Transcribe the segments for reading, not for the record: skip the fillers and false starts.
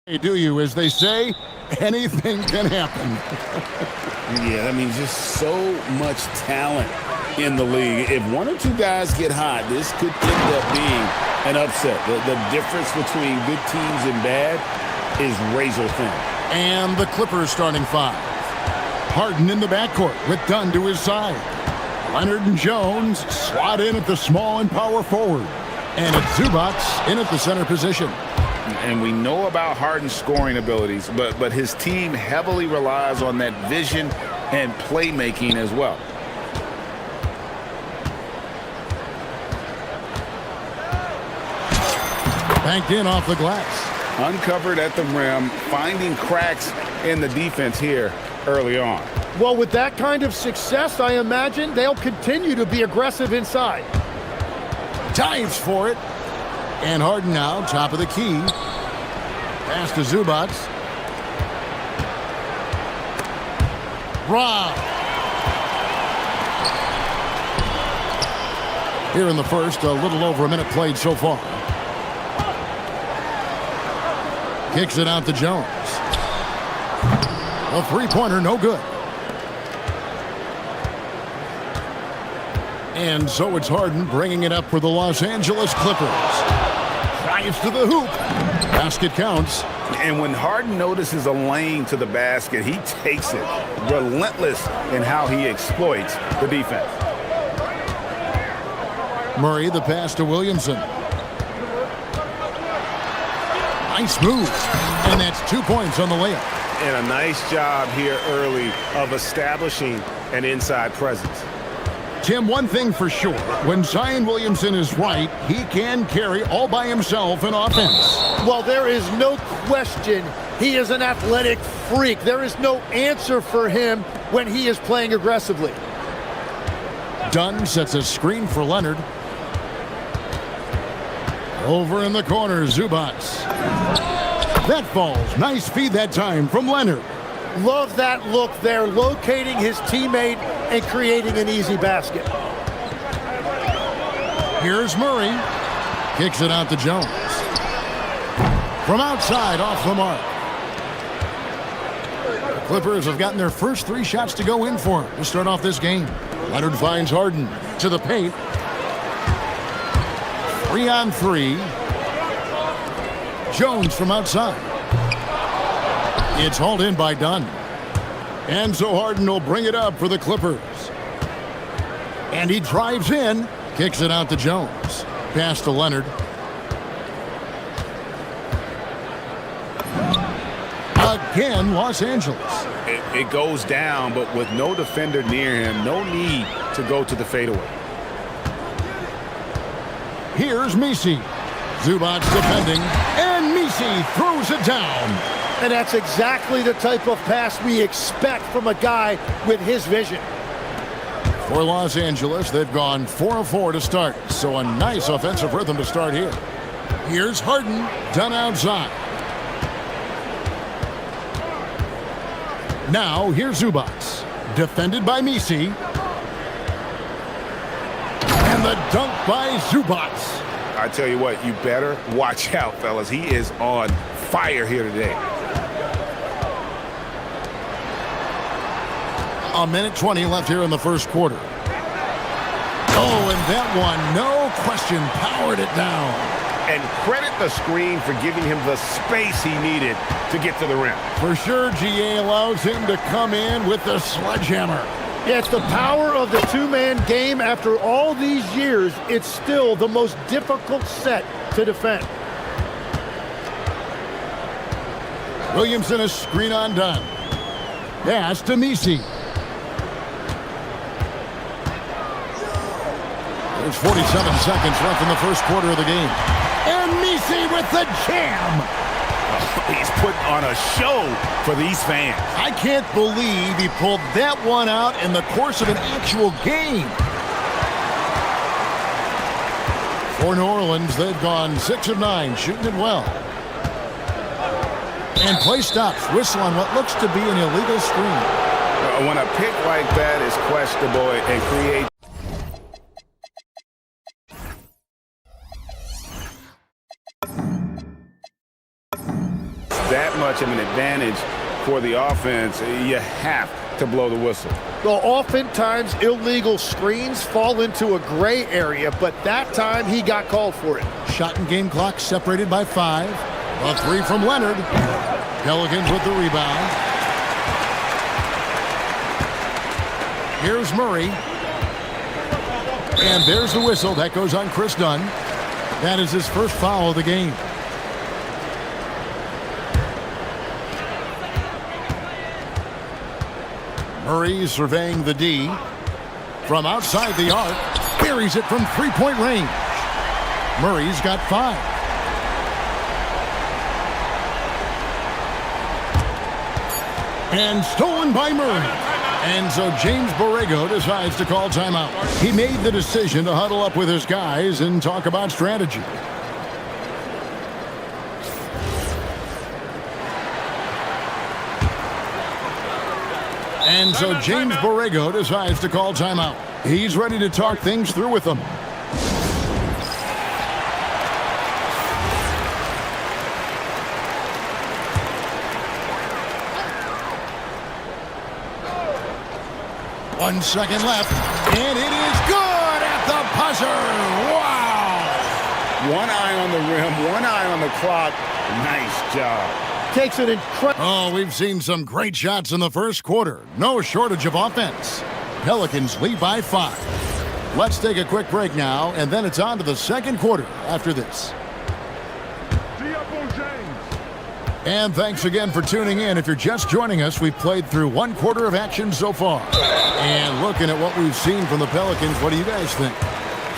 Hey, do you? As they say, anything can happen. Yeah, I mean, just so much talent in the league. If one or two guys get hot, this could end up being an upset. The difference between good teams and bad is razor thin. And the Clippers starting five. Harden in the backcourt with Dunn to his side. Leonard and Jones slot in at the small and power forward. And it's Zubac in at the center position. And we know about Harden's scoring abilities, but his team heavily relies on that vision and playmaking as well. Banked in off the glass. Uncovered at the rim, finding cracks in the defense here early on. Well, with that kind of success, I imagine they'll continue to be aggressive inside. Dives for it. And Harden now, top of the key. Pass to Zubac. Rob. Here in the first, a little over a minute played so far. Kicks it out to Jones. A three-pointer, no good. And so it's Harden bringing it up for the Los Angeles Clippers. Drives to the hoop. Basket counts. And when Harden notices a lane to the basket, he takes it. Relentless in how he exploits the defense. Murray, the pass to Williamson. Nice move. And that's 2 points on the layup. And a nice job here early of establishing an inside presence. Tim, one thing for sure, when Zion Williamson is right, he can carry all by himself in offense. Well, there is no question he is an athletic freak. There is no answer for him when he is playing aggressively. Dunn sets a screen for Leonard. Over in the corner, Zubac. That falls. Nice feed that time from Leonard. Love that look there, locating his teammate and creating an easy basket. Here's Murray. Kicks it out to Jones. From outside, off the mark. The Clippers have gotten their first three shots to go in for him to start off this game. Leonard finds Harden to the paint. 3-on-3. Jones from outside. It's hauled in by Dunn. And so Harden will bring it up for the Clippers. And he drives in, kicks it out to Jones. Pass to Leonard. Again, Los Angeles. It goes down, but with no defender near him, no need to go to the fadeaway. Here's Misi. Zubac defending, and Misi throws it down. And that's exactly the type of pass we expect from a guy with his vision. For Los Angeles, they've gone 4 of 4 to start, so a nice offensive rhythm to start here. Here's Harden, done outside. Now, here's Zubac, defended by Misi. And the dunk by Zubac. I tell you what, you better watch out, fellas. He is on fire here today. A minute 20 left here in the first quarter. Oh, and that one, no question, powered it down. And credit the screen for giving him the space he needed to get to the rim. For sure, GA allows him to come in with the sledgehammer. Yeah, it's the power of the two-man game. After all these years, it's still the most difficult set to defend. Williamson a screen on Dunn. Pass to Misi. There's 47 seconds left in the first quarter of the game. And Misi with the jam. He's putting on a show for these fans. I can't believe he pulled that one out in the course of an actual game. For New Orleans, they've gone 6 of 9, shooting it well. And play stops. Whistle on what looks to be an illegal screen. When a pick like that is questionable and creates that much of an advantage for the offense, you have to blow the whistle. Well, oftentimes illegal screens fall into a gray area, but that time he got called for it. Shot and game clock separated by 5. A 3 from Leonard. Pelicans with the rebound. Here's Murray. And there's the whistle. That goes on Chris Dunn. That is his first foul of the game. Murray surveying the D. From outside the arc, buries it from three-point range. Murray's got 5. And stolen by Murray. And so James Borrego decides to call timeout. He made the decision to huddle up with his guys and talk about strategy. And so James Borrego decides to call timeout. He's ready to talk things through with them. One second left, and it is good at the buzzer. Wow! One eye on the rim, one eye on the clock. Nice job. Takes an incredible... Oh, we've seen some great shots in the first quarter. No shortage of offense. Pelicans lead by 5. Let's take a quick break now, and then it's on to the second quarter after this. And thanks again for tuning in. If you're just joining us, we've played through one quarter of action so far. And looking at what we've seen from the Pelicans, what do you guys think?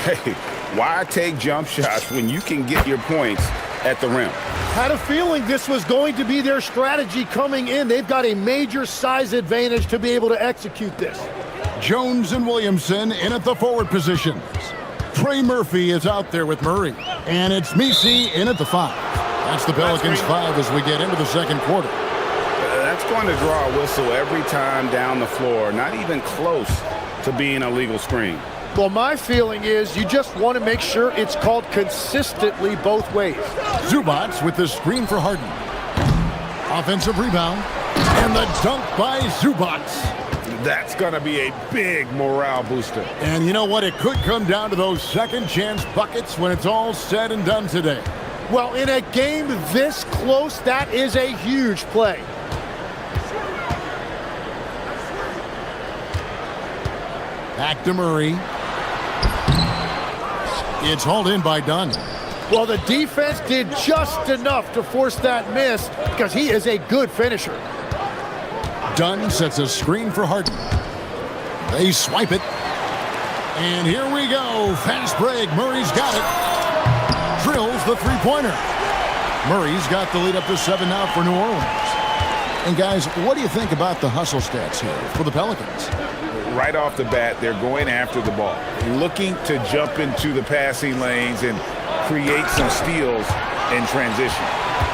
Hey, why take jump shots when you can get your points at the rim? Had a feeling this was going to be their strategy coming in. They've got a major size advantage to be able to execute this. Jones and Williamson in at the forward positions. Trey Murphy is out there with Murray. And it's Messi in at the 5. That's the Pelicans 5 as we get into the second quarter. That's going to draw a whistle every time down the floor. Not even close to being a legal screen. Well, my feeling is you just want to make sure it's called consistently both ways. Zubats with the screen for Harden. Offensive rebound. And the dunk by Zubats. That's going to be a big morale booster. And you know what? It could come down to those second chance buckets when it's all said and done today. Well, in a game this close, that is a huge play. Back to Murray. It's hauled in by Dunn. Well, the defense did just enough to force that miss because he is a good finisher. Dunn sets a screen for Harden. They swipe it. And here we go. Fast break. Murray's got it. Drills the three-pointer. Murray's got the lead up to 7 now for New Orleans. And guys, what do you think about the hustle stats here for the Pelicans? Right off the bat, they're going after the ball, looking to jump into the passing lanes and create some steals in transition.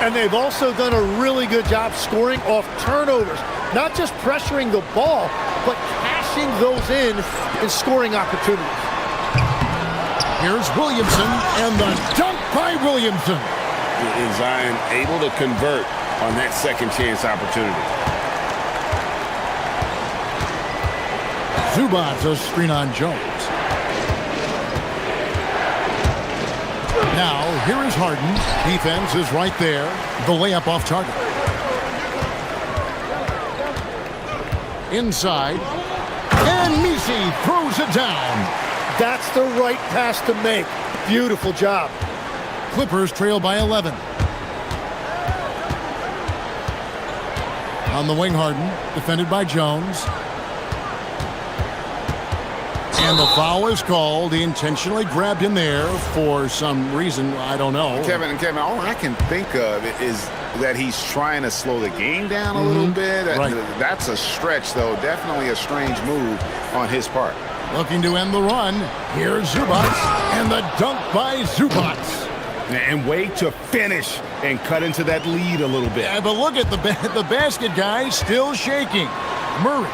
And they've also done a really good job scoring off turnovers. Not just pressuring the ball, but cashing those in and scoring opportunities. Here's Williamson, and the dunk by Williamson. Is Zion able to convert on that second chance opportunity? Zubats a screen on Jones. Now, here is Harden. Defense is right there. The layup off target. Inside. And Messi throws it down. That's the right pass to make. Beautiful job. Clippers trail by 11. On the wing, Harden, defended by Jones. And the foul is called. He intentionally grabbed him there for some reason. I don't know. Kevin, all I can think of is that he's trying to slow the game down a little bit. Right. That's a stretch, though. Definitely a strange move on his part. Looking to end the run. Here's Zubats. And the dunk by Zubats. And way to finish and cut into that lead a little bit. Yeah, but look at the basket guy still shaking. Murray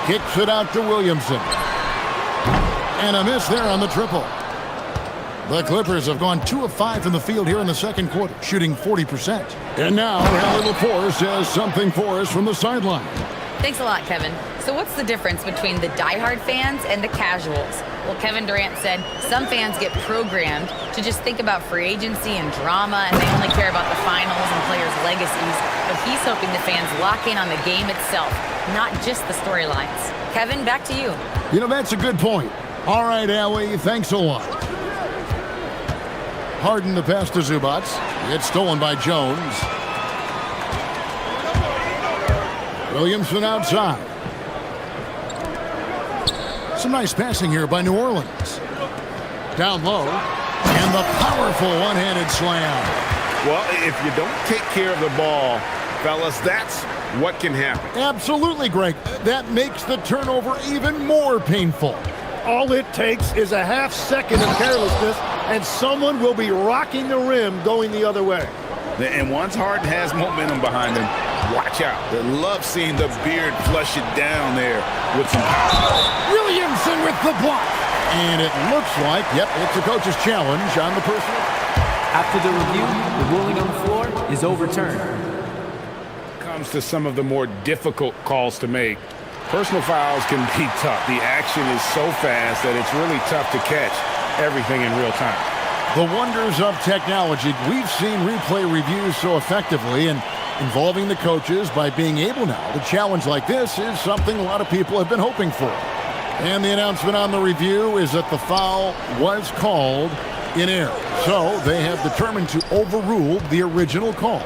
kicks it out to Williamson. And a miss there on the triple. The Clippers have gone 2 of 5 from the field here in the second quarter, shooting 40%. And now, Allie Laporte says something for us from the sideline. Thanks a lot, Kevin. So what's the difference between the diehard fans and the casuals? Well, Kevin Durant said some fans get programmed to just think about free agency and drama, and they only care about the finals and players' legacies. But he's hoping the fans lock in on the game itself, not just the storylines. Kevin, back to you. You know, that's a good point. All right, Allie, thanks a lot. Harden the pass to Zubac. It's stolen by Jones. Williamson outside. Some nice passing here by New Orleans. Down low. And the powerful one-handed slam. Well, if you don't take care of the ball, fellas, that's what can happen. Absolutely, Greg. That makes the turnover even more painful. All it takes is a half second of carelessness, and someone will be rocking the rim going the other way. And once Harden has momentum behind him, watch out. They love seeing the beard flush it down there with some power. Williamson with the block. And it looks like, yep, it's a coach's challenge on the personal. After the review, the ruling on the floor is overturned. Comes to some of the more difficult calls to make. Personal fouls can be tough. The action is so fast that it's really tough to catch everything in real time. The wonders of technology. We've seen replay reviews so effectively, and involving the coaches by being able now to challenge like this is something a lot of people have been hoping for. And the announcement on the review is that the foul was called in error. So they have determined to overrule the original call.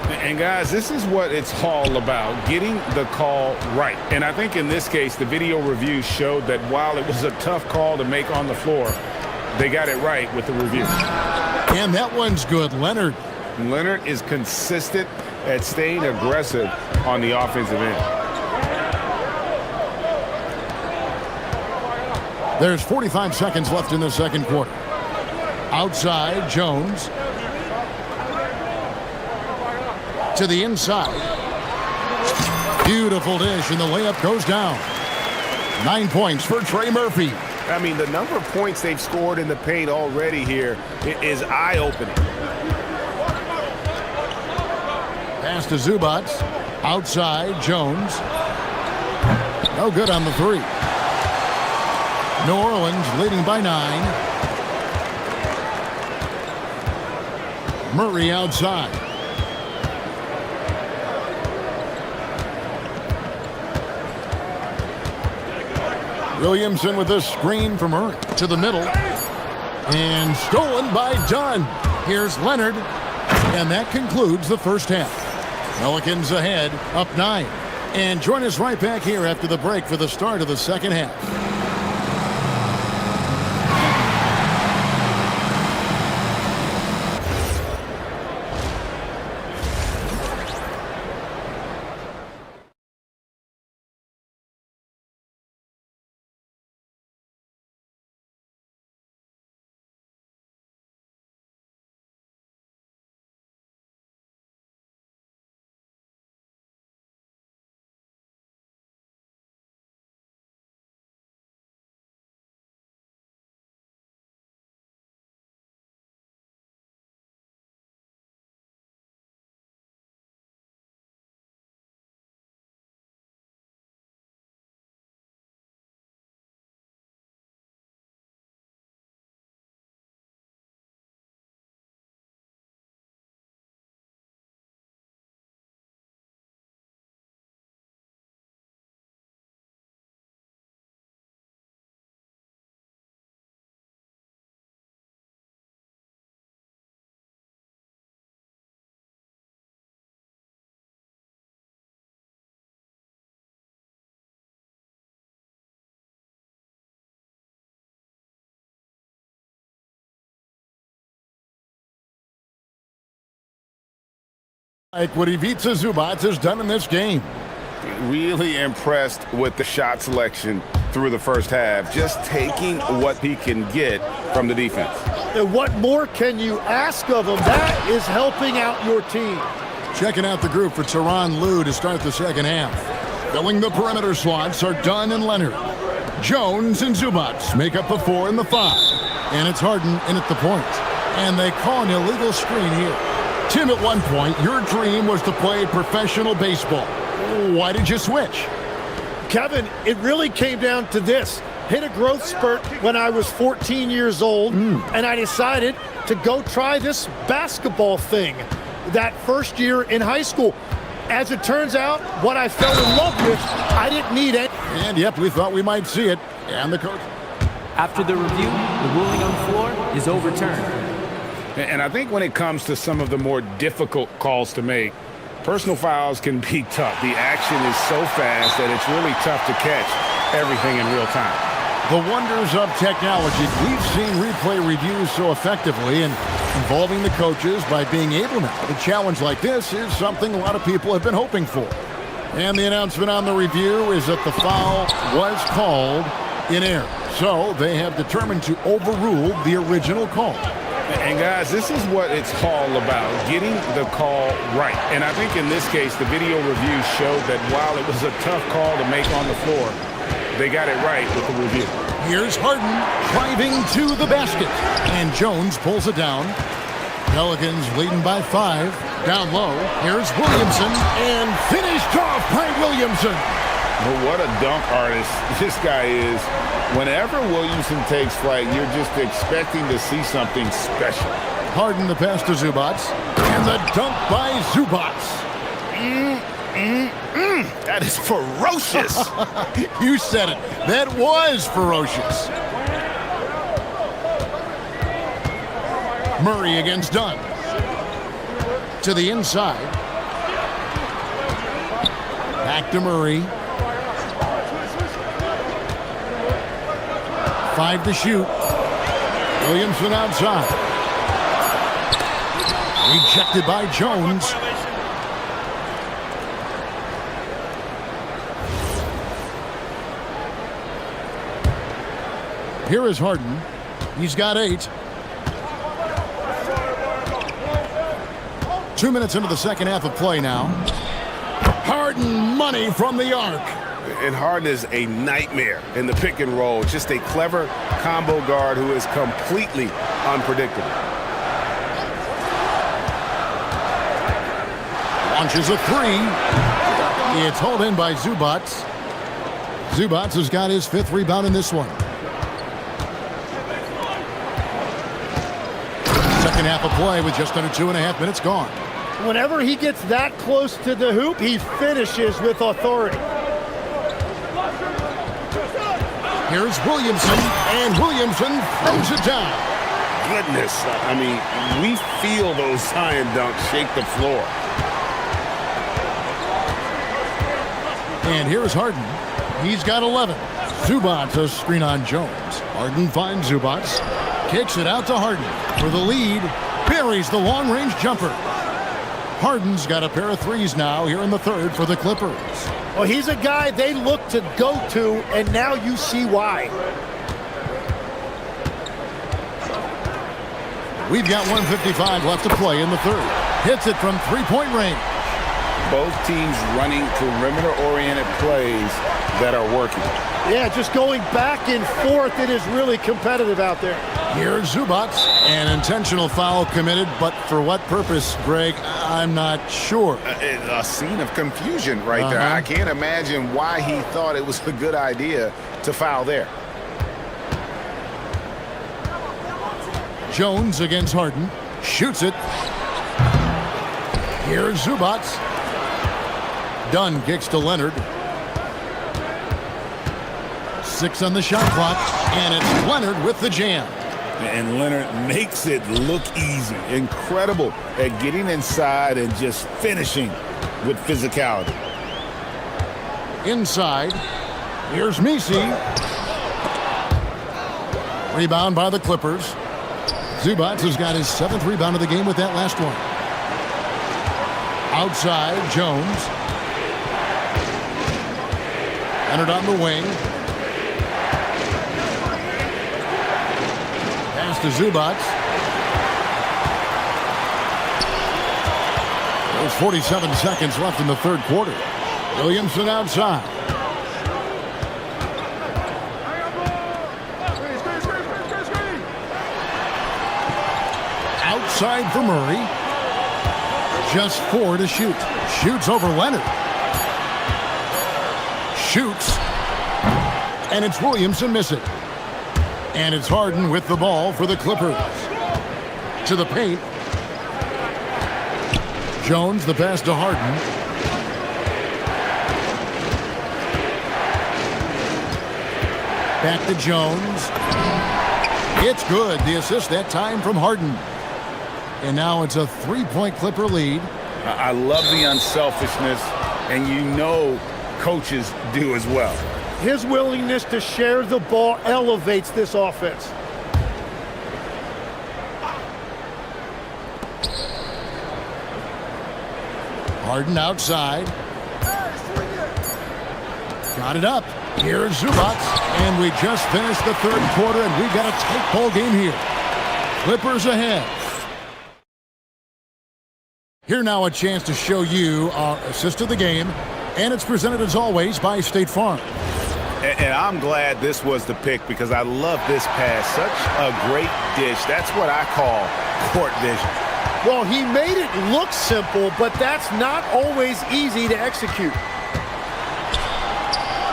And guys, this is what it's all about, getting the call right. And I think in this case, the video review showed that while it was a tough call to make on the floor, they got it right with the review. And that one's good. Leonard. Leonard is consistent at staying aggressive on the offensive end. There's 45 seconds left in the second quarter. Outside, Jones. To the inside. Beautiful dish, and the layup goes down. 9 points for Trey Murphy. I mean, the number of points they've scored in the paint already here is eye-opening. Pass to Zubac. Outside, Jones. No good on the three. New Orleans leading by 9. Murray outside. Williamson with a screen from Murray to the middle. And stolen by Dunn. Here's Leonard. And that concludes the first half. Pelicans ahead, up 9. And join us right back here after the break for the start of the second half. Like what Ivica Zubac has done in this game. Really impressed with the shot selection through the first half, just taking what he can get from the defense. And what more can you ask of him? That is helping out your team. Checking out the group for Tyronn Lue to start the second half. Filling the perimeter slots are Dunn and Leonard. Jones and Zubac make up the 4 and the 5. And it's Harden in at the point. And they call an illegal screen here. Tim, at one point, your dream was to play professional baseball. Why did you switch? Kevin, it really came down to this. Hit a growth spurt when I was 14 years old, and I decided to go try this basketball thing that first year in high school. As it turns out, what I fell in love with, I didn't need it. And yep, we thought we might see it. And the coach. After the review, the ruling on the floor is overturned. And I think when it comes to some of the more difficult calls to make, personal fouls can be tough. The action is so fast that it's really tough to catch everything in real time. The wonders of technology. We've seen replay reviews so effectively and involving the coaches by being able now. A challenge like this is something a lot of people have been hoping for. And the announcement on the review is that the foul was called in error. So they have determined to overrule the original call. And guys, this is what it's all about, getting the call right. And I think in this case, the video review showed that while it was a tough call to make on the floor, they got it right with the review. Here's Harden driving to the basket. And Jones pulls it down. Pelicans leading by 5. Down low, here's Williamson. And finished off by Williamson. But what a dunk artist this guy is. Whenever Williamson takes flight, you're just expecting to see something special. Harden the pass to Zubats. And the dunk by Zubats. That is ferocious. You said it. That was ferocious. Murray against Dunn. To the inside. Back to Murray. 5 to shoot. Williamson outside. Rejected by Jones. Here is Harden. He's got 8. 2 minutes into the second half of play now. Harden money from the arc. And Harden is a nightmare in the pick and roll. Just a clever combo guard who is completely unpredictable. Launches a 3. It's hauled in by Zubats. Zubats has got his 5th rebound in this one. Second half of play with just under 2.5 minutes gone. Whenever he gets that close to the hoop, he finishes with authority. Here's Williamson, and Williamson throws it down. Goodness, I mean, we feel those science dunks shake the floor. And here's Harden. He's got 11. Zubats a screen on Jones. Harden finds Zubats. Kicks it out to Harden for the lead. Buries the long-range jumper. Harden's got a pair of 3s now here in the third for the Clippers. Well, he's a guy they look to go to, and now you see why. We've got 1:55 left to play in the third. Hits it from three-point range. Both teams running perimeter-oriented plays that are working. Yeah, just going back and forth, it is really competitive out there. Here's Zubats. An intentional foul committed, but for what purpose, Greg? I'm not sure. A scene of confusion right there. I can't imagine why he thought it was a good idea to foul there. Jones against Harden. Shoots it. Here's Zubats. Dunn kicks to Leonard. 6 on the shot clock, and it's Leonard with the jam. And Leonard makes it look easy. Incredible at getting inside and just finishing with physicality. Inside. Here's Messi. Rebound by the Clippers. Zubats has got his 7th rebound of the game with that last one. Outside, Jones. Leonard on the wing. Pass to Zubats. There's 47 seconds left in the third quarter. Williamson outside. outside for Murray. Just 4 to shoot. Shoots over Leonard. Shoots. And it's Williamson missing. And it's Harden with the ball for the Clippers. To the paint. Jones, the pass to Harden. Back to Jones. It's good. The assist that time from Harden. And now it's a 3-point Clipper lead. I love the unselfishness, and you know coaches do as well. His willingness to share the ball elevates this offense. Harden outside. Got it up. Here's Zubac. And we just finished the third quarter, and we've got a tight ball game here. Clippers ahead. Here now a chance to show you our assist of the game. And it's presented as always by State Farm. And I'm glad this was the pick because I love this pass. Such a great dish. That's what I call court vision. Well, he made it look simple, but that's not always easy to execute.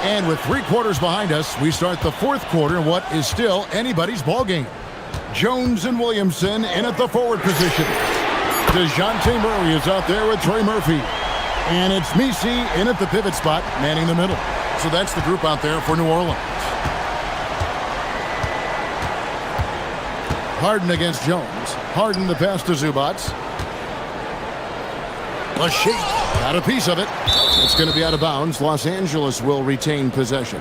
And with 3 quarters behind us, we start the fourth quarter in what is still anybody's ball game. Jones and Williamson in at the forward position. DeJounte Murray is out there with Trey Murphy. And it's Misi in at the pivot spot, manning the middle. So that's the group out there for New Orleans. Harden against Jones. Harden the pass to Zubac. A shake. Got a piece of it. It's going to be out of bounds. Los Angeles will retain possession.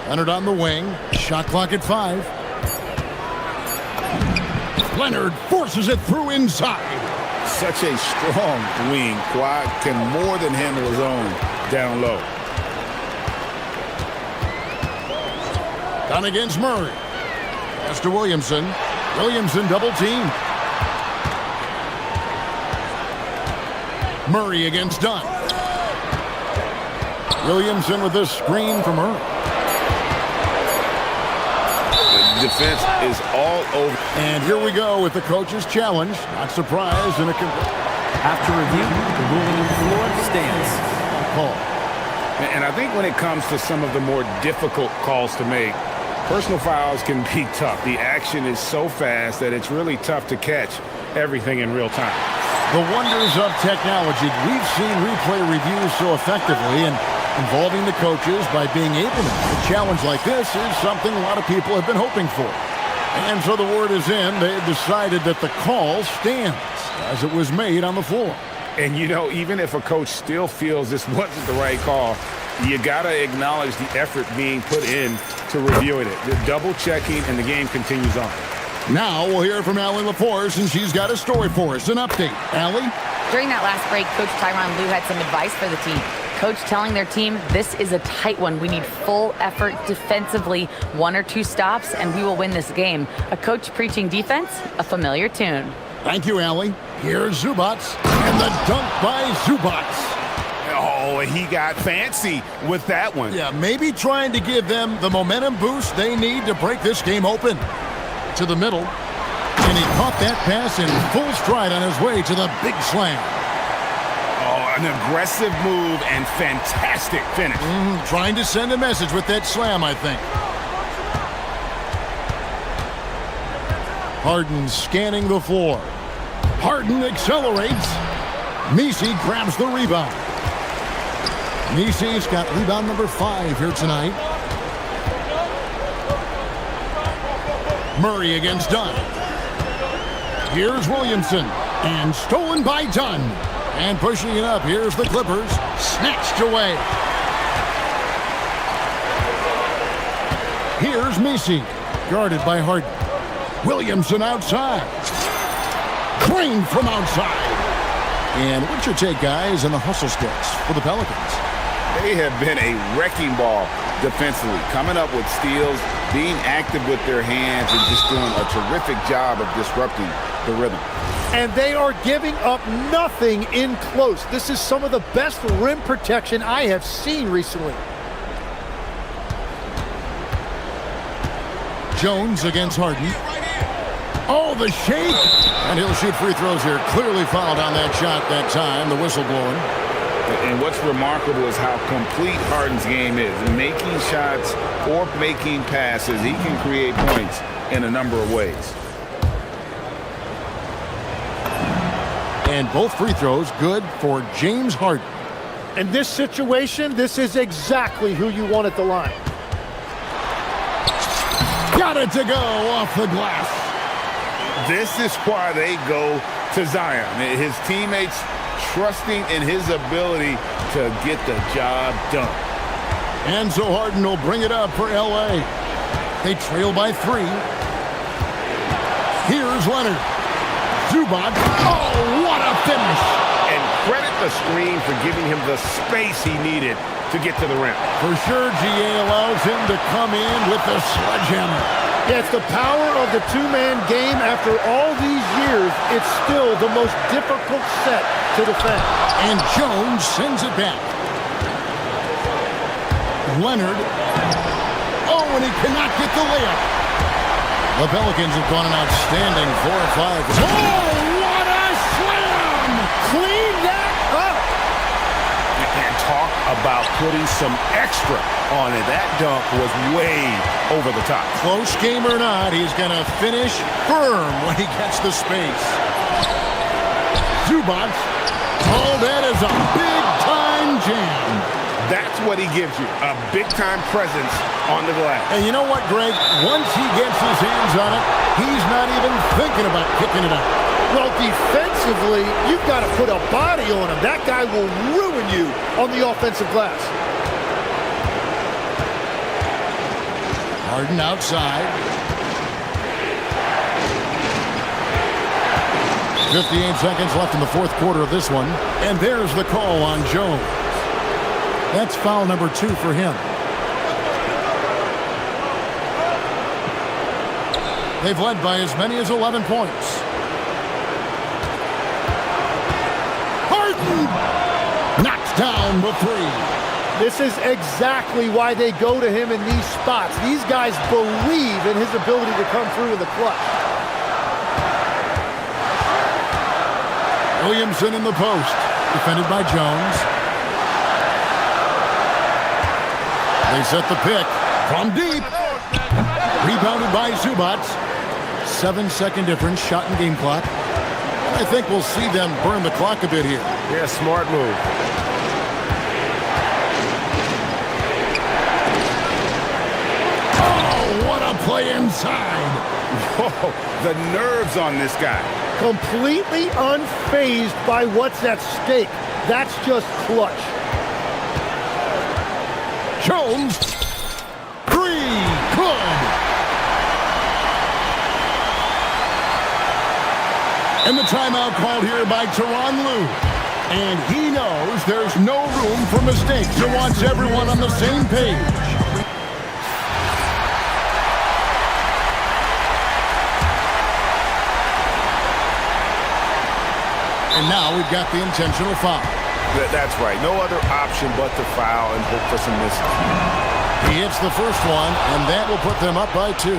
Leonard on the wing. Shot clock at 5. Leonard forces it through inside. Such a strong wing. Kawhi can more than handle his own down low. Done against Murray. Pass to Williamson. Williamson double team. Murray against Dunn. Williamson with the screen from Murray. The defense is all over. And here we go with the coach's challenge. Not surprised in a After review, the ruling on the floor stands. call. And I think when it comes to some of the more difficult calls to make, personal fouls can be tough. The action is so fast that it's really tough to catch everything in real time. The wonders of technology. We've seen replay reviews so effectively, and involving the coaches by being able to make a challenge like this is something a lot of people have been hoping for. And so the word is in. They've decided that the call stands as it was made on the floor. And, you know, even if a coach still feels this wasn't the right call, you got to acknowledge the effort being put in to reviewing it. They're double-checking, and the game continues on. Now we'll hear from Allie LaForce, and she's got a story for us. An update. Allie? During that last break, Coach Tyronn Lue had some advice for the team. Coach telling their team, this is a tight one. We need full effort defensively, 1 or 2 stops, and we will win this game. A coach preaching defense, a familiar tune. Thank you, Allie. Here's Zubac, and the dunk by Zubac. Oh, he got fancy with that one. Yeah, maybe trying to give them the momentum boost they need to break this game open. To the middle, and he caught that pass in full stride on his way to the big slam. Oh, an aggressive move and fantastic finish. Trying to send a message with that slam, I think. Harden scanning the floor. Harden accelerates. Misi grabs the rebound. Misi's got rebound number 5 here tonight. Murray against Dunn. Here's Williamson. And stolen by Dunn. And pushing it up. Here's the Clippers. Snatched away. Here's Misi. Guarded by Harden. Williamson outside. Drained from outside. And what's your take, guys, on the hustle sticks for the Pelicans? They have been a wrecking ball defensively, coming up with steals, being active with their hands, and just doing a terrific job of disrupting the rhythm. And they are giving up nothing in close. This is some of the best rim protection I have seen recently. Jones against Harden. Oh, the shake! And he'll shoot free throws here. Clearly fouled on that shot that time. The whistle blowing. And what's remarkable is how complete Harden's game is. Making shots or making passes, he can create points in a number of ways. And both free throws good for James Harden. In this situation, this is exactly who you want at the line. Got it to go off the glass. This is why they go to Zion. His teammates trusting in his ability to get the job done. And so Harden will bring it up for L.A. They trail by 3. Here's Leonard. Zubac. Oh, what a finish. And credit the screen for giving him the space he needed to get to the rim. For sure, GA allows him to come in with the sledgehammer. Yeah, it's the power of the two-man game. After all these years, it's still the most difficult set to defend. And Jones sends it back. Leonard. Oh, and he cannot get the layup. The Pelicans have gone an outstanding 4 or 5. Oh, what a slam! Clean that up! And talk about putting some extra on it. That dunk was way over the top. Close game or not, he's going to finish firm when he gets the space. Zubac. Oh, that is a big-time jam. That's what he gives you, a big-time presence on the glass. And you know what, Greg? Once he gets his hands on it, he's not even thinking about kicking it out. Well, defensively, you've got to put a body on him. That guy will ruin you on the offensive glass. Harden outside. 58 seconds left in the fourth quarter of this one. And there's the call on Jones. That's foul number 2 for him. They've led by as many as 11 points. Harden knocks down the 3. This is exactly why they go to him in these spots. These guys believe in his ability to come through in the clutch. Williamson in the post, defended by Jones. They set the pick from deep. Rebounded by Zubac. 7-second difference, shot and game clock. I think we'll see them burn the clock a bit here. Yeah, smart move. Oh, what a play inside. Whoa, the nerves on this guy. Completely unfazed by what's at stake. That's just clutch. Jones. 3. Good. And the timeout called here by Tyronn Lue. And he knows there's no room for mistakes. He wants everyone on the same page. And now we've got the intentional foul. That's right. No other option but to foul and hope for some misses. He hits the first one, and that will put them up by 2.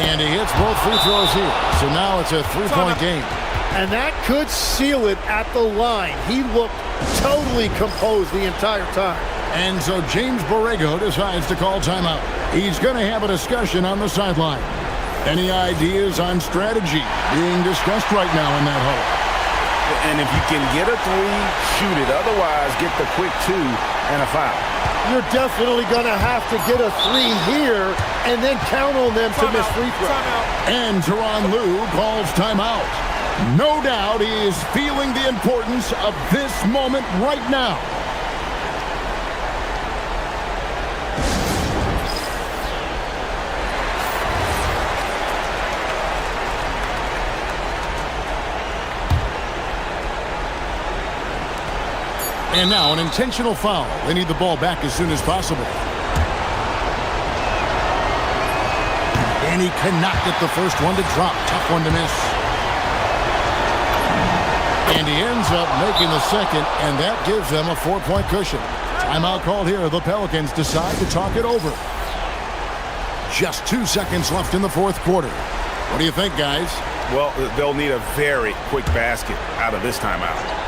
And he hits both free throws here. So now it's a 3-point game. And that could seal it at the line. He looked totally composed the entire time. And so James Borrego decides to call timeout. He's going to have a discussion on the sideline. Any ideas on strategy being discussed right now in that hole? And if you can get a 3, shoot it. Otherwise, get the quick 2 and a foul. You're definitely going to have to get a 3 here and then count on them to miss free throws. And Tyronn Lue calls timeout. No doubt he is feeling the importance of this moment right now. And now an intentional foul. They need the ball back as soon as possible. And he cannot get the first one to drop. Tough one to miss. And he ends up making the second, and that gives them a 4-point cushion. Timeout called here. The Pelicans decide to talk it over. Just 2 seconds left in the fourth quarter. What do you think, guys? Well, they'll need a very quick basket out of this timeout.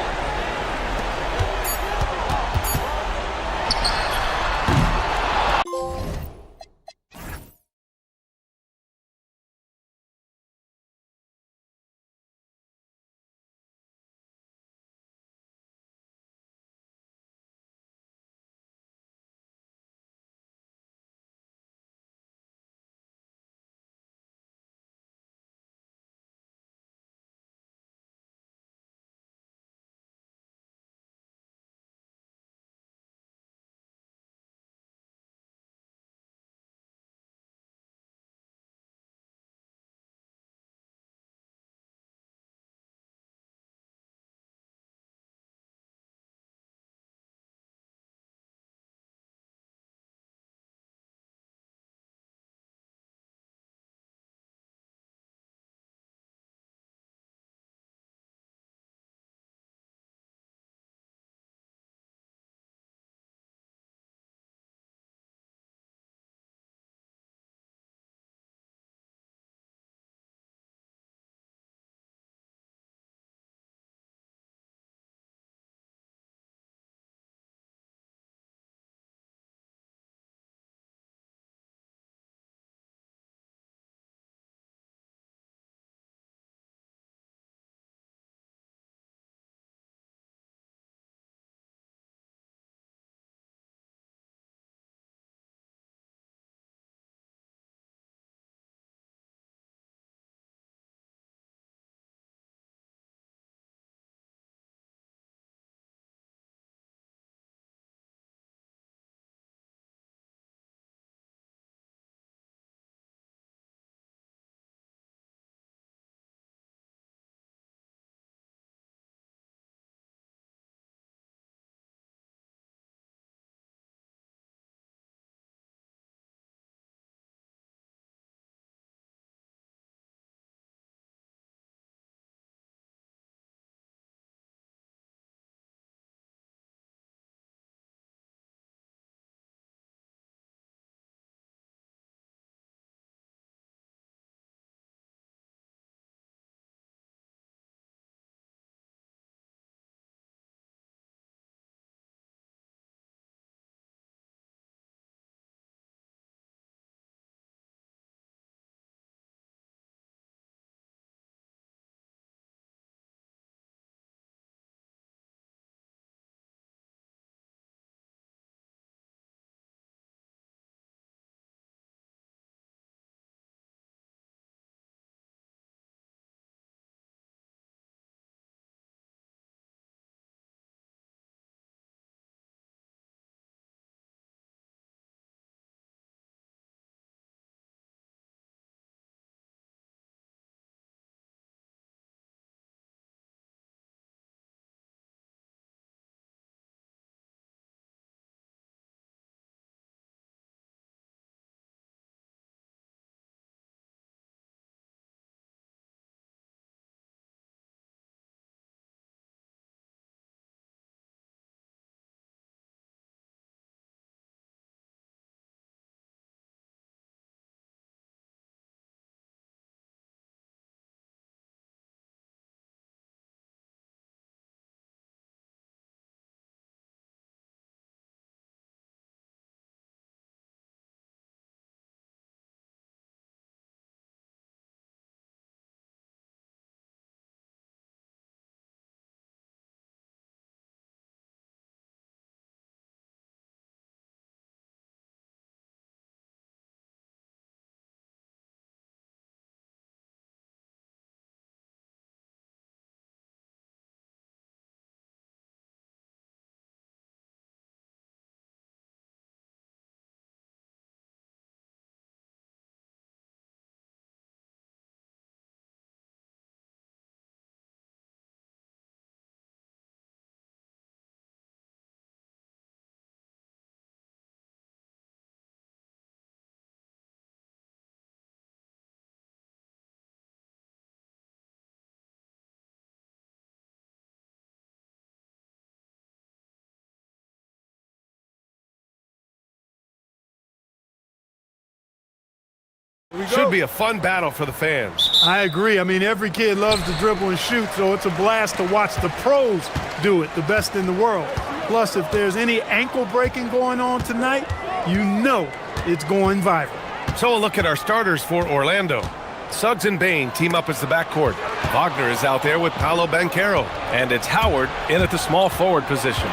Should be a fun battle for the fans. I agree. I mean, every kid loves to dribble and shoot, so it's a blast to watch the pros do it, the best in the world. Plus, if there's any ankle breaking going on tonight, you know it's going viral. So a look at our starters for Orlando. Suggs and Bain team up as the backcourt. Wagner is out there with Paolo Banchero. And it's Howard in at the small forward position.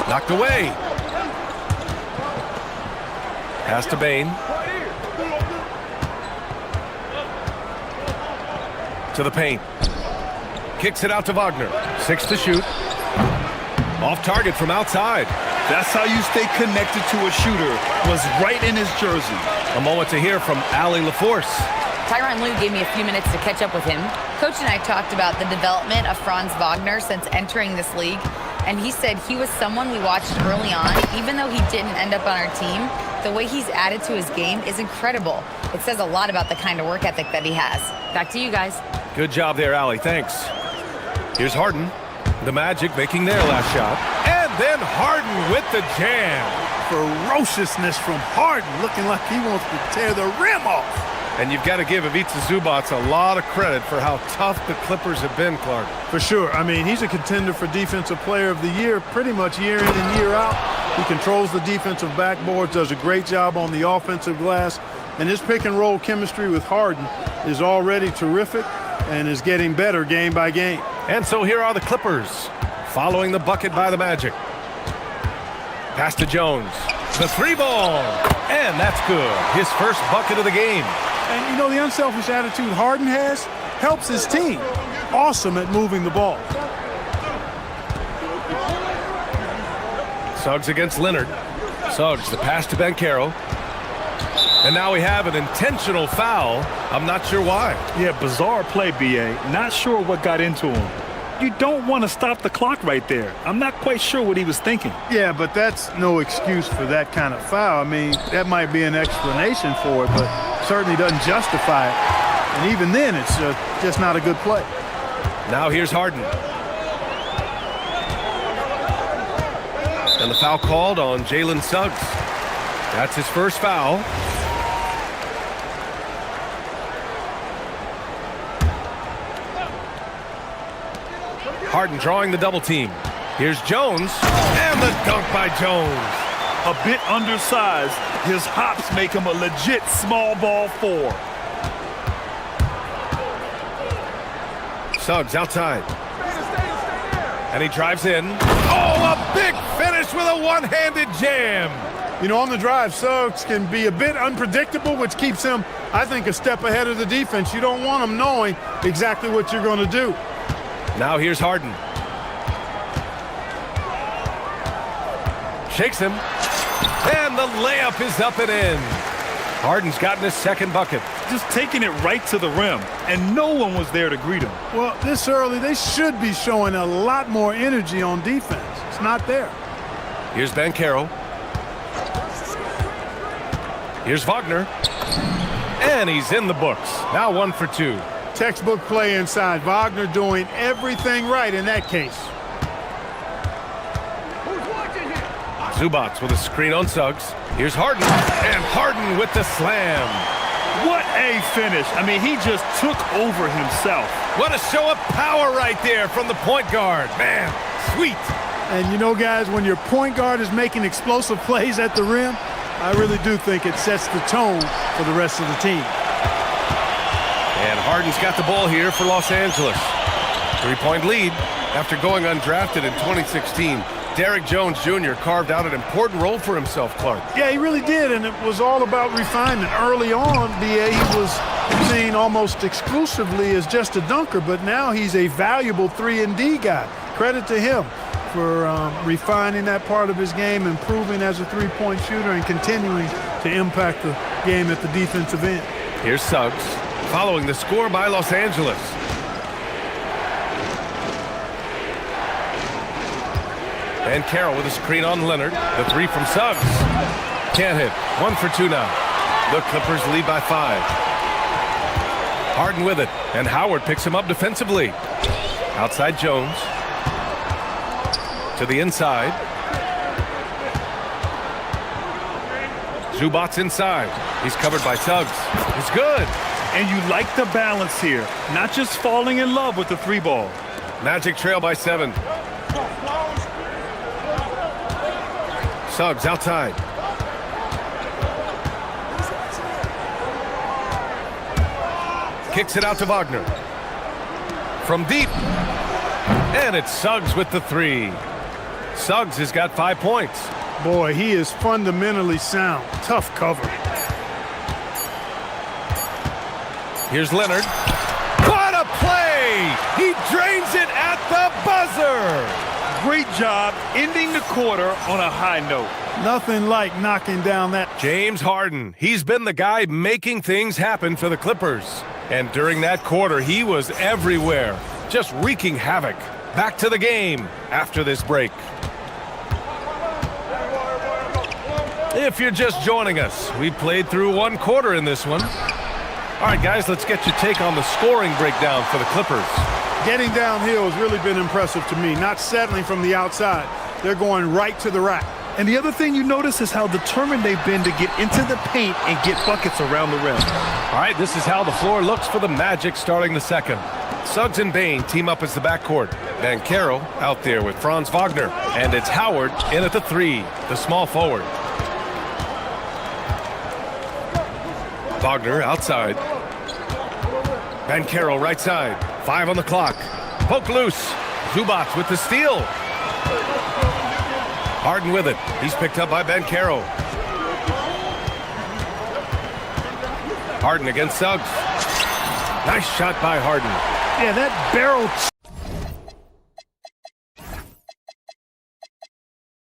Knocked away. Pass to Bain. To the paint. Kicks it out to Wagner. 6 to shoot. Off target from outside. That's how you stay connected to a shooter. Was right in his jersey. A moment to hear from Ali LaForce. Tyronn Lue gave me a few minutes to catch up with him. Coach and I talked about the development of Franz Wagner since entering this league, and he said he was someone we watched early on. Even though he didn't end up on our team, the way he's added to his game is incredible. It says a lot about the kind of work ethic that he has. Back to you guys. Good job there, Ali. Thanks. Here's Harden. The Magic making their last shot. And then Harden with the jam. Ferociousness from Harden, looking like he wants to tear the rim off. And you've got to give Ivica Zubac a lot of credit for how tough the Clippers have been, Clark. For sure. I mean, he's a contender for Defensive Player of the Year pretty much year in and year out. He controls the defensive backboards, does a great job on the offensive glass, and his pick-and-roll chemistry with Harden is already terrific and is getting better game by game. And so here are the Clippers, following the bucket by the Magic. Pass to Jones. The 3-ball. And that's good. His first bucket of the game. And, you know, the unselfish attitude Harden has helps his team. Awesome at moving the ball. Suggs against Leonard. Suggs, the pass to Banchero. And now we have an intentional foul. I'm not sure why. Yeah, bizarre play, B.A. Not sure what got into him. You don't want to stop the clock right there. I'm not quite sure what he was thinking. Yeah, but that's no excuse for that kind of foul. I mean, that might be an explanation for it, but certainly doesn't justify it. And even then, it's just not a good play. Now here's Harden. And the foul called on Jalen Suggs. That's his first foul. Harden drawing the double team. Here's Jones, and the dunk by Jones. A bit undersized. His hops make him a legit small ball 4. Suggs outside. And he drives in. Oh, a big finish with a one-handed jam. You know, on the drive, Suggs can be a bit unpredictable, which keeps him, I think, a step ahead of the defense. You don't want him knowing exactly what you're going to do. Now here's Harden. Shakes him. And the layup is up and in. Harden's gotten his second bucket. Just taking it right to the rim, and no one was there to greet him. Well, this early, they should be showing a lot more energy on defense. It's not there. Here's Banchero. Here's Wagner. And he's in the books. Now 1 for 2. Textbook play inside. Wagner doing everything right in that case. Zubac with a screen on Suggs. Here's Harden. And Harden with the slam. What a finish. I mean, he just took over himself. What a show of power right there from the point guard. Man, sweet. And you know, guys, when your point guard is making explosive plays at the rim, I really do think it sets the tone for the rest of the team. And Harden's got the ball here for Los Angeles. 3-point lead after going undrafted in 2016. Derrick Jones Jr. carved out an important role for himself, Clark. Yeah, he really did, and it was all about refinement. Early on, B.A., he was seen almost exclusively as just a dunker, but now he's a valuable 3-and-D guy. Credit to him for refining that part of his game, improving as a three-point shooter, and continuing to impact the game at the defensive end. Here's Suggs, following the score by Los Angeles. And Carroll with a screen on Leonard. The 3 from Suggs. Can't hit. 1 for 2 now. The Clippers lead by 5. Harden with it. And Howard picks him up defensively. Outside Jones. To the inside. Zubats inside. He's covered by Suggs. It's good. And you like the balance here, not just falling in love with the three ball. Magic trail by 7. Suggs outside. Kicks it out to Wagner. From deep. And it's Suggs with the 3. Suggs has got 5 points. Boy, he is fundamentally sound. Tough cover. Here's Leonard. What a play! He drains it at the buzzer! Great job ending the quarter on a high note. Nothing like knocking down that. James Harden. He's been the guy making things happen for the Clippers. And during that quarter, he was everywhere, just wreaking havoc. Back to the game after this break. If you're just joining us, we played through 1 quarter in this one. All right, guys, let's get your take on the scoring breakdown for the Clippers. Getting downhill has really been impressive to me, not settling from the outside. They're going right to the rack. And the other thing you notice is how determined they've been to get into the paint and get buckets around the rim. All right, this is how the floor looks for the Magic starting the second. Suggs and Bain team up as the backcourt. Banchero out there with Franz Wagner. And it's Howard in at the 3, the small forward. Wagner outside. Banchero right side. 5 on the clock. Poke loose. Zubats with the steal. Harden with it. He's picked up by Banchero. Harden against Suggs. Nice shot by Harden. Yeah, that barrel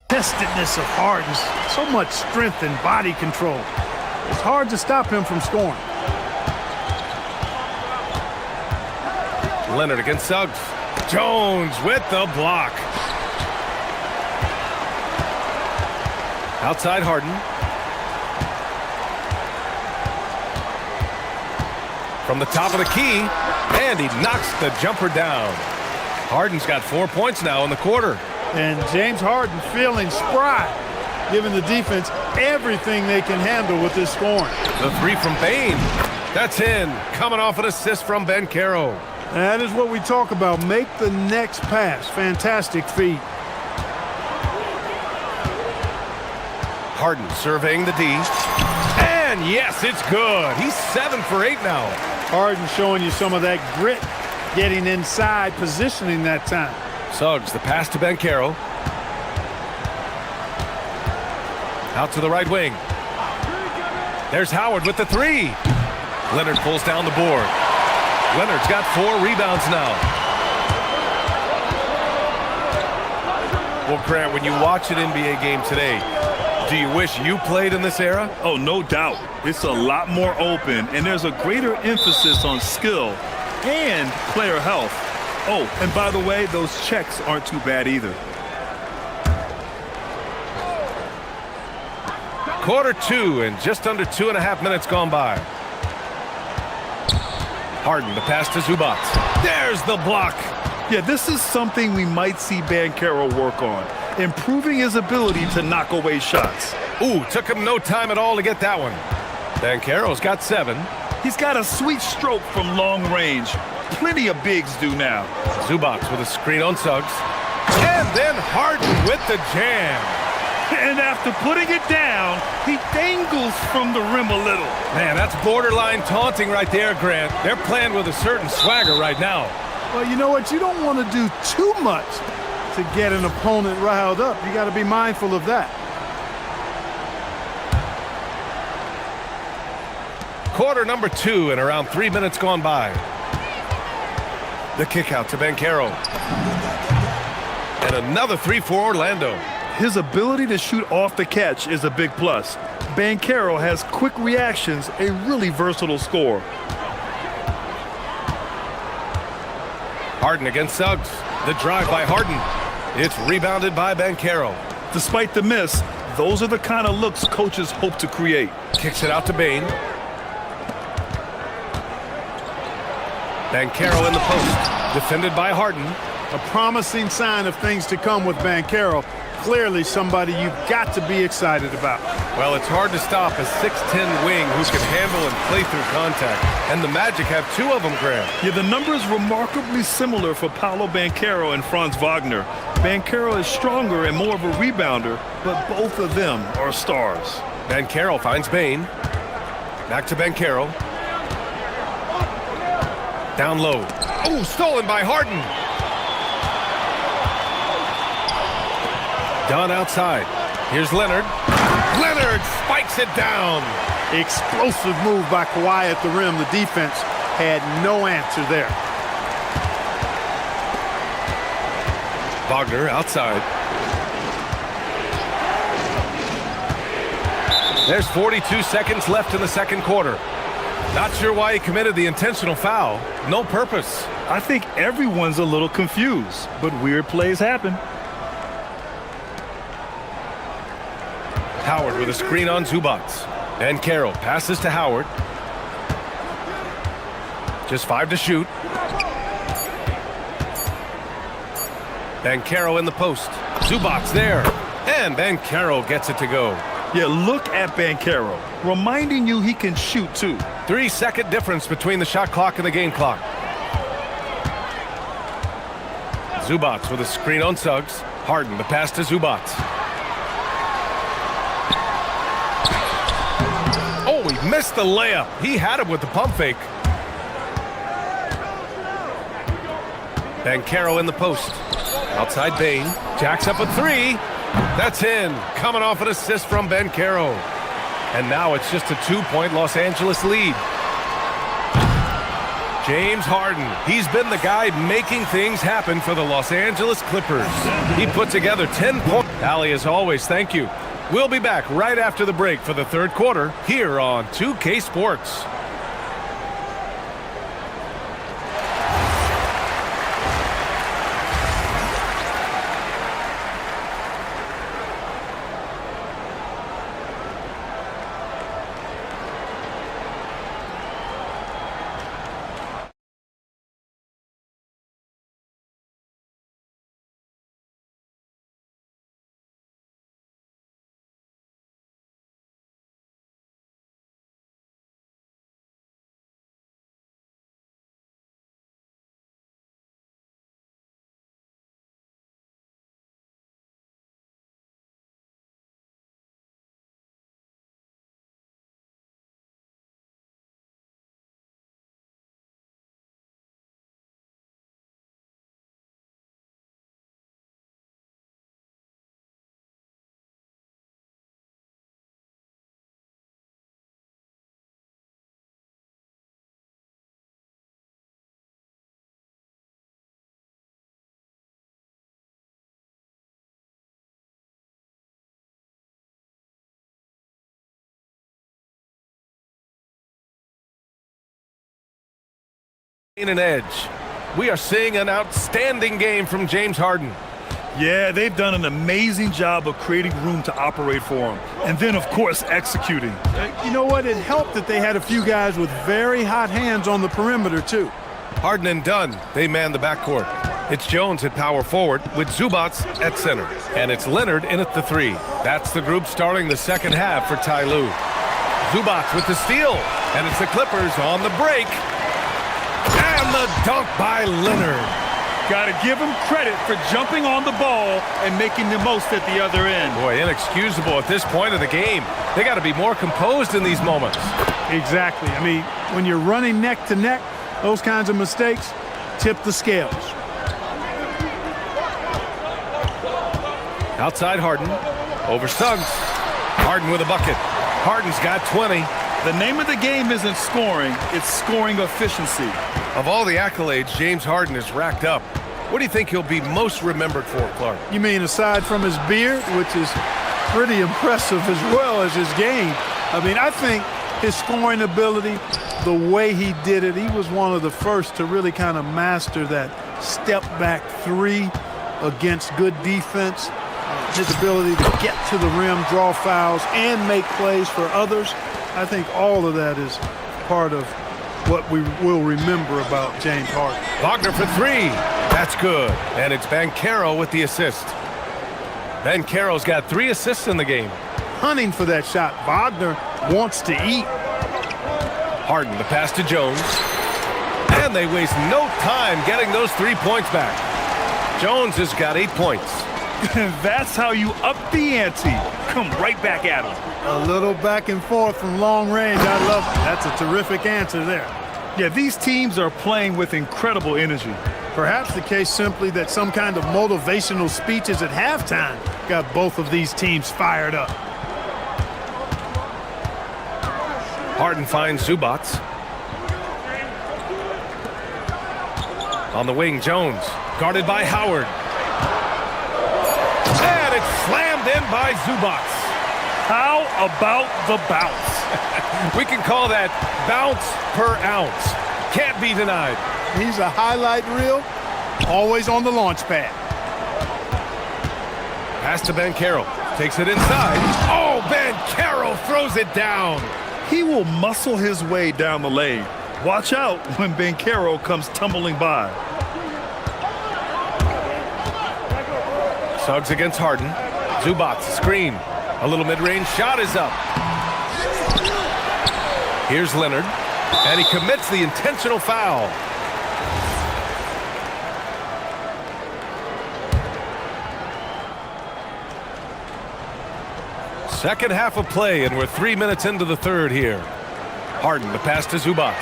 testedness of Harden. So much strength and body control. It's hard to stop him from scoring. Leonard against Suggs. Jones with the block. Outside Harden. From the top of the key, and he knocks the jumper down. Harden's got 4 points now in the quarter. And James Harden feeling spry, giving the defense everything they can handle with this scoring. The 3 from Bain. That's in. Coming off an assist from Banchero. That is what we talk about. Make the next pass. Fantastic feat. Harden surveying the D. And yes, it's good. He's 7 for 8 now. Harden showing you some of that grit, getting inside, positioning that time. Suggs, the pass to Banchero. Out to the right wing. There's Howard with the 3. Leonard pulls down the board. Leonard's got 4 rebounds now. Well, Grant, when you watch an NBA game today, do you wish you played in this era? Oh, no doubt. It's a lot more open, and there's a greater emphasis on skill and player health. Oh, and by the way, those checks aren't too bad either. Quarter 2 and just under 2.5 minutes gone by. Harden, the pass to Zubats. There's the block. Yeah, this is something we might see Banchero work on, improving his ability to knock away shots. Ooh, took him no time at all to get that one. Banchero's got 7. He's got a sweet stroke from long range. Plenty of bigs do now. Zubats with a screen on Suggs. And then Harden with the jam. And after putting it down, he dangles from the rim a little. Man, that's borderline taunting right there, Grant. They're playing with a certain swagger right now. Well, you know what? You don't want to do too much to get an opponent riled up. You got to be mindful of that. Quarter number 2 and around 3 minutes gone by. The kick out to Banchero. And another 3 for Orlando. His ability to shoot off the catch is a big plus. Banchero has quick reactions, a really versatile scorer. Harden against Suggs. The drive by Harden. It's rebounded by Banchero. Despite the miss, those are the kind of looks coaches hope to create. Kicks it out to Bain. Banchero in the post. Defended by Harden. A promising sign of things to come with Banchero. clearly somebody you've got to be excited about. Well, it's hard to stop a 6'10" wing who can handle and play through contact. And the Magic have two of them, Graham. Yeah, the numbers remarkably similar for Paolo Banchero and Franz Wagner. Banchero is stronger and more of a rebounder, but both of them are stars. Banchero finds Bain. Back to Banchero. Down low. Oh, stolen by Harden. Dunn outside. Here's Leonard. Leonard spikes it down. Explosive move by Kawhi at the rim. The defense had no answer there. Wagner outside. There's 42 seconds left in the second quarter. Not sure why he committed the intentional foul. No purpose. I think everyone's a little confused, but weird plays happen. Howard with a screen on Zubac. And Carroll passes to Howard. Just 5 to shoot. Banchero in the post. Zubac there. And Banchero gets it to go. Yeah, look at Banchero, reminding you he can shoot too. 3-second difference between the shot clock and the game clock. Zubac with a screen on Suggs. Harden, the pass to Zubac. Oh, he missed the layup. He had him with the pump fake. Banchero in the post. Outside Bain. Jacks up a three. That's in. Coming off an assist from Banchero. And now it's just a 2-point Los Angeles lead. James Harden. He's been the guy making things happen for the Los Angeles Clippers. He put together 10 points. Allie, as always, thank you. We'll be back right after the break for the third quarter here on 2K Sports. An edge. We are seeing an outstanding game from James Harden. Yeah, they've done an amazing job of creating room to operate for him. And then, of course, executing. You know what? It helped that they had a few guys with very hot hands on the perimeter, too. Harden and Dunn, they man the backcourt. It's Jones at power forward with Zubac at center. And it's Leonard in at the three. That's the group starting the second half for Ty Lue. Zubac with the steal. And it's the Clippers on the break. And the dunk by Leonard. Got to give him credit for jumping on the ball and making the most at the other end. Boy, inexcusable at this point of the game. They got to be more composed in these moments. Exactly. I mean, when you're running neck to neck, those kinds of mistakes tip the scales. Outside Harden. Over Suggs. Harden with a bucket. Harden's got 20. The name of the game isn't scoring, it's scoring efficiency. Of all the accolades James Harden has racked up, what do you think he'll be most remembered for, Clark? You mean aside from his beard, which is pretty impressive as well as his game? I mean, I think his scoring ability, the way he did it, he was one of the first to really kind of master that step-back three against good defense. His ability to get to the rim, draw fouls, and make plays for others. I think all of that is part of what we will remember about James Harden. Wagner for three. That's good. And it's Banchero with the assist. Banchero's got 3 assists in the game. Hunting for that shot. Wagner wants to eat. Harden, the pass to Jones. And they waste no time getting those 3 points back. Jones has got 8 points. That's how you up the ante. Come right back at him. A little back and forth from long range. I love it. That's a terrific answer there. Yeah, these teams are playing with incredible energy. Perhaps the case simply that some kind of motivational speeches at halftime got both of these teams fired up. Harden finds Zubac. On the wing, Jones, guarded by Howard. And it's slammed in by Zubac. How about the bounce? We can call that bounce per ounce. Can't be denied. He's a highlight reel, always on the launch pad. Pass to Banchero. Takes it inside. Oh, Banchero throws it down. He will muscle his way down the lane. Watch out when Banchero comes tumbling by. Suggs against Harden. Zubac, screen. A little mid-range shot is up. Here's Leonard. And he commits the intentional foul. Second half of play, and we're 3 minutes into the third here. Harden, the pass to Zubac.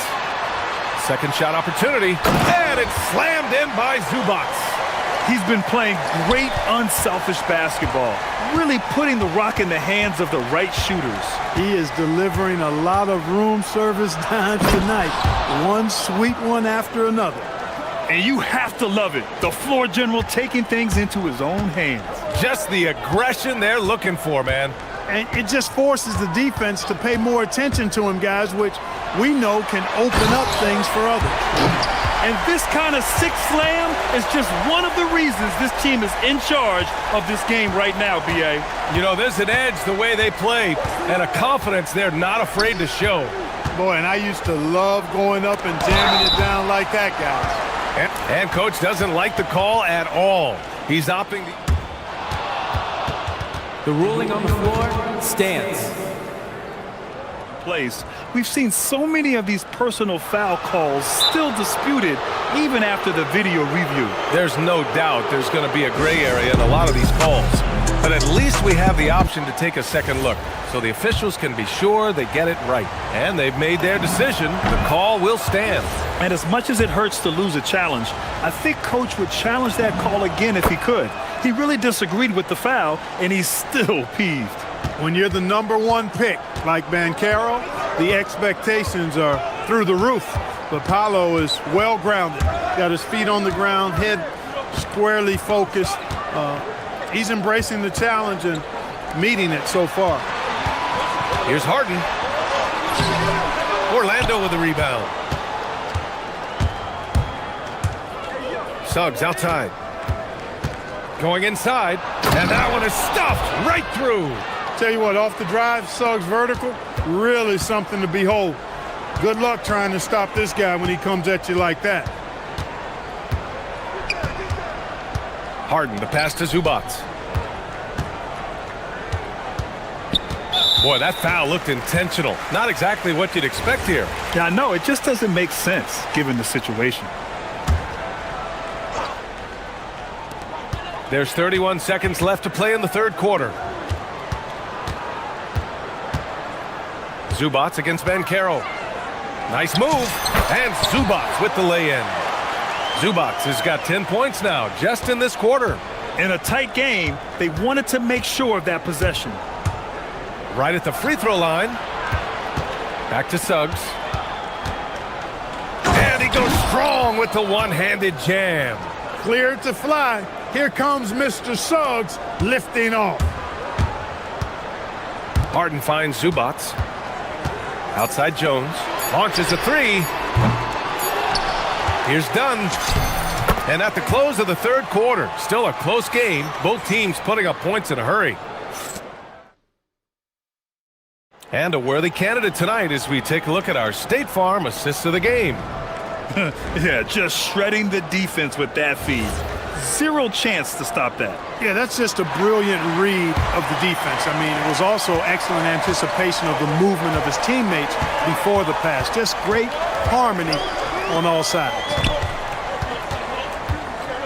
Second shot opportunity, and it's slammed in by Zubac. He's been playing great unselfish basketball, really putting the rock in the hands of the right shooters. He is delivering a lot of room service dimes tonight. One sweet one after another. And you have to love it. The floor general taking things into his own hands. Just the aggression they're looking for, man. And it just forces the defense to pay more attention to him, guys, which we know can open up things for others. And this kind of sixth slam is just one of the reasons this team is in charge of this game right now, B.A. You know, there's an edge the way they play and a confidence they're not afraid to show. Boy, and I used to love going up and jamming it down like that, guys. And Coach doesn't like the call at all. He's opting to... The ruling on the floor stands. Place. We've seen so many of these personal foul calls still disputed even after the video review. There's no doubt there's going to be a gray area in a lot of these calls. But at least we have the option to take a second look so the officials can be sure they get it right. And they've made their decision. The call will stand. And as much as it hurts to lose a challenge, I think Coach would challenge that call again if he could. He really disagreed with the foul, and he's still peeved. When you're the #1 pick, like Banchero, the expectations are through the roof. But Paolo is well-grounded. Got his feet on the ground, head squarely focused. He's embracing the challenge and meeting it so far. Here's Harden. Orlando with the rebound. Suggs outside. Going inside, and that one is stuffed right through. Tell you what, off the drive, Suggs vertical, really something to behold. Good luck trying to stop this guy when he comes at you like that. Harden, the pass to Zubac. Boy, that foul looked intentional. Not exactly what you'd expect here. Yeah, I know. It just doesn't make sense given the situation. There's 31 seconds left to play in the third quarter. Zubac against Banchero. Nice move. And Zubac with the lay-in. Zubac has got 10 points now, just in this quarter. In a tight game, they wanted to make sure of that possession. Right at the free throw line. Back to Suggs. And he goes strong with the one-handed jam. Clear to fly. Here comes Mr. Suggs lifting off. Harden finds Zubac. Outside Jones. Launches a three. Here's Dunn. And at the close of the third quarter, still a close game. Both teams putting up points in a hurry. And a worthy candidate tonight as we take a look at our State Farm assists of the game. Yeah, just shredding the defense with that feed. Zero chance to stop that. Yeah, that's just a brilliant read of the defense. I mean, it was also excellent anticipation of the movement of his teammates before the pass. Just great harmony on all sides.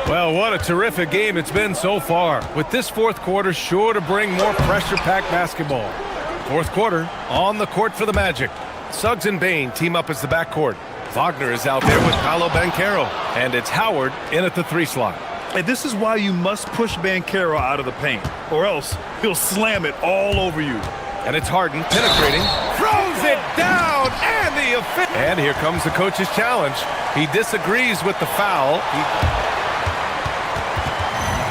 Well, what a terrific game it's been so far, with this fourth quarter sure to bring more pressure-packed basketball. Fourth quarter, on the court for the Magic. Suggs and Bain team up as the backcourt. Wagner is out there with Paolo Banchero, and it's Howard in at the 3 slot. And this is why you must push Banchero out of the paint, or else he'll slam it all over you. And it's Harden penetrating, throws it down, and here comes the coach's challenge. He disagrees with the foul.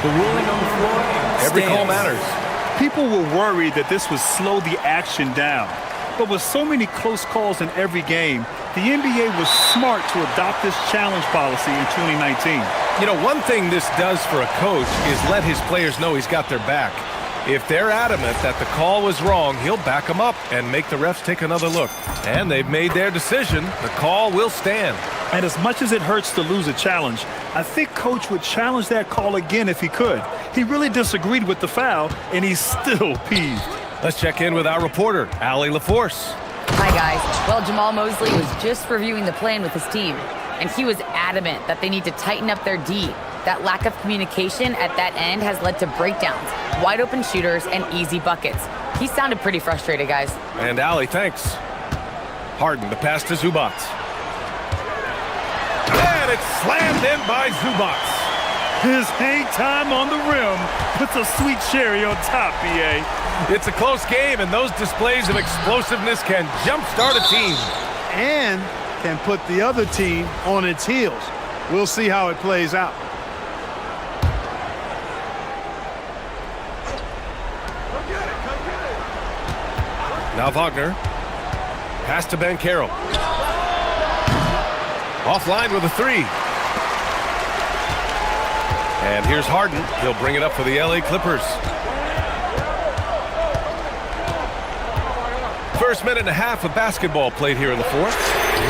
The ruling on the floor stands. Every call matters. People were worried that this would slow the action down. But with so many close calls in every game, the NBA was smart to adopt this challenge policy in 2019. You know, one thing this does for a coach is let his players know he's got their back. If they're adamant that the call was wrong, he'll back them up and make the refs take another look. And they've made their decision. The call will stand. And as much as it hurts to lose a challenge, I think Coach would challenge that call again if he could. He really disagreed with the foul, and he's still peeved. Let's check in with our reporter, Allie LaForce. Hi, guys. Well, Jamal Mosley was just reviewing the plan with his team, and he was adamant that they need to tighten up their D. That lack of communication at that end has led to breakdowns, wide open shooters, and easy buckets. He sounded pretty frustrated, guys. And Allie, thanks. Harden, the pass to Zubac. And it's slammed in by Zubac. His hang time on the rim puts a sweet cherry on top, BA. It's a close game, and those displays of explosiveness can jumpstart a team. And can put the other team on its heels. We'll see how it plays out. Now Wagner. Pass to Banchero. Offline with a 3. And here's Harden. He'll bring it up for the LA Clippers. First minute and a half of basketball played here in the fourth.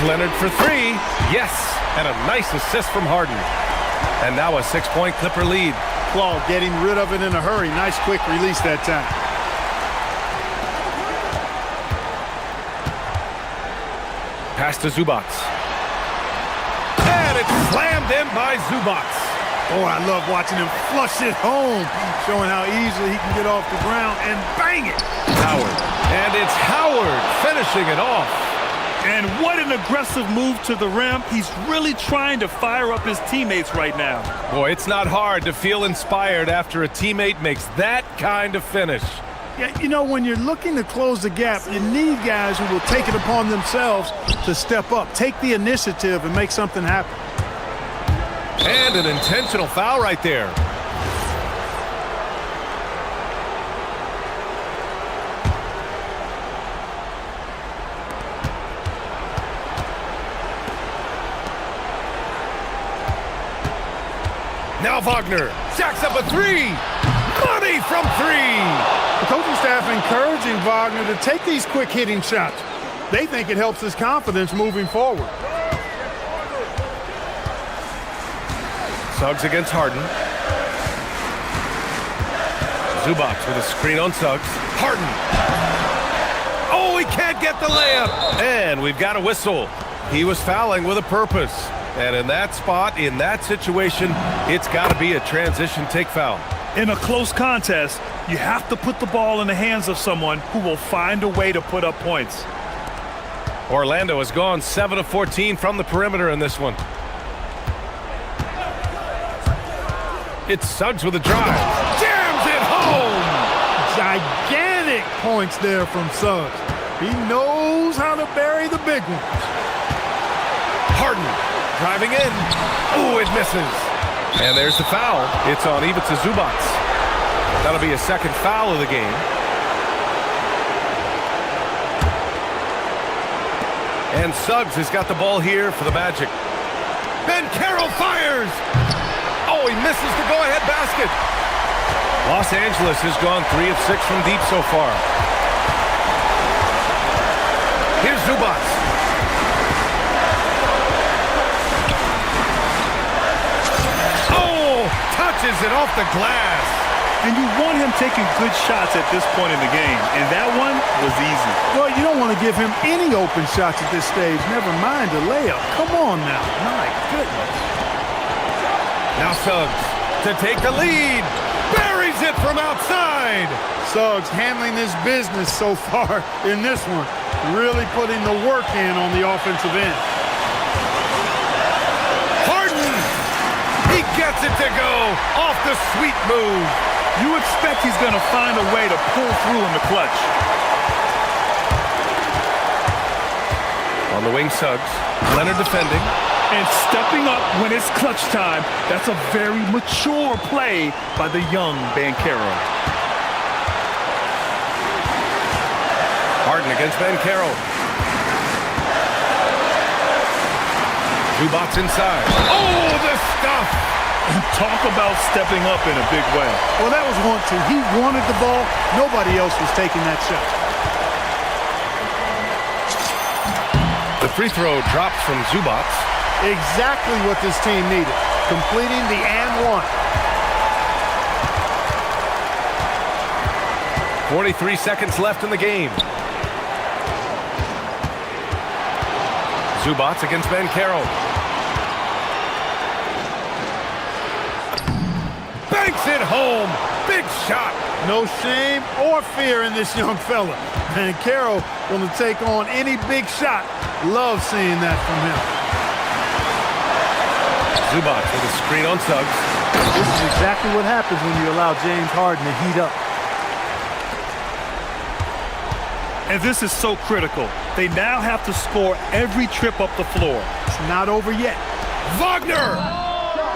Leonard for 3. Yes. And a nice assist from Harden. And now a 6-point Clipper lead. Claw getting rid of it in a hurry. Nice quick release that time. Pass to Zubac. And it's slammed in by Zubac. Oh, I love watching him flush it home, showing how easily he can get off the ground and bang it. Howard. And it's Howard finishing it off. And what an aggressive move to the rim. He's really trying to fire up his teammates right now. Boy, it's not hard to feel inspired after a teammate makes that kind of finish. Yeah, you know, when you're looking to close the gap, you need guys who will take it upon themselves to step up, take the initiative, and make something happen. And an intentional foul right there. Now Wagner jacks up a 3. Money from 3. The coaching staff encouraging Wagner to take these quick hitting shots. They think it helps his confidence moving forward. Suggs against Harden. Zubac with a screen on Suggs. Harden. Oh, he can't get the layup. And we've got a whistle. He was fouling with a purpose. And in that spot, in that situation, it's got to be a transition take foul. In a close contest, you have to put the ball in the hands of someone who will find a way to put up points. Orlando has gone 7 of 14 from the perimeter in this one. It's Suggs with a drive. Jams it home! Gigantic points there from Suggs. He knows how to bury the big ones. Harden driving in. Oh, it misses. And there's the foul. It's on Ivica Zubac. That'll be a second foul of the game. And Suggs has got the ball here for the Magic. Banchero fires! Oh, he misses the go-ahead basket. Los Angeles has gone 3 of 6 from deep so far. Here's Zubac. launches it off the glass. And you want him taking good shots at this point in the game, and that one was easy. Well, you don't want to give him any open shots at this stage, never mind a layup. Come on now. My goodness. Now Suggs to take the lead. Buries it from outside. Suggs handling his business so far in this one. Really putting the work in on the offensive end. Harden! He gets it to go off the sweet move. You expect he's going to find a way to pull through in the clutch. On the wing, Suggs. Leonard defending. And stepping up when it's clutch time. That's a very mature play by the young Banchero. Harden against Banchero. Zubats inside. Oh, the stuff! Talk about stepping up in a big way. Well, that was want to. He wanted the ball. Nobody else was taking that shot. The free throw drops from Zubats. Exactly what this team needed. Completing the and one. 43 seconds left in the game. Zubats against Banchero. Banks it home. Big shot. No shame or fear in this young fella. And Carroll going to take on any big shot. Love seeing that from him. Zubats with a screen on Suggs. This is exactly what happens when you allow James Harden to heat up. And this is so critical. They now have to score every trip up the floor. It's not over yet. Wagner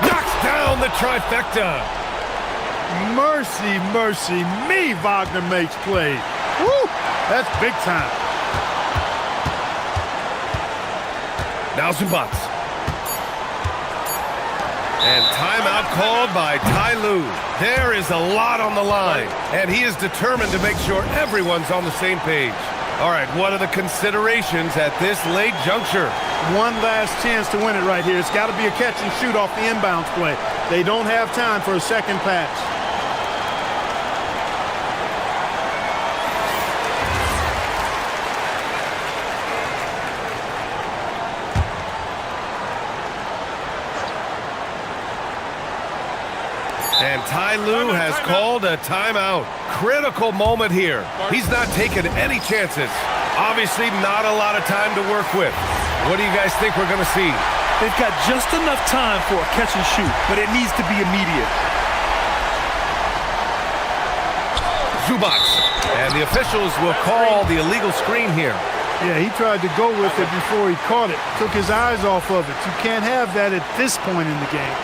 knocks down the trifecta. Mercy, mercy me, Wagner makes plays. Woo! That's big time. Now Zubats. And timeout called by Ty Lue. There is a lot on the line, and he is determined to make sure everyone's on the same page. All right, what are the considerations at this late juncture? One last chance to win it right here. It's got to be a catch and shoot off the inbounds play. They don't have time for a second pass. And Ty Lue has called a timeout. Critical moment here. He's not taking any chances. Obviously not a lot of time to work with. What do you guys think we're going to see? They've got just enough time for a catch and shoot, but it needs to be immediate. Zubats. And the officials will call the illegal screen here. Yeah, he tried to go with it before he caught it. Took his eyes off of it. You can't have that at this point in the game.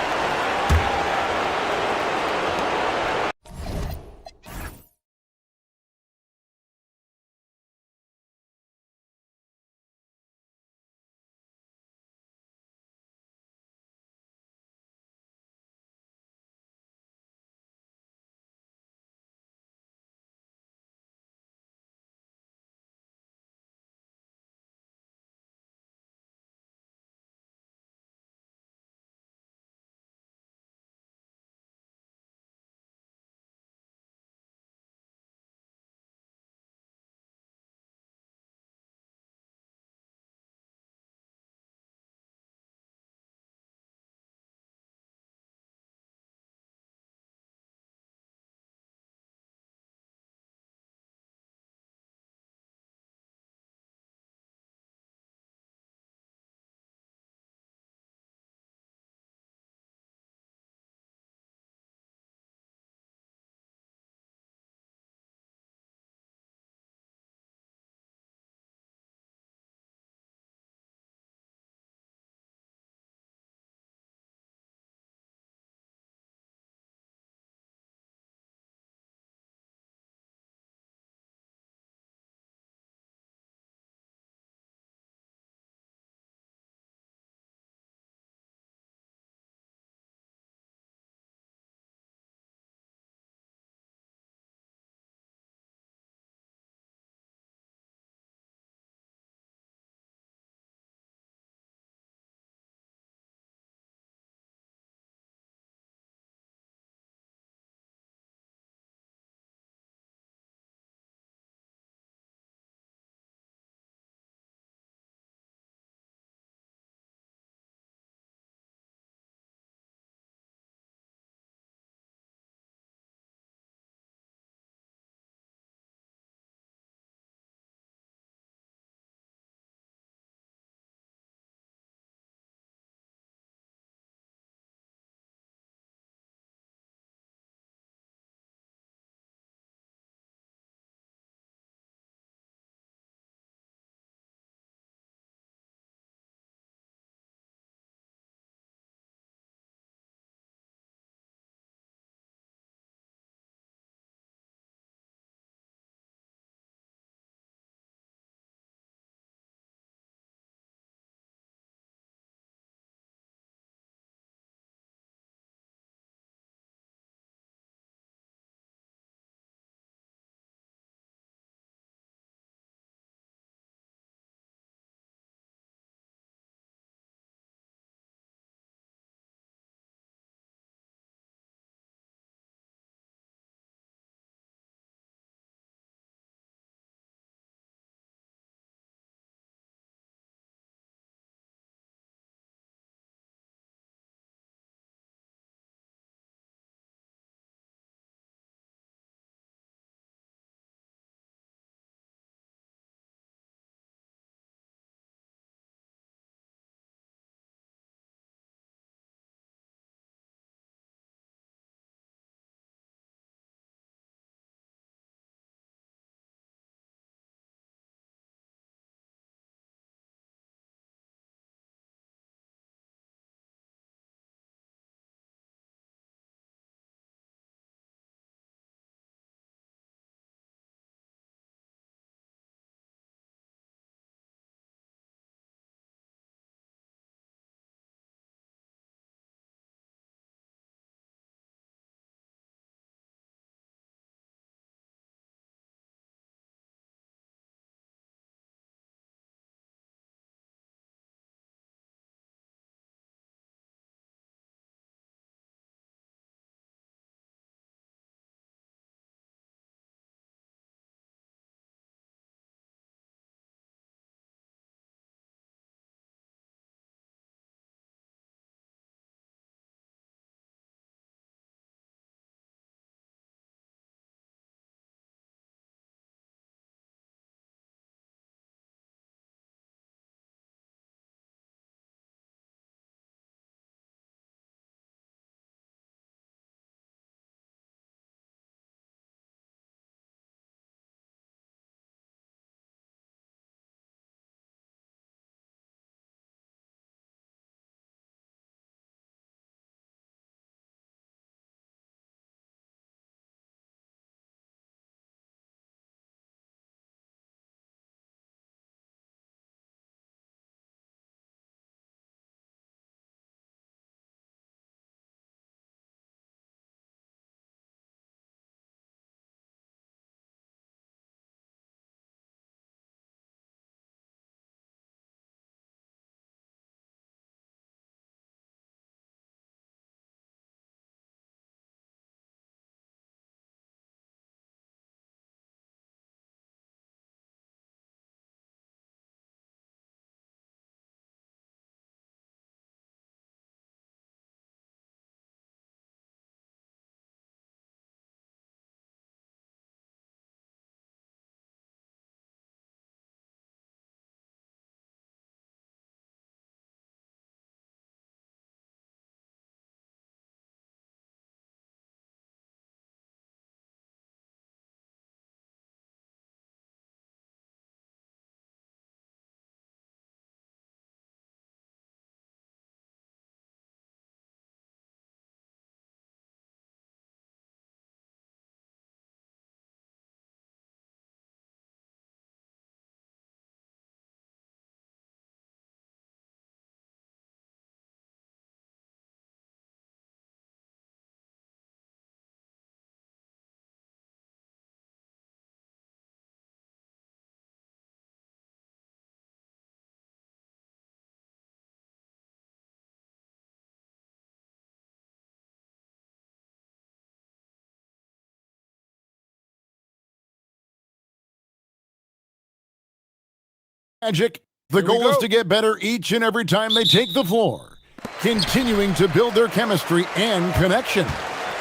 Magic. The goal is to get better each and every time they take the floor, continuing to build their chemistry and connection.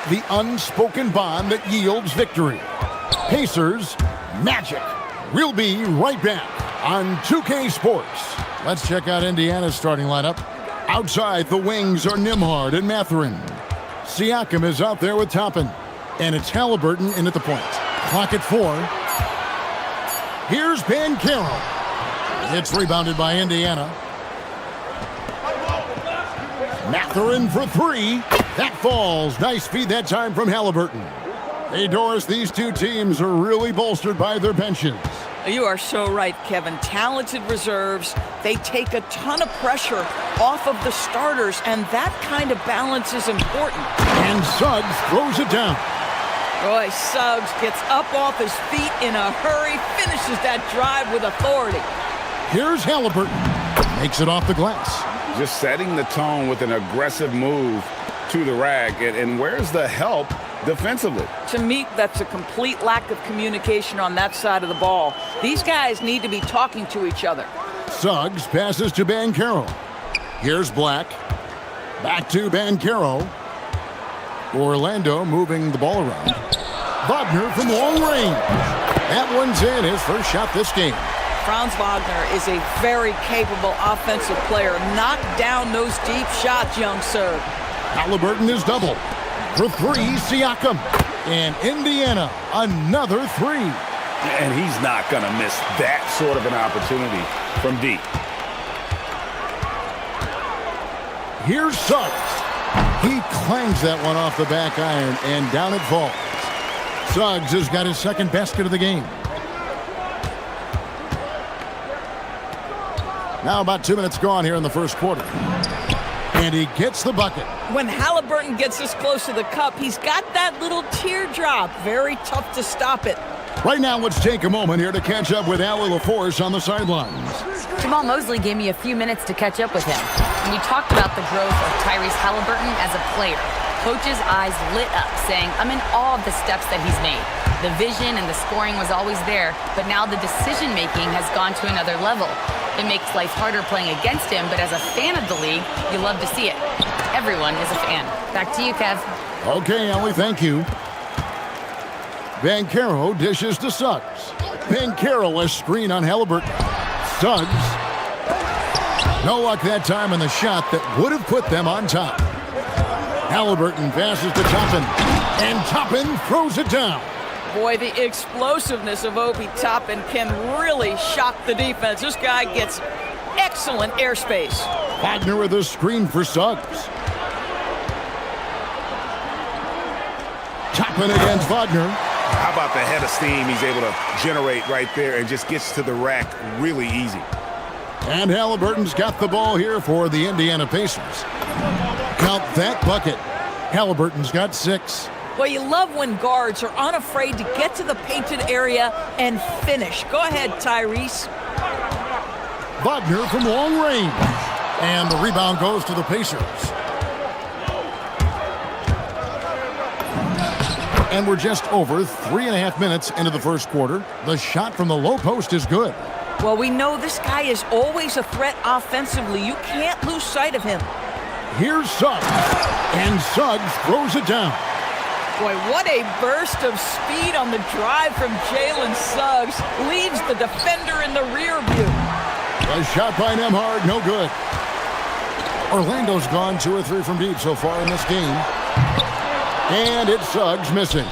The unspoken bond that yields victory. Pacers, Magic. We'll be right back on 2K Sports. Let's check out Indiana's starting lineup. Outside, the wings are Nimhard and Mathurin. Siakam is out there with Toppin. And it's Halliburton in at the point. Clock at 4. Here's Banchero. It's rebounded by Indiana. Mathurin for 3. That falls. Nice feed that time from Halliburton. Hey, Doris, these two teams are really bolstered by their benches. You are so right, Kevin. Talented reserves. They take a ton of pressure off of the starters, and that kind of balance is important. And Suggs throws it down. Boy, Suggs gets up off his feet in a hurry, finishes that drive with authority. Here's Halliburton. Makes it off the glass. Just setting the tone with an aggressive move to the rack. And where's the help defensively? To me, that's a complete lack of communication on that side of the ball. These guys need to be talking to each other. Suggs passes to Banchero. Here's Black. Back to Banchero. Orlando moving the ball around. Wagner from long range. That one's in, his first shot this game. Franz Wagner is a very capable offensive player. Knock down those deep shots, young sir. Halliburton is double. For 3, Siakam. And Indiana, another 3. And he's not going to miss that sort of an opportunity from deep. Here's Suggs. He clangs that one off the back iron, and down it falls. Suggs has got his second basket of the game. Now about 2 minutes gone here in the first quarter. And he gets the bucket. When Halliburton gets this close to the cup, he's got that little teardrop. Very tough to stop it. Right now, let's take a moment here to catch up with Allie LaForce on the sidelines. Jamal Mosley gave me a few minutes to catch up with him. And we talked about the growth of Tyrese Halliburton as a player. Coach's eyes lit up, saying, I'm in awe of the steps that he's made. The vision and the scoring was always there, but now the decision-making has gone to another level. It makes life harder playing against him, but as a fan of the league, you love to see it. Everyone is a fan. Back to you, Kev. Okay, Allie, thank you. Banchero dishes to Suggs. Banchero a screen on Halliburton. Suggs. No luck that time on the shot that would have put them on top. Halliburton passes to Toppin. And Toppin throws it down. Boy, the explosiveness of Obi Toppin can really shock the defense. This guy gets excellent airspace. Wagner with a screen for Suggs. Toppin against Wagner. How about the head of steam he's able to generate right there and just gets to the rack really easy. And Halliburton's got the ball here for the Indiana Pacers. Count that bucket. Halliburton's got 6. Well, you love when guards are unafraid to get to the painted area and finish. Go ahead, Tyrese. Wagner from long range. And the rebound goes to the Pacers. And we're just over 3.5 minutes into the first quarter. The shot from the low post is good. Well, we know this guy is always a threat offensively. You can't lose sight of him. Here's Suggs. And Suggs throws it down. Boy, what a burst of speed on the drive from Jalen Suggs. Leaves the defender in the rear view. A shot by Nimhard, no good. Orlando's gone 2 or 3 from deep so far in this game. And it's Suggs missing.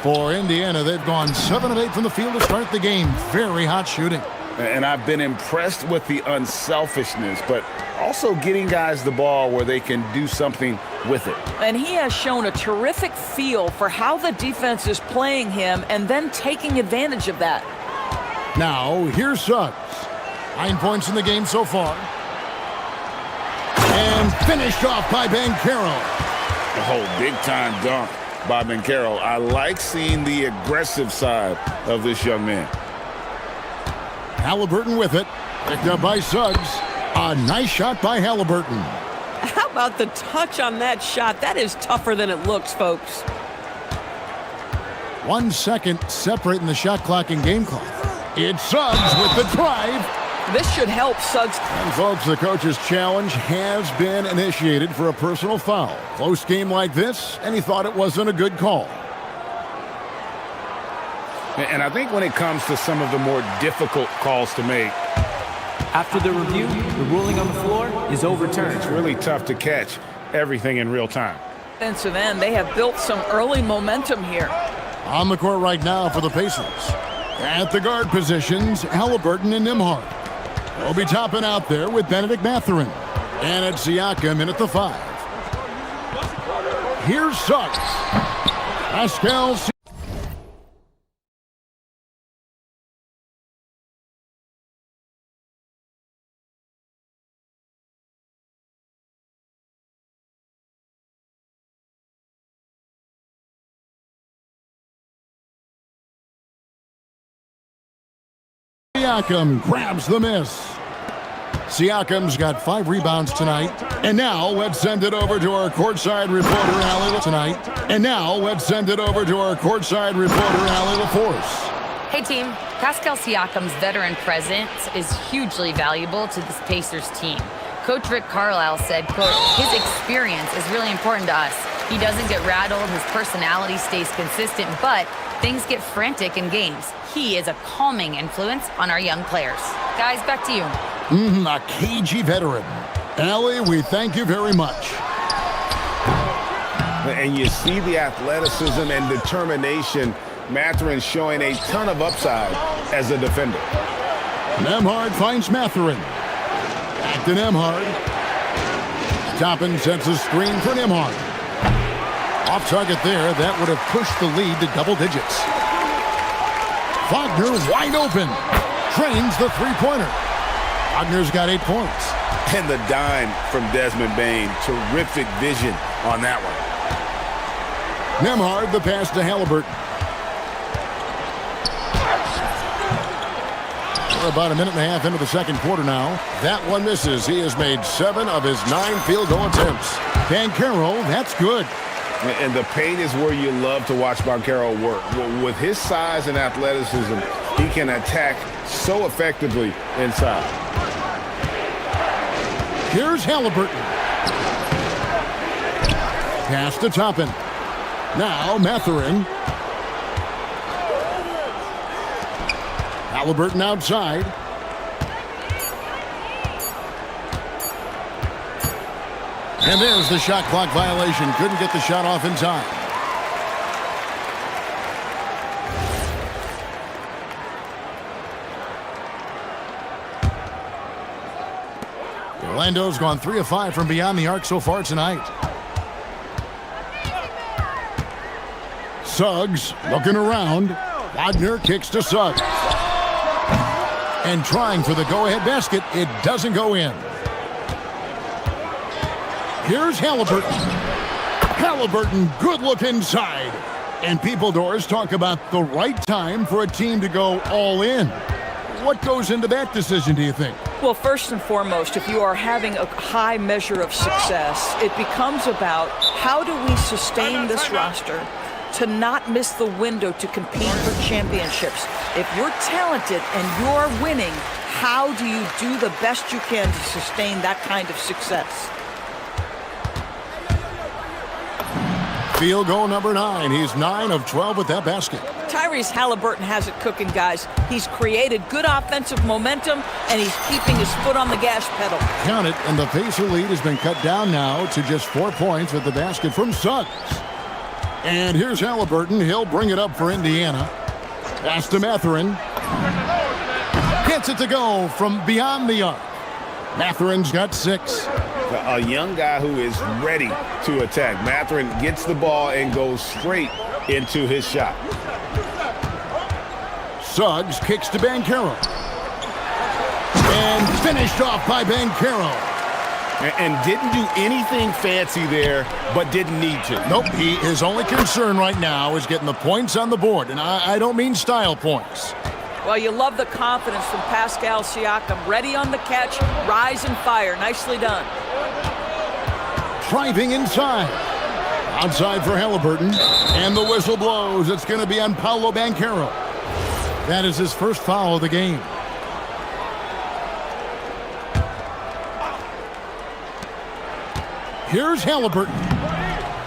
For Indiana, they've gone 7 of 8 from the field to start the game. Very hot shooting. And I've been impressed with the unselfishness, but also getting guys the ball where they can do something with it. And he has shown a terrific feel for how the defense is playing him and then taking advantage of that. Now, here's Suggs. 9 points in the game so far. And finished off by Banchero. Oh, big-time dunk by Banchero. I like seeing the aggressive side of this young man. Halliburton with it. Picked up by Suggs. A nice shot by Halliburton. How about the touch on that shot? That is tougher than it looks, folks. 1 second separating the shot clock and game clock. It's Suggs with the drive. This should help Suggs. And folks, the coach's challenge has been initiated for a personal foul. Close game like this, and he thought it wasn't a good call. And I think when it comes to some of the more difficult calls to make, After the review, the ruling on the floor is overturned. it's really tough to catch everything in real time. Defensive end, they have built some early momentum here. On the court right now for the Pacers. At the guard positions, Halliburton and Nembhard. They'll be topping out there with Benedict Mathurin. And it's Siakam in at the 5. Here's Suggs. Pascal Siakam grabs the miss. Siakam's got 5 rebounds tonight. And now let's send it over to our courtside reporter, Allie tonight. And now let's send it over to our courtside reporter, Allie LaForce. Hey team, Pascal Siakam's veteran presence is hugely valuable to this Pacers team. Coach Rick Carlisle said, quote, his experience is really important to us. He doesn't get rattled, his personality stays consistent, but things get frantic in games. He is a calming influence on our young players. Guys, back to you. A cagey veteran. Allie, we thank you very much. And you see the athleticism and determination. Mathurin showing a ton of upside as a defender. Nembhard finds Mathurin. Back to Nembhard. Toppin sets a screen for Nembhard. Off target there, that would have pushed the lead to double digits. Wagner wide open. Trains the three-pointer. Wagner's got 8 points. And the dime from Desmond Bane. Terrific vision on that one. Nembhard, the pass to Halliburton. We're about a minute and a half into the second quarter now. That one misses. He has made 7 of his 9 field goal attempts. Banchero, that's good. And the paint is where you love to watch Banchero work. With his size and athleticism, he can attack so effectively inside. Here's Halliburton. Pass to Toppin. Now Mathurin. Halliburton outside. And there's the shot clock violation. Couldn't get the shot off in time. Orlando's gone 3 of 5 from beyond the arc so far tonight. Suggs looking around. Wagner kicks to Suggs. And trying for the go-ahead basket. It doesn't go in. Here's Halliburton. Halliburton, good look inside. And people doors talk about the right time for a team to go all in. What goes into that decision, do you think? Well, first and foremost, if you are having a high measure of success, it becomes about how do we sustain this roster to not miss the window to compete for championships. If you're talented and you're winning, how do you do the best you can to sustain that kind of success? Field goal number 9. He's 9 of 12 with that basket. Tyrese Halliburton has it cooking, guys. He's created good offensive momentum, and he's keeping his foot on the gas pedal. Count it, and the Pacer lead has been cut down now to just 4 points with the basket from Suggs. And here's Halliburton. He'll bring it up for Indiana. Pass to Mathurin. Gets it to go from beyond the arc. Mathurin's got 6. A young guy who is ready to attack. Mathurin gets the ball and goes straight into his shot. Suggs kicks to Banchero. And finished off by Banchero. And didn't do anything fancy there, but didn't need to. Nope, his only concern right now is getting the points on the board. And I don't mean style points. Well, you love the confidence from Pascal Siakam. Ready on the catch, rise and fire. Nicely done. Driving inside. Outside for Halliburton. And the whistle blows. It's going to be on Paolo Banchero. That is his first foul of the game. Here's Halliburton.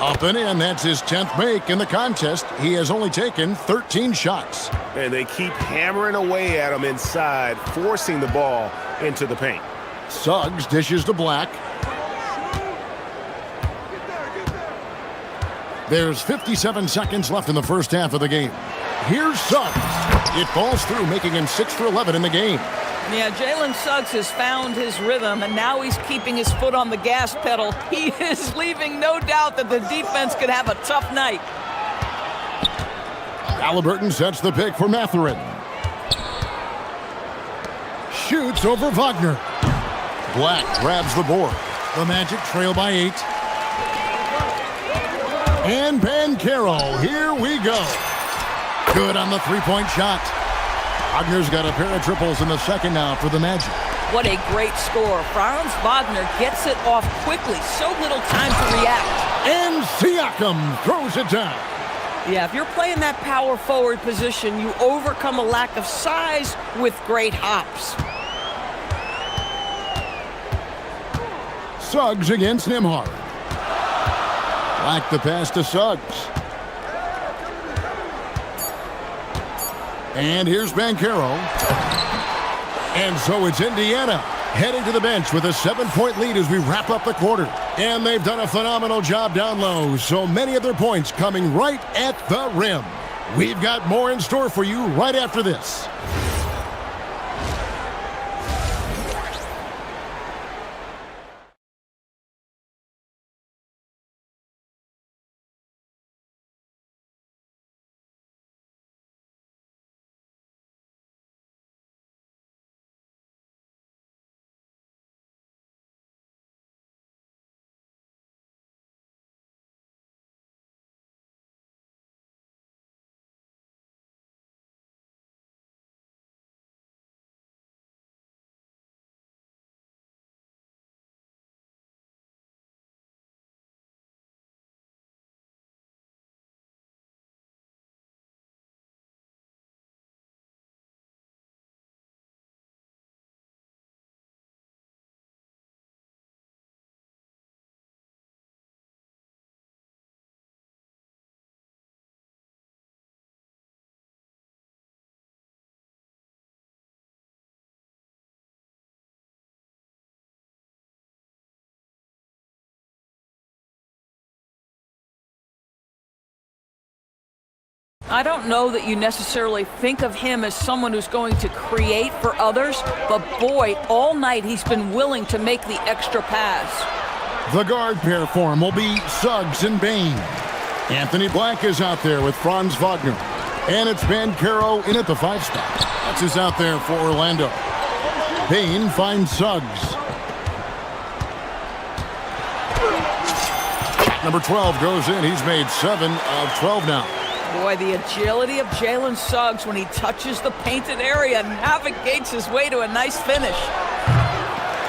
Up and in. That's his 10th make in the contest. He has only taken 13 shots. And they keep hammering away at him inside, forcing the ball into the paint. Suggs dishes to Black. There's 57 seconds left in the first half of the game. Here's Suggs. It falls through, making him 6 for 11 in the game. Yeah, Jalen Suggs has found his rhythm, and now he's keeping his foot on the gas pedal. He is leaving no doubt that the defense could have a tough night. Halliburton sets the pick for Mathurin. Shoots over Wagner. Black grabs the board. The Magic trail by 8. And Banchero, here we go. Good on the three-point shot. Wagner's got a pair of triples in the second now for the Magic. What a great score. Franz Wagner gets it off quickly. So little time to react. And Siakam throws it down. Yeah, if you're playing that power forward position, you overcome a lack of size with great hops. Suggs against Nembhard. Like the pass to Suggs. And here's Banchero. And so it's Indiana heading to the bench with a 7-point lead as we wrap up the quarter. And they've done a phenomenal job down low. So many of their points coming right at the rim. We've got more in store for you right after this. I don't know that you necessarily think of him as someone who's going to create for others, but boy, all night he's been willing to make the extra pass. The guard pair for him will be Suggs and Bain. Anthony Black is out there with Franz Wagner. And it's Banchero in at the 5 spot. That's who's out there for Orlando. Bain finds Suggs. Number 12 goes in. He's made 7 of 12 now. Boy, the agility of Jalen Suggs when he touches the painted area navigates his way to a nice finish.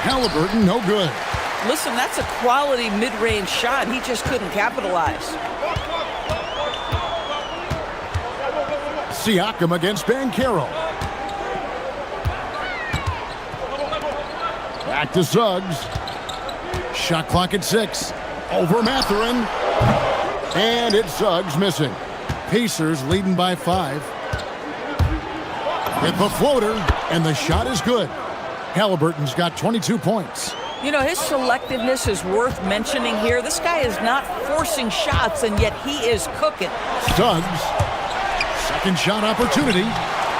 Halliburton, no good. Listen, that's a quality mid-range shot. He just couldn't capitalize. Siakam against Banchero. Back to Suggs. Shot clock at 6. Over Mathurin. And it's Suggs missing. Pacers leading by 5. With the floater, and the shot is good. Halliburton's got 22 points. You know, his selectiveness is worth mentioning here. This guy is not forcing shots, and yet he is cooking. Suggs, second shot opportunity.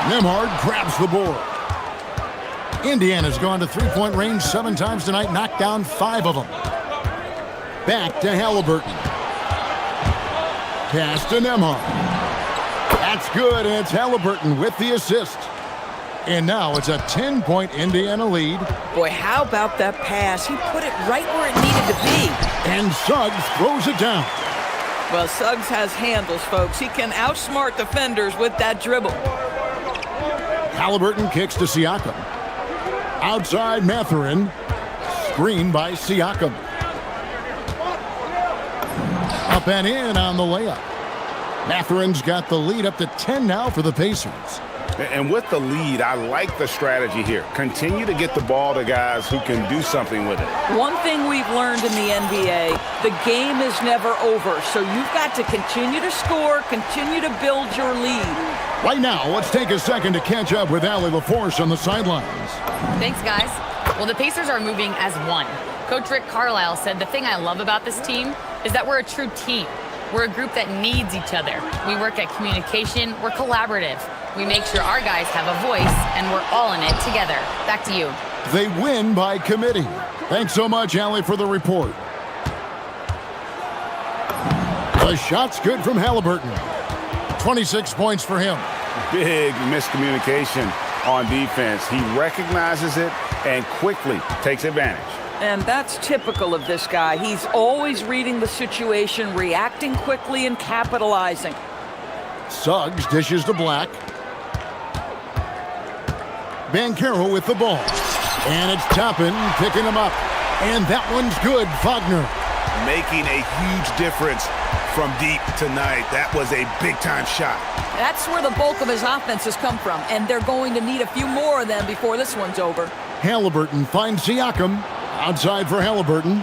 Nembhard grabs the board. Indiana's gone to three-point range 7 times tonight, knocked down 5 of them. Back to Halliburton. Pass to Nembhard. That's good, and it's Halliburton with the assist. And now it's a 10-point Indiana lead. Boy, how about that pass? He put it right where it needed to be. And Suggs throws it down. Well, Suggs has handles, folks. He can outsmart defenders with that dribble. Halliburton kicks to Siakam. Outside Mathurin. Screen by Siakam. Up and in on the layup. Mathurin's got the lead up to 10 now for the Pacers. And with the lead, I like the strategy here. Continue to get the ball to guys who can do something with it. One thing we've learned in the NBA, the game is never over. So you've got to continue to score, continue to build your lead. Right now, let's take a second to catch up with Allie LaForce on the sidelines. Thanks, guys. Well, the Pacers are moving as one. Coach Rick Carlisle said the thing I love about this team is that we're a true team. We're a group that needs each other. We work at communication. We're collaborative. We make sure our guys have a voice, and we're all in it together. Back to you. They win by committee. Thanks so much, Allie, for the report. The shot's good from Halliburton. 26 points for him. Big miscommunication on defense. He recognizes it and quickly takes advantage. And that's typical of this guy. He's always reading the situation, reacting quickly, and capitalizing. Suggs dishes to Black. Banchero with the ball. And it's Toppin picking him up. And that one's good, Wagner. Making a huge difference from deep tonight. That was a big-time shot. That's where the bulk of his offense has come from, and they're going to need a few more of them before this one's over. Halliburton finds Siakam. Outside for Halliburton.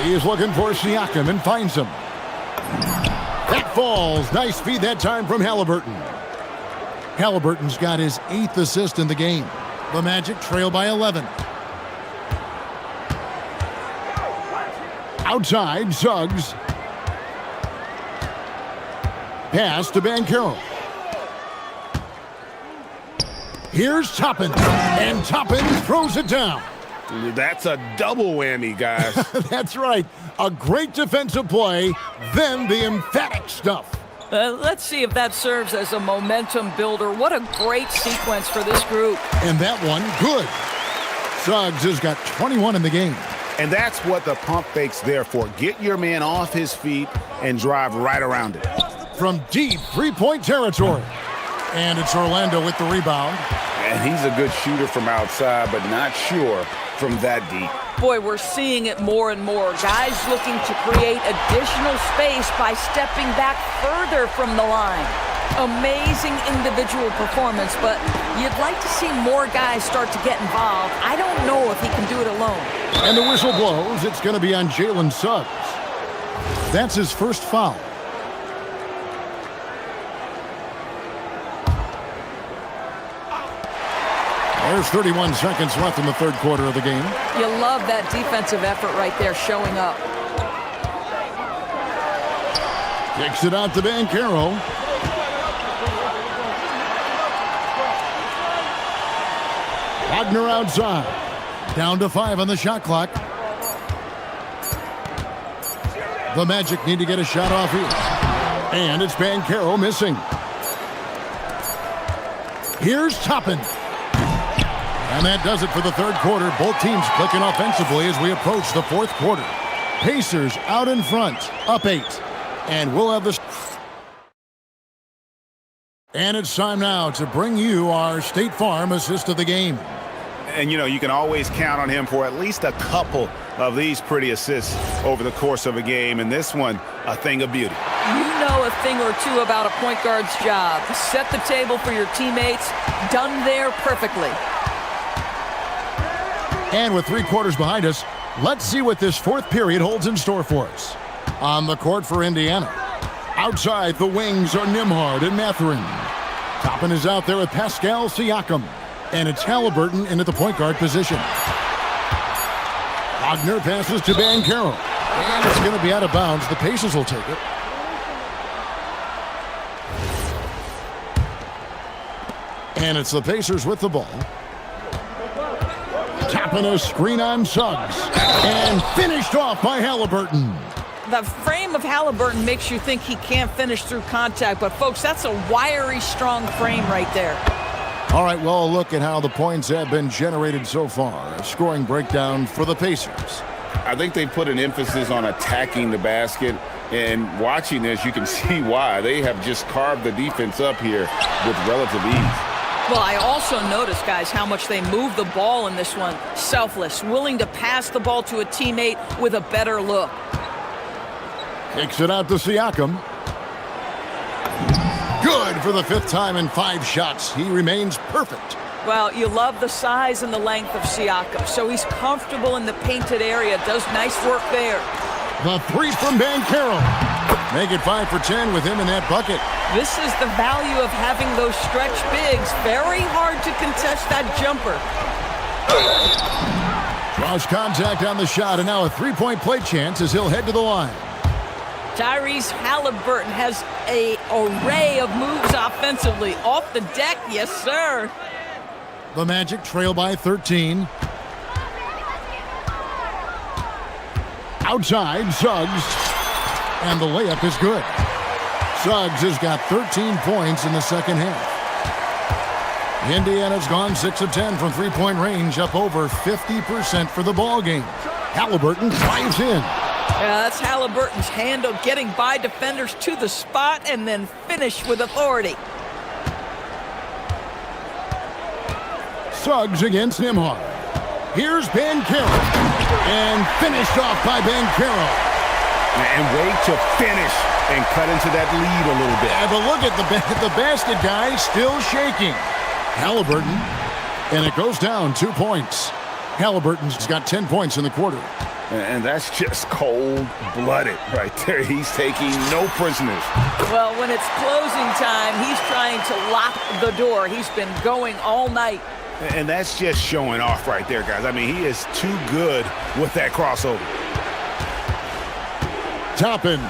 He is looking for Siakam and finds him. That falls. Nice feed that time from Halliburton. Halliburton's got his 8th assist in the game. The Magic trail by 11. Outside, Suggs. Pass to Banchero. Here's Toppin, and Toppin throws it down. That's a double whammy, guys. That's right. A great defensive play, then the emphatic stuff. Let's see if that serves as a momentum builder. What a great sequence for this group. And that one, good. Suggs has got 21 in the game. And that's what the pump fake's there for. Get your man off his feet and drive right around it. From deep three-point territory. And it's Orlando with the rebound. And he's a good shooter from outside, but not sure from that deep. Boy, we're seeing it more and more. Guys looking to create additional space by stepping back further from the line. Amazing individual performance, but you'd like to see more guys start to get involved. I don't know if he can do it alone. And the whistle blows. It's going to be on Jalen Suggs. That's his first foul. There's 31 seconds left in the third quarter of the game. You love that defensive effort right there showing up. Kicks it out to Banchero. Wagner outside. Down to 5 on the shot clock. The Magic need to get a shot off here. And it's Banchero missing. Here's Toppin. And that does it for the third quarter. Both teams clicking offensively as we approach the fourth quarter. Pacers out in front, up 8. And we'll have this. And it's time now to bring you our State Farm assist of the game. And, you know, you can always count on him for at least a couple of these pretty assists over the course of a game. And this one, a thing of beauty. You know a thing or two about a point guard's job. Set the table for your teammates. Done there perfectly. And with 3 quarters behind us, let's see what this fourth period holds in store for us. On the court for Indiana. Outside, the wings are Nembhard and Mathurin. Toppin is out there with Pascal Siakam. And it's Halliburton into the point guard position. Wagner passes to Banchero. And it's going to be out of bounds. The Pacers will take it. And it's the Pacers with the ball. Tapping a screen on Suggs. And finished off by Halliburton. The frame of Halliburton makes you think he can't finish through contact, but folks, that's a wiry, strong frame right there. All right, well, look at how the points have been generated so far. A scoring breakdown for the Pacers. I think they put an emphasis on attacking the basket, and watching this, you can see why. They have just carved the defense up here with relative ease. Well, I also noticed, guys, how much they move the ball in this one. Selfless, willing to pass the ball to a teammate with a better look. Kicks it out to Siakam. Good for the 5th time in 5 shots. He remains perfect. Well, you love the size and the length of Siakam, so he's comfortable in the painted area, does nice work there. The 3 from Banchero. Make it 5 for 10 with him in that bucket. This is the value of having those stretch bigs. Very hard to contest that jumper. Lost contact on the shot, and now a 3-point play chance as he'll head to the line. Tyrese Halliburton has an array of moves offensively. Off the deck, yes, sir. The Magic trail by 13. Outside, Suggs. And the layup is good. Suggs has got 13 points in the second half. Indiana's gone 6 of 10 from three-point range, up over 50% for the ball game. Halliburton drives in. Yeah, that's Halliburton's handle, getting by defenders to the spot and then finish with authority. Suggs against Nembhard. Here's Banchero. And finished off by Banchero. And wait to finish and cut into that lead a little bit. Yeah, but look at the basket guy still shaking. Halliburton. And it goes down 2 points. Halliburton's got 10 points in the quarter. And that's just cold-blooded right there. He's taking no prisoners. Well, when it's closing time, he's trying to lock the door. He's been going all night. And that's just showing off right there, guys. I mean, he is too good with that crossover. Toppin.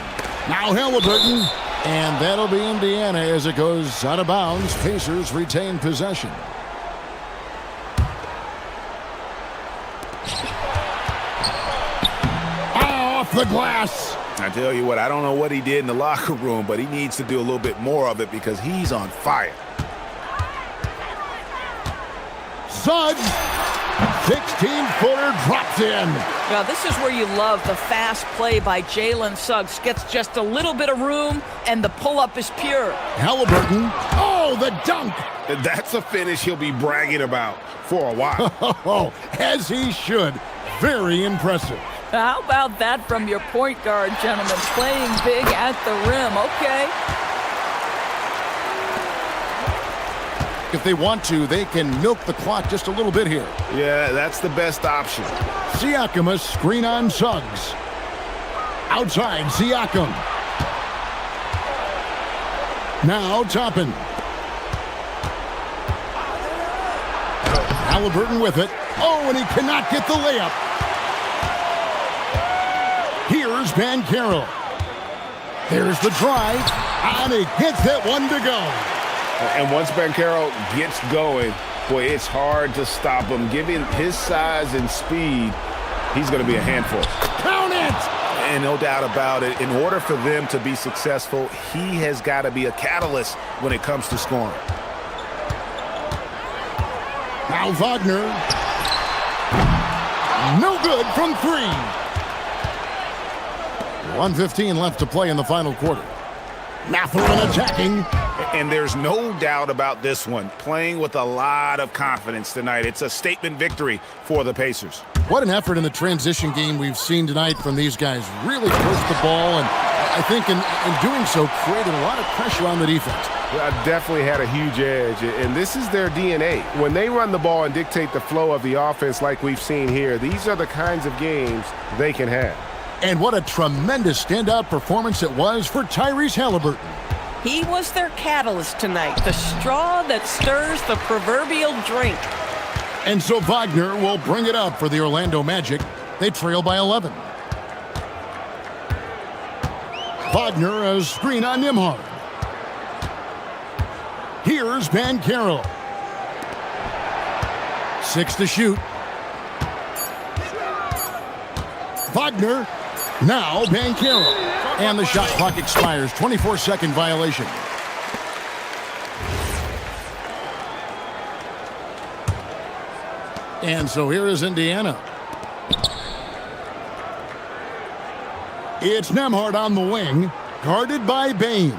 Now Halliburton. And that'll be Indiana as it goes out of bounds. Pacers retain possession. Off the glass. I tell you what, I don't know what he did in the locker room, but he needs to do a little bit more of it because he's on fire. Suggs, 16-footer drops in. Now, this is where you love the fast play by Jalen Suggs. Gets just a little bit of room, and the pull-up is pure. Halliburton. Oh, the dunk. That's a finish he'll be bragging about for a while. As he should. Very impressive. How about that from your point guard, gentlemen? Playing big at the rim. Okay. If they want to, they can milk the clock just a little bit here. Yeah, that's the best option. Siakam, a screen on Suggs. Outside, Siakam. Now Toppin. Halliburton with it. Oh, and he cannot get the layup. Here's Banchero. There's the drive, and he hits that one to go. And once Banchero gets going, boy, it's hard to stop him. Given his size and speed, he's going to be a handful. Count it! And no doubt about it, in order for them to be successful, he has got to be a catalyst when it comes to scoring. Now Wagner. No good from 3. 1:15 left to play in the final quarter. Mathurin attacking. And there's no doubt about this one. Playing with a lot of confidence tonight. It's a statement victory for the Pacers. What an effort in the transition game we've seen tonight from these guys. Really pushed the ball, and I think in doing so created a lot of pressure on the defense. Well, definitely had a huge edge, and this is their DNA. When they run the ball and dictate the flow of the offense like we've seen here, these are the kinds of games they can have. And what a tremendous standout performance it was for Tyrese Halliburton. He was their catalyst tonight, the straw that stirs the proverbial drink. And so Wagner will bring it up for the Orlando Magic. They trail by 11. Wagner, a screen on Nembhard. Here's Banchero. 6 to shoot. Wagner. Now Banchero. And the shot clock expires. 24-second violation. And so here is Indiana. It's Nembhard on the wing, guarded by Bane.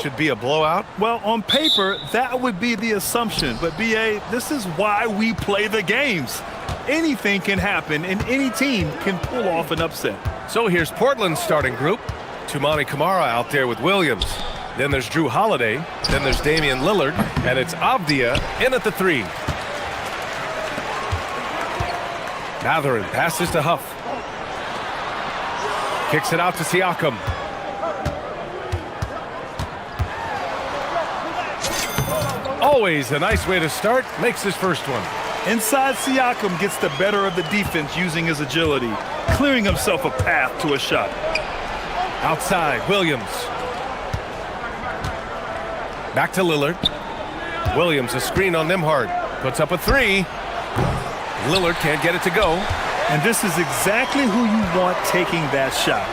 should be a blowout? Well, on paper, that would be the assumption. But, B.A., this is why we play the games. Anything can happen, and any team can pull off an upset. So here's Portland's starting group. Toumani Camara out there with Williams. Then there's Drew Holiday. Then there's Damian Lillard. And it's Avdia in at the 3. Mathurin passes to Huff. Kicks it out to Siakam. Always a nice way to start. Makes his first one. Inside, Siakam gets the better of the defense using his agility, clearing himself a path to a shot. Outside, Williams. Back to Lillard. Williams, a screen on Nembhard. Puts up a 3. Lillard can't get it to go. And this is exactly who you want taking that shot.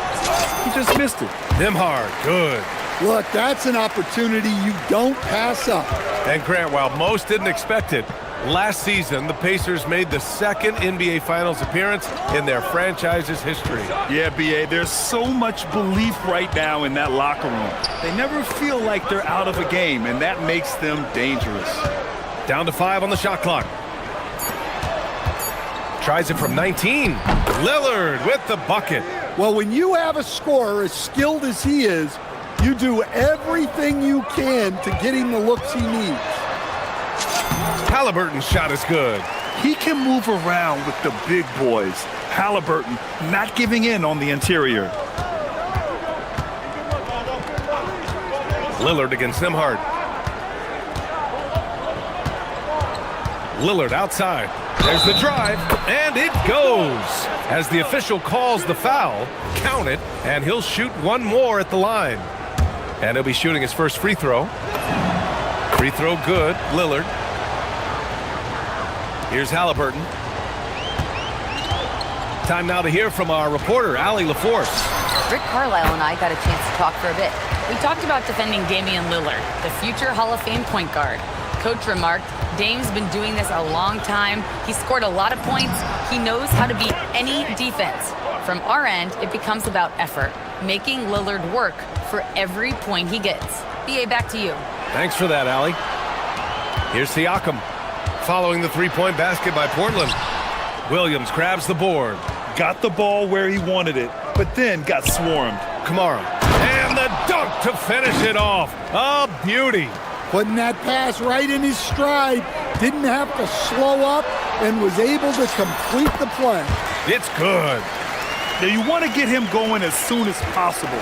He just missed it. Nembhard, good. Look, that's an opportunity you don't pass up. And Grant, while most didn't expect it, last season the Pacers made the second NBA Finals appearance in their franchise's history. Yeah, B.A., there's so much belief right now in that locker room. They never feel like they're out of a game, and that makes them dangerous. Down to 5 on the shot clock. Tries it from 19. Lillard with the bucket. Well, when you have a scorer as skilled as he is, you do everything you can to get him the looks he needs. Halliburton's shot is good. He can move around with the big boys. Halliburton not giving in on the interior. Lillard against Nembhard. Lillard outside. There's the drive, and it goes. As the official calls the foul, count it, and he'll shoot one more at the line. And he'll be shooting his first free throw. Free throw good, Lillard. Here's Halliburton. Time now to hear from our reporter, Allie LaForce. Rick Carlisle and I got a chance to talk for a bit. We talked about defending Damian Lillard, the future Hall of Fame point guard. Coach remarked, Dame's been doing this a long time. He scored a lot of points. He knows how to beat any defense. From our end, it becomes about effort, making Lillard work for every point he gets. BA, back to you. Thanks for that, Allie. Here's Siakam, following the three-point basket by Portland. Williams grabs the board. Got the ball where he wanted it, but then got swarmed. Camara, and the dunk to finish it off. A beauty. Putting that pass right in his stride, didn't have to slow up, and was able to complete the play. It's good. Now you want to get him going as soon as possible.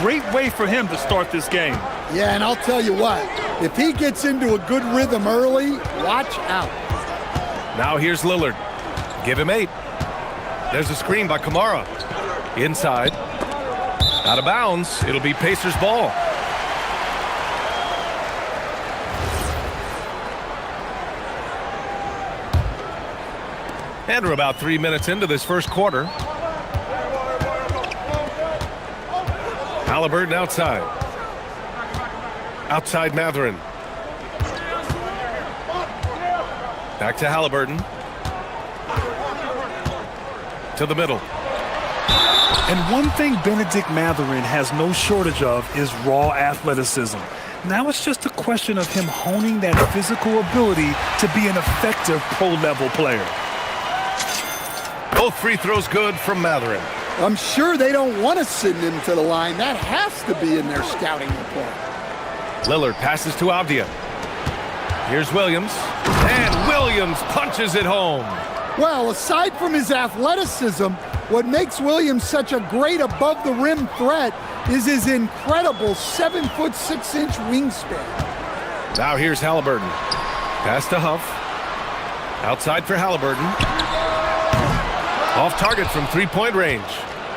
Great way for him to start this game. Yeah, and I'll tell you what, if he gets into a good rhythm early, watch out. Now here's Lillard. Give him 8. There's a screen by Camara. Inside. Out of bounds. It'll be Pacers ball. And we're about 3 minutes into this first quarter. Halliburton outside. Outside Mathurin. Back to Halliburton. To the middle. And one thing Benedict Mathurin has no shortage of is raw athleticism. Now it's just a question of him honing that physical ability to be an effective pro-level player. Both free throws good from Mathurin. I'm sure they don't want to send him to the line. That has to be in their scouting report. Lillard passes to Avdia. Here's Williams. And Williams punches it home. Well, aside from his athleticism, what makes Williams such a great above-the-rim threat is his incredible 7'6" wingspan. Now here's Halliburton. Pass to Huff. Outside for Halliburton. Off target from three-point range.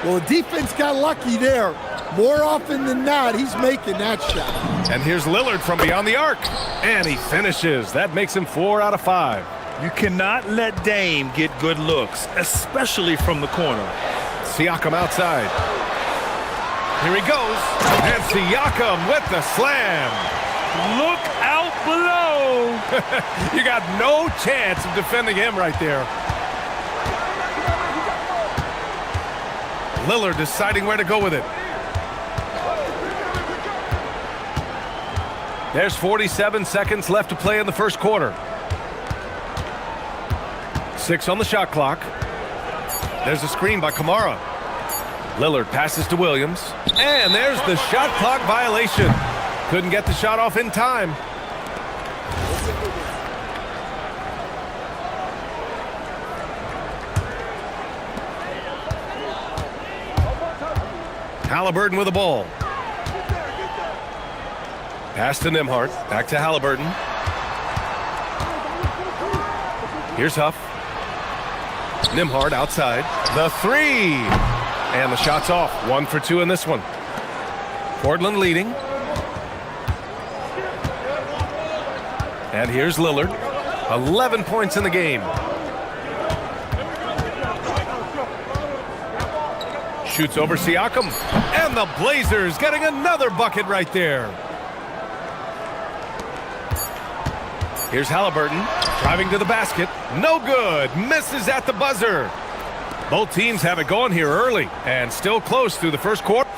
Well, the defense got lucky there. More often than not, he's making that shot. And here's Lillard from beyond the arc. And he finishes. That makes him 4 out of 5. You cannot let Dame get good looks, especially from the corner. Siakam outside. Here he goes. And Siakam with the slam. Look out below. You got no chance of defending him right there. Lillard deciding where to go with it. There's 47 seconds left to play in the first quarter. 6 on the shot clock. There's a screen by Kamara. Lillard passes to Williams. And there's the shot clock violation. Couldn't get the shot off in time. Halliburton with the ball. Pass to Nembhard. Back to Halliburton. Here's Huff. Nembhard outside. The three. And the shot's off. 1 for 2 in this one. Portland leading. And here's Lillard. 11 points in the game. Shoots over Siakam. And the Blazers getting another bucket right there. Here's Halliburton. Driving to the basket. No good. Misses at the buzzer. Both teams have it going here early. And still close through the first quarter.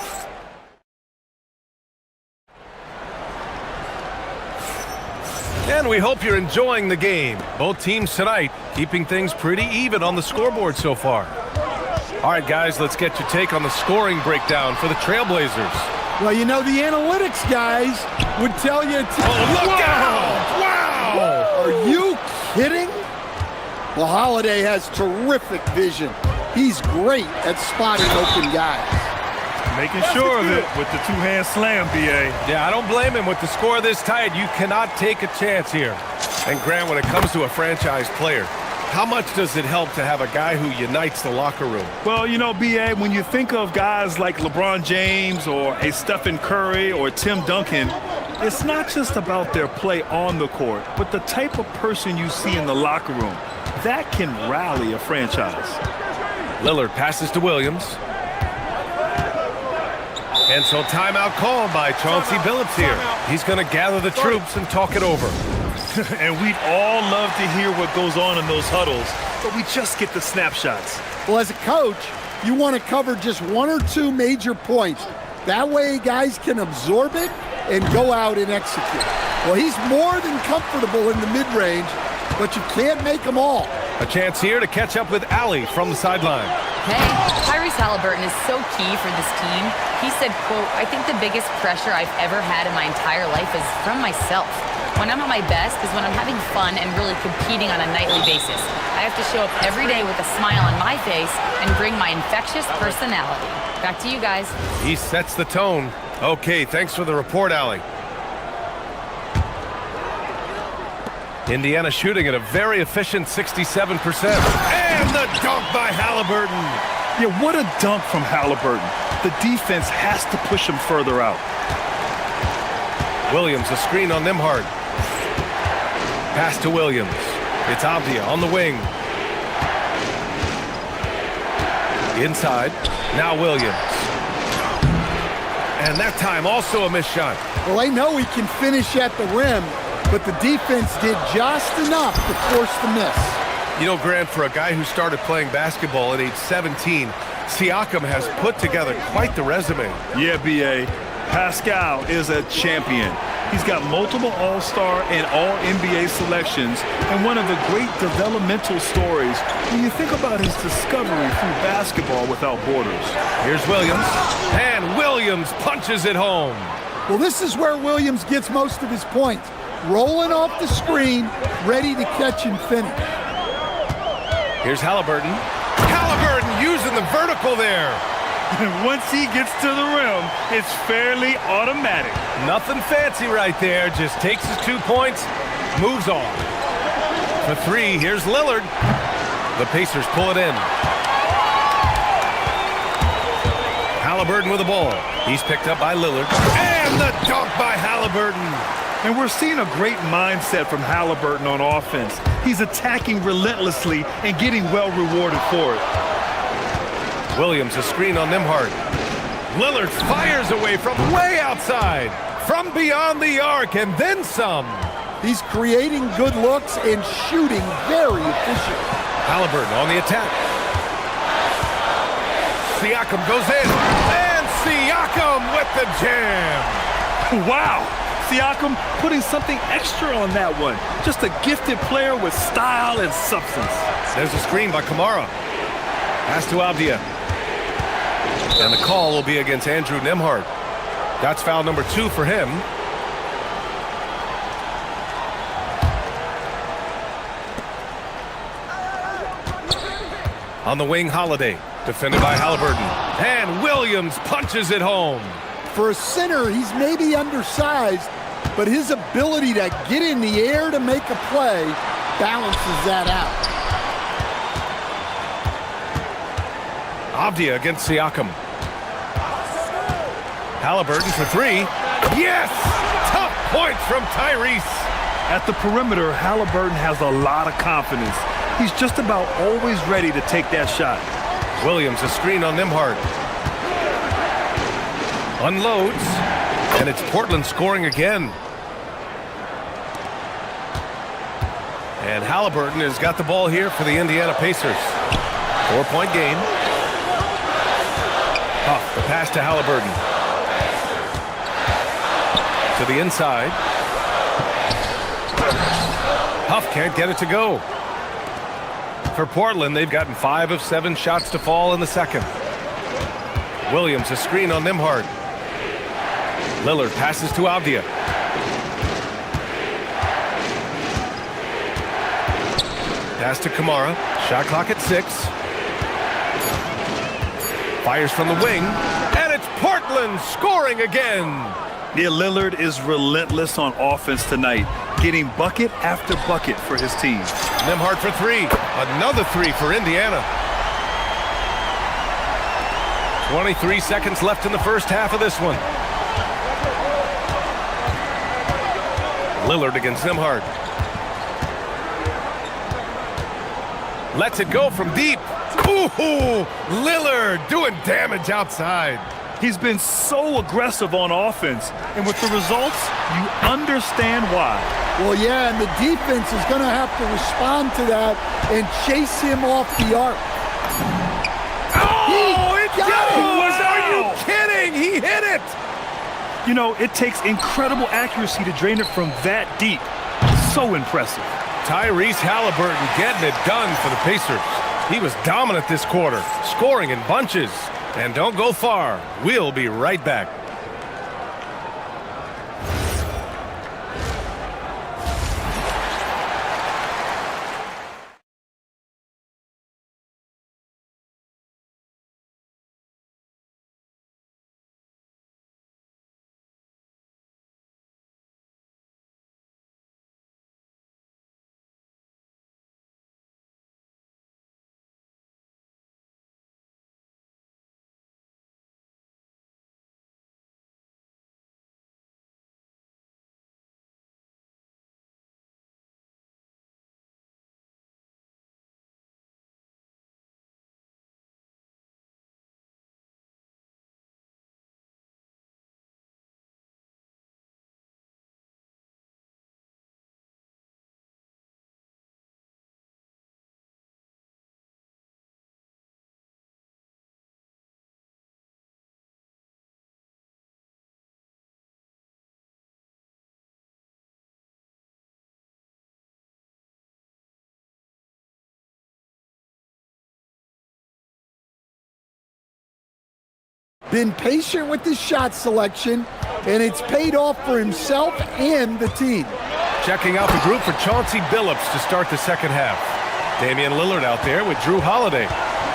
And we hope you're enjoying the game. Both teams tonight keeping things pretty even on the scoreboard so far. All right, guys, let's get your take on the scoring breakdown for the Trailblazers. Well, you know, the analytics guys would tell you... Oh, look out! Wow! Are you kidding? Well, Holiday has terrific vision. He's great at spotting open guys. Making sure of it with the two-hand slam, B.A. Yeah, I don't blame him. With the score this tight, you cannot take a chance here. And Grant, when it comes to a franchise player, how much does it help to have a guy who unites the locker room? Well, you know, B.A., when you think of guys like LeBron James or a Stephen Curry or Tim Duncan, it's not just about their play on the court, but the type of person you see in the locker room. That can rally a franchise. Lillard passes to Williams. And so timeout called by Chauncey Billups here. He's going to gather the troops and talk it over. And we'd all love to hear what goes on in those huddles, but we just get the snapshots. Well, as a coach, you want to cover just 1 or 2 major points. That way guys can absorb it and go out and execute. Well, he's more than comfortable in the mid-range, but you can't make them all. A chance here to catch up with Allie from the sideline. Hey, Tyrese Halliburton is so key for this team. He said, quote, "I think the biggest pressure I've ever had in my entire life is from myself. When I'm at my best is when I'm having fun and really competing on a nightly basis. I have to show up every day with a smile on my face and bring my infectious personality." Back to you guys. He sets the tone. Okay, thanks for the report, Allie. Indiana shooting at a very efficient 67%. And the dunk by Halliburton. Yeah, what a dunk from Halliburton. The defense has to push him further out. Williams, a screen on Nembhard. Pass to Williams. It's Avdia on the wing. Inside. Now Williams. And that time also a missed shot. Well, they know he can finish at the rim, but the defense did just enough to force the miss. You know, Grant, for a guy who started playing basketball at age 17, Siakam has put together quite the resume. Yeah, B.A. Pascal is a champion. He's got multiple All-Star and All-NBA selections, and one of the great developmental stories when you think about his discovery through basketball without borders. Here's Williams, and Williams punches it home. Well, this is where Williams gets most of his points. Rolling off the screen, ready to catch and finish. Here's Halliburton. Halliburton using the vertical there. Once he gets to the rim, it's fairly automatic. Nothing fancy right there. Just takes his 2 points, moves on. For 3, here's Lillard. The Pacers pull it in. Halliburton with the ball. He's picked up by Lillard. And the dunk by Halliburton. And we're seeing a great mindset from Halliburton on offense. He's attacking relentlessly and getting well rewarded for it. Williams, a screen on Nembhard. Lillard fires away from way outside, from beyond the arc, and then some. He's creating good looks and shooting very efficient. Halliburton on the attack. Siakam goes in, and Siakam with the jam. Wow, Siakam putting something extra on that one. Just a gifted player with style and substance. There's a screen by Kamara. Pass to Avdia. And the call will be against Andrew Nembhard. That's foul number 2 for him. On the wing, Holiday, defended by Halliburton. And Williams punches it home. For a center, he's maybe undersized, but his ability to get in the air to make a play balances that out. Avdia against Siakam. Halliburton for 3. Yes! Tough points from Tyrese. At the perimeter, Halliburton has a lot of confidence. He's just about always ready to take that shot. Williams, a screen on Nembhard. Unloads, and it's Portland scoring again. And Halliburton has got the ball here for the Indiana Pacers. 4-point game. Huff, the pass to Halliburton. To the inside. Huff can't get it to go. For Portland, they've gotten 5 of 7 shots to fall in the second. Williams, a screen on Nembhard. Lillard passes to Avdia. Pass to Kamara. Shot clock at 6. Fires from the wing. And it's Portland scoring again. Yeah, Lillard is relentless on offense tonight, getting bucket after bucket for his team. Nembhard for 3. Another 3 for Indiana. 23 seconds left in the first half of this one. Lillard against Nembhard. Lets it go from deep. Ooh, Lillard doing damage outside. He's been so aggressive on offense, and with the results, you understand why. Well, yeah, and the defense is going to have to respond to that and chase him off the arc. Oh, it goes! Are you kidding? He hit it! You know, it takes incredible accuracy to drain it from that deep. So impressive. Tyrese Halliburton getting it done for the Pacers. He was dominant this quarter, scoring in bunches. And don't go far. We'll be right back. Been patient with his shot selection, and it's paid off for himself and the team. Checking out the group for Chauncey Billups to start the second half. Damian Lillard out there with Drew Holiday.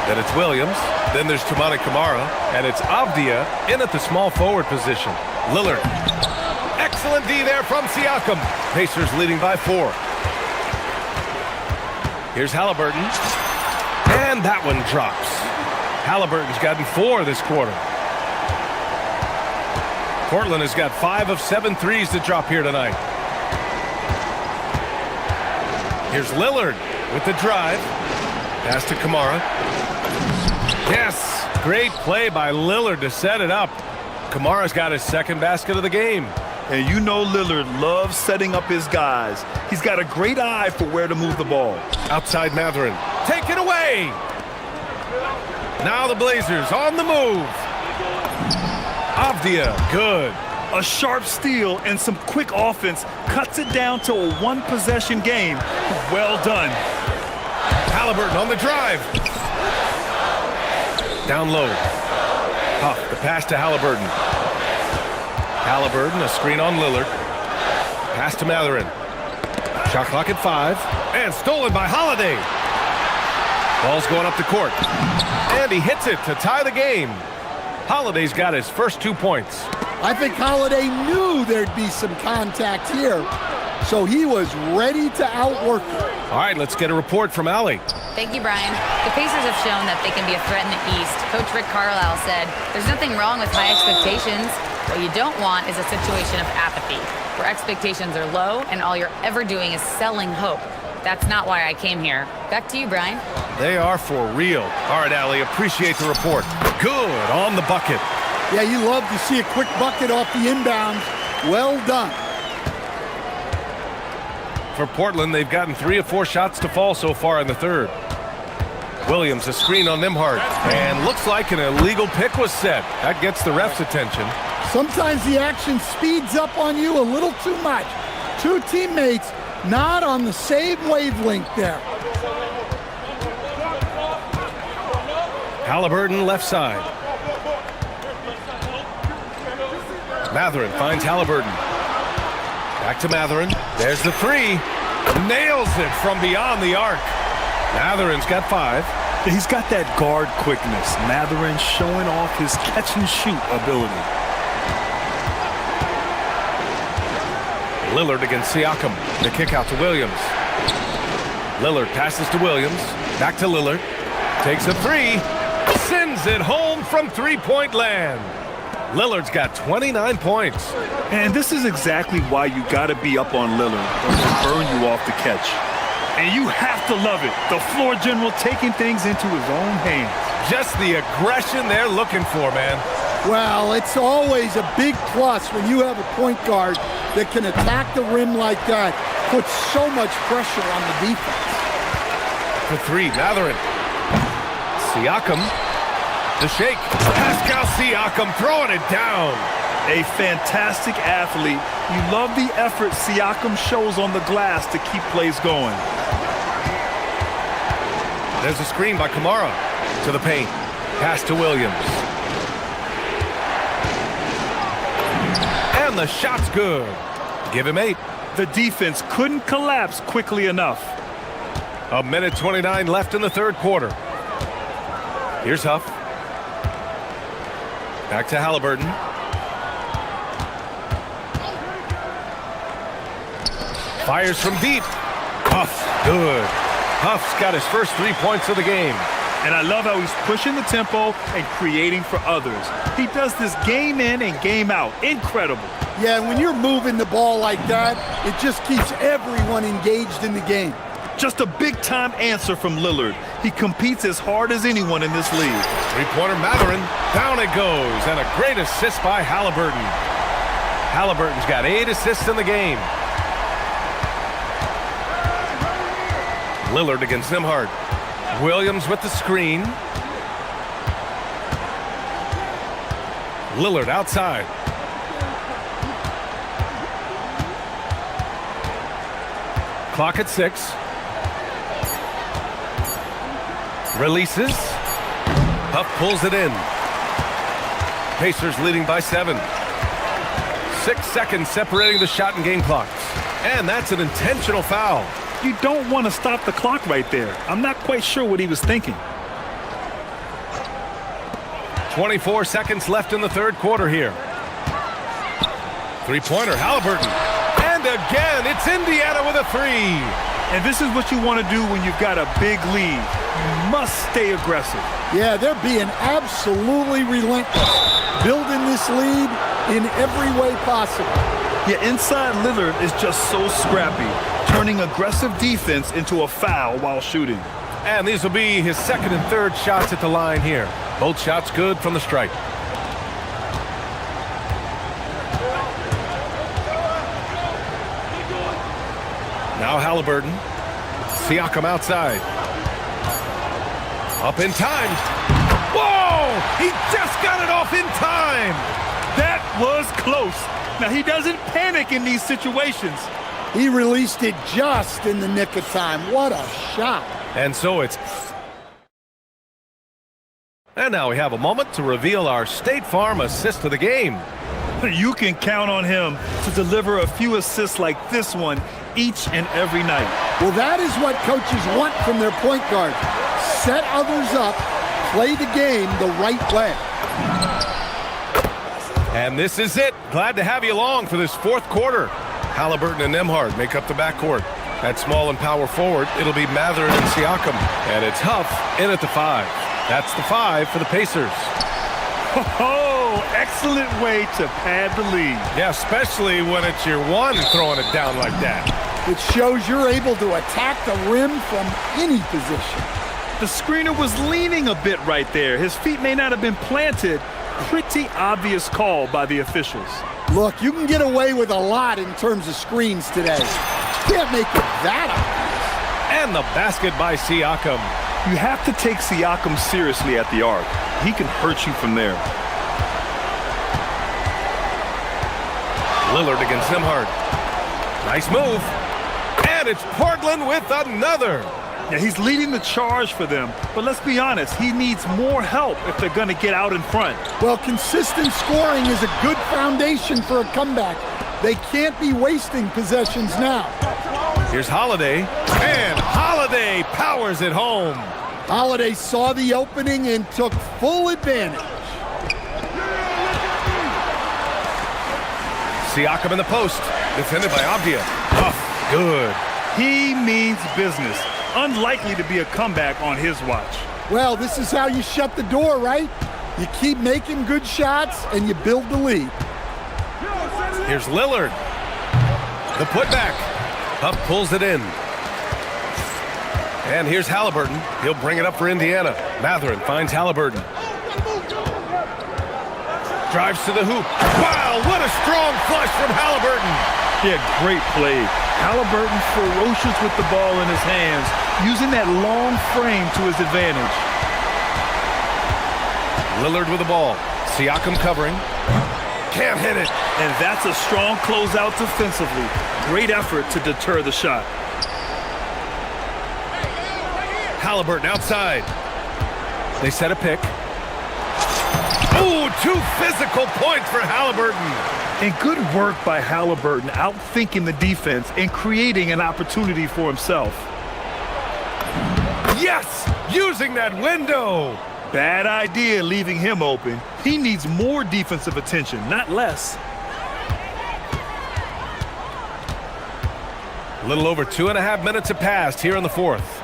Then it's Williams. Then there's Toumani Camara. And it's Avdia in at the small forward position. Lillard. Excellent D there from Siakam. Pacers leading by 4. Here's Halliburton. And that one drops. Halliburton's gotten 4 this quarter. Portland has got 5 of 7 threes to drop here tonight. Here's Lillard with the drive. Pass to Camara. Yes, great play by Lillard to set it up. Kamara's got his second basket of the game. And you know Lillard loves setting up his guys. He's got a great eye for where to move the ball. Outside Mathurin. Take it away. Now the Blazers on the move. Avdia, good. A sharp steal and some quick offense cuts it down to a one-possession game. Well done. Halliburton on the drive. Down low. Huff, the pass to Halliburton. Halliburton, a screen on Lillard. Pass to Matherin. Shot clock at 5. And stolen by Holiday. Ball's going up the court. And he hits it to tie the game. Holiday's got his first 2 points. I think Holiday knew there'd be some contact here, so he was ready to outwork it. All right, let's get a report from Allie. Thank you, Brian. The Pacers have shown that they can be a threat in the East. Coach Rick Carlisle said, there's nothing wrong with high expectations. What you don't want is a situation of apathy, where expectations are low and all you're ever doing is selling hope. That's not why I came here. Back to you, Brian. They are for real. All right, Allie, appreciate the report. Good on the bucket. Yeah, you love to see a quick bucket off the inbound. Well done. For Portland, they've gotten 3 of 4 shots to fall so far in the third. Williams, a screen on Nembhard. And looks like an illegal pick was set. That gets the ref's attention. Sometimes the action speeds up on you a little too much. 2 teammates not on the same wavelength there. Halliburton left side. Matherin finds Halliburton. Back to Matherin. There's the 3. Nails it from beyond the arc. Matherin's got 5. He's got that guard quickness. Matherin showing off his catch-and-shoot ability. Lillard against Siakam. The kick out to Williams. Lillard passes to Williams. Back to Lillard. Takes a 3. Sends it home from three-point land. Lillard's got 29 points. And this is exactly why you got to be up on Lillard or he'll burn you off the catch. And you have to love it. The floor general taking things into his own hands. Just the aggression they're looking for, man. Well, it's always a big plus when you have a point guard that can attack the rim like that. Puts so much pressure on the defense. For 3, Matherin. Siakam. The shake. Pascal Siakam throwing it down. A fantastic athlete. You love the effort Siakam shows on the glass to keep plays going. There's a screen by Kamara. To the paint. Pass to Williams. And the shot's good. Give him 8. The defense couldn't collapse quickly enough. 1:29 left in the third quarter. Here's Huff. Back to Halliburton. Fires from deep. Huff, good. Huff's got his first 3 points of the game. And I love how he's pushing the tempo and creating for others. He does this game in and game out. Incredible. Yeah, when you're moving the ball like that, it just keeps everyone engaged in the game. Just a big-time answer from Lillard. He competes as hard as anyone in this league. Three-pointer Matherin. Down it goes. And a great assist by Halliburton. Halliburton's got 8 assists in the game. Lillard against Nembhard. Williams with the screen. Lillard outside. Clock at 6. Releases. Huff pulls it in. Pacers leading by 7. 6 seconds separating the shot and game clocks. And that's an intentional foul. You don't want to stop the clock right there. I'm not quite sure what he was thinking. 24 seconds left in the third quarter here. Three-pointer, Halliburton. And again, it's Indiana with a 3. And this is what you want to do when you've got a big lead. You must stay aggressive. Yeah, they're being absolutely relentless. Building this lead in every way possible. Yeah, inside Lillard is just so scrappy, turning aggressive defense into a foul while shooting. And these will be his second and third shots at the line here. Both shots good from the stripe. Now Halliburton. Siakam outside. Up in time. Whoa! He just got it off in time! That was close. Now, he doesn't panic in these situations. He released it just in the nick of time. What a shot. And so it's... And now we have a moment to reveal our State Farm assist of the game. You can count on him to deliver a few assists like this one each and every night. Well, that is what coaches want from their point guard. Set others up, play the game the right way. And this is it. Glad to have you along for this fourth quarter. Halliburton and Nembhard make up the backcourt. At small and power forward, it'll be Mather and Siakam. And it's Huff in at the 5. That's the 5 for the Pacers. Oh, excellent way to pad the lead. Yeah, especially when it's your one throwing it down like that. It shows you're able to attack the rim from any position. The screener was leaning a bit right there. His feet may not have been planted. Pretty obvious call by the officials. Look, you can get away with a lot in terms of screens today. Can't make it that obvious. And the basket by Siakam. You have to take Siakam seriously at the arc. He can hurt you from there. Lillard against Nembhard. Nice move. And it's Portland with another. Yeah, he's leading the charge for them, but let's be honest, he needs more help if they're going to get out in front. Well, consistent scoring is a good foundation for a comeback. They can't be wasting possessions now. Here's Holiday, and Holiday powers it home. Holiday saw the opening and took full advantage. Siakam in the post, defended by Avdia. Oh, good. He means business. Unlikely to be a comeback on his watch. Well, this is how you shut the door, right? You keep making good shots and you build the lead. Here's Lillard. The putback. Huff pulls it in. And here's Halliburton. He'll bring it up for Indiana. Matherin finds Halliburton. Drives to the hoop. Wow, what a strong flush from Halliburton. Yeah, great play. Halliburton ferocious with the ball in his hands, using that long frame to his advantage. Lillard with the ball. Siakam covering. Can't hit it. And that's a strong closeout defensively. Great effort to deter the shot. Halliburton outside. They set a pick. Ooh, 2 physical points for Halliburton. And good work by Halliburton, outthinking the defense and creating an opportunity for himself. Yes, using that window. Bad idea leaving him open. He needs more defensive attention, not less. A little over 2.5 minutes have passed here in the fourth.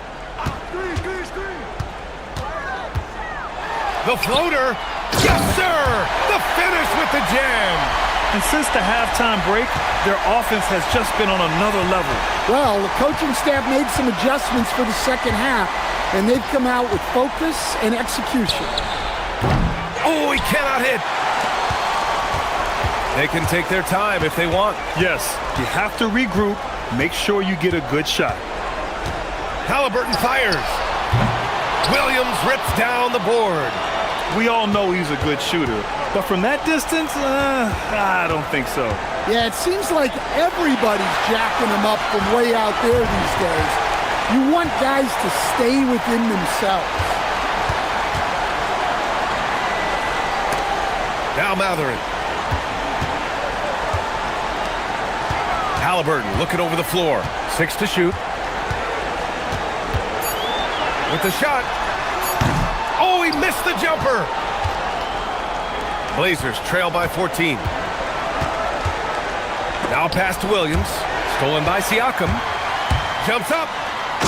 The floater. Yes, sir! The finish with the jam. And since the halftime break, their offense has just been on another level. Well, the coaching staff made some adjustments for the second half, and they've come out with focus and execution. Oh, he cannot hit. They can take their time if they want. Yes, you have to regroup. Make sure you get a good shot. Halliburton fires. Williams rips down the board. We all know he's a good shooter, but from that distance, I don't think so. Yeah, it seems like everybody's jacking him up from way out there these days. You want guys to stay within themselves. Now Matherin. Halliburton looking over the floor. 6 to shoot. With the shot. Oh, he missed the jumper. Blazers trail by 14. Now pass to Williams. Stolen by Siakam. Jumps up.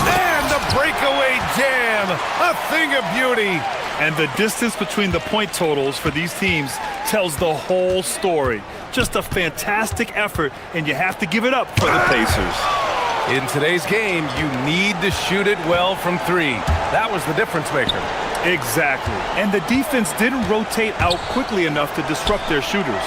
And the breakaway jam. A thing of beauty. And the distance between the point totals for these teams tells the whole story. Just a fantastic effort, and you have to give it up for the Pacers. In today's game, you need to shoot it well from 3. That was the difference maker. Exactly. And the defense didn't rotate out quickly enough to disrupt their shooters.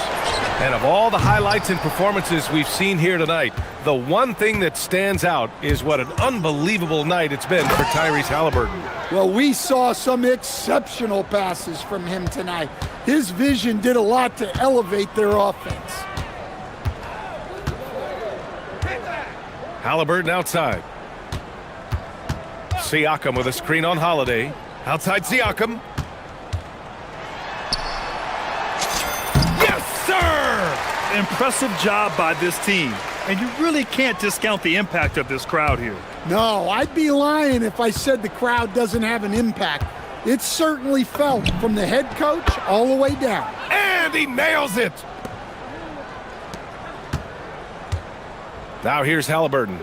And of all the highlights and performances we've seen here tonight, the one thing that stands out is what an unbelievable night it's been for Tyrese Halliburton. Well, we saw some exceptional passes from him tonight. His vision did a lot to elevate their offense. Halliburton outside. Siakam with a screen on Holiday. Outside Siakam. Yes, sir! Impressive job by this team. And you really can't discount the impact of this crowd here. No, I'd be lying if I said the crowd doesn't have an impact. It's certainly felt from the head coach all the way down. And he nails it! Now here's Halliburton.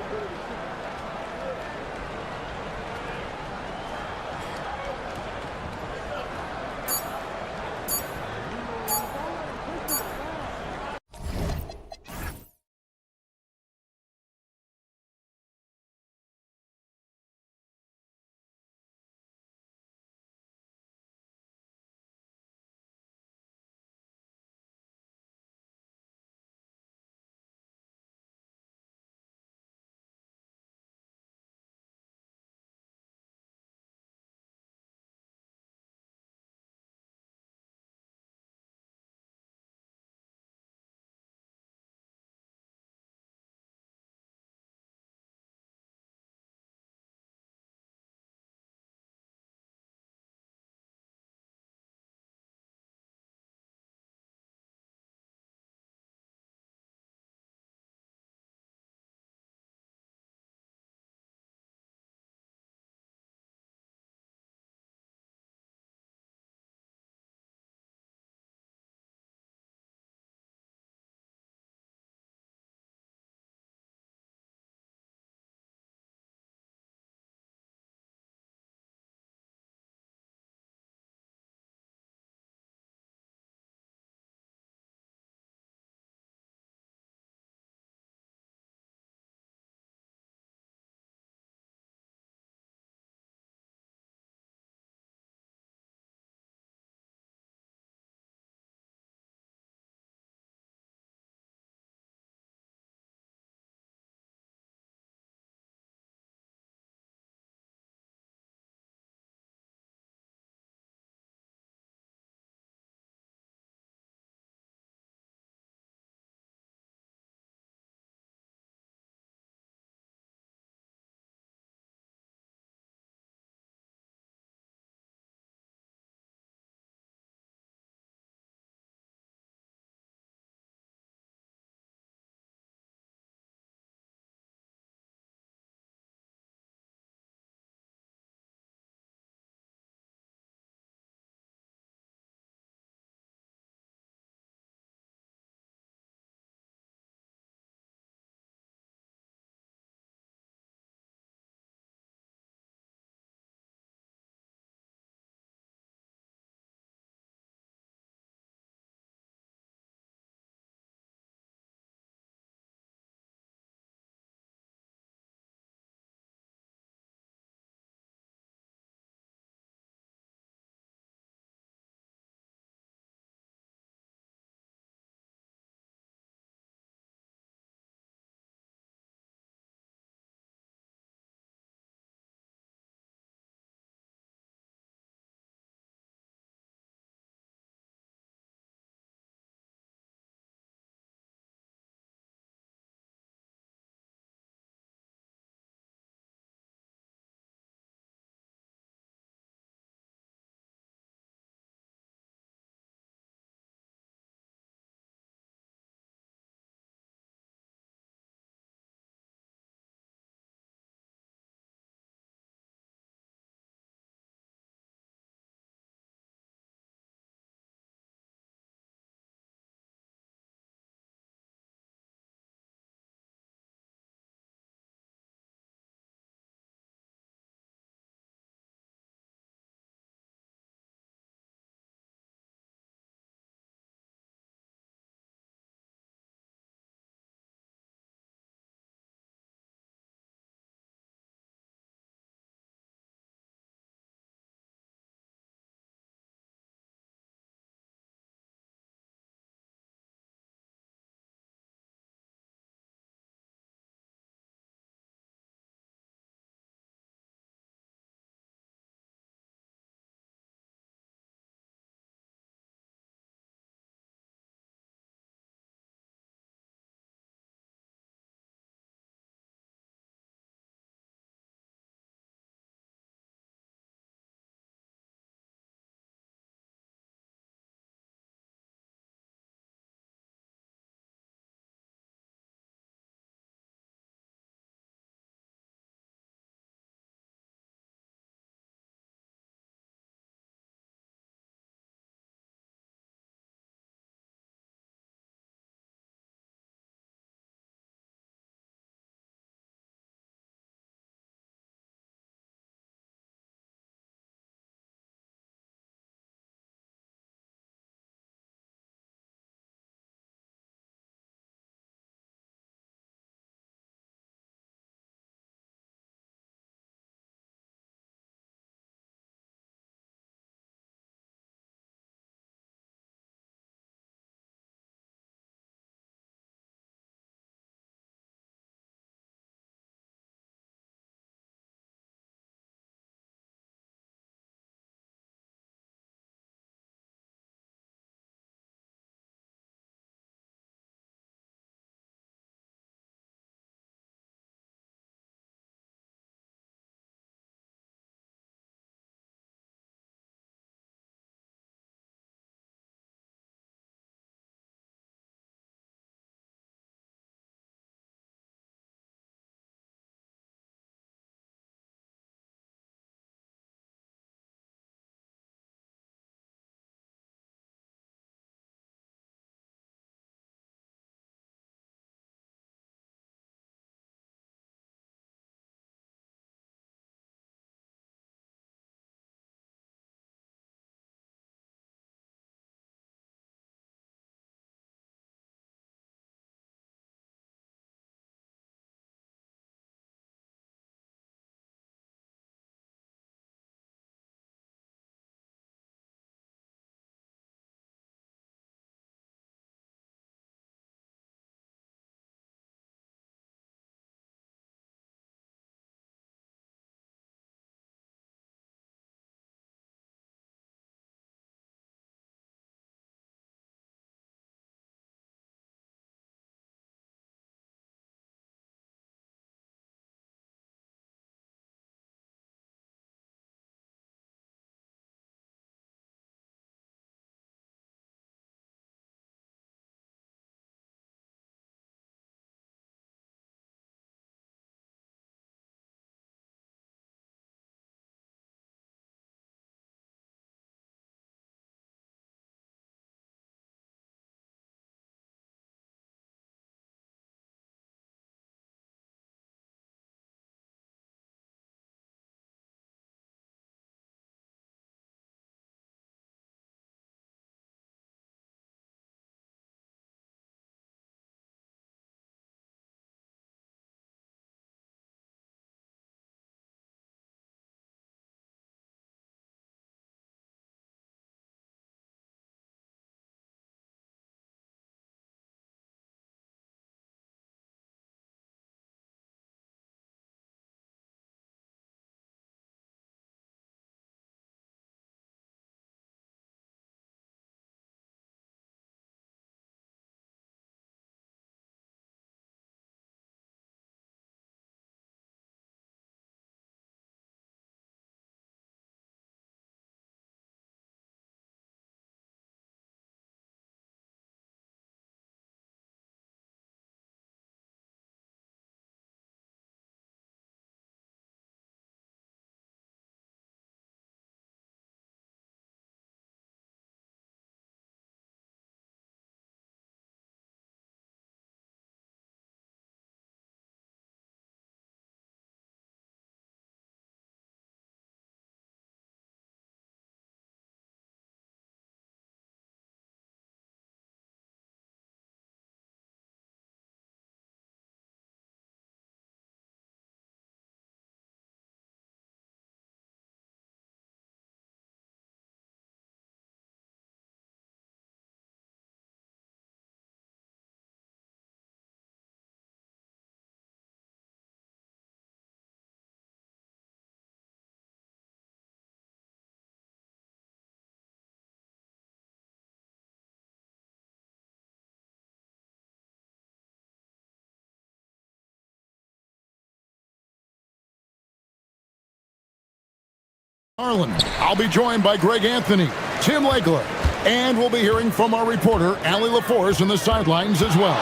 Ireland. I'll be joined by Greg Anthony, Tim Legler, and we'll be hearing from our reporter, Allie LaForce, in the sidelines as well.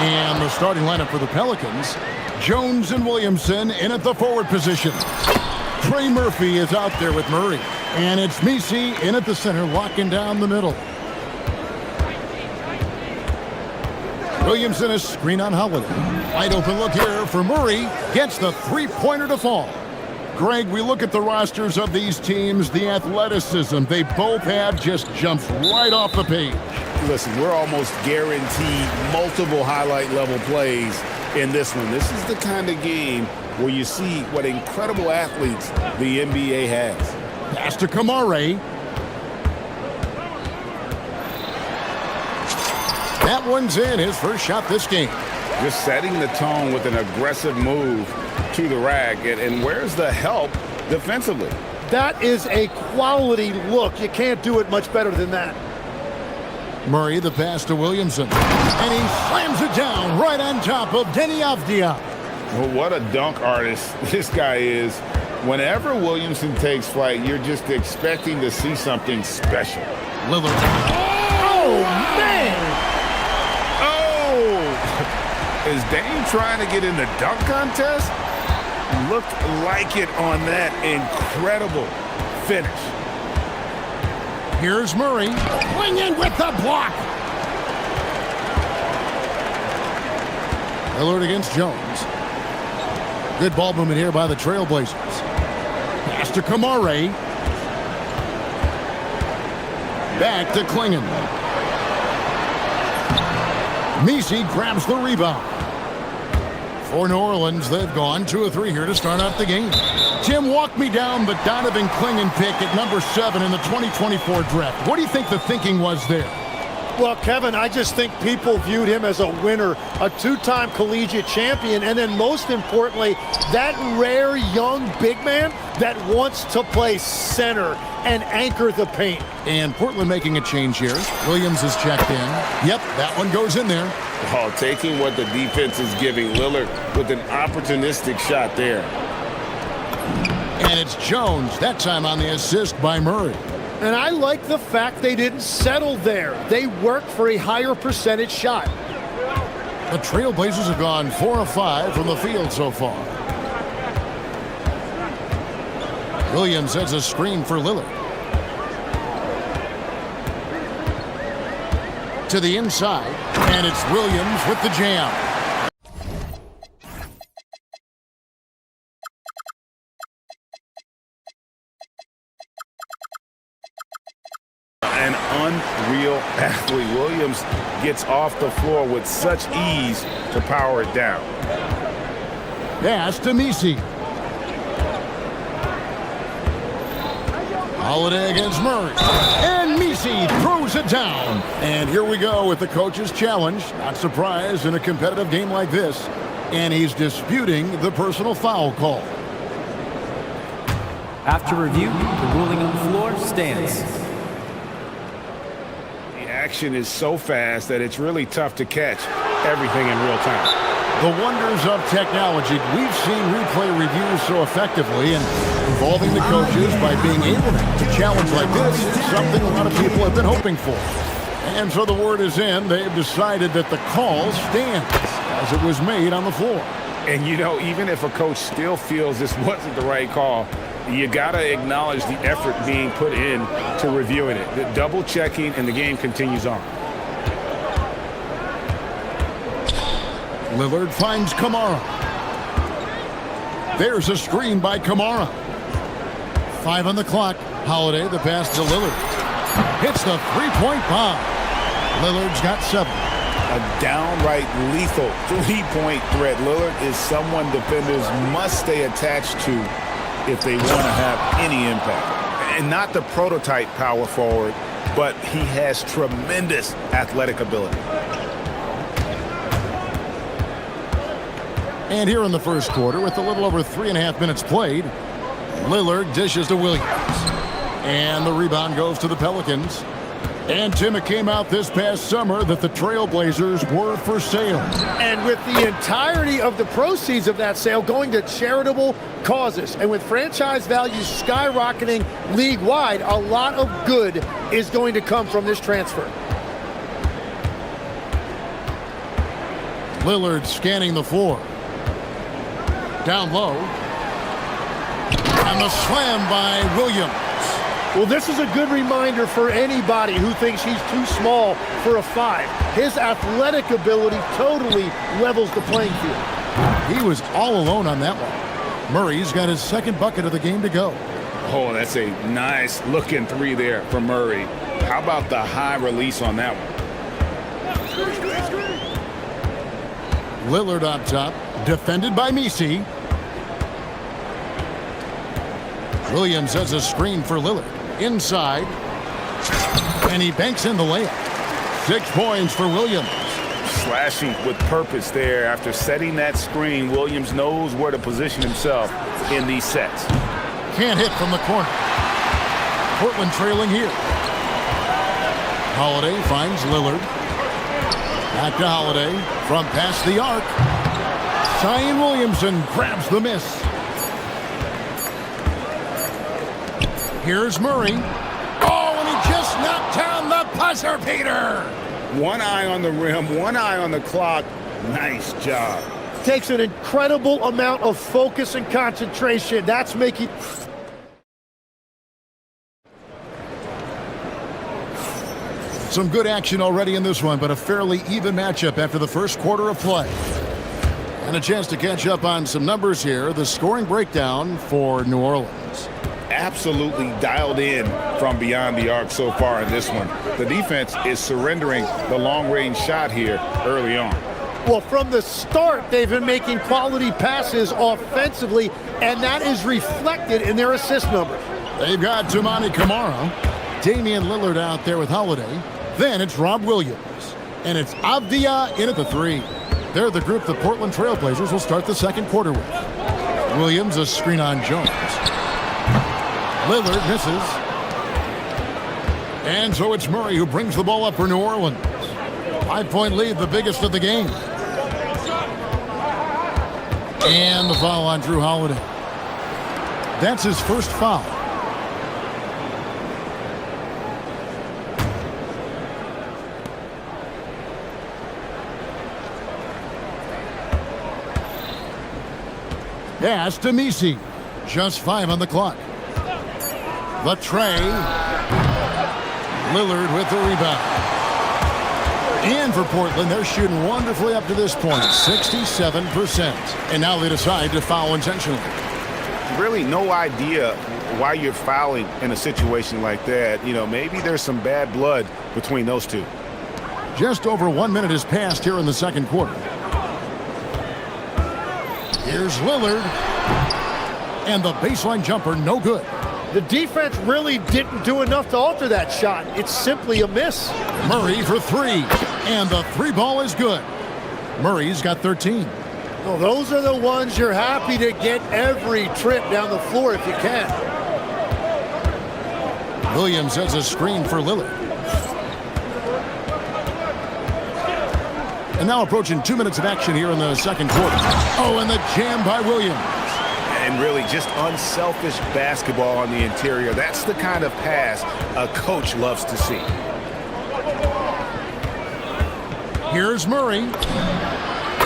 And the starting lineup for the Pelicans, Jones and Williamson in at the forward position. Trey Murphy is out there with Murray. And it's Misi in at the center, locking down the middle. Williamson is screen on Holiday. Wide open look here for Murray. Gets the three-pointer to fall. Greg, we look at the rosters of these teams, the athleticism they both have just jumps right off the page. Listen, we're almost guaranteed multiple highlight level plays in this one. This is the kind of game where you see what incredible athletes the NBA has. Pass to Kamare. That one's in, his first shot this game. Just setting the tone with an aggressive move to the rack. And where's the help defensively? That is a quality look. You can't do it much better than that. Murray, the pass to Williamson. And he slams it down right on top of Denny Avdia. Well, what a dunk artist this guy is. Whenever Williamson takes flight, you're just expecting to see something special. Lillard. Oh, man! Is Dame trying to get in the dunk contest? Looked like it on that incredible finish. Here's Murray. Swing in with the block. Lillard against Jones. Good ball movement here by the Trailblazers. Pass to Kamare. Back to Klingon. Misi grabs the rebound. For New Orleans, they've gone 2 of 3 here to start out the game. Tim, walk me down the Donovan Klingon pick at number 7 in the 2024 draft. What do you think the thinking was there? Well, Kevin, I just think people viewed him as a winner, a 2-time collegiate champion, and then most importantly, that rare young big man that wants to play center and anchor the paint. And Portland making a change here. Williams is checked in. Yep, that one goes in there. Oh, taking what the defense is giving. Lillard with an opportunistic shot there. And it's Jones, that time on the assist by Murray. And I like the fact they didn't settle there. They worked for a higher percentage shot. The Trailblazers have gone 4 of 5 from the field so far. Williams sets a screen for Lillard. To the inside, and it's Williams with the jam. An unreal athlete. Williams gets off the floor with such ease to power it down. Pass to Misi. Holiday against Murray. And Misi throws it down. And here we go with the coach's challenge. Not surprised in a competitive game like this. And he's disputing the personal foul call. After review, the ruling on the floor stands. Action is so fast that it's really tough to catch everything in real time. The wonders of technology. We've seen replay reviews so effectively, and involving the coaches by being able to challenge like this is something a lot of people have been hoping for. And so the word is in. They've decided that the call stands as it was made on the floor. And you know, even if a coach still feels this wasn't the right call, you got to acknowledge the effort being put in to reviewing it. The double checking, and the game continues on. Lillard finds Kamara. There's a screen by Kamara. 5 on the clock. Holiday, the pass to Lillard. Hits the three-point bomb. Lillard's got 7. A downright lethal three-point threat. Lillard is someone defenders must stay attached to if they want to have any impact. And not the prototype power forward, but he has tremendous athletic ability. And here in the first quarter, with a little over 3.5 minutes played, Lillard dishes to Williams. And the rebound goes to the Pelicans. And, Tim, it came out this past summer that the Trailblazers were for sale. And with the entirety of the proceeds of that sale going to charitable causes, and with franchise values skyrocketing league-wide, a lot of good is going to come from this transfer. Lillard scanning the floor. Down low. And the slam by Williams. Well, this is a good reminder for anybody who thinks he's too small for a 5. His athletic ability totally levels the playing field. He was all alone on that one. Murray's got his second bucket of the game to go. Oh, that's a nice looking 3 there from Murray. How about the high release on that one? Lillard up top, defended by Misi. Williams has a screen for Lillard. Inside. And he banks in the layup. 6 points for Williams. Slashing with purpose there. After setting that screen, Williams knows where to position himself in these sets. Can't hit from the corner. Portland trailing here. Holiday finds Lillard. Back to Holiday from past the arc. Zion Williamson grabs the miss. Here's Murray. Oh, and he just knocked down the buzzer beater. One eye on the rim, one eye on the clock. Nice job. Takes an incredible amount of focus and concentration. That's making... Some good action already in this one, but a fairly even matchup after the first quarter of play. And a chance to catch up on some numbers here. The scoring breakdown for New Orleans. Absolutely dialed in from beyond the arc so far in this one. The defense is surrendering the long-range shot here early on. Well, from the start, they've been making quality passes offensively, and that is reflected in their assist numbers. They've got Toumani Camara, Damian Lillard out there with Holiday. Then it's Rob Williams, and it's Avdia in at the 3. They're the group the Portland Trailblazers will start the second quarter with. Williams, a screen on Jones. Lillard misses. And so it's Murray who brings the ball up for New Orleans. 5-point lead, the biggest of the game. And the foul on Drew Holiday. That's his first foul. Pass to Misi. Just 5 on the clock. The tray. Lillard with the rebound. And for Portland, they're shooting wonderfully up to this point, 67%. And now they decide to foul intentionally. Really no idea why you're fouling in a situation like that. You know, maybe there's some bad blood between those two. Just over 1 minute has passed here in the second quarter. Here's Lillard. And the baseline jumper, no good. The defense really didn't do enough to alter that shot. It's simply a miss. Murray for 3. And the 3 ball is good. Murray's got 13. Well, those are the ones you're happy to get every trip down the floor if you can. Williams has a screen for Lillard. And now approaching 2 minutes of action here in the second quarter. Oh, and the jam by Williams. And really just unselfish basketball on the interior. That's the kind of pass a coach loves to see. Here's Murray.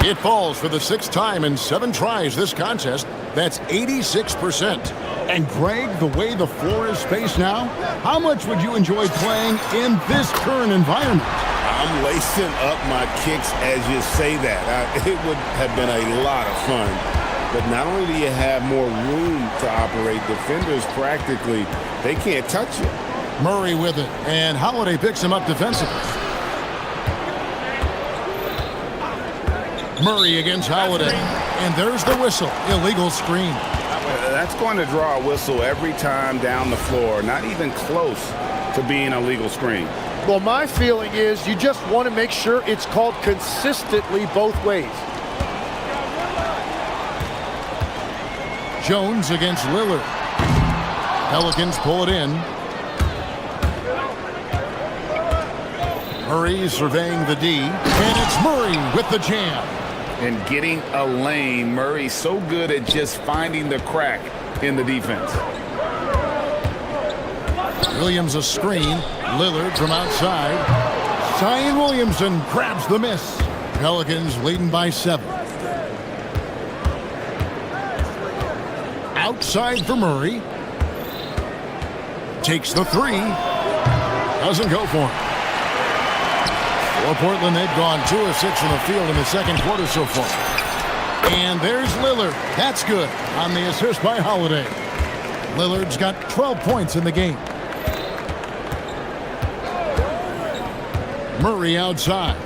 It falls for the 6th time in 7 tries this contest. That's 86%. And Greg, the way the floor is spaced now, how much would you enjoy playing in this current environment? I'm lacing up my kicks as you say that. It would have been a lot of fun. But not only do you have more room to operate, defenders practically, they can't touch you. Murray with it, and Holiday picks him up defensively. Murray against Holiday, and there's the whistle. Illegal screen. That's going to draw a whistle every time down the floor. Not even close to being a legal screen. Well, my feeling is you just want to make sure it's called consistently both ways. Jones against Lillard. Pelicans pull it in. Murray surveying the D, and it's Murray with the jam. And getting a lane. Murray's so good at just finding the crack in the defense. Williams a screen. Lillard from outside. Zion Williamson grabs the miss. Pelicans leading by 7. Outside for Murray. Takes the 3. Doesn't go for him. For Portland, they've gone 2 of 6 from the field in the second quarter so far. And there's Lillard. That's good on the assist by Holiday. Lillard's got 12 points in the game. Murray outside.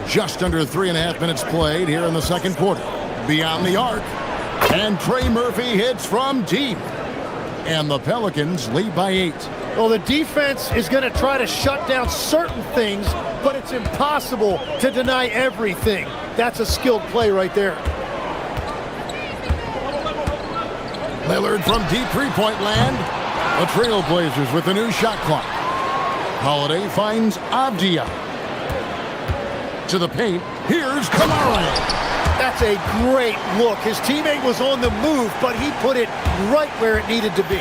Just under 3.5 minutes played here in the second quarter. Beyond the arc. And Trey Murphy hits from deep. And the Pelicans lead by 8. Well, the defense is going to try to shut down certain things, but it's impossible to deny everything. That's a skilled play right there. Lillard from deep three-point land. The Trailblazers with a new shot clock. Holiday finds Avdia. To the paint. Here's Kamara. That's a great look. His teammate was on the move, but he put it right where it needed to be.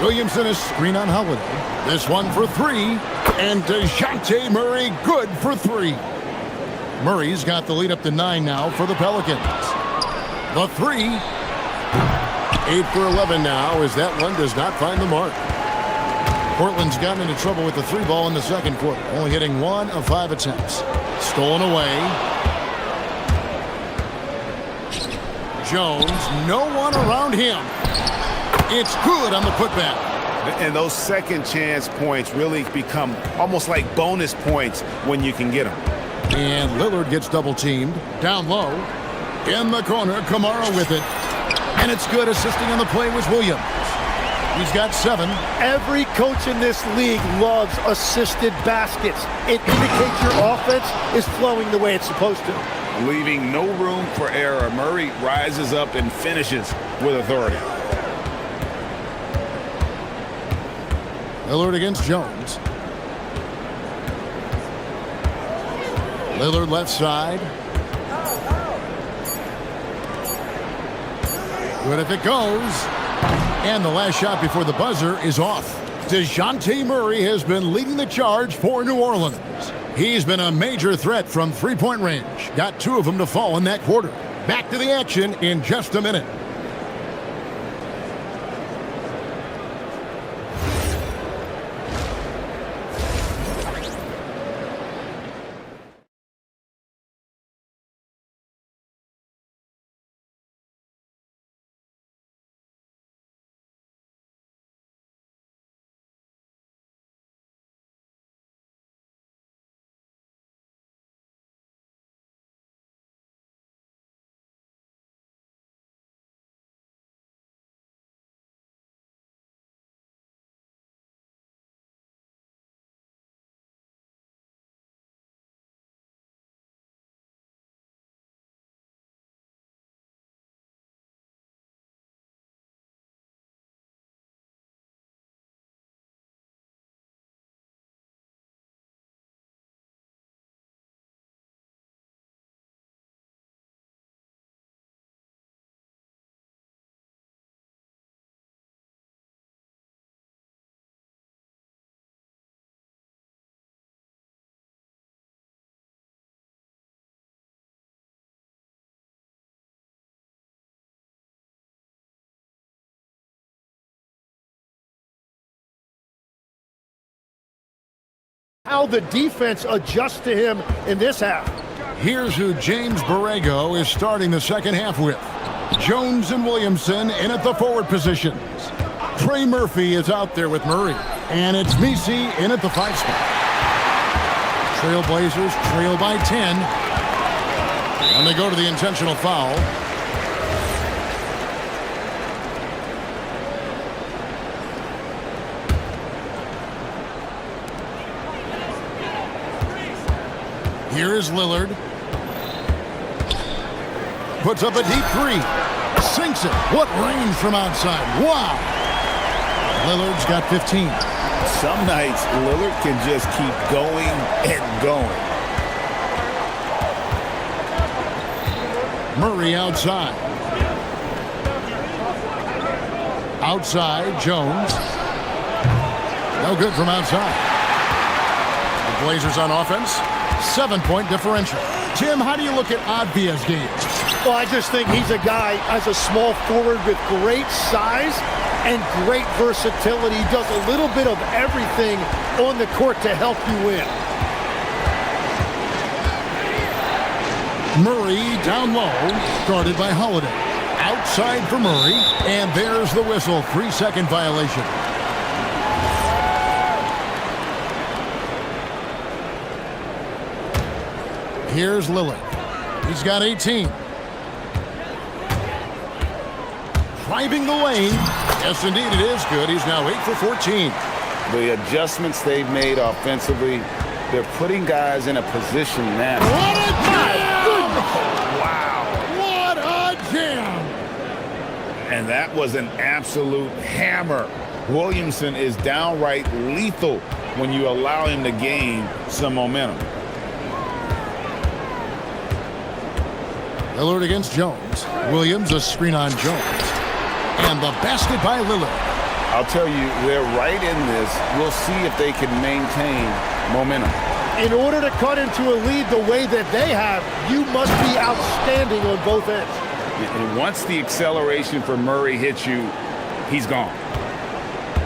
Williamson is screen on Holiday. This one for 3. And DeJounte Murray good for 3. Murray's got the lead up to 9 now for the Pelicans. The 3. 8 for 11 now as that one does not find the mark. Portland's gotten into trouble with the 3 ball in the second quarter, only hitting 1 of 5 attempts. Stolen away. Jones, no one around him. It's good on the putback. And those second chance points really become almost like bonus points when you can get them. And Lillard gets double teamed. Down low. In the corner, Kamara with it. And it's good. Assisting on the play was Williams. He's got 7. Every coach in this league loves assisted baskets. It indicates your offense is flowing the way it's supposed to. Leaving no room for error. Murray rises up and finishes with authority. Lillard against Jones. Lillard left side. Good if it goes. And the last shot before the buzzer is off. DeJounte Murray has been leading the charge for New Orleans. He's been a major threat from three-point range. Got 2 of them to fall in that quarter. Back to the action in just a minute. How the defense adjusts to him in this half. Here's who James Borrego is starting the second half with. Jones and Williamson in at the forward positions. Trey Murphy is out there with Murray. And it's Messi in at the 5 spot. Trailblazers trail by 10. And they go to the intentional foul. Here is Lillard. Puts up a deep 3. Sinks it. What range from outside. Wow. Lillard's got 15. Some nights, Lillard can just keep going and going. Murray outside. Outside, Jones. No good from outside. The Blazers on offense. 7-point differential. Tim, how do you look at Advia's game? Well, I just think he's a guy as a small forward with great size and great versatility. He does a little bit of everything on the court to help you win. Murray down low, guarded by Holiday. Outside for Murray, and there's the whistle. 3-second violation. Here's Lillard. He's got 18. Driving the lane. Yes, indeed, it is good. He's now 8 for 14. The adjustments they've made offensively, they're putting guys in a position now. What a jam! Wow. What a jam! And that was an absolute hammer. Williamson is downright lethal when you allow him to gain some momentum. Lillard against Jones. Williams a screen on Jones. And the basket by Lillard. I'll tell you, they're right in this. We'll see if they can maintain momentum. In order to cut into a lead the way that they have, you must be outstanding on both ends. And once the acceleration for Murray hits you, he's gone.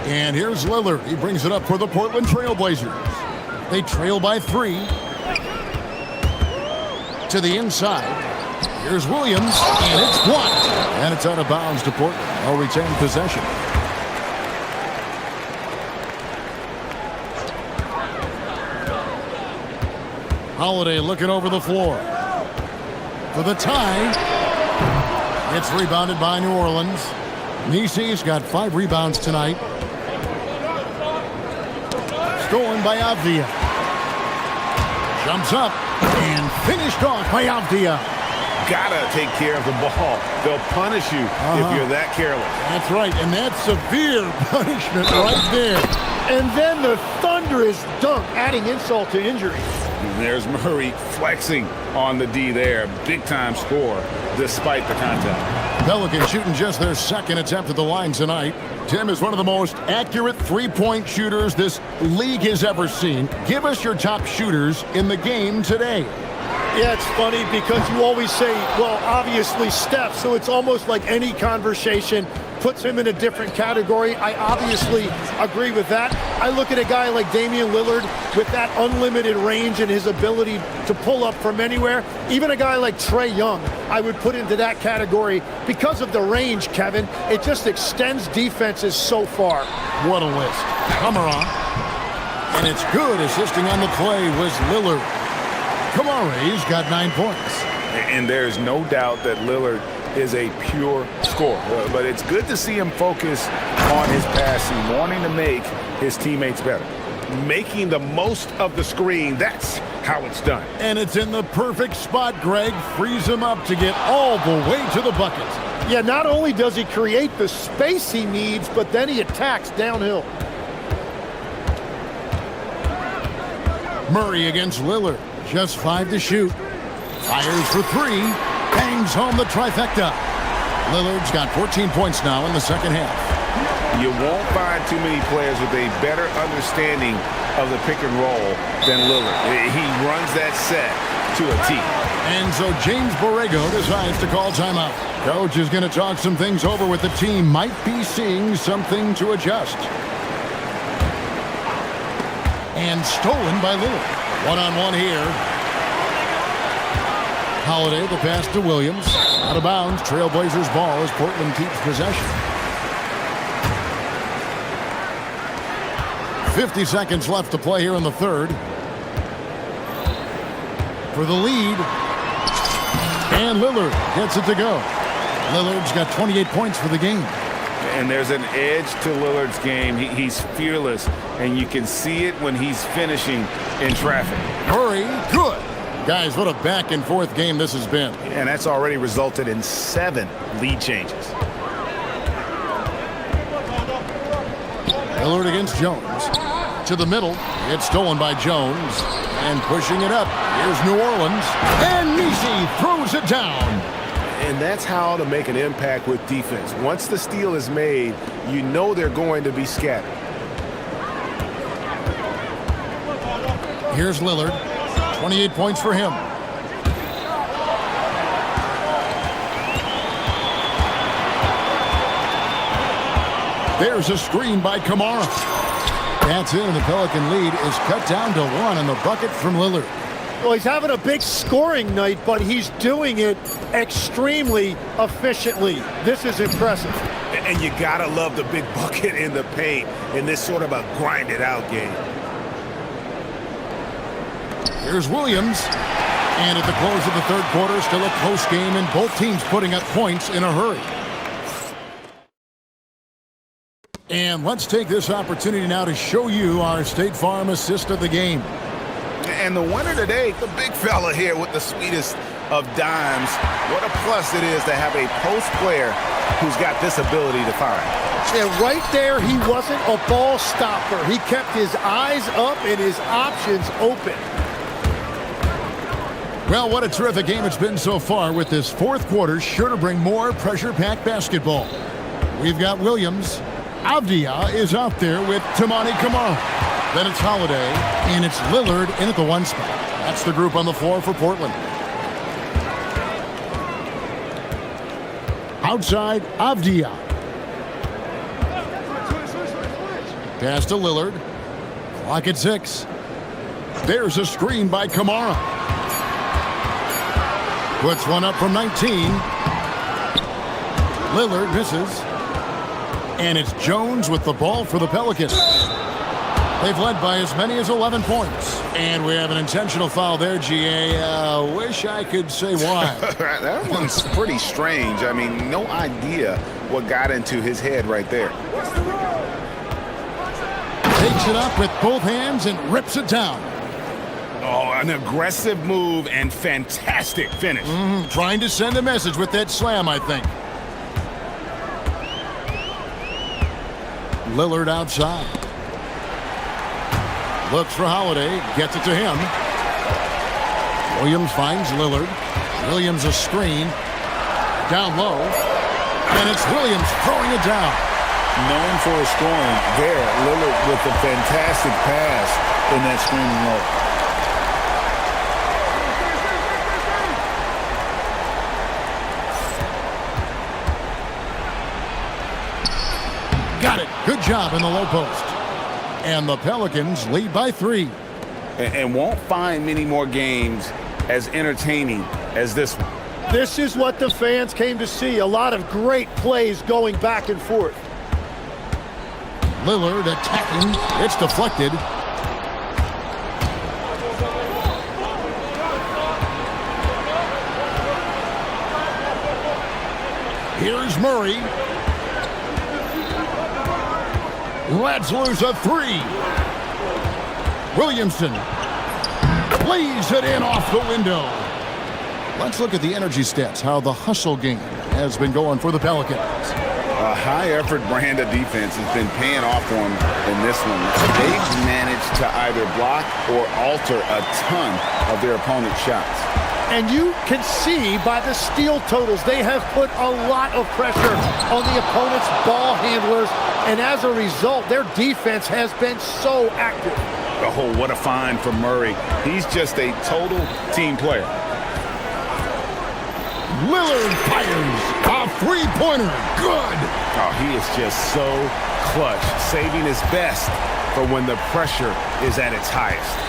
And here's Lillard. He brings it up for the Portland Trail Blazers. They trail by 3. To the inside. Here's Williams, and it's blocked. And it's out of bounds to Portland. They'll retain possession. Holiday looking over the floor. For the tie. It's rebounded by New Orleans. Nisi's got 5 rebounds tonight. Stolen by Avdia. Jumps up and finished off by Avdia. Gotta take care of the ball. They'll punish you if you're that careless. That's right, and that's severe punishment right there. And then the thunderous dunk, adding insult to injury. And there's Murray flexing on the D there. Big-time score despite the contact. Pelicans shooting just their second attempt at the line tonight. Tim is one of the most accurate three-point shooters this league has ever seen. Give us your top shooters in the game today. Yeah, it's funny because you always say, well, obviously Steph, so it's almost like any conversation puts him in a different category. I obviously agree with that. I look at a guy like Damian Lillard with that unlimited range and his ability to pull up from anywhere. Even a guy like Trae Young, I would put into that category because of the range, Kevin. It just extends defenses so far. What a list. Cameron. And it's good. Assisting on the play was Lillard. Kamari's got 9 points. And there's no doubt that Lillard is a pure scorer. But it's good to see him focus on his passing, wanting to make his teammates better. Making the most of the screen, that's how it's done. And it's in the perfect spot, Greg. Frees him up to get all the way to the bucket. Yeah, not only does he create the space he needs, but then he attacks downhill. Murray against Lillard. Just 5 to shoot. Fires for 3. Bangs home the trifecta. Lillard's got 14 points now in the second half. You won't find too many players with a better understanding of the pick and roll than Lillard. He runs that set to a T. And so James Borrego decides to call timeout. Coach is going to talk some things over with the team. Might be seeing something to adjust. And stolen by Lillard. One-on-one here. Holiday, the pass to Williams. Out of bounds. Trailblazers ball as Portland keeps possession. 50 seconds left to play here in the third. For the lead. And Lillard gets it to go. Lillard's got 28 points for the game. And there's an edge to Lillard's game. He's fearless, and you can see it when he's finishing in traffic. Murray, good. Guys, what a back-and-forth game this has been. And that's already resulted in 7 lead changes. Lillard against Jones. To the middle. It's stolen by Jones. And pushing it up. Here's New Orleans. And Nisi throws it down. And that's how to make an impact with defense. Once the steal is made, you know they're going to be scattered. Here's Lillard. 28 points for him. There's a screen by Kamara. That's it, and the Pelican lead is cut down to 1 on the bucket from Lillard. Well, he's having a big scoring night, but he's doing it extremely efficiently. This is impressive. And you gotta love the big bucket in the paint in this sort of a grind-it-out game. Here's Williams. And at the close of the third quarter, still a close game, and both teams putting up points in a hurry. And let's take this opportunity now to show you our State Farm assist of the game. And the winner today, the big fella here with the sweetest of dimes. What a plus it is to have a post player who's got this ability to find. And right there, he wasn't a ball stopper. He kept his eyes up and his options open. Well, what a terrific game it's been so far, with this fourth quarter sure to bring more pressure-packed basketball. We've got Williams. Avdia is out there with Tamani Kamara. Then it's Holiday, and it's Lillard in at the 1 spot. That's the group on the floor for Portland. Outside, Avdia. Pass to Lillard. Clock at 6. There's a screen by Kamara. Puts one up from 19. Lillard misses. And it's Jones with the ball for the Pelicans. They've led by as many as 11 points. And we have an intentional foul there, GA. Wish I could say why. That one's pretty strange. I mean, no idea what got into his head right there. Takes it up with both hands and rips it down. Oh, an aggressive move and fantastic finish. Trying to send a message with that slam, I think. Lillard outside. Looks for Holiday. Gets it to him. Williams finds Lillard. Williams a screen. Down low. And it's Williams throwing it down. Known for his scoring there. Lillard with a fantastic pass in that screening low. Got it. Good job in the low post. And the Pelicans lead by 3. And won't find many more games as entertaining as this one. This is what the fans came to see. A lot of great plays going back and forth. Lillard attacking. It's deflected. Here's Murray. Lets loose a 3. Williamson lays it in off the window. Let's look at the energy stats, how the hustle game has been going for the Pelicans. A high-effort brand of defense has been paying off for them in this one. They've managed to either block or alter a ton of their opponent's shots. And you can see by the steal totals, they have put a lot of pressure on the opponent's ball handlers. And as a result, their defense has been so active. Oh, what a find for Murray. He's just a total team player. Lillard fires a three-pointer. Good. Oh, he is just so clutch, saving his best for when the pressure is at its highest.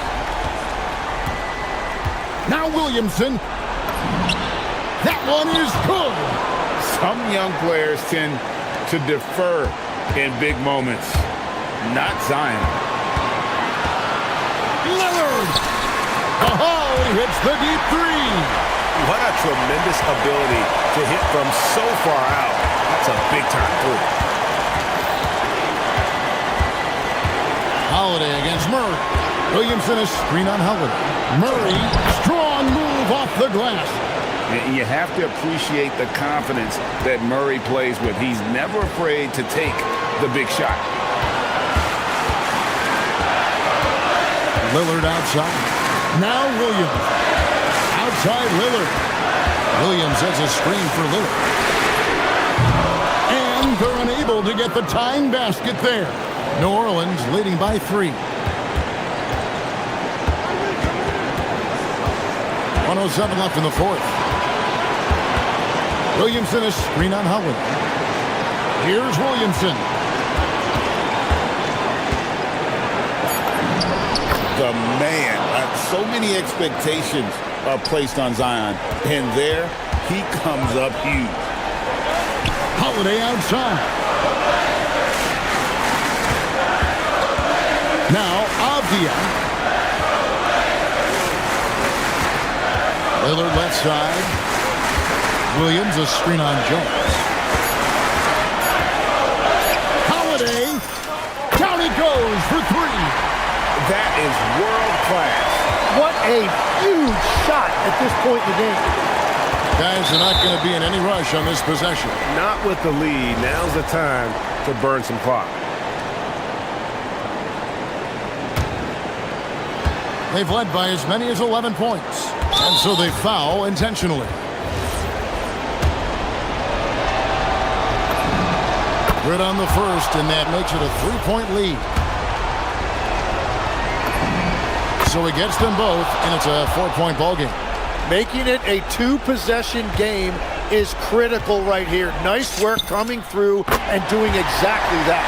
Now Williamson. That one is good. Some young players tend to defer in big moments. Not Zion. Lillard. Oh, he hits the deep 3. What a tremendous ability to hit from so far out. That's a big-time three. Holiday against Murray. Williamson a screen on Holiday. Murray, strong move off the glass. You have to appreciate the confidence that Murray plays with. He's never afraid to take the big shot. Lillard outside. Now Williams. Outside Lillard. Williams has a screen for Lillard. And they're unable to get the tying basket there. New Orleans leading by 3. 1:07 left in the fourth. Williamson, a screen on Howard. Here's Williamson. The man. So many expectations are placed on Zion. And there he comes up huge. Holiday outside. Now Avdia. Lillard left side. Williams a screen on Jones. Holiday. Down he goes for 3. That is world class. What a huge shot at this point in the game. Guys are not going to be in any rush on this possession. Not with the lead. Now's the time to burn some clock. They've led by as many as 11 points. And so they foul intentionally. Good on the first, and that makes it a 3-point lead. So he gets them both, and it's a 4-point ball game. Making it a 2-possession game is critical right here. Nice work coming through and doing exactly that.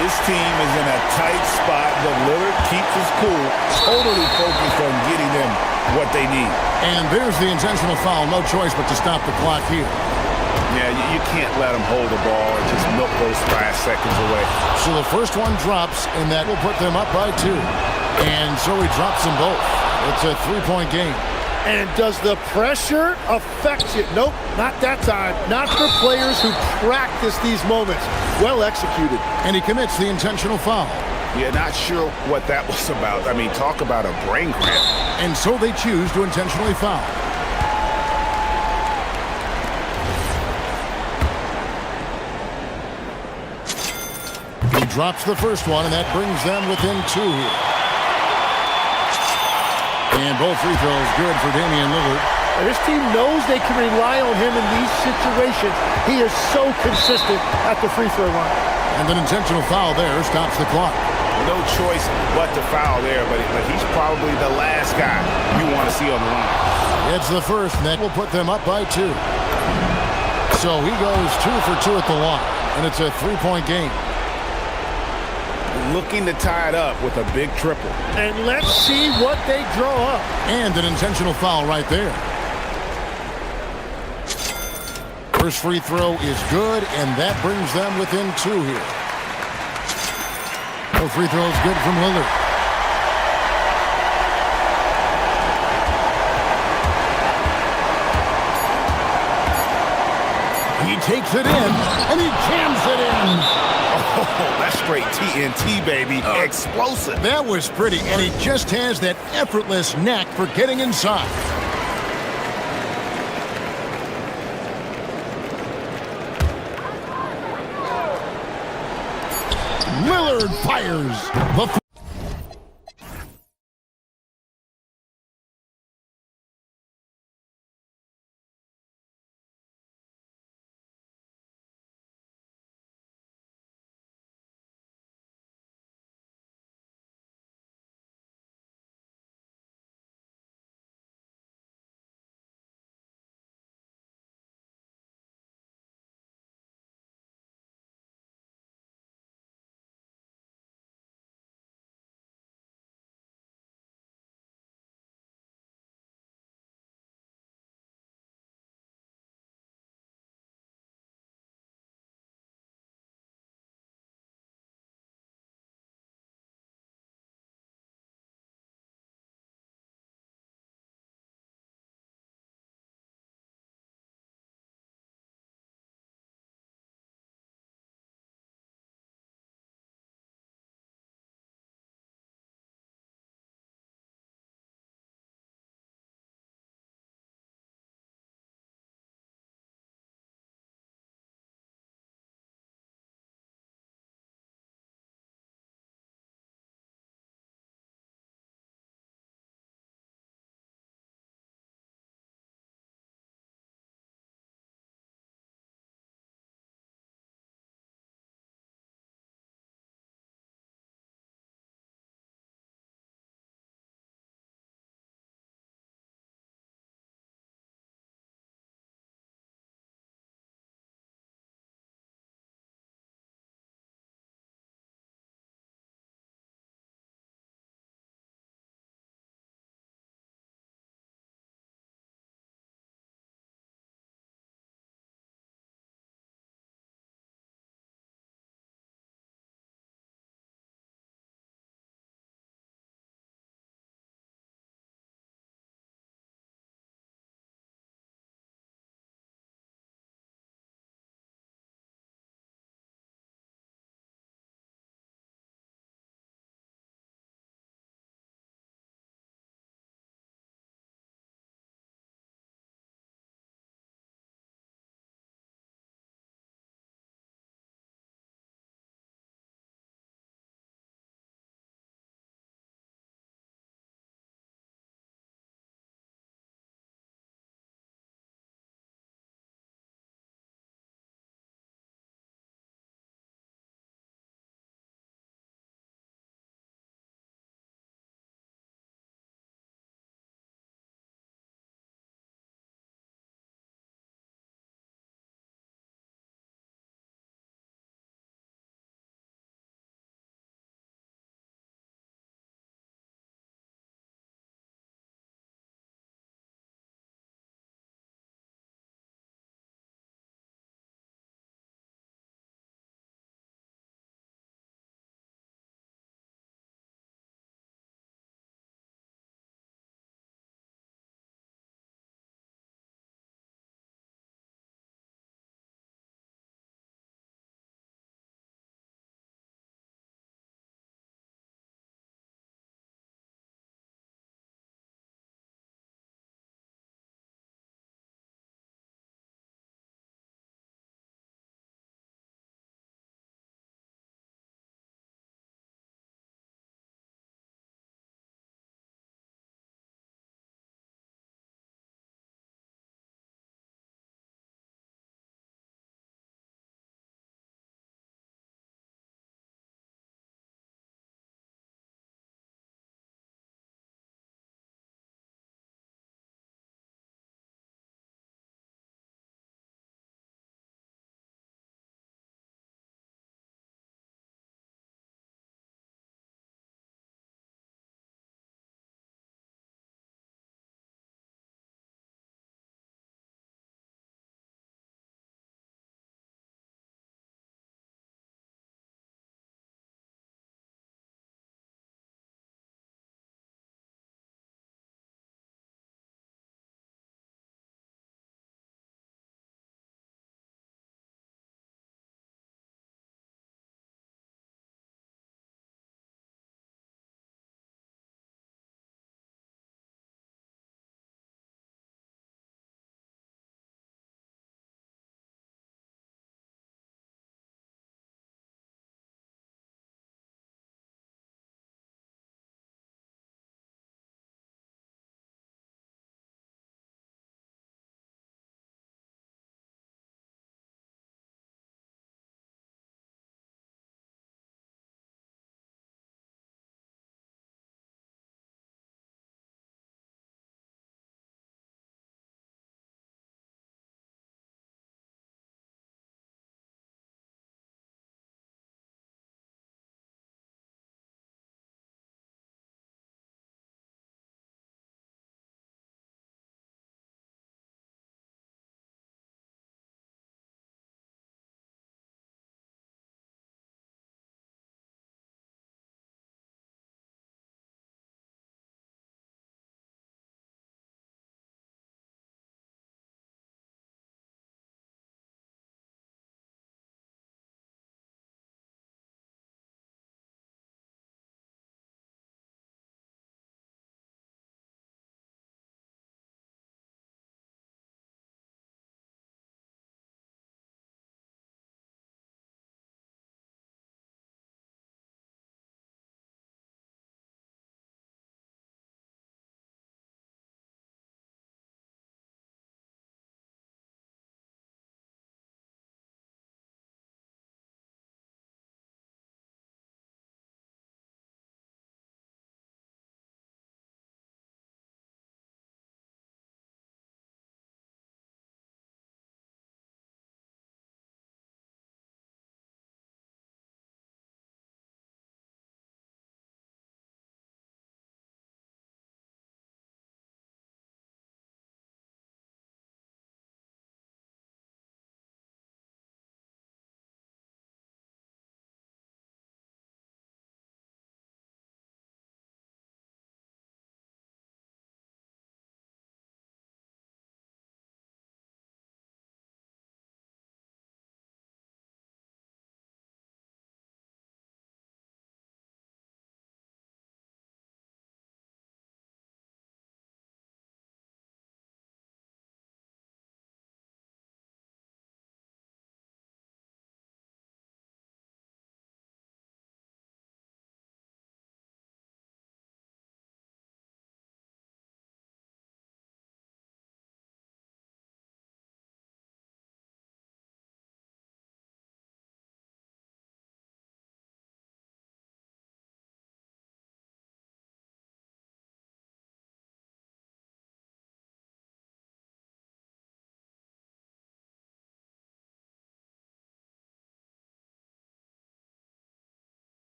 His team is in a tight spot, but Lillard keeps his cool, totally focused on getting them what they need. And there's the intentional foul. No choice but to stop the clock here. Yeah, you can't let him hold the ball and just milk those 5 seconds away. So the first one drops, and that will put them up by 2. And so he drops them both. It's a 3-point game. And does the pressure affect you? Nope, not that time. Not for players who practice these moments. Well executed. And he commits the intentional foul. Yeah, not sure what that was about. I mean, talk about a brain cramp. And so they choose to intentionally foul. He drops the first one, and that brings them within 2 here. And both free throws good for Damian Lillard. This team knows they can rely on him in these situations. He is so consistent at the free throw line. And an intentional foul there stops the clock. No choice but to foul there, but he's probably the last guy you want to see on the line. It's the first, and that will put them up by 2. So he goes 2 for 2 at the line, and it's a 3-point game. Looking to tie it up with a big triple. And let's see what they draw up. And an intentional foul right there. First free throw is good, and that brings them within 2 here. No free throw is good from Lillard. He takes it in, and he jams it in. Oh, that's straight TNT, baby. Explosive. That was pretty, and he just has that effortless knack for getting inside. Lillard fires. The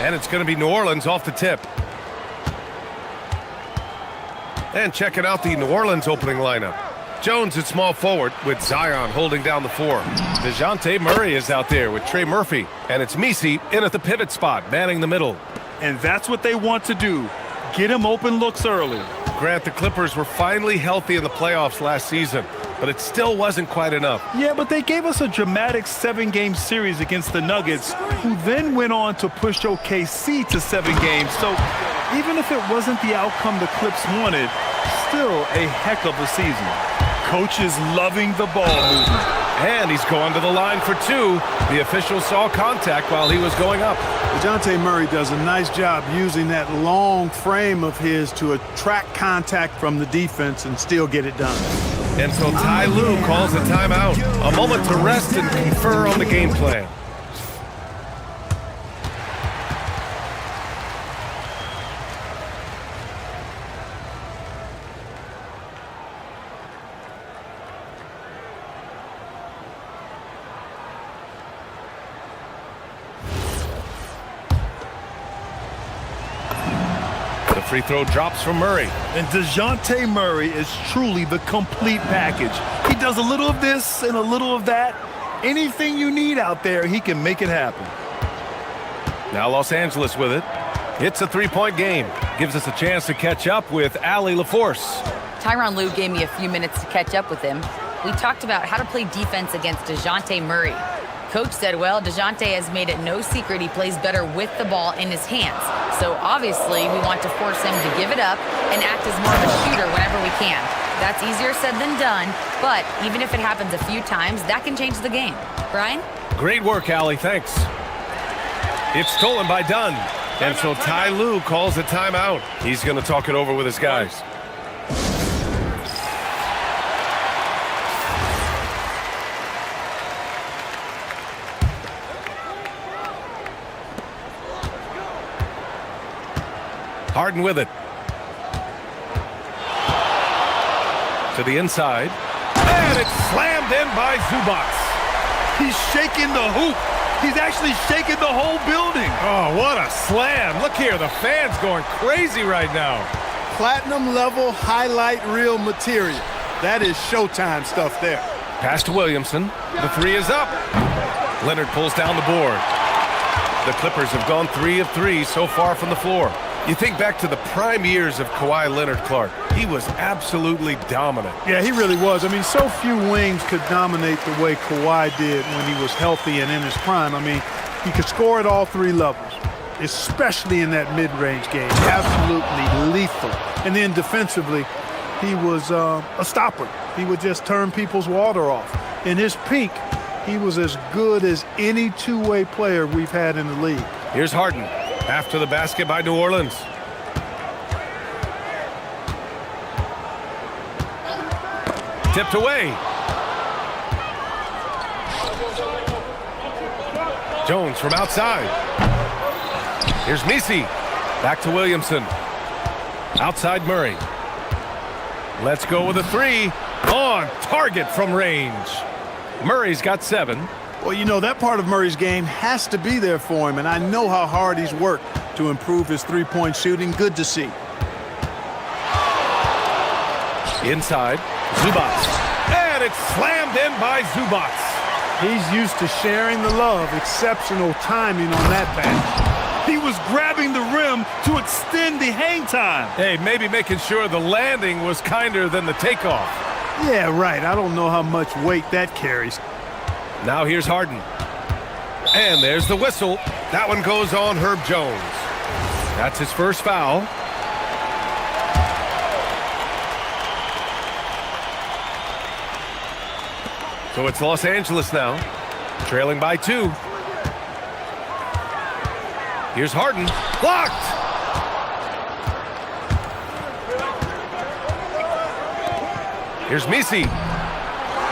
And it's going to be New Orleans off the tip. And checking out the New Orleans opening lineup. Jones at small forward with Zion holding down the 4. DeJounte Murray is out there with Trey Murphy. And it's Messi in at the pivot spot, manning the middle. And that's what they want to do. Get him open looks early. Grant, the Clippers were finally healthy in the playoffs last season, but it still wasn't quite enough. Yeah, but they gave us a dramatic 7-game series against the Nuggets, who then went on to push OKC to 7 games. So even if it wasn't the outcome the Clips wanted, still a heck of a season. Coach is loving the ball movement. And he's going to the line for 2. The official saw contact while he was going up. DeJounte Murray does a nice job using that long frame of his to attract contact from the defense and still get it done. And so Ty Lue calls a timeout. A moment to rest and confer on the game plan. Free throw drops from Murray. And DeJounte Murray is truly the complete package. He does a little of this and a little of that. Anything you need out there, he can make it happen. Now Los Angeles with it. It's a 3-point game. Gives us a chance to catch up with Allie LaForce. Tyronn Lue gave me a few minutes to catch up with him. We talked about how to play defense against DeJounte Murray. Coach said, well, DeJounte has made it no secret he plays better with the ball in his hands. So obviously we want to force him to give it up and act as more of a shooter whenever we can. That's easier said than done, but even if it happens a few times, that can change the game. Brian? Great work, Allie. Thanks. It's stolen by Dunn. And so Ty Lue calls a timeout. He's going to talk it over with his guys. Harden with it. To the inside. And it's slammed in by Zubac. He's shaking the hoop. He's actually shaking the whole building. Oh, what a slam. Look here, the fans going crazy right now. Platinum level highlight reel material. That is Showtime stuff there. Pass to Williamson. The 3 is up. Leonard pulls down the board. The Clippers have gone 3 of 3 so far from the floor. You think back to the prime years of Kawhi Leonard, Clark. He was absolutely dominant. Yeah, he really was. I mean, so few wings could dominate the way Kawhi did when he was healthy and in his prime. I mean, he could score at all 3 levels, especially in that mid-range game. Absolutely lethal. And then defensively, he was a stopper. He would just turn people's water off. In his peak, he was as good as any two-way player we've had in the league. Here's Harden. After the basket by New Orleans. Tipped away. Jones from outside. Here's Messi. Back to Williamson. Outside Murray. Let's go with a 3. On target from range. Murray's got 7. Well, you know, that part of Murray's game has to be there for him, and I know how hard he's worked to improve his three-point shooting. Good to see. Inside, Zubac. And it's slammed in by Zubac. He's used to sharing the love. Exceptional timing on that pass. He was grabbing the rim to extend the hang time. Hey, maybe making sure the landing was kinder than the takeoff. Yeah, right. I don't know how much weight that carries. Now here's Harden. And there's the whistle. That one goes on Herb Jones. That's his first foul. So it's Los Angeles now, trailing by 2. Here's Harden. Blocked! Here's Messi.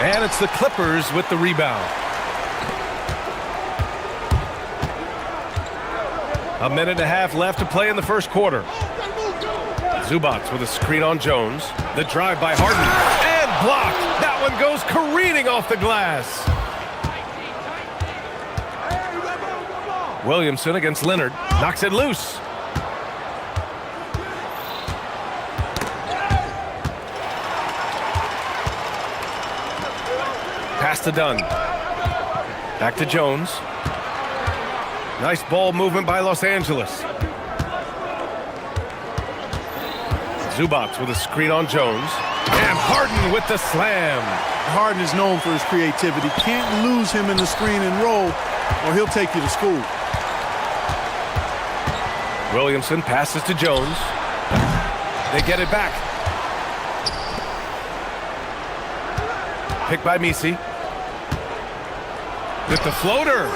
And it's the Clippers with the rebound. A minute and a half left to play in the first quarter. Zubac with a screen on Jones. The drive by Harden. And blocked. That one goes careening off the glass. Williamson against Leonard. Knocks it loose. Pass to Dunn. Back to Jones. Nice ball movement by Los Angeles. Zubac with a screen on Jones. And Harden with the slam. Harden is known for his creativity. Can't lose him in the screen and roll, or he'll take you to school. Williamson passes to Jones. They get it back. Picked by Misi. With the floater.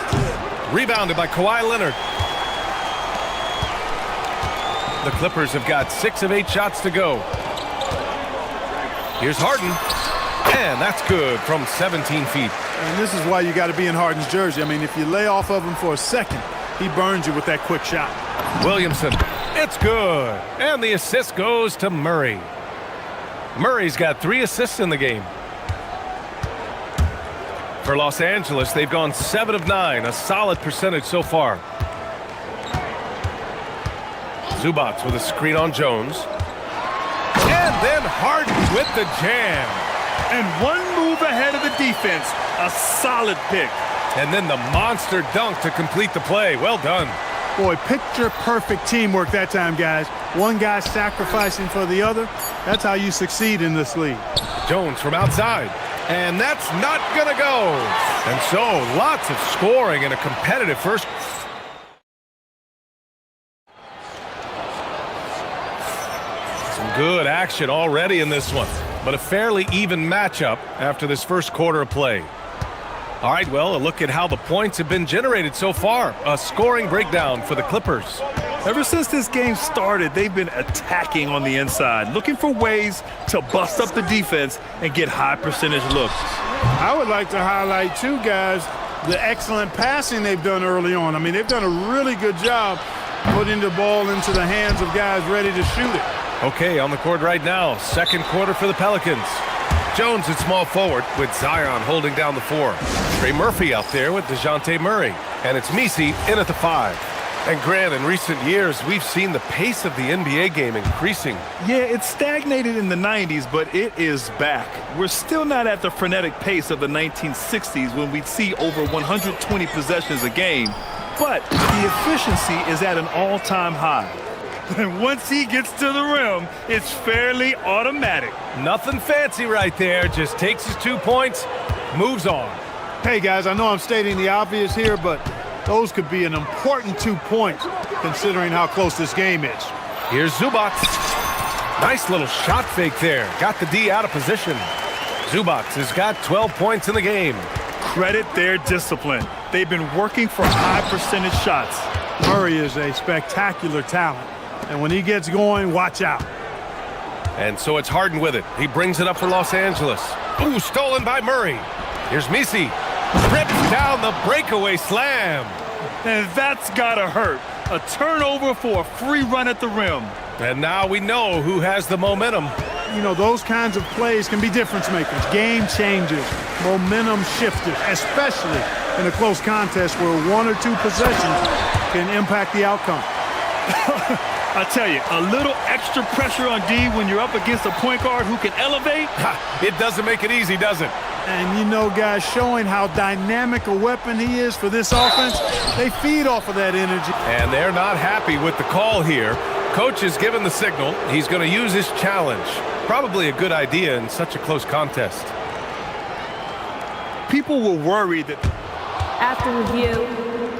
Rebounded by Kawhi Leonard. The Clippers have got 6 of 8 shots to go. Here's Harden. And that's good from 17 feet. And this is why you got to be in Harden's jersey. I mean, if you lay off of him for a second, he burns you with that quick shot. Williamson. It's good. And the assist goes to Murray. Murray's got 3 assists in the game. For Los Angeles, they've gone 7 of 9, a solid percentage so far. Zubac with a screen on Jones. And then Harden with the jam. And one move ahead of the defense. A solid pick. And then the monster dunk to complete the play. Well done. Boy, picture-perfect teamwork that time, guys. One guy sacrificing for the other. That's how you succeed in this league. Jones from outside. And that's not going to go. And so, lots of scoring in a competitive first. Some good action already in this one. But a fairly even matchup after this first quarter of play. All right, well, a look at how the points have been generated so far. A scoring breakdown for the Clippers. Ever since this game started, they've been attacking on the inside, looking for ways to bust up the defense and get high percentage looks. I would like to highlight, too, guys, the excellent passing they've done early on. I mean, they've done a really good job putting the ball into the hands of guys ready to shoot it. Okay, on the court right now, second quarter for the Pelicans. Jones at small forward with Zion holding down the 4. Trey Murphy out there with DeJounte Murray. And it's Misi in at the 5. And Grant, in recent years, we've seen the pace of the NBA game increasing. Yeah, it stagnated in the 90s, but it is back. We're still not at the frenetic pace of the 1960s when we'd see over 120 possessions a game. But the efficiency is at an all-time high. And once he gets to the rim, it's fairly automatic. Nothing fancy right there. Just takes his 2 points, moves on. Hey, guys, I know I'm stating the obvious here, but those could be an important 2 points considering how close this game is. Here's Zubac. Nice little shot fake there. Got the D out of position. Zubac has got 12 points in the game. Credit their discipline. They've been working for high percentage shots. Murray is a spectacular talent. And when he gets going, watch out. And so it's Harden with it. He brings it up for Los Angeles. Ooh, stolen by Murray. Here's Misi. Rips down the breakaway slam. And that's gotta hurt. A turnover for a free run at the rim. And now we know who has the momentum. You know, those kinds of plays can be difference makers, game changers, momentum shifters, especially in a close contest where 1 or 2 possessions can impact the outcome. I tell you, a little extra pressure on D when you're up against a point guard who can elevate. It doesn't make it easy, does it? And, you know, guys, showing how dynamic a weapon he is for this offense, they feed off of that energy. And they're not happy with the call here. Coach has given the signal. He's going to use his challenge. Probably a good idea in such a close contest. People were worried that... After review,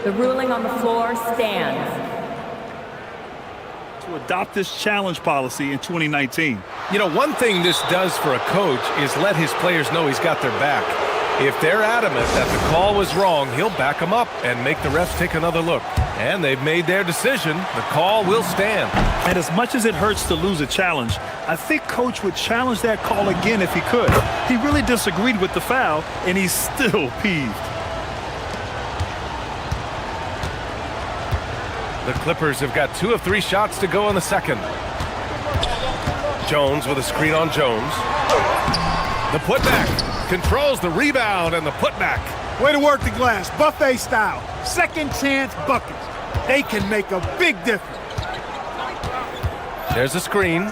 the ruling on the floor stands. To adopt this challenge policy in 2019. You know, one thing this does for a coach is let his players know he's got their back. If they're adamant that the call was wrong, he'll back them up and make the refs take another look. And they've made their decision. The call will stand. And as much as it hurts to lose a challenge, I think Coach would challenge that call again if he could. He really disagreed with the foul, and he's still peeved. The Clippers have got 2 of 3 shots to go in the second. Jones with a screen on Jones. The putback. Controls the rebound and the putback. Way to work the glass. Buffet style. Second chance buckets. they can make a big difference. There's a screen.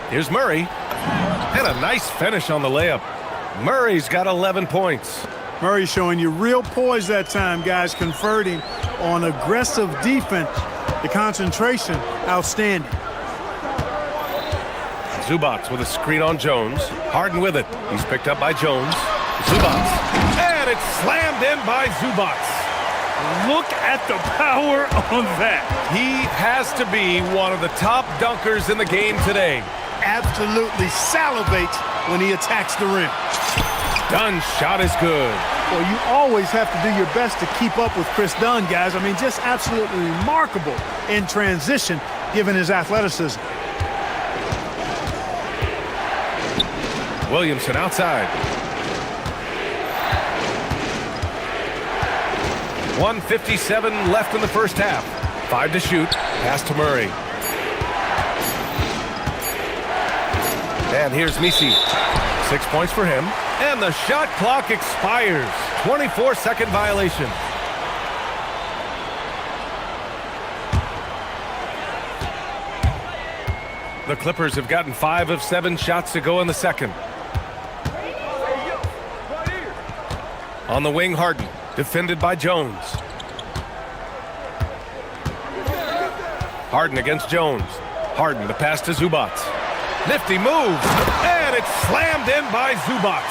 Here's Murray. And a nice finish on the layup. Murray's got 11 points. Murray showing you real poise that time, guys, converting on aggressive defense. The concentration, outstanding. Zubac with a screen on Jones. Harden with it. He's picked up by Jones. Zubac. And it's slammed in by Zubac. Look at the power on that. He has to be one of the top dunkers in the game today. Absolutely salivates when he attacks the rim. Dunn's shot is good. Well, you always have to do your best to keep up with Chris Dunn, guys. I mean, just absolutely remarkable in transition, given his athleticism. Williamson outside. 1:57 left in the first half. 5 to shoot. Pass to Murray. And here's Misi. 6 points for him. And the shot clock expires. 24-second violation. The Clippers have gotten 5 of 7 shots to go in the second. On the wing, Harden. Defended by Jones. Harden against Jones. Harden, the pass to Zubac. Nifty move. And it's slammed in by Zubac.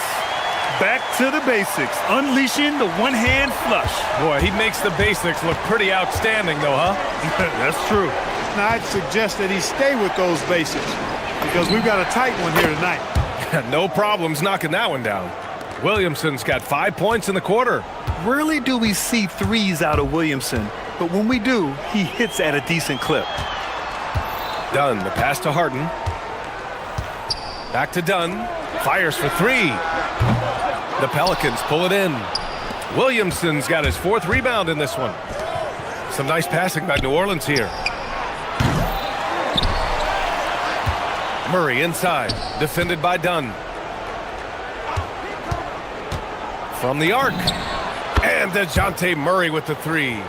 Back to the basics, unleashing the one-hand flush. Boy, he makes the basics look pretty outstanding, though, huh? That's true. Now, I'd suggest that he stay with those basics because we've got a tight one here tonight. No problems knocking that one down. Williamson's got 5 points in the quarter. Rarely do we see threes out of Williamson, but when we do, he hits at a decent clip. Dunn, the pass to Harden. Back to Dunn. Fires for 3. The Pelicans pull it in. Williamson's got his 4th rebound in this one. Some nice passing by New Orleans here. Murray inside, defended by Dunn. From the arc. And DeJounte Murray with the 3.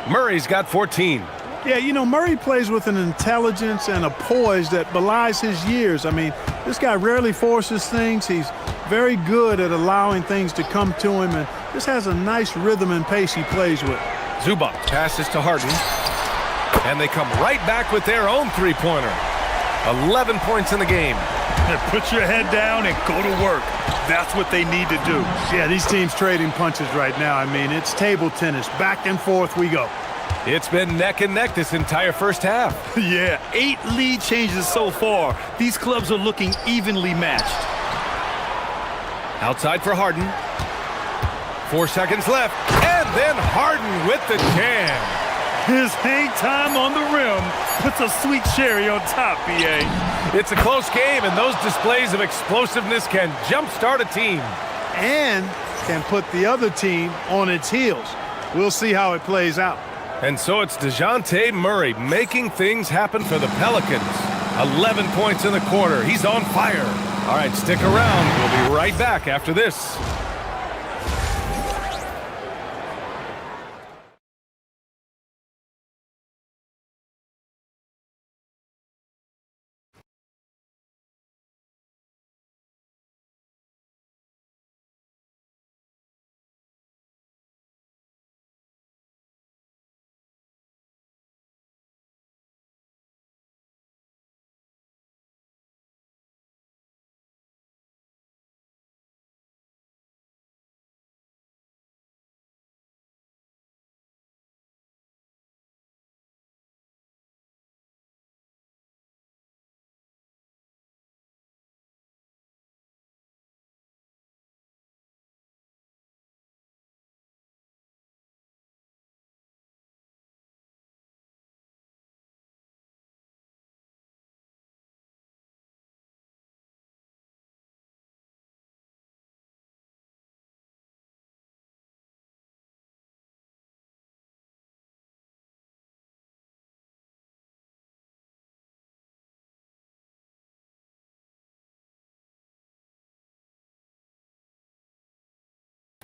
Murray's got 14. Yeah, you know, Murray plays with an intelligence and a poise that belies his years. I mean, this guy rarely forces things. He's very good at allowing things to come to him and just has a nice rhythm and pace he plays with. Zubac passes to Harden. And they come right back with their own three-pointer. 11 points in the game. Put your head down and go to work. That's what they need to do. Yeah, these teams trading punches right now. I mean, it's table tennis. Back and forth we go. It's been neck and neck this entire first half. Yeah, 8 lead changes so far. These clubs are looking evenly matched. Outside for Harden. 4 seconds left. And then Harden with the jam. His hang time on the rim puts a sweet cherry on top, B.A. It's a close game, and those displays of explosiveness can jumpstart a team. And can put the other team on its heels. We'll see how it plays out. And so it's DeJounte Murray making things happen for the Pelicans. 11 points in the quarter. He's on fire. All right, stick around. We'll be right back after this.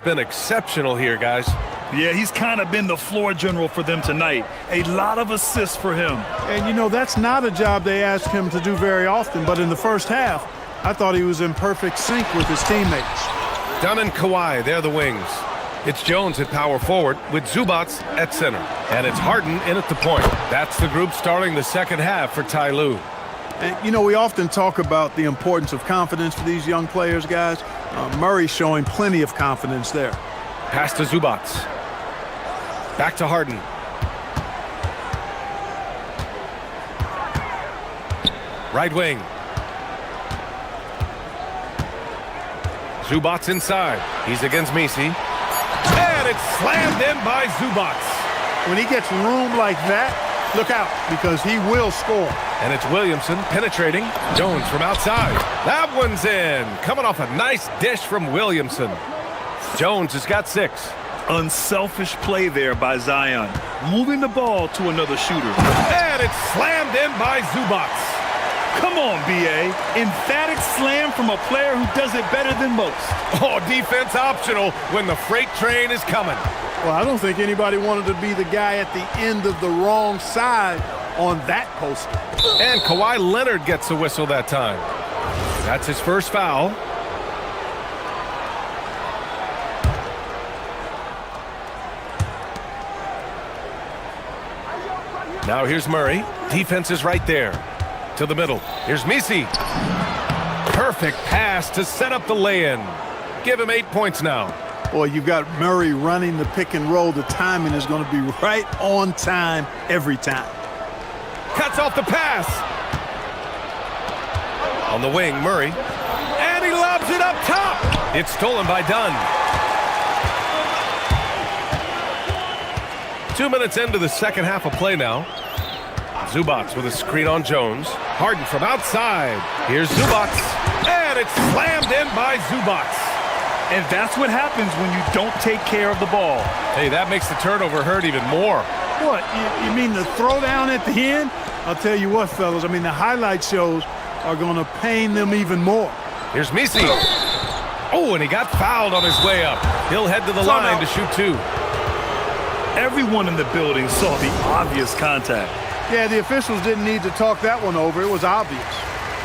Been exceptional here, guys. Yeah, he's kind of been the floor general for them tonight. A lot of assists for him. And, you know, that's not a job they ask him to do very often, but in the first half, I thought he was in perfect sync with his teammates. Dunn and Kawhi, they're the wings. It's Jones at power forward with Zubats at center. And it's Harden in at the point. That's the group starting the second half for Ty Lue. And, you know, we often talk about the importance of confidence for these young players, guys. Murray's showing plenty of confidence there. Pass to Zubats. Back to Harden. Right wing. Zubats inside. He's against Misi. And it's slammed in by Zubats. When he gets room like that, look out, because he will score. And it's Williamson penetrating. Jones from outside. That one's in. Coming off a nice dish from Williamson. Jones has got 6. Unselfish play there by Zion. Moving the ball to another shooter. And it's slammed in by Zubats. Come on, B.A. Emphatic slam from a player who does it better than most. Oh, defense optional when the freight train is coming. Well, I don't think anybody wanted to be the guy at the end of the wrong side on that poster. And Kawhi Leonard gets a whistle that time. That's his first foul. Now here's Murray. Defense is right there. To the middle. Here's Misi. Perfect pass to set up the lay-in. Give him 8 points now. Boy, you've got Murray running the pick and roll. The timing is going to be right on time every time. Cuts off the pass. On the wing, Murray. And he lobs it up top. It's stolen by Dunn. 2 minutes into the second half of play now. Zubats with a screen on Jones. Harden from outside. Here's Zubats. And it's slammed in by Zubats. And that's what happens when you don't take care of the ball. Hey, that makes the turnover hurt even more. What, you mean the throwdown at the end? I'll tell you what, fellas, I mean, the highlight shows are going to pain them even more. Here's Misi. Oh, and he got fouled on his way up. He'll head to the line to shoot 2. Everyone in the building saw the obvious contact. Yeah, the officials didn't need to talk that one over. It was obvious.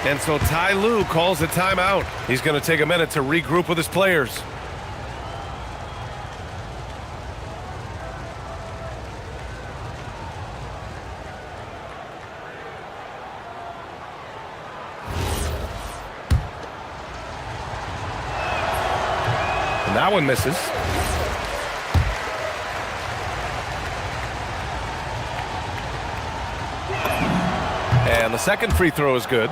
And so Ty Lue calls a timeout. He's going to take a minute to regroup with his players. And that one misses. And the second free throw is good.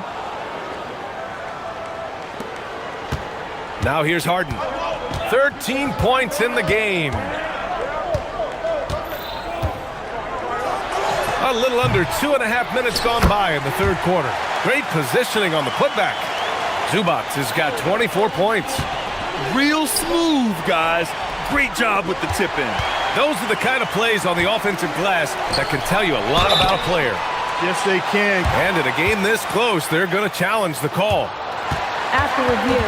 Now here's Harden. 13 points in the game. A little under 2.5 minutes gone by in the third quarter. Great positioning on the putback. Zubats has got 24 points. Real smooth, guys. Great job with the tip-in. Those are the kind of plays on the offensive glass that can tell you a lot about a player. Yes, they can. And in a game this close, they're going to challenge the call. After review,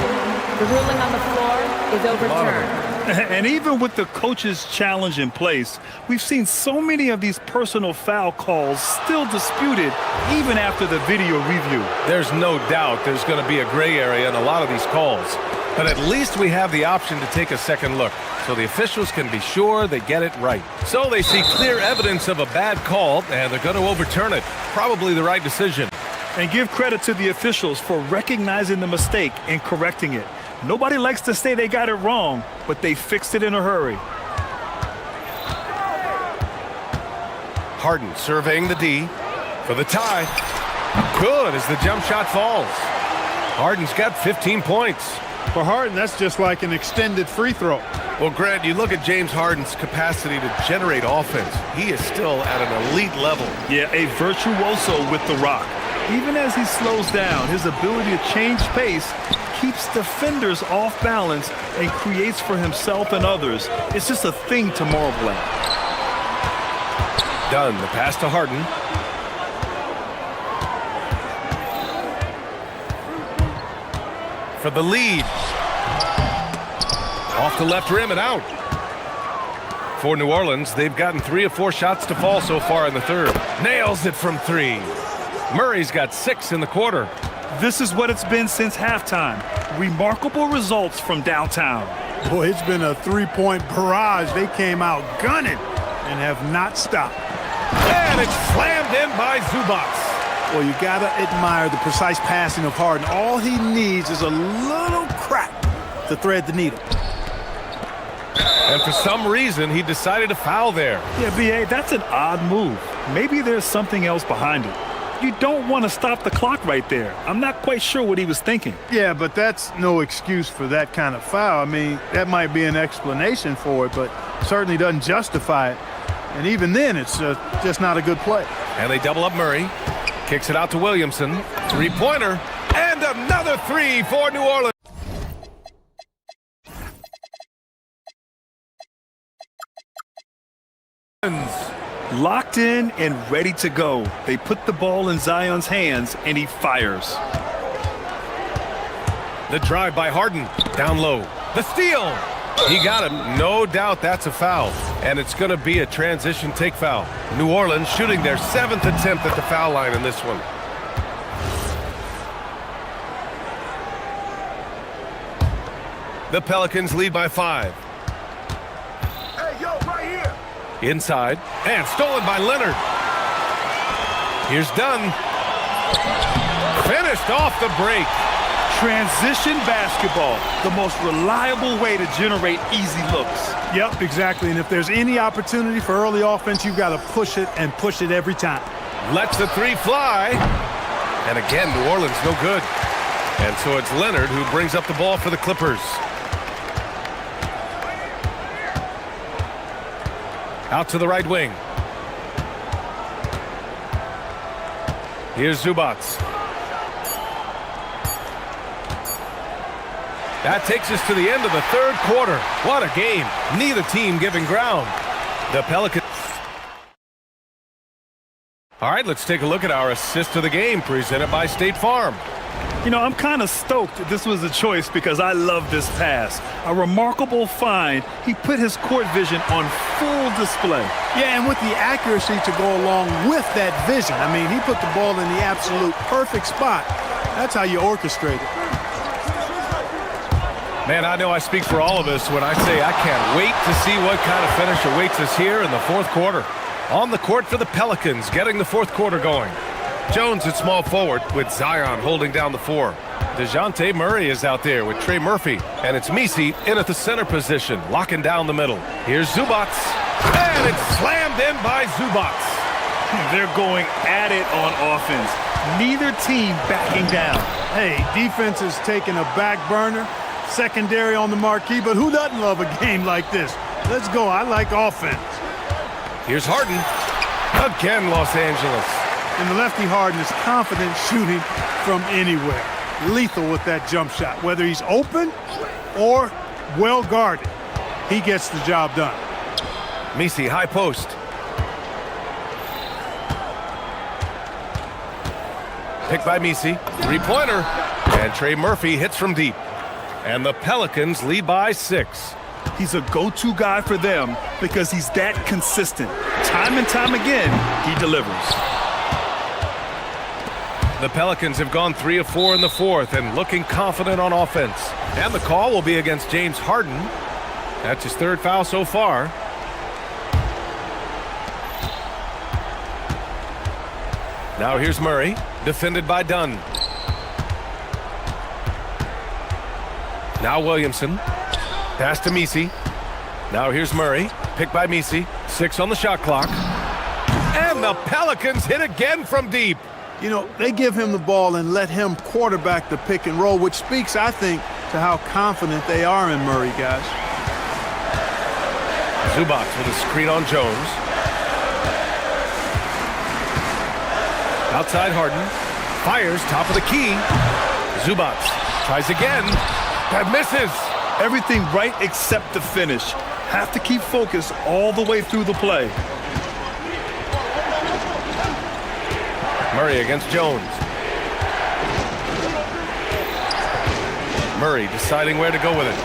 the ruling on the floor is overturned. And even with the coach's challenge in place, we've seen so many of these personal foul calls still disputed even after the video review. There's no doubt there's going to be a gray area in a lot of these calls. But at least we have the option to take a second look, so the officials can be sure they get it right. So they see clear evidence of a bad call, and they're going to overturn it. Probably the right decision. And give credit to the officials for recognizing the mistake and correcting it. Nobody likes to say they got it wrong, but they fixed it in a hurry. Harden surveying the D for the tie. Good as the jump shot falls. Harden's got 15 points. For Harden, that's just like an extended free throw. Well, Grant, you look at James Harden's capacity to generate offense. He is still at an elite level. Yeah, a virtuoso with the rock. Even as he slows down, his ability to change pace keeps defenders off balance and creates for himself and others. It's just a thing to marvel at. Dunn, the pass to Harden. For the lead. Off the left rim and out. For New Orleans, they've gotten 3 of 4 shots to fall so far in the third. Nails it from 3. Murray's got 6 in the quarter. This is what it's been since halftime. Remarkable results from downtown. Boy, it's been a three-point barrage. They came out gunning and have not stopped. And it's slammed in by Zubac. Well, you got to admire the precise passing of Harden. All he needs is a little crack to thread the needle. And for some reason, he decided to foul there. Yeah, B.A., that's an odd move. Maybe there's something else behind it. You don't want to stop the clock right there. I'm not quite sure what he was thinking. Yeah, but that's no excuse for that kind of foul. I mean, that might be an explanation for it, but certainly doesn't justify it. And even then, it's just not a good play. And they double up Murray. Kicks it out to Williamson. 3-pointer. And another 3 for New Orleans. Locked in and ready to go. They put the ball in Zion's hands, and he fires. The drive by Harden. Down low. The steal. He got him. No doubt that's a foul. And it's going to be a transition take foul. New Orleans shooting their 7th attempt at the foul line in this one. The Pelicans lead by 5. Hey, yo, right here. Inside, and stolen by Leonard. Here's Dunn. Finished off the break. Transition basketball, the most reliable way to generate easy looks. Yep, exactly. And if there's any opportunity for early offense, you've got to push it and push it every time. Lets the 3 fly. And again, New Orleans no good. And so it's Leonard who brings up the ball for the Clippers. Out to the right wing. Here's Zubac. That takes us to the end of the third quarter. What a game. Neither team giving ground. The Pelicans. All right, let's take a look at our assist of the game presented by State Farm. You know, I'm kind of stoked this was a choice because I love this pass. A remarkable find. He put his court vision on full display. Yeah, and with the accuracy to go along with that vision. I mean, he put the ball in the absolute perfect spot. That's how you orchestrate it. Man, I know I speak for all of us when I say I can't wait to see what kind of finish awaits us here in the fourth quarter. On the court for the Pelicans, getting the fourth quarter going. Jones at small forward with Zion holding down the 4. DeJounte Murray is out there with Trey Murphy. And it's Misi in at the center position, locking down the middle. Here's Zubac. And it's slammed in by Zubac. They're going at it on offense. Neither team backing down. Hey, defense is taking a back burner. Secondary on the marquee, but who doesn't love a game like this? Let's go. I like offense. Here's Harden. Again, Los Angeles. And the lefty Harden is confident shooting from anywhere. Lethal with that jump shot. Whether he's open or well guarded, he gets the job done. Misi, high post. Picked by Misi. 3-pointer. And Trey Murphy hits from deep. And the Pelicans lead by 6. He's a go-to guy for them because he's that consistent. Time and time again, he delivers. The Pelicans have gone 3 of 4 in the fourth and looking confident on offense. And the call will be against James Harden. That's his 3rd foul so far. Now here's Murray, defended by Dunn. Now Williamson. Pass to Misi. Now here's Murray. Picked by Misi. 6 on the shot clock. And the Pelicans hit again from deep. You know, they give him the ball and let him quarterback the pick and roll, which speaks, I think, to how confident they are in Murray, guys. Zubac with a screen on Jones. Outside Harden. Fires top of the key. Zubac tries again. That misses. Everything right except the finish. Have to keep focus all the way through the play. Murray against Jones. Murray deciding where to go with it.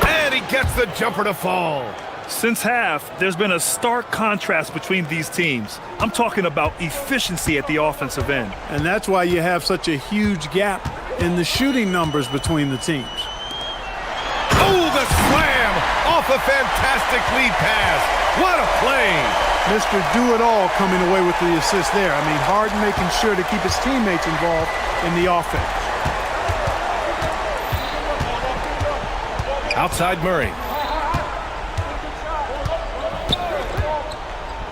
And he gets the jumper to fall. Since half, there's been a stark contrast between these teams. I'm talking about efficiency at the offensive end. And that's why you have such a huge gap in the shooting numbers between the teams. Oh, the slam off a fantastic lead pass. What a play. Mr. Do-It-All coming away with the assist there. I mean, Harden making sure to keep his teammates involved in the offense. Outside Murray.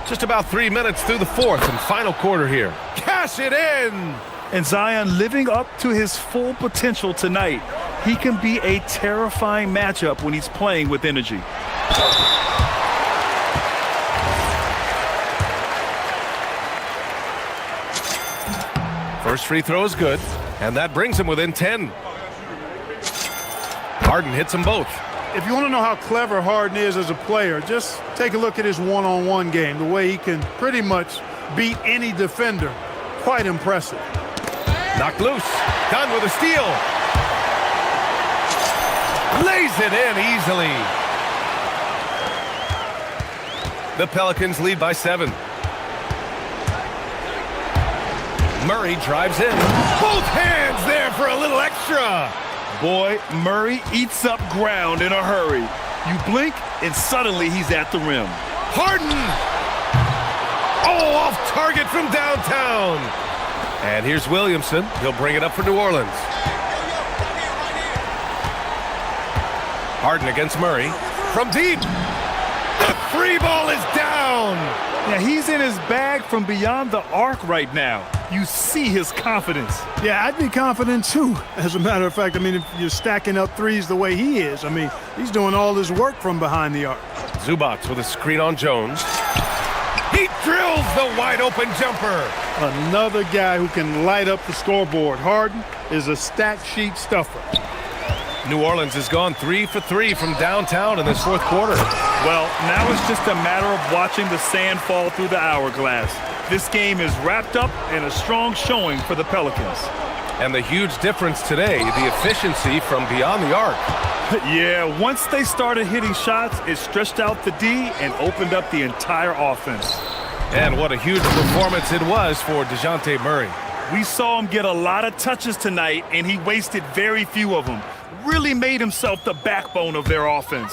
Just about 3 minutes through the fourth and final quarter here. Cash it in! And Zion living up to his full potential tonight. He can be a terrifying matchup when he's playing with energy. First free throw is good, and that brings him within 10. Harden hits them both. If you want to know how clever Harden is as a player, just take a look at his one-on-one game, the way he can pretty much beat any defender. Quite impressive. Knocked loose. Done with a steal. Lays it in easily. The Pelicans lead by 7. Murray drives in. Both hands there for a little extra. Boy, Murray eats up ground in a hurry. You blink, and suddenly he's at the rim. Harden! Oh, off target from downtown. And here's Williamson. He'll bring it up for New Orleans. Harden against Murray. From deep. The free ball is down. Yeah, he's in his bag from beyond the arc right now. You see his confidence. Yeah, I'd be confident too. As a matter of fact, I mean, if you're stacking up threes the way he is, I mean, he's doing all his work from behind the arc. Zubac with a screen on Jones. He drills the wide open jumper. Another guy who can light up the scoreboard. Harden is a stat sheet stuffer. New Orleans has gone 3 for 3 from downtown in this fourth quarter. Well, now it's just a matter of watching the sand fall through the hourglass. This game is wrapped up in a strong showing for the Pelicans. And the huge difference today, the efficiency from beyond the arc. Yeah, once they started hitting shots, it stretched out the D and opened up the entire offense. And what a huge performance it was for DeJounte Murray. We saw him get a lot of touches tonight, and he wasted very few of them. Really made himself the backbone of their offense.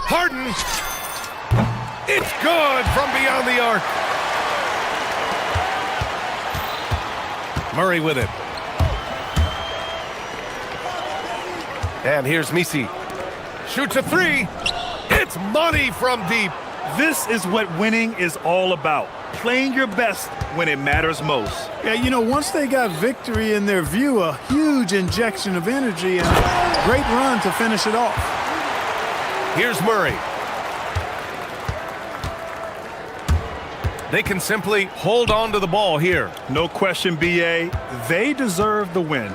Harden! It's good from beyond the arc. Murray with it. And here's Misi. Shoots a three. It's money from deep. This is what winning is all about. Playing your best when it matters most. Yeah, you know, once they got victory in their view, a huge injection of energy and a great run to finish it off. Here's Murray. They can simply hold on to the ball here. No question, B.A. They deserve the win.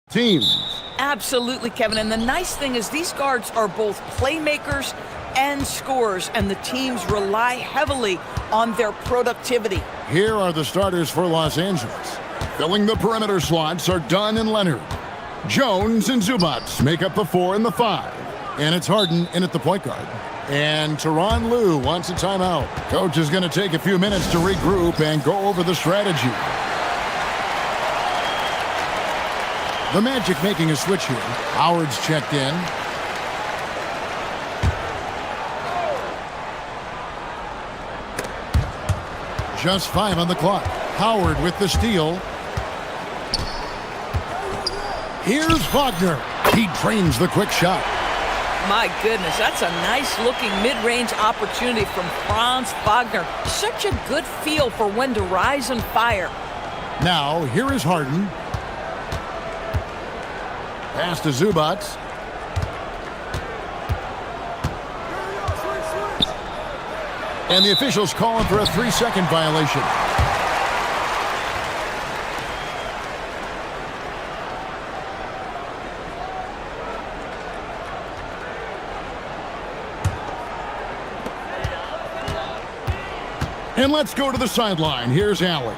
teams. Absolutely, Kevin. And the nice thing is these guards are both playmakers and scorers, and the teams rely heavily on their productivity. Here are the starters for Los Angeles. Filling the perimeter slots are Dunn and Leonard. Jones and Zubats make up the 4 and the 5. And it's Harden in at the point guard. And Tyronn Lue wants a timeout. Coach is going to take a few minutes to regroup and go over the strategy. The Magic making a switch here. Howard's checked in. Just 5 on the clock. Howard with the steal. Here's Wagner. He drains the quick shot. My goodness, that's a nice-looking mid-range opportunity from Franz Wagner. Such a good feel for when to rise and fire. Now, here is Harden. Pass to Zubats. And the officials calling for a 3-second violation. And let's go to the sideline. Here's Allie.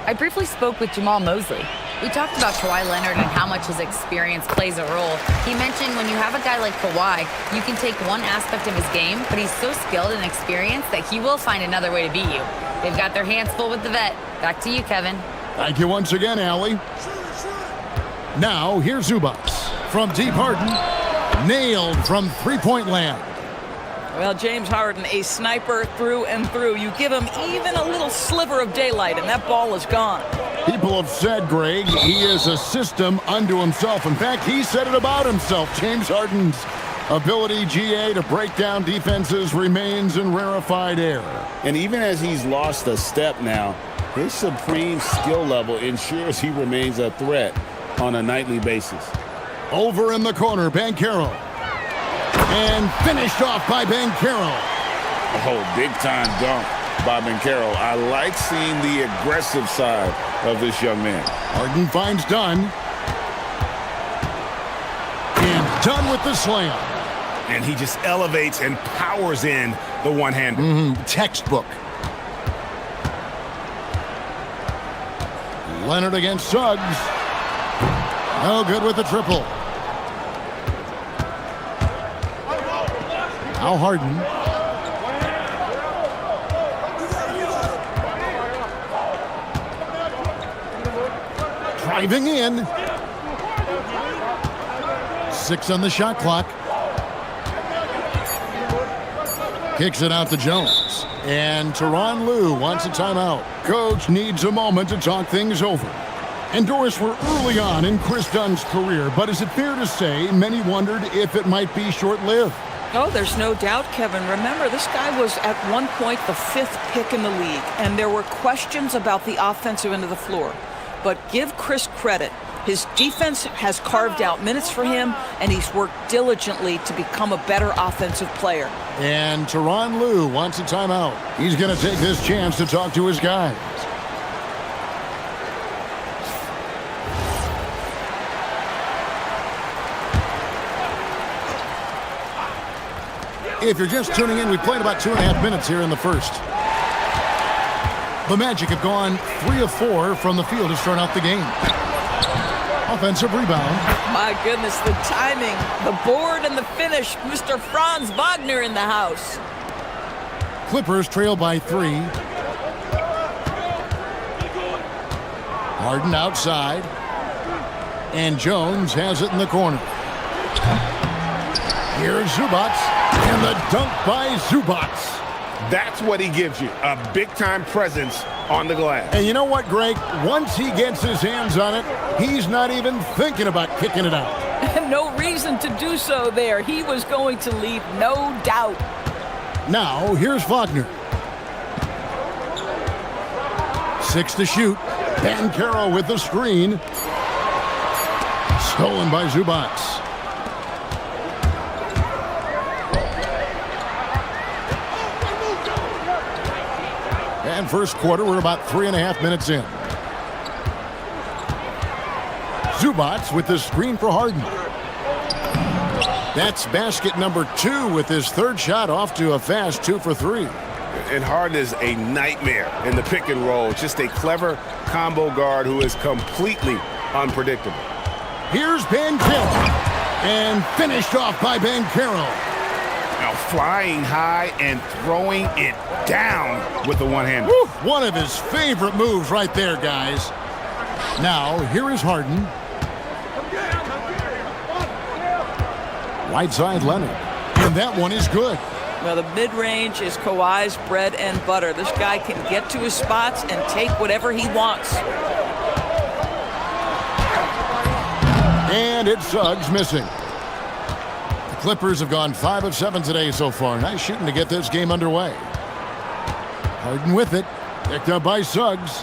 I briefly spoke with Jamal Mosley. We talked about Kawhi Leonard and how much his experience plays a role. He mentioned when you have a guy like Kawhi, you can take one aspect of his game, but he's so skilled and experienced that he will find another way to beat you. They've got their hands full with the vet. Back to you, Kevin. Thank you once again, Allie. Now, here's Zubats. From deep, Harden. Nailed from three-point land. Well, James Harden, a sniper through and through. You give him even a little sliver of daylight, and that ball is gone. People have said, Greg, he is a system unto himself. In fact, he said it about himself. James Harden's ability, GA, to break down defenses remains in rarefied air. And even as he's lost a step now, his supreme skill level ensures he remains a threat on a nightly basis. Over in the corner, Banchero. And finished off by Banchero. Oh, big-time dunk by Banchero. I like seeing the aggressive side of this young man. Harden finds Dunn. And Dunn with the slam. And he just elevates and powers in the one-hander. Textbook. Leonard against Suggs. No good with the triple. Now Harden. Driving in. 6 on the shot clock. Kicks it out to Jones. And Tyronn Lue wants a timeout. Coach needs a moment to talk things over. And Doris, we're early on in Chris Dunn's career, but is it fair to say many wondered if it might be short-lived? Oh, there's no doubt, Kevin. Remember, this guy was at one point the 5th pick in the league, and there were questions about the offensive end of the floor. But give Chris credit. His defense has carved out minutes for him, and he's worked diligently to become a better offensive player. And Tyronn Lue wants a timeout. He's going to take this chance to talk to his guys. If you're just tuning in, we played about 2.5 minutes here in the first. The Magic have gone 3 of 4 from the field to start out the game. Offensive rebound. My goodness, the timing, the board, and the finish. Mr. Franz Wagner in the house. Clippers trail by 3. Harden outside. And Jones has it in the corner. Here's Zubats. And the dunk by Zubats. That's what he gives you, a big-time presence on the glass. And you know what, Greg? Once he gets his hands on it, he's not even thinking about kicking it out. No reason to do so there. He was going to leave, no doubt. Now, here's Wagner. 6 to shoot. Banchero with the screen. Stolen by Zubats. And first quarter, we're about 3.5 minutes in. Zubats with the screen for Harden. That's basket number 2 with his third shot off to a fast 2 for 3. And Harden is a nightmare in the pick and roll. Just a clever combo guard who is completely unpredictable. Here's Banchero. And finished off by Banchero. Now flying high and throwing it down with the one-hander. One of his favorite moves right there, guys. Now, here is Harden. Right side Leonard. And that one is good. Well, the mid-range is Kawhi's bread and butter. This guy can get to his spots and take whatever he wants. And it's Suggs missing. The Clippers have gone 5 of 7 today so far. Nice shooting to get this game underway. Harden with it. Picked up by Suggs.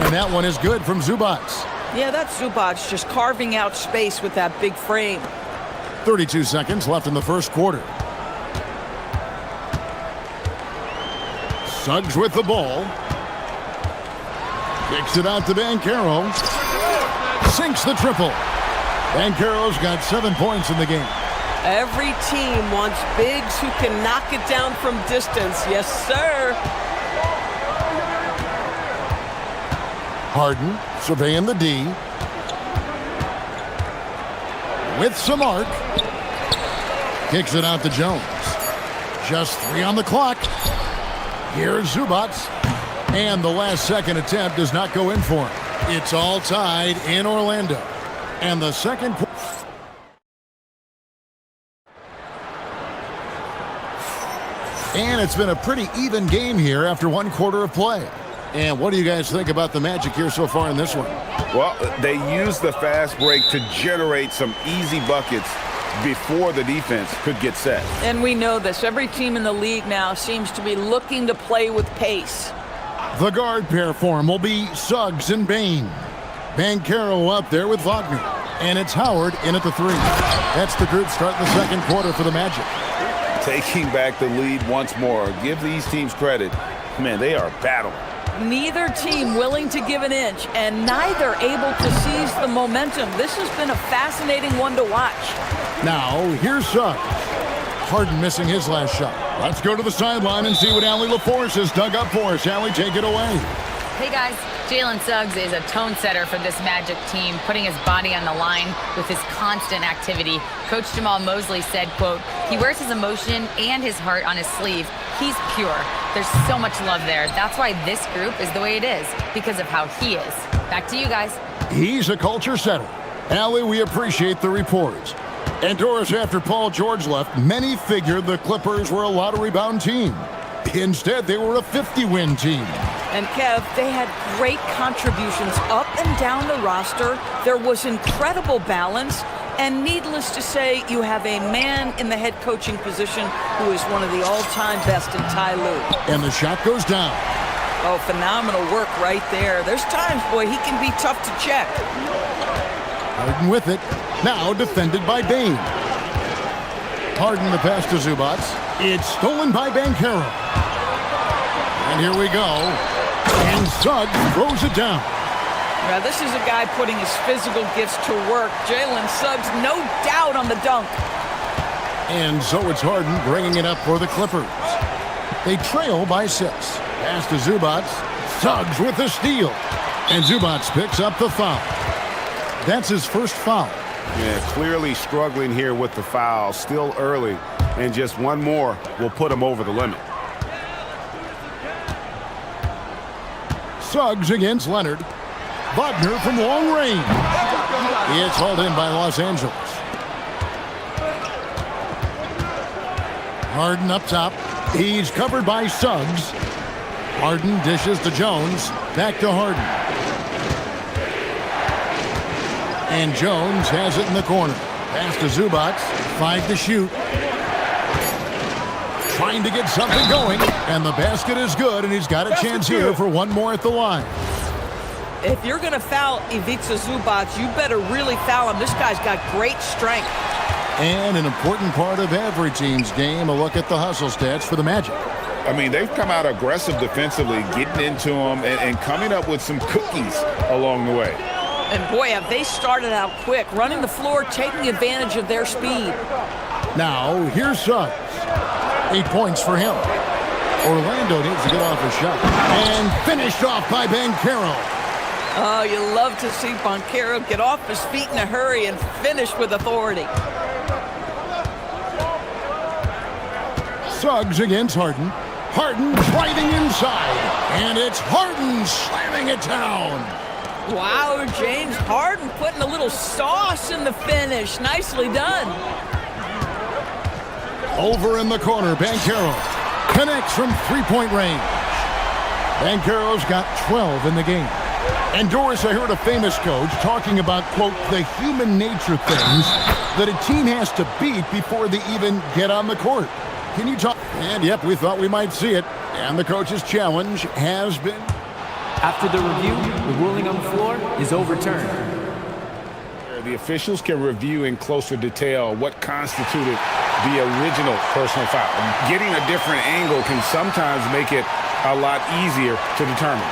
And that one is good from Zubats. Yeah, that's Zubats just carving out space with that big frame. 32 seconds left in the first quarter. Suggs with the ball. Kicks it out to Banchero. Sinks the triple. Banchero's got 7 points in the game. Every team wants bigs who can knock it down from distance. Yes, sir. Harden surveying the D. With some arc. Kicks it out to Jones. Just 3 on the clock. Here's Zubats. And the last second attempt does not go in for him. It's all tied in Orlando. And the second... And it's been a pretty even game here after 1 quarter of play. And what do you guys think about the Magic here so far in this one? Well, they used the fast break to generate some easy buckets before the defense could get set. And we know this. Every team in the league now seems to be looking to play with pace. The guard pair for him will be Suggs and Bain. Banchero up there with Wagner. And it's Howard in at the 3. That's the group starting the second quarter for the Magic. Taking back the lead once more. Give these teams credit. Man, they are battling. Neither team willing to give an inch, and neither able to seize the momentum. This has been a fascinating one to watch. Now, here's Suggs. Harden missing his last shot. Let's go to the sideline and see what Allie LaForce has dug up for us. Allie, take it away. Hey guys, Jalen Suggs is a tone setter for this Magic team, putting his body on the line with his constant activity. Coach Jamal Mosley said, quote, he wears his emotion and his heart on his sleeve. He's pure. There's so much love there. That's why this group is the way it is, because of how he is. Back to you guys. He's a culture setter. Allie, we appreciate the reports. And Doris, after Paul George left, many figured the Clippers were a lottery bound team. Instead, they were a 50-win team. And Kev, they had great contributions up and down the roster. There was incredible balance. And needless to say, you have a man in the head coaching position who is one of the all-time best in Ty Lue. And the shot goes down. Oh, phenomenal work right there. There's times, boy, he can be tough to check. Harden with it. Now defended by Bain. Harden the pass to Zubats. It's stolen by Banchero. And here we go. And Suggs throws it down. Now, this is a guy putting his physical gifts to work. Jalen Suggs, no doubt on the dunk. And so it's Harden bringing it up for the Clippers. They trail by 6. Pass to Zubats. Suggs with the steal. And Zubats picks up the foul. That's his first foul. Yeah, clearly struggling here with the foul. Still early. And just one more will put him over the limit. Suggs against Leonard. Wagner from long range. It's hauled in by Los Angeles. Harden up top. He's covered by Suggs. Harden dishes to Jones. Back to Harden. And Jones has it in the corner. Pass to Zubats. 5 to shoot. Trying to get something going. And the basket is good, and he's got a chance here for one more at the line. If you're going to foul Ivica Zubats, you better really foul him. This guy's got great strength. And an important part of every team's game, a look at the hustle stats for the Magic. I mean, they've come out aggressive defensively, getting into them and coming up with some cookies along the way. And boy, have they started out quick, running the floor, taking advantage of their speed. Now, here's Suggs. 8 points for him. Orlando needs to get off a shot. And finished off by Banchero. Oh, you love to see Banchero get off his feet in a hurry and finish with authority. Suggs against Harden. Harden driving inside. And it's Harden slamming it down. Wow, James Harden putting a little sauce in the finish. Nicely done. Over in the corner, Banchero connects from three-point range. Banchero's got 12 in the game. And Doris, I heard a famous coach talking about, quote, the human nature things that a team has to beat before they even get on the court. Can you talk? And yep, we thought we might see it. And the coach's challenge has been... After the review, the ruling on the floor is overturned. The officials can review in closer detail what constituted the original personal foul. Getting a different angle can sometimes make it a lot easier to determine.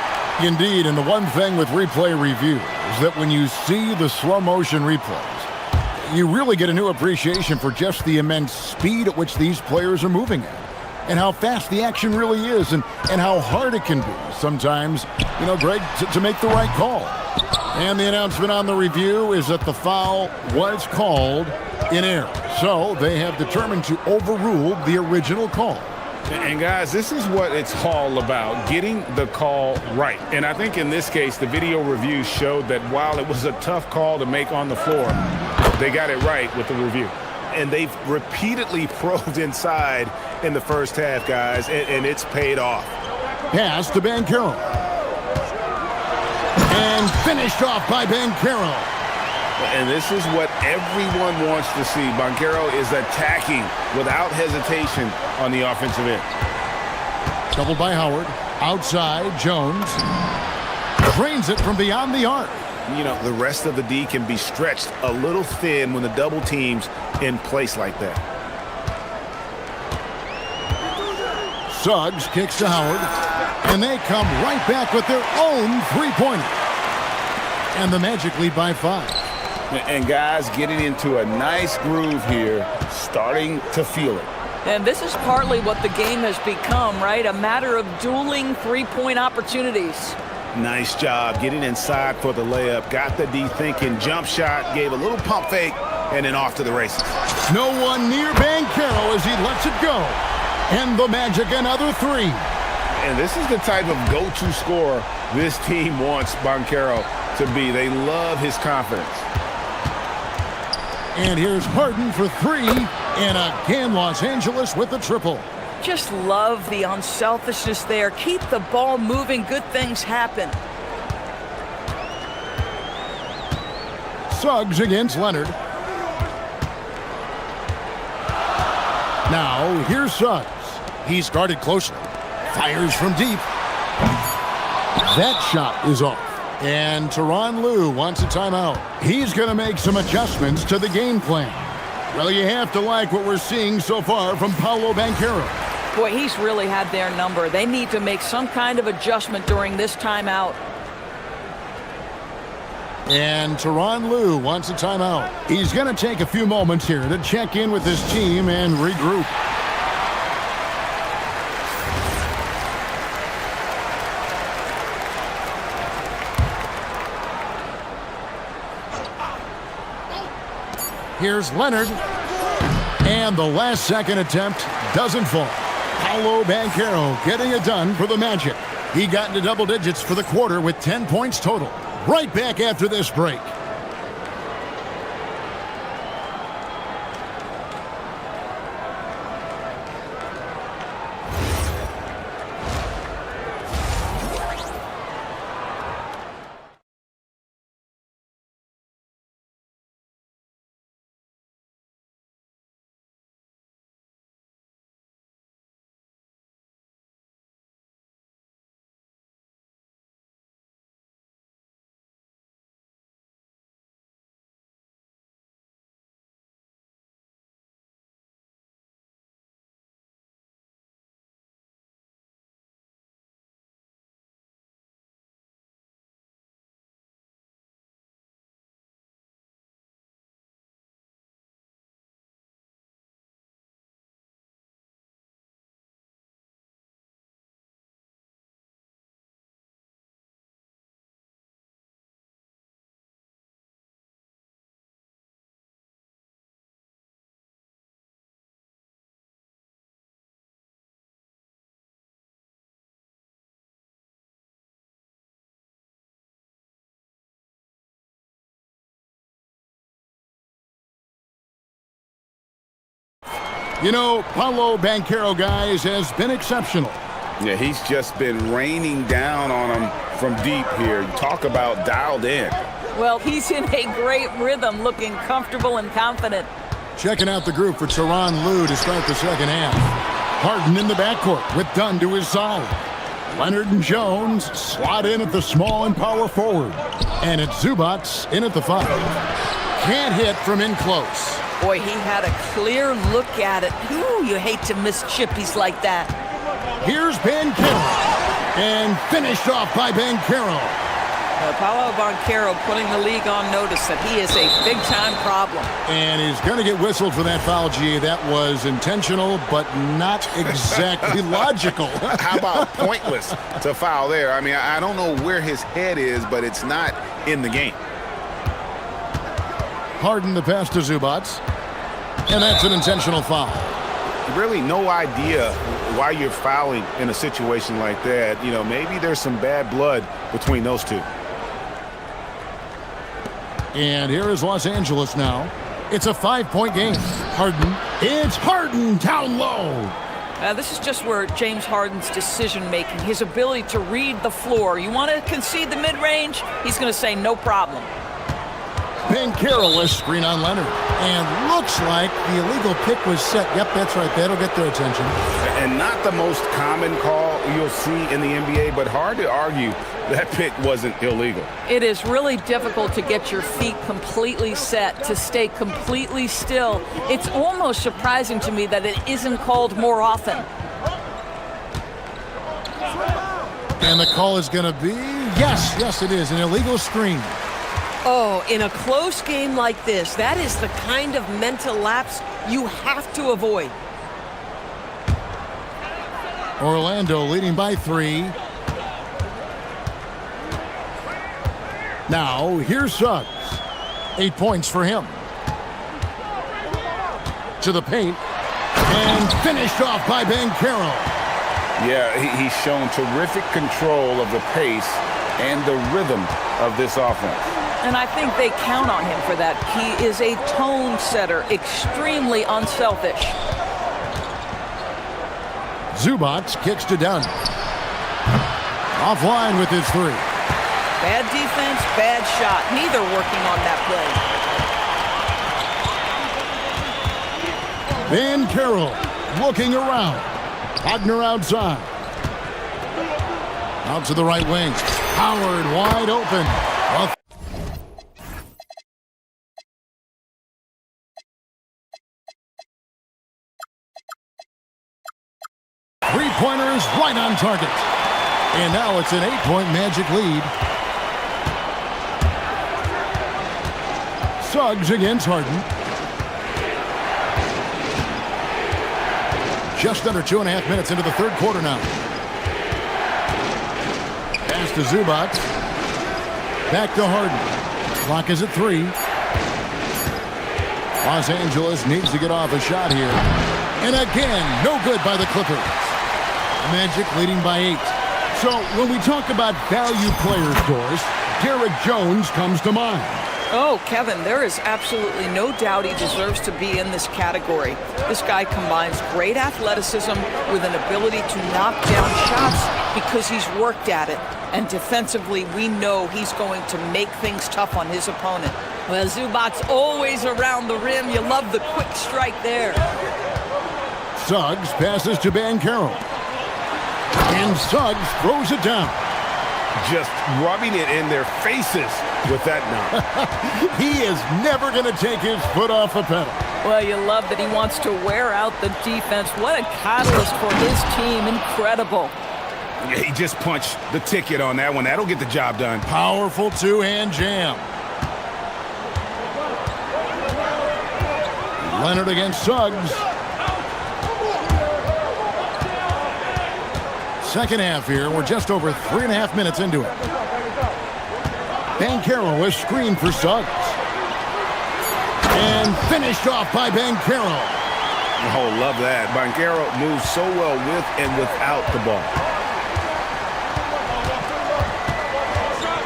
Indeed, and the one thing with replay review is that when you see the slow motion replays, you really get a new appreciation for just the immense speed at which these players are moving at, and how fast the action really is, and how hard it can be sometimes, you know, Greg, to make the right call. And the announcement on the review is that the foul was called in error. So they have determined to overrule the original call. And guys, this is what it's all about, getting the call right. And I think in this case, the video review showed that while it was a tough call to make on the floor, they got it right with the review. And they've repeatedly probed inside in the first half, guys, and it's paid off. Pass to Banchero. And finished off by Banchero. And this is what everyone wants to see. Banchero is attacking without hesitation on the offensive end. Doubled by Howard. Outside, Jones. Drains it from beyond the arc. You know, the rest of the D can be stretched a little thin when the double team's in place like that. Suggs kicks to Howard. And they come right back with their own three-pointer. And the Magic lead by 5. And guys getting into a nice groove here, starting to feel it. And this is partly what the game has become, right? A matter of dueling three-point opportunities. Nice job getting inside for the layup. Got the D thinking, jump shot, gave a little pump fake, and then off to the races. No one near Banchero as he lets it go. And the Magic another 3. And this is the type of go-to scorer this team wants Banchero to be. They love his confidence. And here's Harden for 3. And again, Los Angeles with the triple. Just love the unselfishness there. Keep the ball moving. Good things happen. Suggs against Leonard. Now, here's Suggs. He's guarded closely. Fires from deep. That shot is off. And Tyronn Lue wants a timeout. He's going to make some adjustments to the game plan. Well, you have to like what we're seeing so far from Paolo Banchero. Boy, he's really had their number. They need to make some kind of adjustment during this timeout. And Tyronn Lue wants a timeout. He's going to take a few moments here to check in with his team and regroup. Here's Leonard. And the last second attempt doesn't fall. Paolo Banchero getting it done for the Magic. He got into double digits for the quarter with 10 points total. Right back after this break. You know, Paolo Banchero, guys, has been exceptional. Yeah, he's just been raining down on him from deep here. Talk about dialed in. Well, he's in a great rhythm, looking comfortable and confident. Checking out the group for Tyronn Lue to start the second half. Harden in the backcourt with Dunn to his side. Leonard and Jones slot in at the small and power forward. And it's Zubac in at the 5. Can't hit from in close. Boy, he had a clear look at it. Ooh, you hate to miss chippies like that. Here's Banchero. And finished off by Banchero. Paolo Banchero putting the league on notice that he is a big-time problem. And he's going to get whistled for that foul, G. That was intentional, but not exactly logical. How about pointless to foul there? I mean, I don't know where his head is, but it's not in the game. Harden the pass to Zubac. And that's an intentional foul. Really no idea why you're fouling in a situation like that. You know, maybe there's some bad blood between those two. And here is Los Angeles now. It's a 5-point game. Harden. It's Harden down low. This is just where James Harden's decision-making, his ability to read the floor. You want to concede the mid-range? He's going to say no problem. Banchero screen on Leonard. And looks like the illegal pick was set. Yep, that's right. That'll get their attention. And not the most common call you'll see in the NBA, but hard to argue that pick wasn't illegal. It is really difficult to get your feet completely set, to stay completely still. It's almost surprising to me that it isn't called more often. And the call is going to be, yes, it is, an illegal screen. Oh, in a close game like this, that is the kind of mental lapse you have to avoid. Orlando leading by 3. Now, here's Suggs. 8 points for him. To the paint. And finished off by Banchero. Yeah, he's shown terrific control of the pace and the rhythm of this offense. And I think they count on him for that. He is a tone setter, extremely unselfish. Zubac kicks to Dunn. Offline with his 3. Bad defense, bad shot. Neither working on that play. Banchero looking around. Wagner outside. Out to the right wing. Howard wide open. Three-pointers right on target. And now it's an 8-point Magic lead. Suggs against Harden. Just under 2.5 minutes into the third quarter now. Pass to Zubac. Back to Harden. Clock is at 3. Los Angeles needs to get off a shot here. And again, no good by the Clippers. Magic leading by 8. So when we talk about value players, Doris, Derek Jones comes to mind. Oh, Kevin, there is absolutely no doubt he deserves to be in this category. This guy combines great athleticism with an ability to knock down shots because he's worked at it. And defensively, we know he's going to make things tough on his opponent. Well, Zubac's always around the rim. You love the quick strike there. Suggs passes to Banchero. And Suggs throws it down. Just rubbing it in their faces with that knock. He is never going to take his foot off the pedal. Well, you love that he wants to wear out the defense. What a catalyst for his team. Incredible. Yeah, he just punched the ticket on that one. That'll get the job done. Powerful two-hand jam. Leonard against Suggs. Second half here. We're just over 3.5 minutes into it. Banchero is screened for Suggs. And finished off by Banchero. Oh, love that. Banchero moves so well with and without the ball.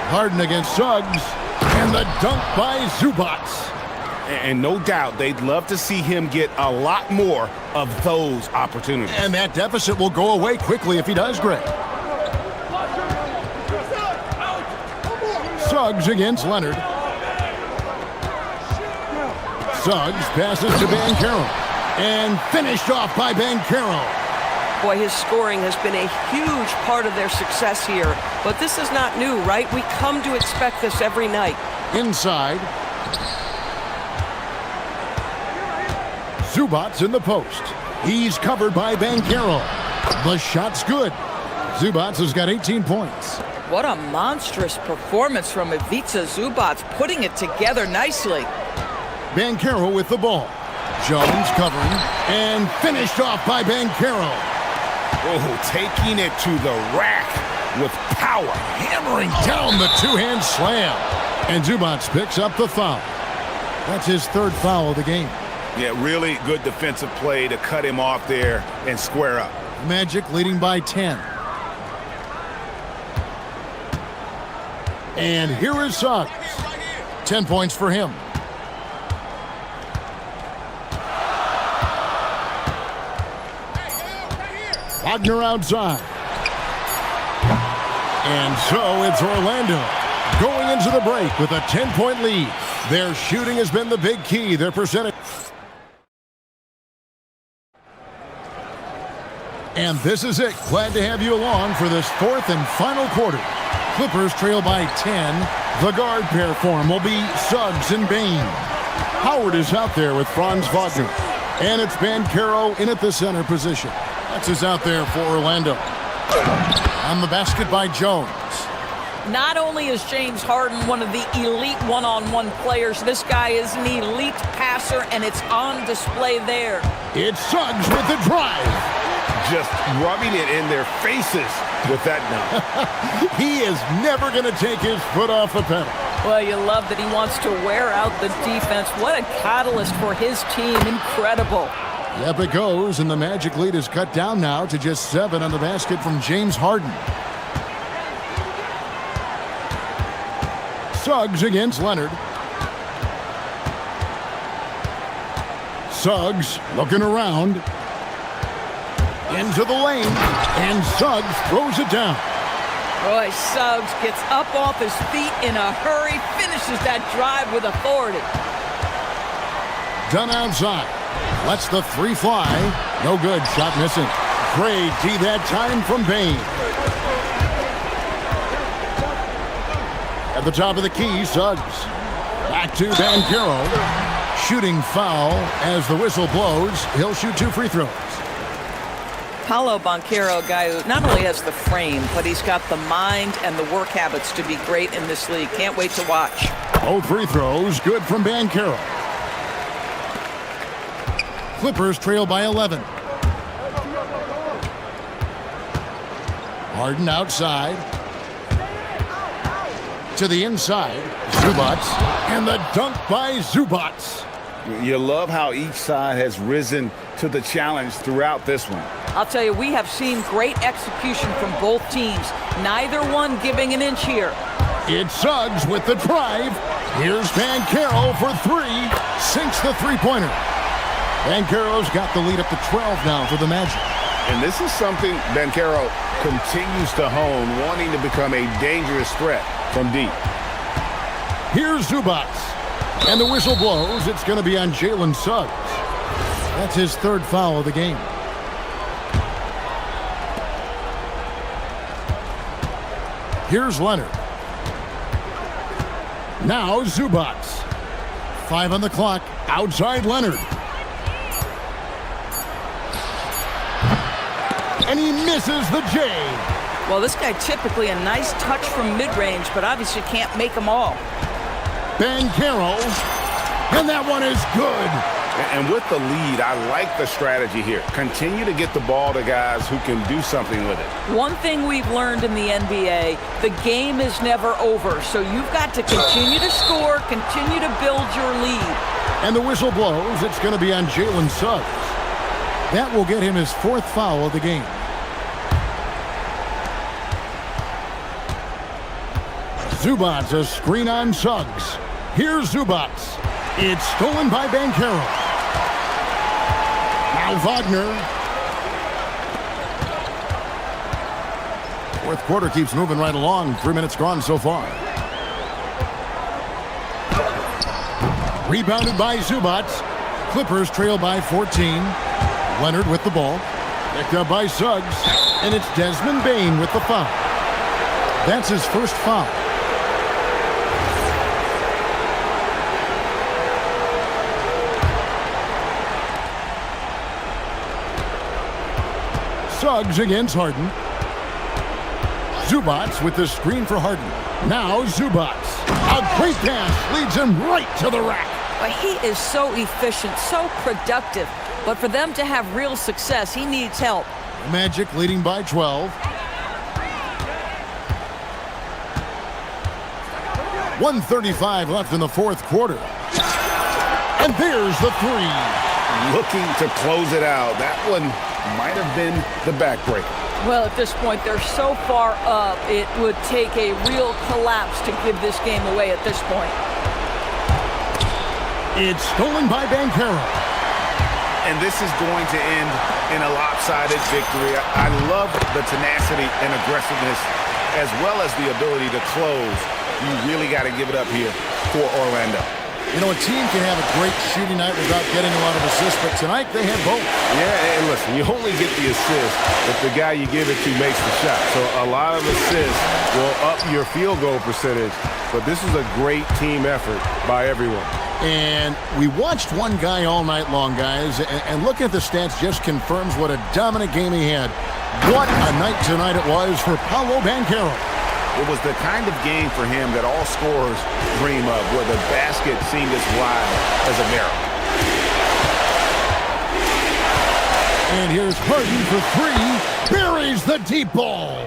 Harden against Suggs. And the dunk by Zubac. And no doubt they'd love to see him get a lot more of those opportunities. And that deficit will go away quickly if he does, Greg. Suggs against Leonard. Suggs passes to Banchero. And finished off by Banchero. Boy, his scoring has been a huge part of their success here. But this is not new, right? We come to expect this every night. Inside. Zubats in the post. He's covered by Banchero. The shot's good. Zubats has got 18 points. What a monstrous performance from Ivica Zubats, putting it together nicely. Banchero with the ball. Jones covering and finished off by Banchero. Oh, taking it to the rack with power. Hammering down the two-hand slam. And Zubats picks up the foul. That's his third foul of the game. Yeah, really good defensive play to cut him off there and square up. Magic leading by 10. And here is Suggs. 10 points for him. Wagner outside. And so it's Orlando going into the break with a 10-point lead. Their shooting has been the big key. Their percentage. And this is it. Glad to have you along for this fourth and final quarter. Clippers trail by 10. The guard pair form will be Suggs and Bain. Howard is out there with Franz Wagner. And it's Banchero in at the center position. That's is out there for Orlando. On the basket by Jones. Not only is James Harden one of the elite one-on-one players, this guy is an elite passer, and it's on display there. It's Suggs with the drive. Just rubbing it in their faces with that dunk. He is never going to take his foot off the pedal. Well, you love that he wants to wear out the defense. What a catalyst for his team. Incredible. Yep, it goes, and the Magic lead is cut down now to just 7 on the basket from James Harden. Suggs against Leonard. Suggs looking around. Into the lane, and Suggs throws it down. Boy, Suggs gets up off his feet in a hurry, finishes that drive with authority. Done outside. Lets the three fly. No good. Shot missing. Great D that time from Bain. At the top of the key, Suggs. Back to Banchero. Shooting foul as the whistle blows. He'll shoot 2 free throws. Paolo Banchero, a guy who not only has the frame, but he's got the mind and the work habits to be great in this league. Can't wait to watch. Both free throws good from Banchero. Clippers trail by 11. Harden outside. To the inside. Zubats. And the dunk by Zubats. You love how each side has risen to the challenge throughout this one. I'll tell you, we have seen great execution from both teams. Neither one giving an inch here. It's Suggs with the drive. Here's Banchero for 3. Sinks the three-pointer. Banchero's got the lead up to 12 now for the Magic. And this is something Banchero continues to hone, wanting to become a dangerous threat from deep. Here's Zubats. And the whistle blows. It's going to be on Jalen Suggs. That's his third foul of the game. Here's Leonard. Now Zubats. 5 on the clock. Outside Leonard. And he misses the J. Well, this guy typically a nice touch from mid-range, but obviously can't make them all. Banchero. And that one is good. And with the lead, I like the strategy here. Continue to get the ball to guys who can do something with it. One thing we've learned in the NBA, the game is never over. So you've got to continue to score, continue to build your lead. And the whistle blows. It's going to be on Jalen Suggs. That will get him his 4th foul of the game. Zubats a screen on Suggs. Here's Zubats. It's stolen by Bankero. Now Wagner. Fourth quarter keeps moving right along. 3 minutes gone so far. Rebounded by Zubac. Clippers trail by 14. Leonard with the ball. Picked up by Suggs. And it's Desmond Bane with the foul. That's his first foul. Suggs against Harden. Zubac with the screen for Harden. Now Zubac. A great pass leads him right to the rack. But he is so efficient, so productive. But for them to have real success, he needs help. Magic leading by 12. 1:35 left in the fourth quarter. And there's the three. Looking to close it out. That one might have been the backbreaker. Well, at this point, they're so far up, it would take a real collapse to give this game away at this point. It's stolen by Bankero. And this is going to end in a lopsided victory. I love the tenacity and aggressiveness as well as the ability to close. You really got to give it up here for Orlando. You know, a team can have a great shooting night without getting a lot of assists, but tonight they had both. Yeah, and listen, you only get the assist if the guy you give it to makes the shot. So a lot of assists will up your field goal percentage, but this is a great team effort by everyone. And we watched one guy all night long, guys, and looking at the stats just confirms what a dominant game he had. What a night tonight it was for Paolo Banchero. It was the kind of game for him that all scorers dream of, where the basket seemed as wide as a barrel. And here's Harden for three. Buries the deep ball.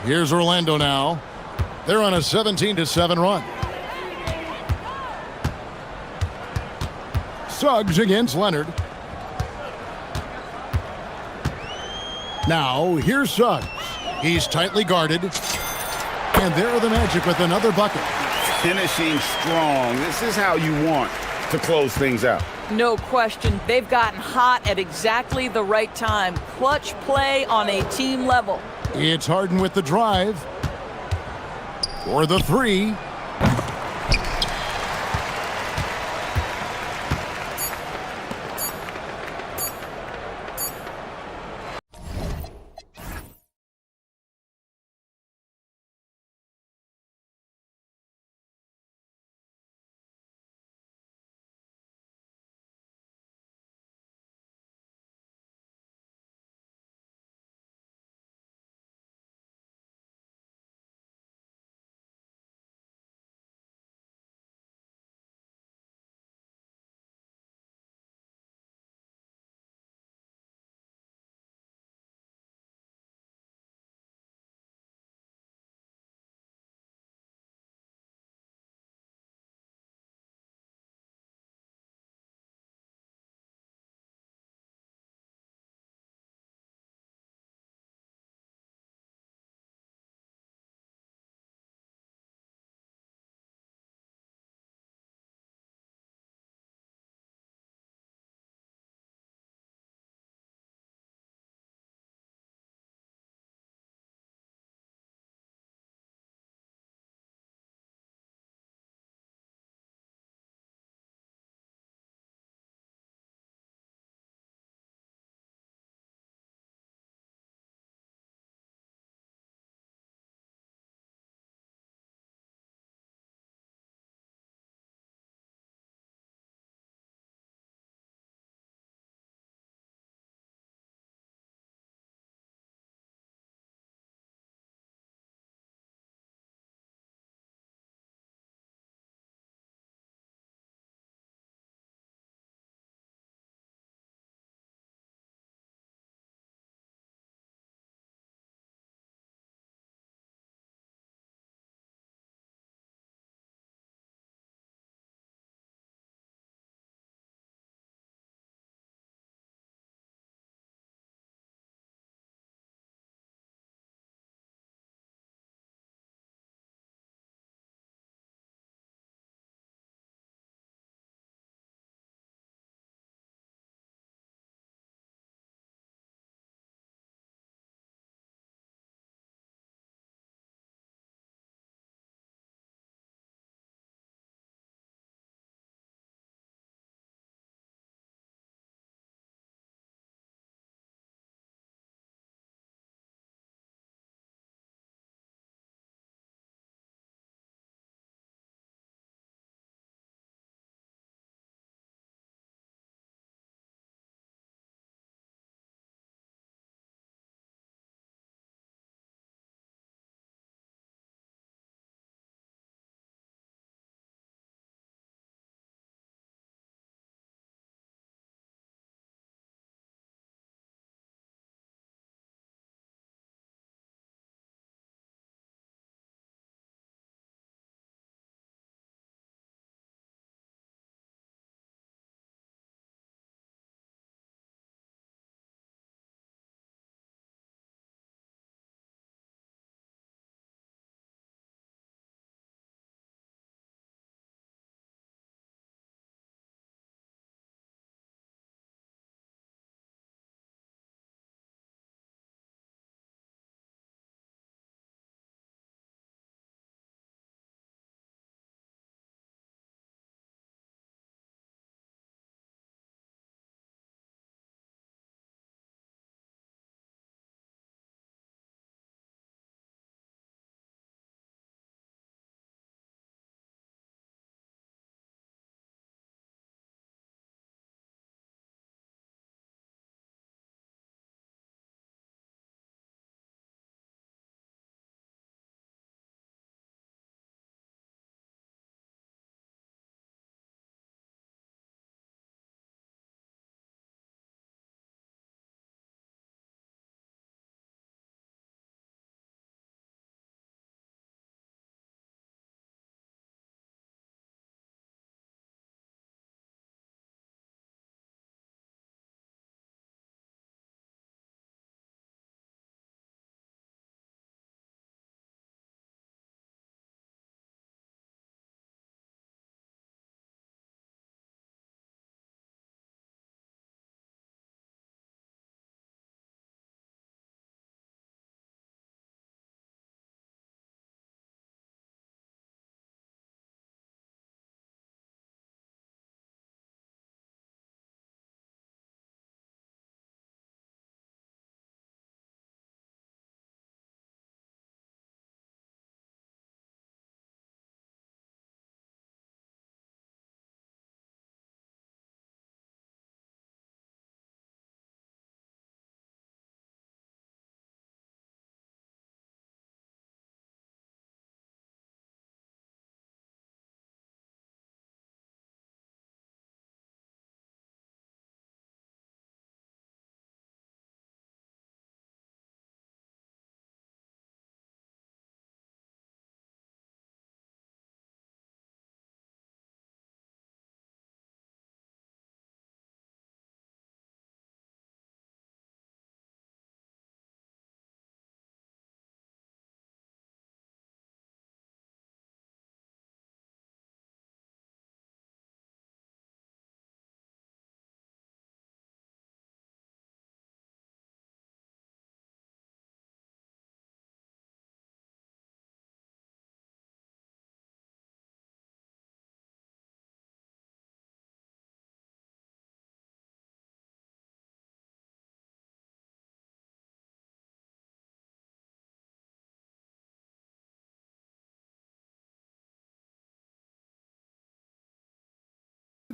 Here's Orlando now. They're on a 17-7 run. Suggs against Leonard. Now, here's Suggs. He's tightly guarded. And there are the Magic with another bucket. Finishing strong. This is how you want to close things out. No question. They've gotten hot at exactly the right time. Clutch play on a team level. It's Harden with the drive. For the three.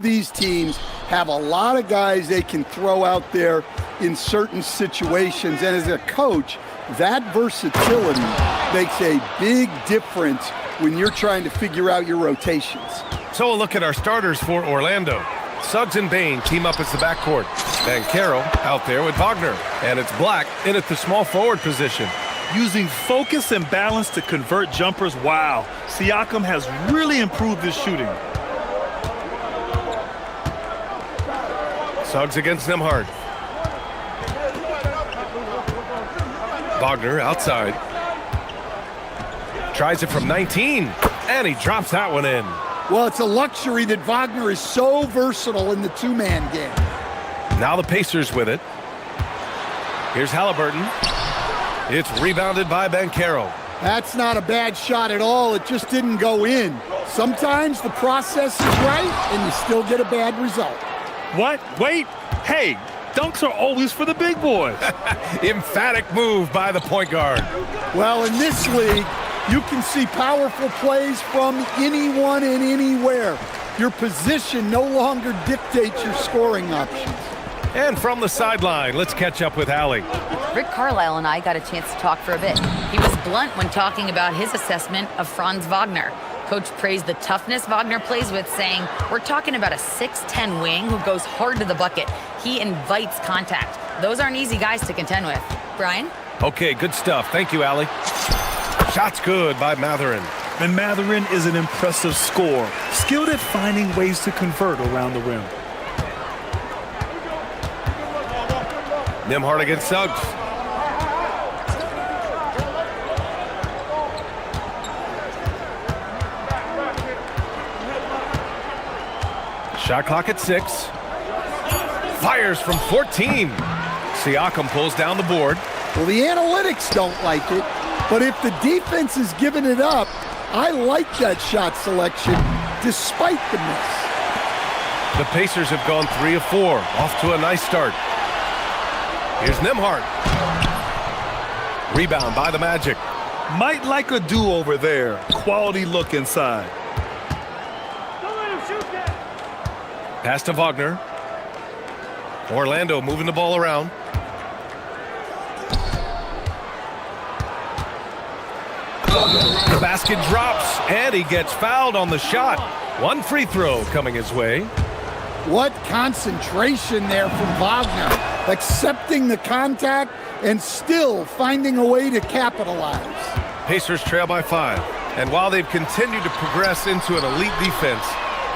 These teams have a lot of guys they can throw out there in certain situations, and as a coach, that versatility makes a big difference when you're trying to figure out your rotations. So a look at our starters for Orlando. Suggs and Bain team up as the backcourt. Van Carroll out there with Wagner. And it's Black in at the small forward position. Using focus and balance to convert jumpers, wow. Siakam has really improved his shooting. Suggs against Nembhard. Wagner outside. Tries it from 19, and he drops that one in. Well, it's a luxury that Wagner is so versatile in the two-man game. Now the Pacers with it. Here's Halliburton. It's rebounded by Banchero. That's not a bad shot at all. It just didn't go in. Sometimes the process is right, and you still get a bad result. What? Wait. Hey, dunks are always for the big boys. Emphatic move by the point guard. Well, in this league, you can see powerful plays from anyone and anywhere. Your position no longer dictates your scoring options. And from the sideline, let's catch up with Allie. Rick Carlisle and I got a chance to talk for a bit. He was blunt when talking about his assessment of Franz Wagner. Coach praised the toughness Wagner plays with, saying, we're talking about a 6'10 wing who goes hard to the bucket. He invites contact. Those aren't easy guys to contend with. Brian? Okay, good stuff. Thank you, Allie. Shot's good by Matherin. And Matherin is an impressive scorer, skilled at finding ways to convert around the rim. Nembhard against Suggs. Shot clock at 6. Fires from 14. Siakam pulls down the board. Well, the analytics don't like it, but if the defense is giving it up, I like that shot selection despite the miss. The Pacers have gone 3 of 4, off to a nice start. Here's Nembhard. Rebound by the Magic. Might like a do-over there. Quality look inside. Pass to Wagner. Orlando moving the ball around. The basket drops, and he gets fouled on the shot. One free throw coming his way. What concentration there from Wagner. Accepting the contact and still finding a way to capitalize. Pacers trail by 5. And while they've continued to progress into an elite defense,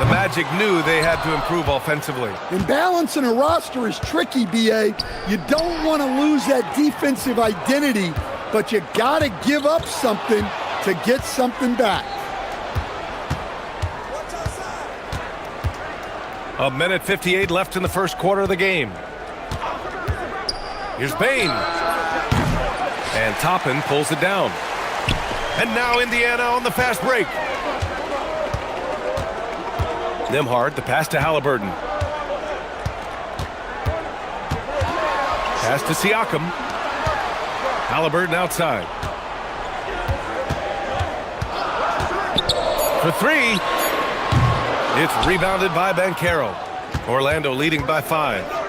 the Magic knew they had to improve offensively. And balancing a roster is tricky, B.A. You don't want to lose that defensive identity, but you got to give up something to get something back. A minute 58 left in the first quarter of the game. Here's Bain. And Toppin pulls it down. And now Indiana on the fast break. Nembhard, the pass to Halliburton. Pass to Siakam. Halliburton outside. For 3. It's rebounded by Banchero. Orlando leading by 5.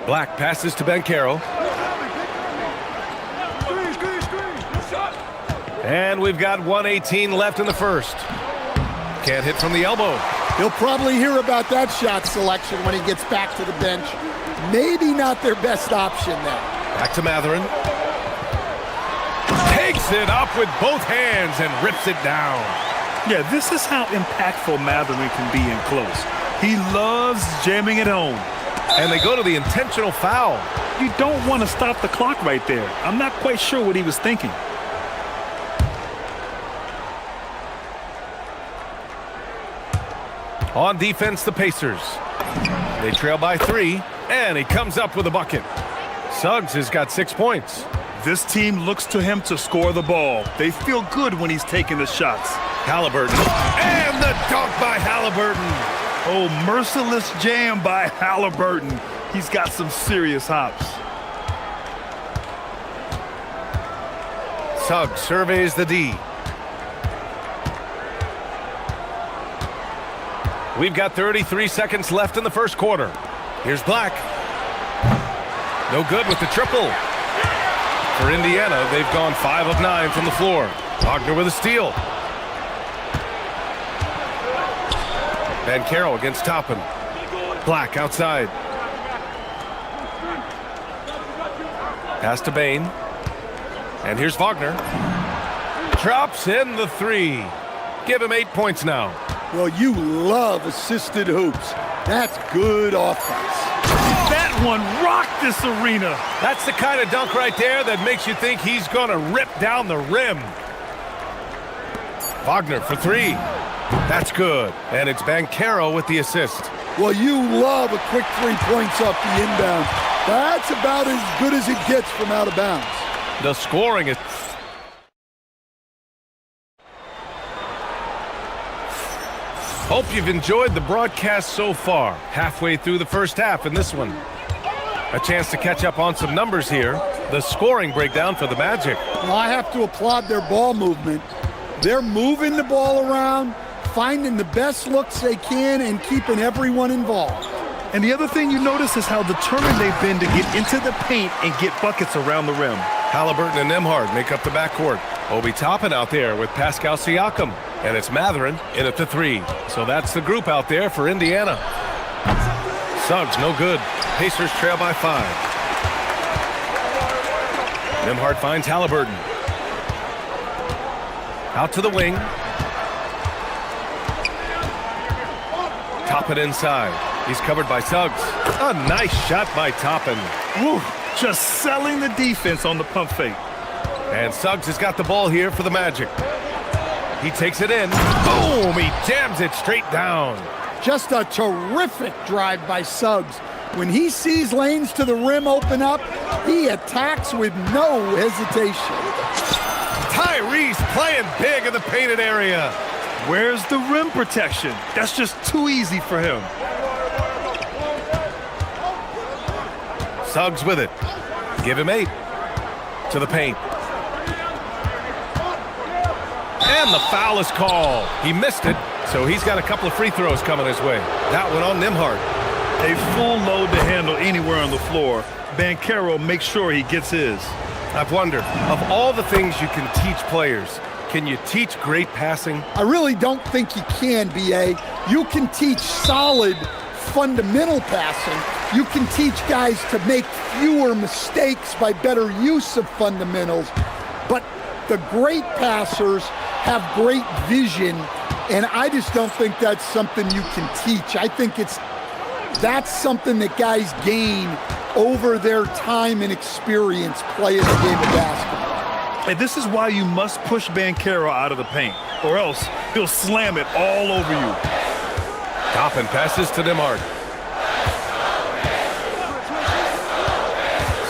Black passes to Banchero. And we've got 1:18 left in the first. Can't hit from the elbow. He'll probably hear about that shot selection when he gets back to the bench. Maybe not their best option there. Back to Matherin. Takes it up with both hands and rips it down. Yeah, this is how impactful Matherin can be in close. He loves jamming it home. And they go to the intentional foul. You don't want to stop the clock right there. I'm not quite sure what he was thinking. On defense, the Pacers. They trail by 3, and he comes up with a bucket. Suggs has got 6 points. This team looks to him to score the ball. They feel good when he's taking the shots. Halliburton. And the dunk by Halliburton. Oh, merciless jam by Halliburton. He's got some serious hops. Suggs surveys the D. We've got 33 seconds left in the first quarter. Here's Black. No good with the triple. For Indiana, they've gone 5 of 9 from the floor. Wagner with a steal. Van Carroll against Toppin. Black outside. Pass to Bain. And here's Wagner. Drops in the 3. Give him 8 points now. Well, you love assisted hoops. That's good offense. That one rocked this arena. That's the kind of dunk right there that makes you think he's going to rip down the rim. Wagner for 3. That's good. And it's Banchero with the assist. Well, you love a quick 3 points off the inbound. That's about as good as it gets from out of bounds. The scoring is... Hope you've enjoyed the broadcast so far. Halfway through the first half in this one. A chance to catch up on some numbers here. The scoring breakdown for the Magic. Well, I have to applaud their ball movement. They're moving the ball around, finding the best looks they can, and keeping everyone involved. And the other thing you notice is how determined they've been to get into the paint and get buckets around the rim. Halliburton and Nembhard make up the backcourt. Obi Toppin out there with Pascal Siakam. And it's Matherin in at the 3. So that's the group out there for Indiana. Suggs, no good. Pacers trail by 5. Nembhard finds Halliburton. Out to the wing. Toppin inside. He's covered by Suggs. A nice shot by Toppin. Woo, just selling the defense on the pump fake. And Suggs has got the ball here for the Magic. He takes it in. Boom! He jams it straight down. Just a terrific drive by Suggs. When he sees lanes to the rim open up, he attacks with no hesitation. Tyrese playing big in the painted area. Where's the rim protection? That's just too easy for him. Suggs with it. Give him 8. To the paint. And the foul is called. He missed it, so he's got a couple of free throws coming his way. That one on Nembhard. A full load to handle anywhere on the floor. Banchero makes sure he gets his. I've wondered, of all the things you can teach players, can you teach great passing? I really don't think you can, B.A. You can teach solid, fundamental passing. You can teach guys to make fewer mistakes by better use of fundamentals. But the great passers have great vision, and I just don't think that's something you can teach. I think that's something that guys gain over their time and experience playing the game of basketball. And this is why you must push Banchero out of the paint, or else he'll slam it all over you. Toppin passes to Nembhard.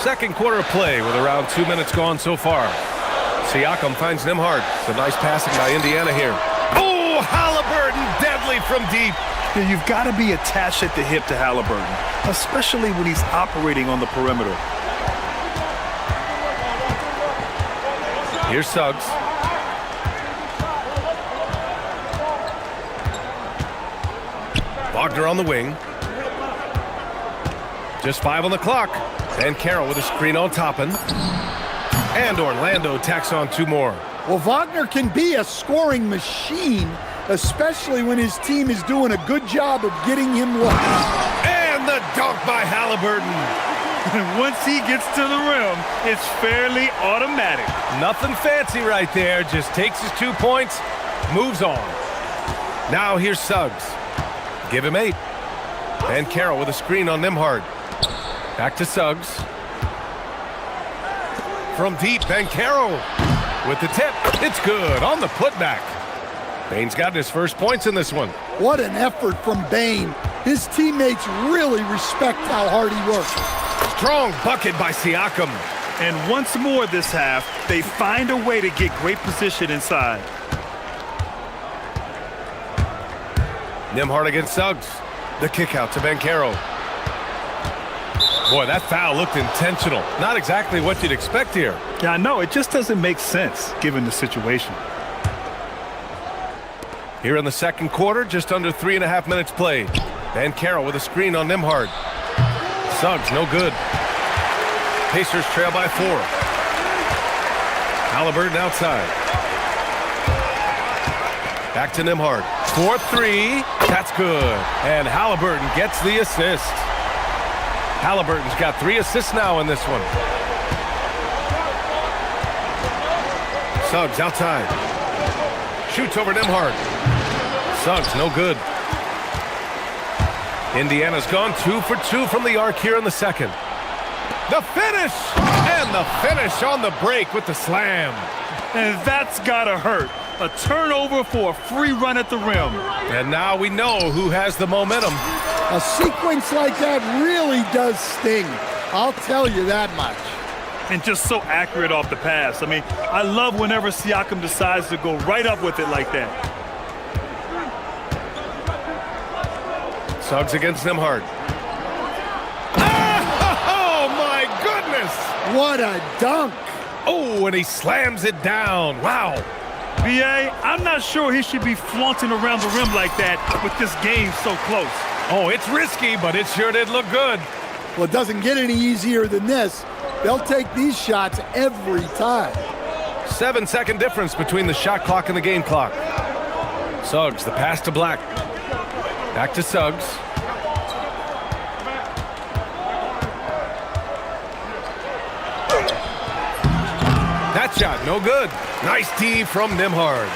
Second quarter of play with around 2 minutes gone so far. Siakam finds Nembhard. Some nice passing by Indiana here. Oh, Halliburton deadly from deep. Yeah, you've got to be attached at the hip to Halliburton, especially when he's operating on the perimeter. Here's Suggs. Wagner on the wing. Just 5 on the clock. And Carroll with a screen on Toppin. And Orlando tacks on 2 more. Well, Wagner can be a scoring machine, especially when his team is doing a good job of getting him looks. And the dunk by Halliburton. Once he gets to the rim, it's fairly automatic. Nothing fancy right there. Just takes his 2 points, moves on. Now here's Suggs. Give him 8. And Carroll with a screen on Nembhard. Back to Suggs. From deep, Banchero with the tip. It's good on the putback. Bain's got his first points in this one. What an effort from Bain. His teammates really respect how hard he works. Strong bucket by Siakam. And once more this half, they find a way to get great position inside. Nembhard against Suggs. The kick out to Banchero. Boy, that foul looked intentional. Not exactly what you'd expect here. Yeah, I know. It just doesn't make sense given the situation. Here in the second quarter, just under 3.5 minutes played. And Carroll with a screen on Nimhard. Suggs, no good. Pacers trail by 4. Halliburton outside. Back to Nimhard. 4-3. That's good. And Halliburton gets the assist. Halliburton's got 3 assists now in this one. Suggs outside. Shoots over Nimhard. Suggs, no good. Indiana's gone 2 for 2 from the arc here in the second. The finish! And the finish on the break with the slam. And that's gotta hurt. A turnover for a free run at the rim. And now we know who has the momentum. A sequence like that really does sting. I'll tell you that much. And just so accurate off the pass. I mean, I love whenever Siakam decides to go right up with it like that. Suggs against Nimhard. Oh, my goodness! What a dunk! Oh, and he slams it down. Wow. B.A., I'm not sure he should be flaunting around the rim like that with this game so close. Oh, it's risky, but it sure did look good. Well, it doesn't get any easier than this. They'll take these shots every time. 7-second difference between the shot clock and the game clock. Suggs, the pass to Black. Back to Suggs. That shot, no good. Nice D from Nimhard.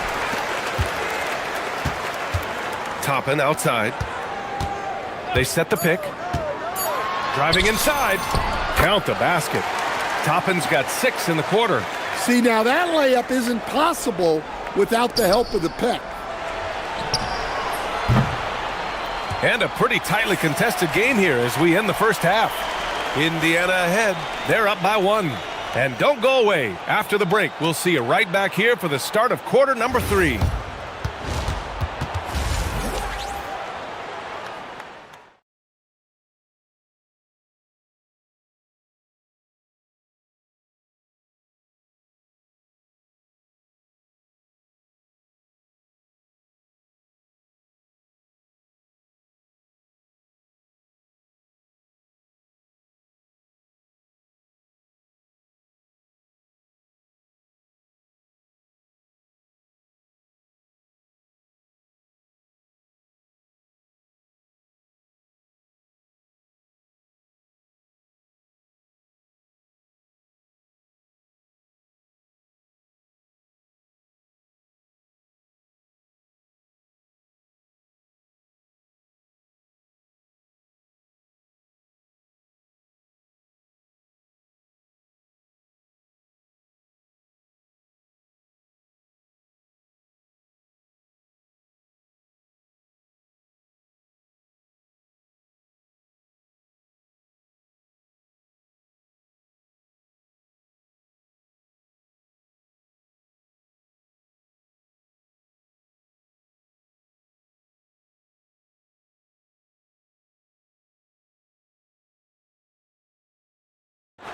Toppin outside. They set the pick. Driving inside. Count the basket. Toppin's got 6 in the quarter. See, now that layup isn't possible without the help of the pick. And a pretty tightly contested game here as we end the first half. Indiana ahead. They're up by 1. And don't go away. After the break, we'll see you right back here for the start of quarter number 3.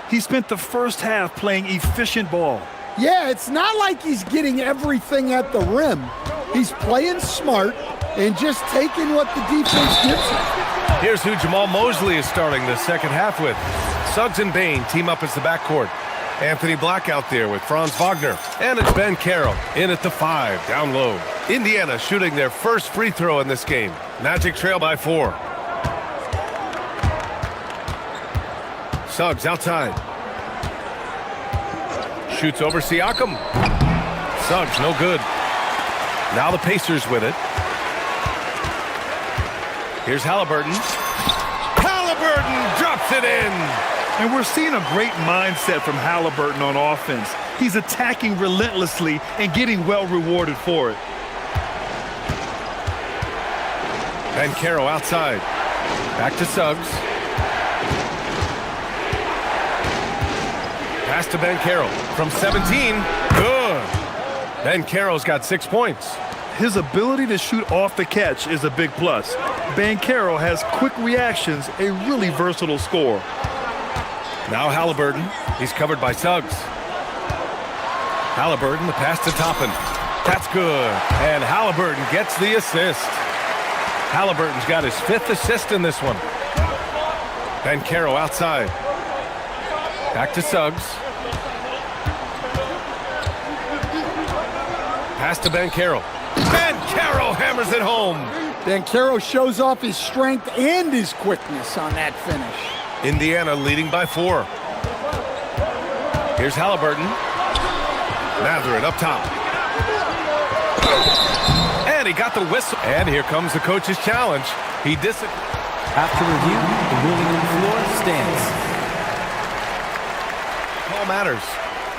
He spent the first half playing efficient ball. Yeah, it's not like he's getting everything at the rim. He's playing smart and just taking what the defense gives him. Here's who Jamal Mosley is starting the second half with. Suggs and Bain team up as the backcourt. Anthony Black out there with Franz Wagner. And it's Ben Carroll in at the 5, down low. Indiana shooting their first free throw in this game. Magic trail by 4. Suggs outside. Shoots over Siakam. Suggs, no good. Now the Pacers with it. Here's Halliburton. Halliburton drops it in. And we're seeing a great mindset from Halliburton on offense. He's attacking relentlessly and getting well rewarded for it. Ben Carroll outside. Back to Suggs. Pass to Ben Carroll from 17. Good. Ben Carroll's got 6 points. His ability to shoot off the catch is a big plus. Ben Carroll has quick reactions, a really versatile scorer. Now Halliburton. He's covered by Suggs. Halliburton, the pass to Toppin. That's good. And Halliburton gets the assist. Halliburton's got his 5th assist in this one. Bankero outside. Back to Suggs. Pass to Bankero. Bankero hammers it home. Bankero shows off his strength and his quickness on that finish. Indiana leading by 4. Here's Halliburton. Matherin up top. And he got the whistle. And here comes the coach's challenge. He After review, the ruling on the floor stands. Call matters.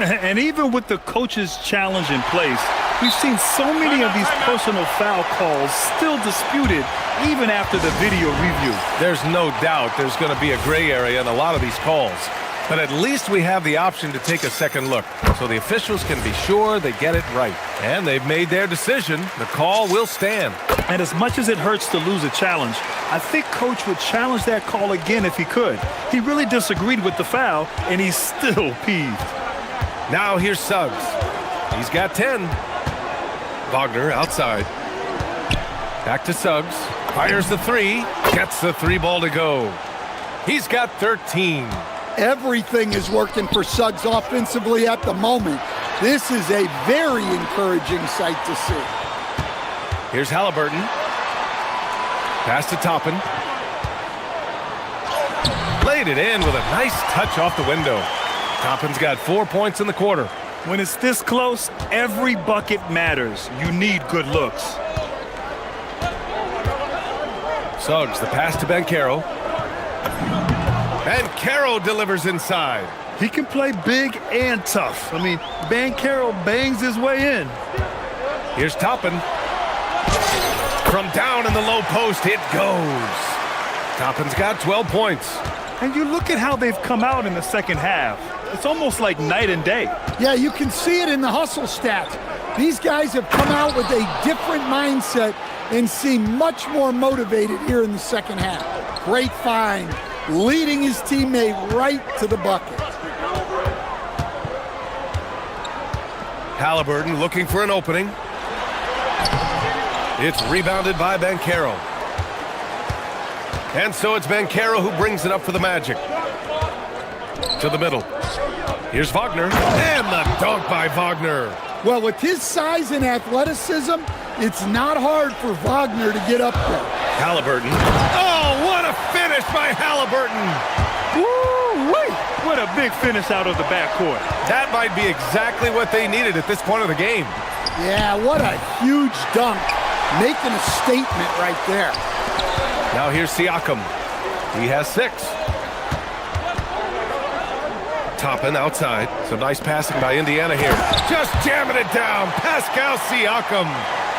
And even with the coach's challenge in place, we've seen so many of these personal foul calls still disputed even after the video review. There's no doubt there's going to be a gray area in a lot of these calls. But at least we have the option to take a second look, so the officials can be sure they get it right. And they've made their decision. The call will stand. And as much as it hurts to lose a challenge, I think Coach would challenge that call again if he could. He really disagreed with the foul, and he's still peeved. Now here's Suggs. He's got 10. Wagner outside. Back to Suggs. Fires the 3. Gets the 3 ball to go. He's got 13. Everything is working for Suggs offensively at the moment. This is a very encouraging sight to see. Here's Halliburton. Pass to Toppin. Laid it in with a nice touch off the window. Toppin's got 4 points in the quarter. When it's this close, every bucket matters. You need good looks. Suggs, the pass to Bankero. Bankero delivers inside. He can play big and tough. I mean, Bankero bangs his way in. Here's Toppin. From down in the low post, it goes. Toppin's got 12 points. And you look at how they've come out in the second half. It's almost like night and day. Yeah, you can see it in the hustle stats. These guys have come out with a different mindset and seem much more motivated here in the second half. Great find, leading his teammate right to the bucket. Halliburton looking for an opening. It's rebounded by Bankero. And so it's Bankero who brings it up for the Magic. To the middle. Here's Wagner. And the dunk by Wagner. Well, with his size and athleticism, it's not hard for Wagner to get up there. Halliburton. Oh, what a finish by Halliburton. Woo-wee! What a big finish out of the backcourt. That might be exactly what they needed at this point of the game. Yeah, what a huge dunk. Making a statement right there. Now here's Siakam. He has 6. Toppin outside. Some nice passing by Indiana here. Just jamming it down. Pascal Siakam.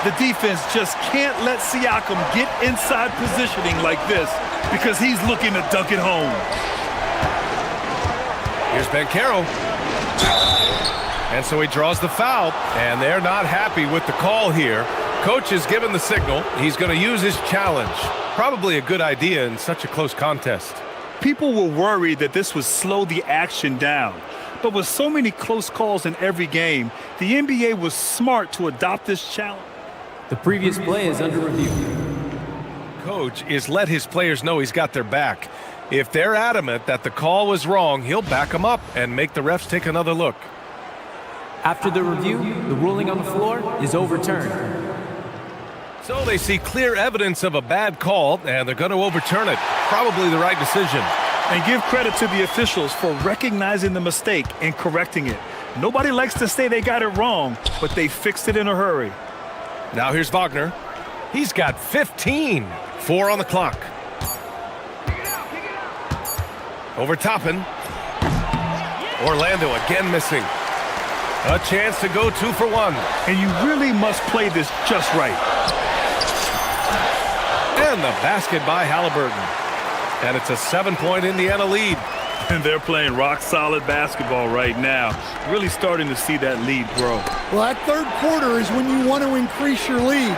The defense just can't let Siakam get inside positioning like this because he's looking to dunk it home. Here's Bankero. And so he draws the foul, and they're not happy with the call here. Coach has given the signal. He's going to use his challenge. Probably a good idea in such a close contest. People were worried that this would slow the action down. But with so many close calls in every game, the NBA was smart to adopt this challenge. The previous play is under review. Coach is let his players know he's got their back. If they're adamant that the call was wrong, he'll back them up and make the refs take another look. After the review, the ruling on the floor is overturned. So they see clear evidence of a bad call, and they're going to overturn it. Probably the right decision. And give credit to the officials for recognizing the mistake and correcting it. Nobody likes to say they got it wrong, but they fixed it in a hurry. Now here's Wagner. He's got 15. 4 on the clock. Over Toppin. Orlando again missing. A chance to go 2 for 1. And you really must play this just right. And the basket by Halliburton. And it's a 7-point Indiana lead. And they're playing rock-solid basketball right now. Really starting to see that lead grow. Well, that third quarter is when you want to increase your lead.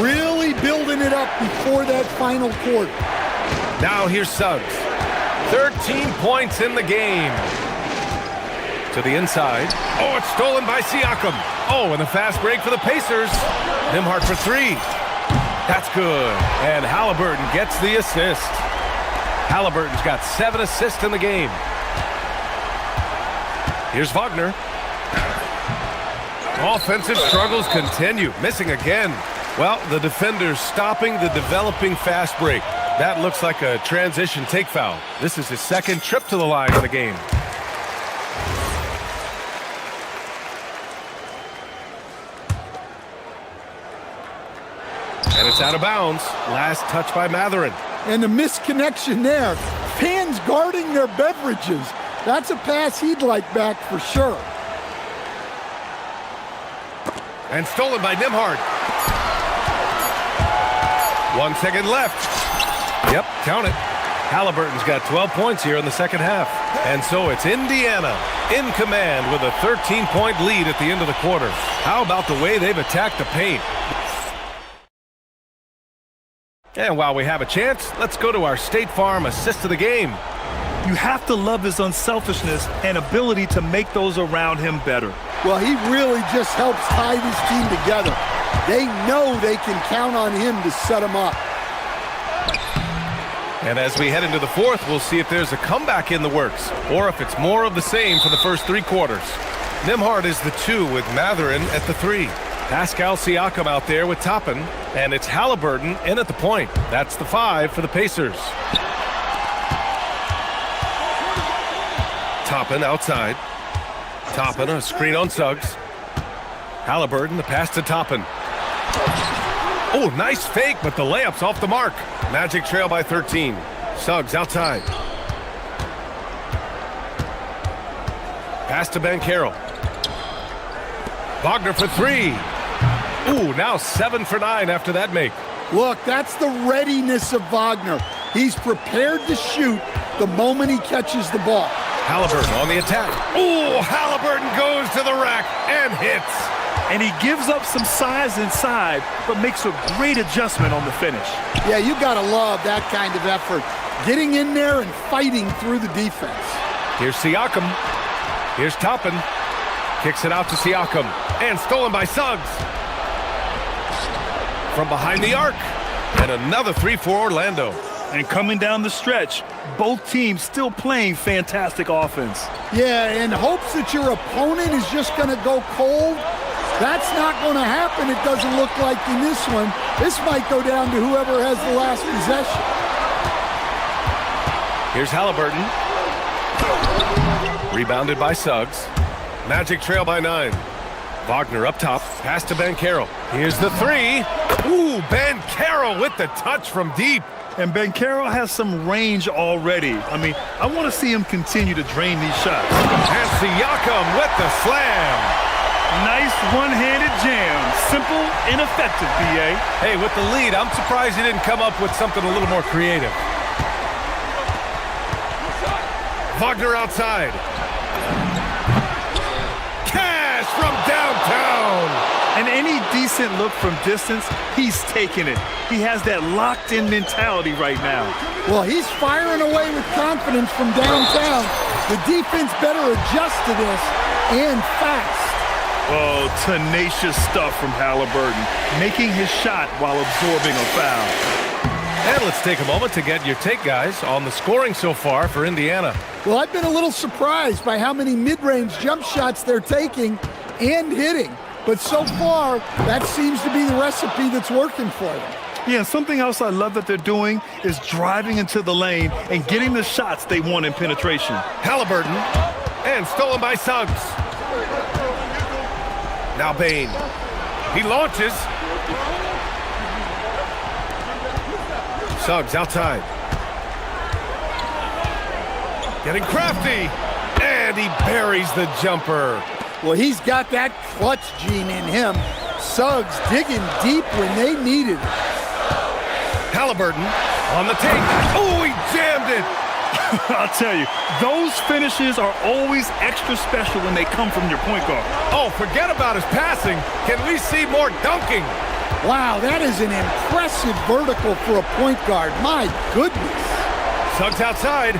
Really building it up before that final quarter. Now here's Suggs. 13 points in the game. To the inside. Oh, it's stolen by Siakam. Oh, and a fast break for the Pacers. Nembhard for three. That's good. And Halliburton gets the assist. Halliburton's got 7 assists in the game. Here's Wagner. Offensive struggles continue. Missing again. Well, the defender's stopping the developing fast break. That looks like a transition take foul. This is his second trip to the line in the game. And it's out of bounds. Last touch by Matherin. And the misconnection there. Fans guarding their beverages. That's a pass he'd like back for sure. And stolen by Nembhard. 1 second left. Yep, count it. Halliburton's got 12 points here in the second half. And so it's Indiana in command with a 13-point lead at the end of the quarter. How about the way they've attacked the paint? And while we have a chance, let's go to our State Farm assist of the game. You have to love his unselfishness and ability to make those around him better. Well, he really just helps tie this team together. They know they can count on him to set them up. And as we head into the fourth, we'll see if there's a comeback in the works or if it's more of the same for the first 3 quarters. Nembhard is the 2 with Matherin at the 3. Pascal Siakam out there with Toppin, and it's Halliburton in at the point. That's the 5 for the Pacers. Toppin outside. Toppin, a screen on Suggs. Halliburton, the pass to Toppin. Oh, nice fake, but the layup's off the mark. Magic trail by 13. Suggs outside. Pass to Banchero. Wagner for 3. Ooh, now 7 for 9 after that make. Look, that's the readiness of Wagner. He's prepared to shoot the moment he catches the ball. Halliburton on the attack. Ooh, Halliburton goes to the rack and hits. And he gives up some size inside, but makes a great adjustment on the finish. Yeah, you gotta love that kind of effort. Getting in there and fighting through the defense. Here's Siakam. Here's Toppin. Kicks it out to Siakam. And stolen by Suggs. From behind the arc. And another 3 for Orlando. And coming down the stretch, both teams still playing fantastic offense. Yeah, in hopes that your opponent is just going to go cold. That's not going to happen, it doesn't look like in this one. This might go down to whoever has the last possession. Here's Halliburton. Rebounded by Suggs. Magic trail by 9. Wagner up top. Pass to Banchero. Here's the 3. Ooh, Banchero with the touch from deep. And Banchero has some range already. I mean, I want to see him continue to drain these shots. And Siakam with the slam. Nice one-handed jam. Simple and effective, B.A. Hey, with the lead, I'm surprised he didn't come up with something a little more creative. Wagner outside. Cash from downtown. And any decent look from distance, he's taking it. He has that locked-in mentality right now. Well, he's firing away with confidence from downtown. The defense better adjust to this, and fast. Oh, tenacious stuff from Halliburton, making his shot while absorbing a foul. And let's take a moment to get your take, guys, on the scoring so far for Indiana. Well, I've been a little surprised by how many mid-range jump shots they're taking and hitting. But so far, that seems to be the recipe that's working for them. Yeah, something else I love that they're doing is driving into the lane and getting the shots they want in penetration. Halliburton, and stolen by Suggs. Now Bain. He launches. Suggs outside. Getting crafty. And he buries the jumper. Well, he's got that clutch gene in him. Suggs digging deep when they needed it. Halliburton on the take. Oh, he jammed it. I'll tell you, those finishes are always extra special when they come from your point guard. Oh, forget about his passing. Can we see more dunking? Wow, that is an impressive vertical for a point guard. My goodness. Suggs outside.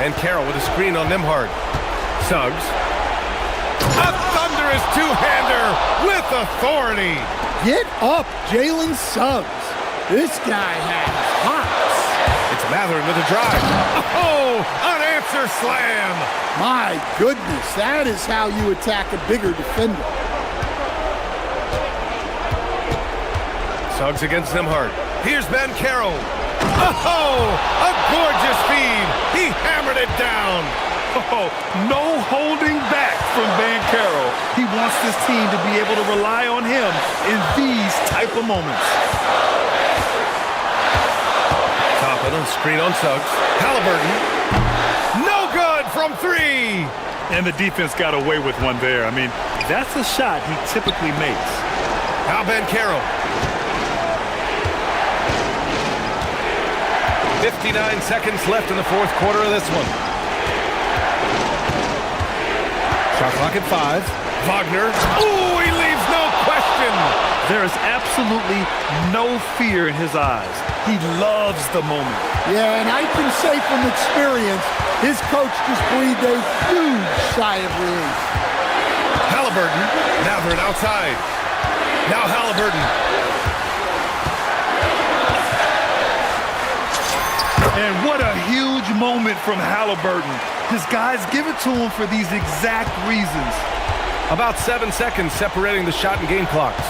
And Carroll with a screen on Nembhard. Suggs. A After his two-hander with authority. Get up, Jalen Suggs. This guy has hops. It's Matherin with a drive. Oh, unanswered slam. My goodness, that is how you attack a bigger defender. Suggs against Nimhart. Here's Ben Carroll. Oh, a gorgeous feed. He hammered it down. Oh, no holding back from Van Carroll. He wants this team to be able to rely on him in these type of moments. Toppin on screen on Suggs. Halliburton. No good from three. And the defense got away with one there. I mean, that's a shot he typically makes. Now Ben Carroll. 59 seconds left in the fourth quarter of this one. Shot clock at 5. Wagner. Ooh, he leaves no question. There is absolutely no fear in his eyes. He loves the moment. Yeah, and I can say from experience, his coach just breathed a huge sigh of relief. Halliburton. Matherin outside. Now Halliburton. And what a huge moment from Halliburton. His guys give it to him for these exact reasons. About 7 seconds separating the shot and game clocks.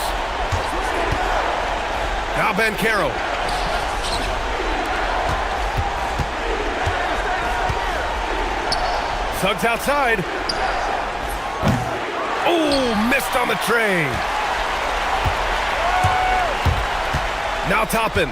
Now Ben Carroll. Suggs outside. Oh, missed on the tray. Now Toppin.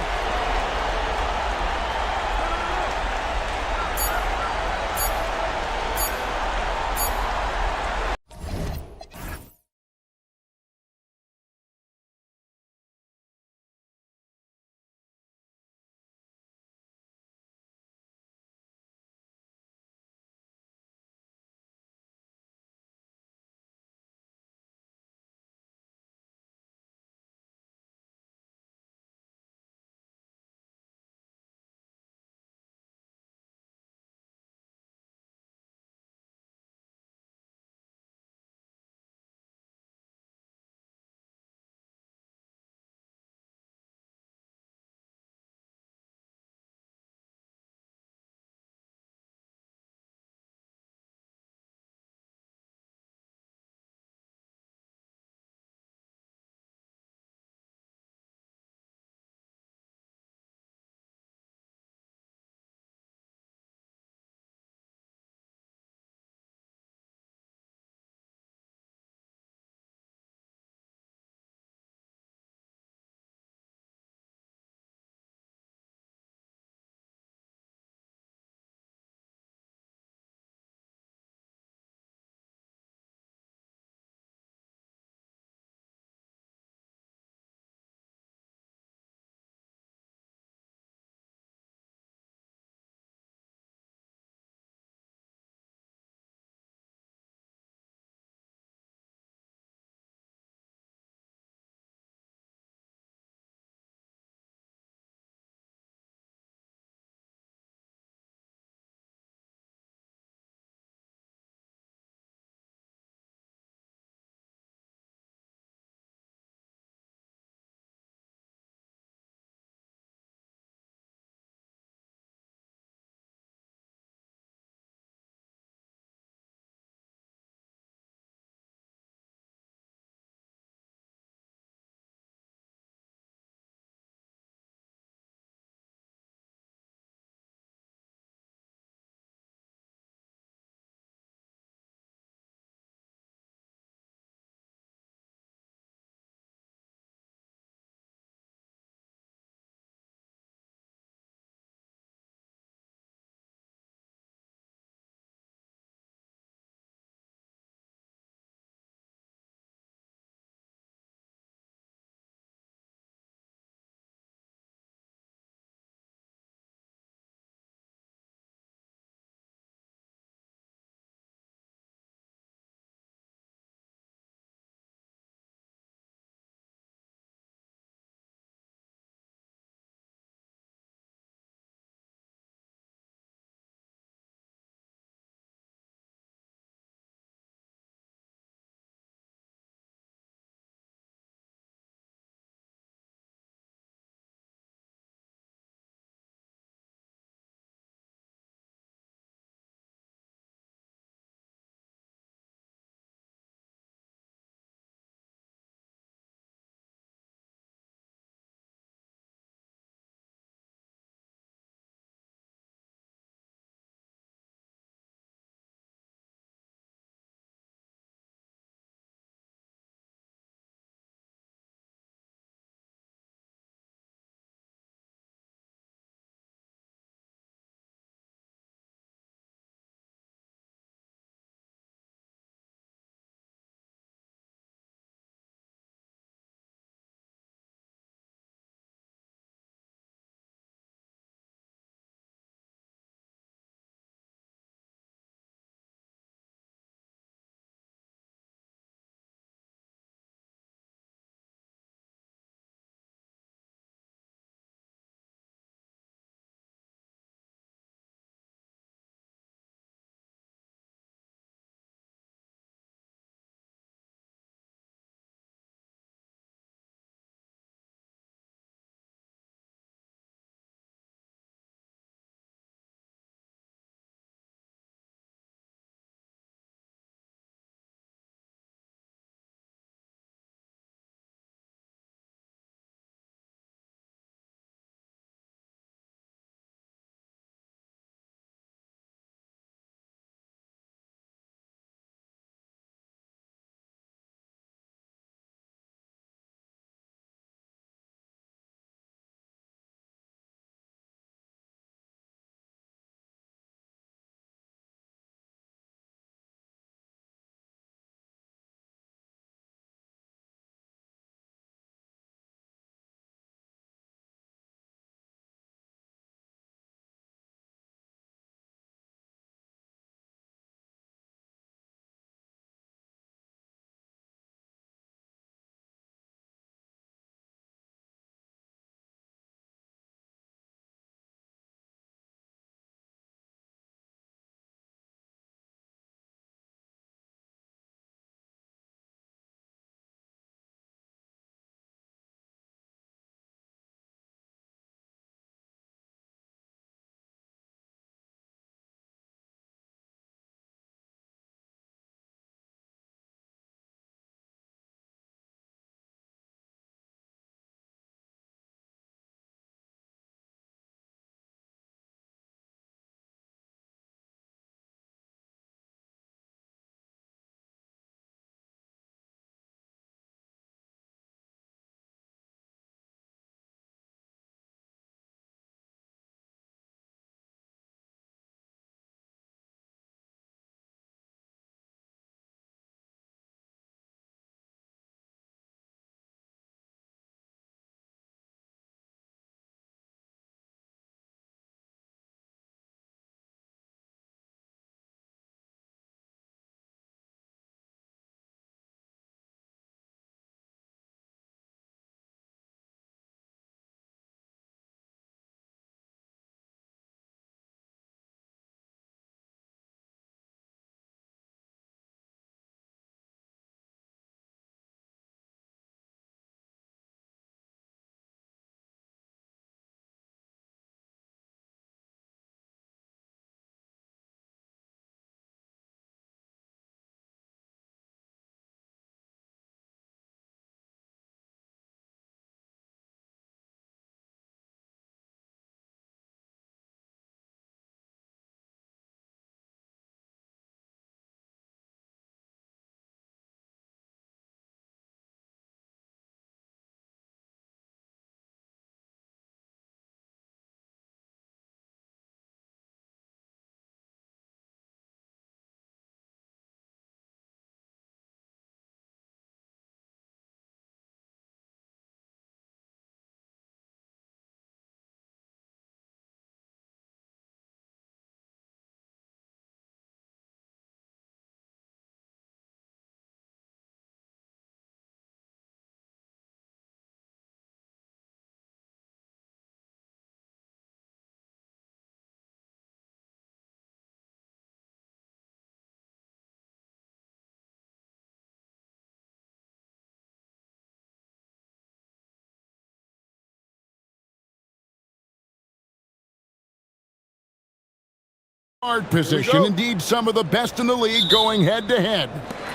Guard position, indeed some of the best in the league going head-to-head.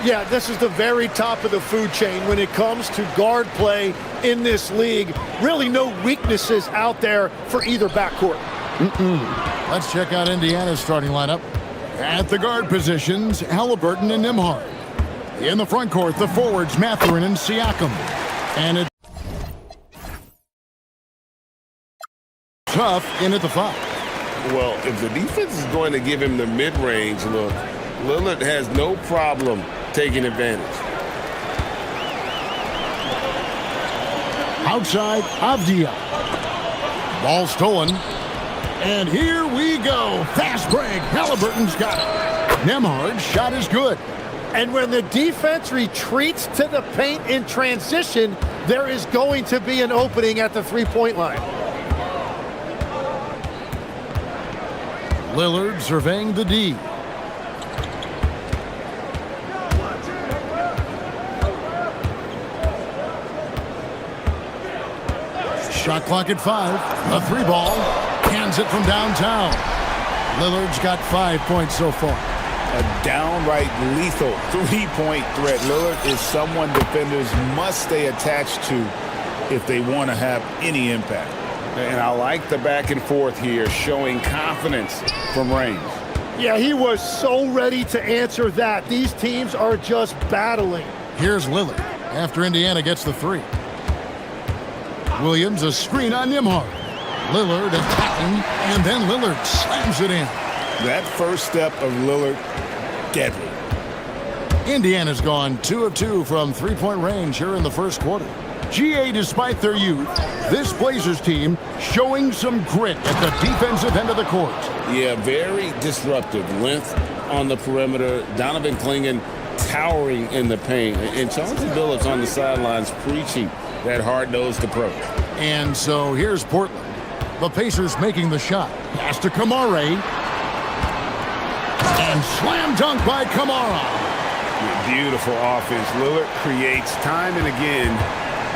Yeah, this is the very top of the food chain when it comes to guard play in this league. Really no weaknesses out there for either backcourt. Let's check out Indiana's starting lineup. At the guard positions, Halliburton and Nembhard. In the front court, the forwards, Mathurin and Siakam. And it's tough in at the 5. Well, if the defense is going to give him the mid-range look, Lillard has no problem taking advantage. Outside, Avdia. Ball stolen. And here we go. Fast break. Halliburton's got it. Nembhard's shot is good. And when the defense retreats to the paint in transition, there is going to be an opening at the three-point line. Lillard surveying the D. Shot clock at 5. A 3 ball. Hands it from downtown. Lillard's got 5 points so far. A downright lethal three-point threat. Lillard is someone defenders must stay attached to if they want to have any impact. And I like the back and forth here, showing confidence from range. Yeah, he was so ready to answer that. These teams are just battling. Here's Lillard after Indiana gets the 3. Williams, a screen on Nembhard. Lillard attacking, and then Lillard slams it in. That first step of Lillard, deadly. Indiana's gone 2 of 2 from three-point range here in the first quarter. GA, despite their youth, this Blazers team showing some grit at the defensive end of the court. Yeah, very disruptive. Length on the perimeter. Donovan Clingan towering in the paint. And Chauncey Billups on the sidelines preaching that hard-nosed approach. And so here's Portland. The Pacers making the shot. Pass to Kamara. And slam dunk by Kamara. Beautiful offense. Lillard creates time and again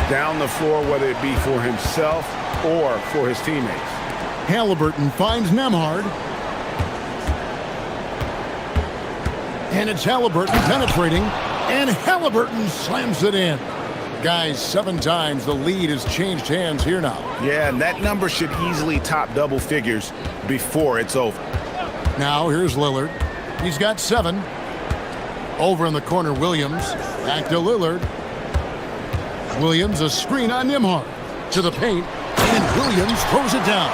down the floor, whether it be for himself or for his teammates. Halliburton finds Nembhard. And it's Halliburton penetrating. And Halliburton slams it in. Guys, 7 times the lead has changed hands here now. Yeah, and that number should easily top double figures before it's over. Now here's Lillard. He's got 7. Over in the corner, Williams. Back to Lillard. Williams, a screen on Nembhard. To the paint, and Williams throws it down.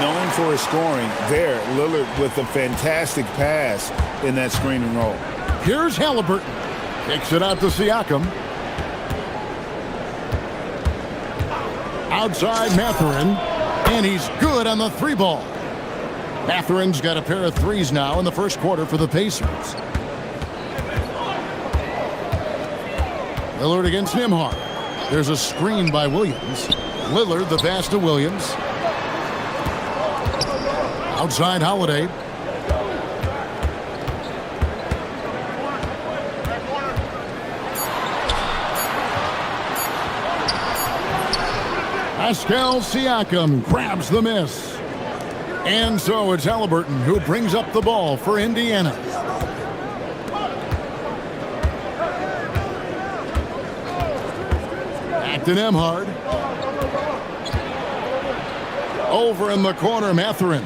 Known for his scoring, there, Lillard with a fantastic pass in that screen and roll. Here's Halliburton. Kicks it out to Siakam. Outside Mathurin, and he's good on the 3 ball. Mathurin's got a pair of 3s now in the first quarter for the Pacers. Lillard against Nembhard. There's a screen by Williams. Lillard, the pass to Williams. Outside Holiday. Pascal Siakam grabs the miss. And so it's Halliburton who brings up the ball for Indiana. Back to Nembhard. Over in the corner, Mathurin.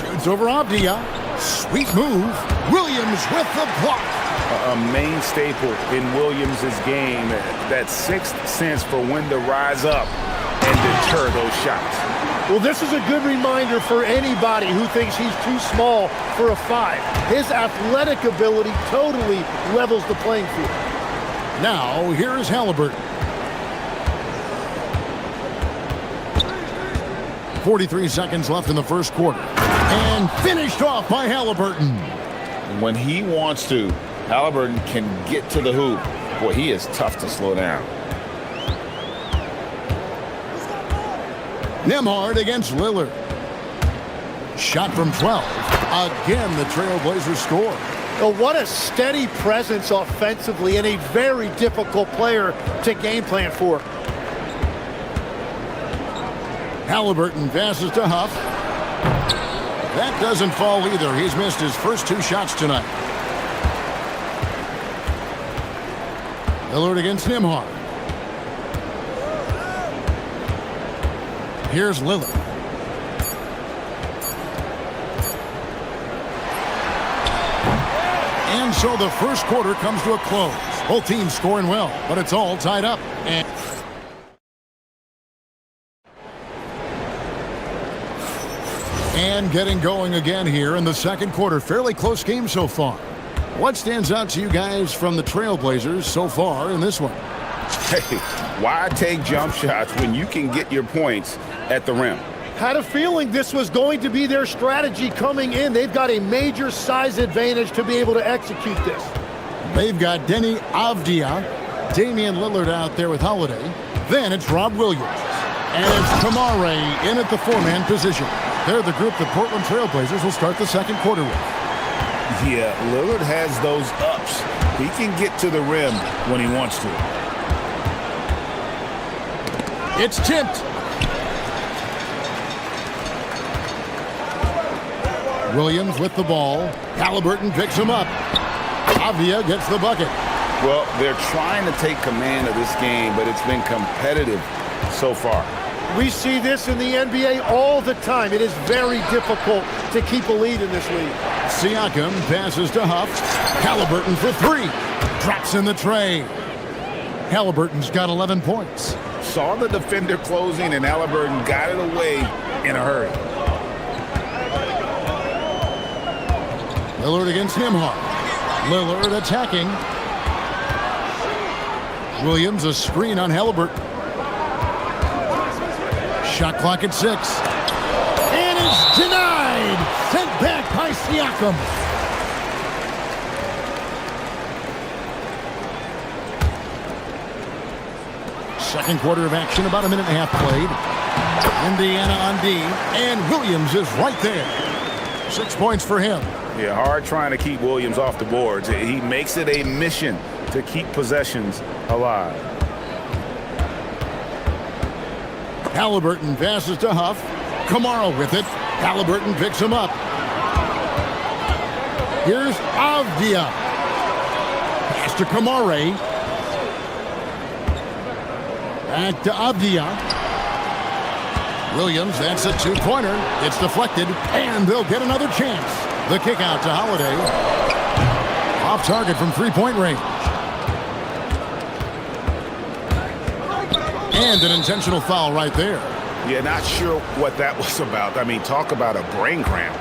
Shoots over Avdia. Sweet move. Williams with the block. A main staple in Williams' game, that 6th sense for when to rise up and deter those shots. Well, this is a good reminder for anybody who thinks he's too small for a 5. His athletic ability totally levels the playing field. Now, here's Halliburton. 43 seconds left in the first quarter. And finished off by Halliburton. When he wants to, Halliburton can get to the hoop. Boy, he is tough to slow down. Nembhard against Lillard. Shot from 12. Again, the Trailblazers score. Oh, what a steady presence offensively and a very difficult player to game plan for. Halliburton passes to Huff. That doesn't fall either. He's missed his first 2 shots tonight. Lillard against Nembhard. Here's Lillard. And so the first quarter comes to a close. Both teams scoring well, but it's all tied up. And getting going again here in the second quarter. Fairly close game so far. What stands out to you guys from the Trailblazers so far in this one? Hey, why take jump shots when you can get your points at the rim? Had a feeling this was going to be their strategy coming in. They've got a major size advantage to be able to execute this. They've got Denny Avdia, Damian Lillard out there with Holiday. Then it's Rob Williams. And it's Kamare in at the 4-man position. They're the group the Portland Trailblazers will start the second quarter with. Yeah, Lillard has those ups. He can get to the rim when he wants to. It's tipped. Williams with the ball. Halliburton picks him up. Avdia gets the bucket. Well, they're trying to take command of this game, but it's been competitive so far. We see this in the NBA all the time. It is very difficult to keep a lead in this league. Siakam passes to Huff. Halliburton for 3. Drops in the tray. Halliburton's got 11 points. Saw the defender closing, and Halliburton got it away in a hurry. Lillard against Nembhard. Lillard attacking. Williams a screen on Halliburton. Shot clock at 6. And it's denied. Sent back by Siakam. Second quarter of action, about a minute and a half played. Indiana on D. And Williams is right there. 6 points for him. Yeah, hard trying to keep Williams off the boards. He makes it a mission to keep possessions alive. Halliburton passes to Huff. Kamara with it. Halliburton picks him up. Here's Avdia. Pass to Kamara. Back to Avdia. Williams, that's a 2-pointer. It's deflected, and they'll get another chance. The kick out to Holiday. Off target from 3-point range. And an intentional foul right there. Yeah, not sure what that was about. I mean, talk about a brain cramp.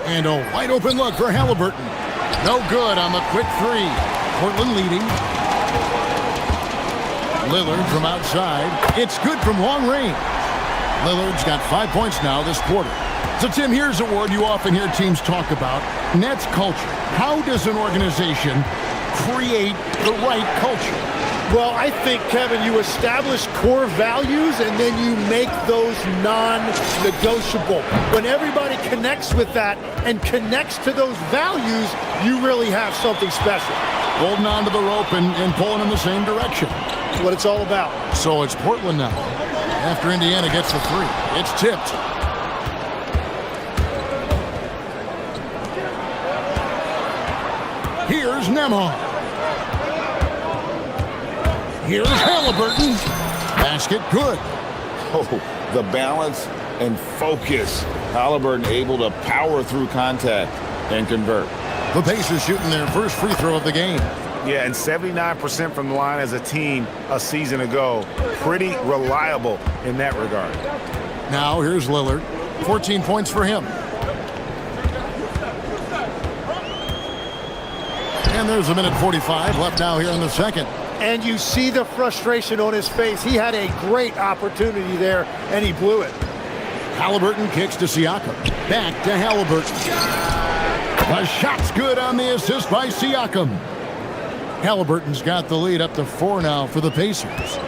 And a wide open look for Halliburton. No good on the quick 3. Portland leading. Lillard from outside. It's good from long range. Lillard's got 5 points now this quarter. So, Tim, here's a word you often hear teams talk about. And that's culture. How does an organization create the right culture? Well, I think, Kevin, you establish core values and then you make those non-negotiable. When everybody connects with that and connects to those values, you really have something special. Holding on to the rope and pulling in the same direction. That's what it's all about. So it's Portland now. After Indiana gets the 3, it's tipped. Here's Nembhard. Here's Halliburton. Basket good. Oh, the balance and focus. Halliburton able to power through contact and convert. The Pacers shooting their first free throw of the game. Yeah, and 79% from the line as a team a season ago. Pretty reliable in that regard. Now here's Lillard. 14 points for him. And there's a minute 45 left now here in the second. And you see the frustration on his face. He had a great opportunity there, and he blew it. Halliburton kicks to Siakam. Back to Halliburton. The shot's good on the assist by Siakam. Halliburton's got the lead up to 4 now for the Pacers.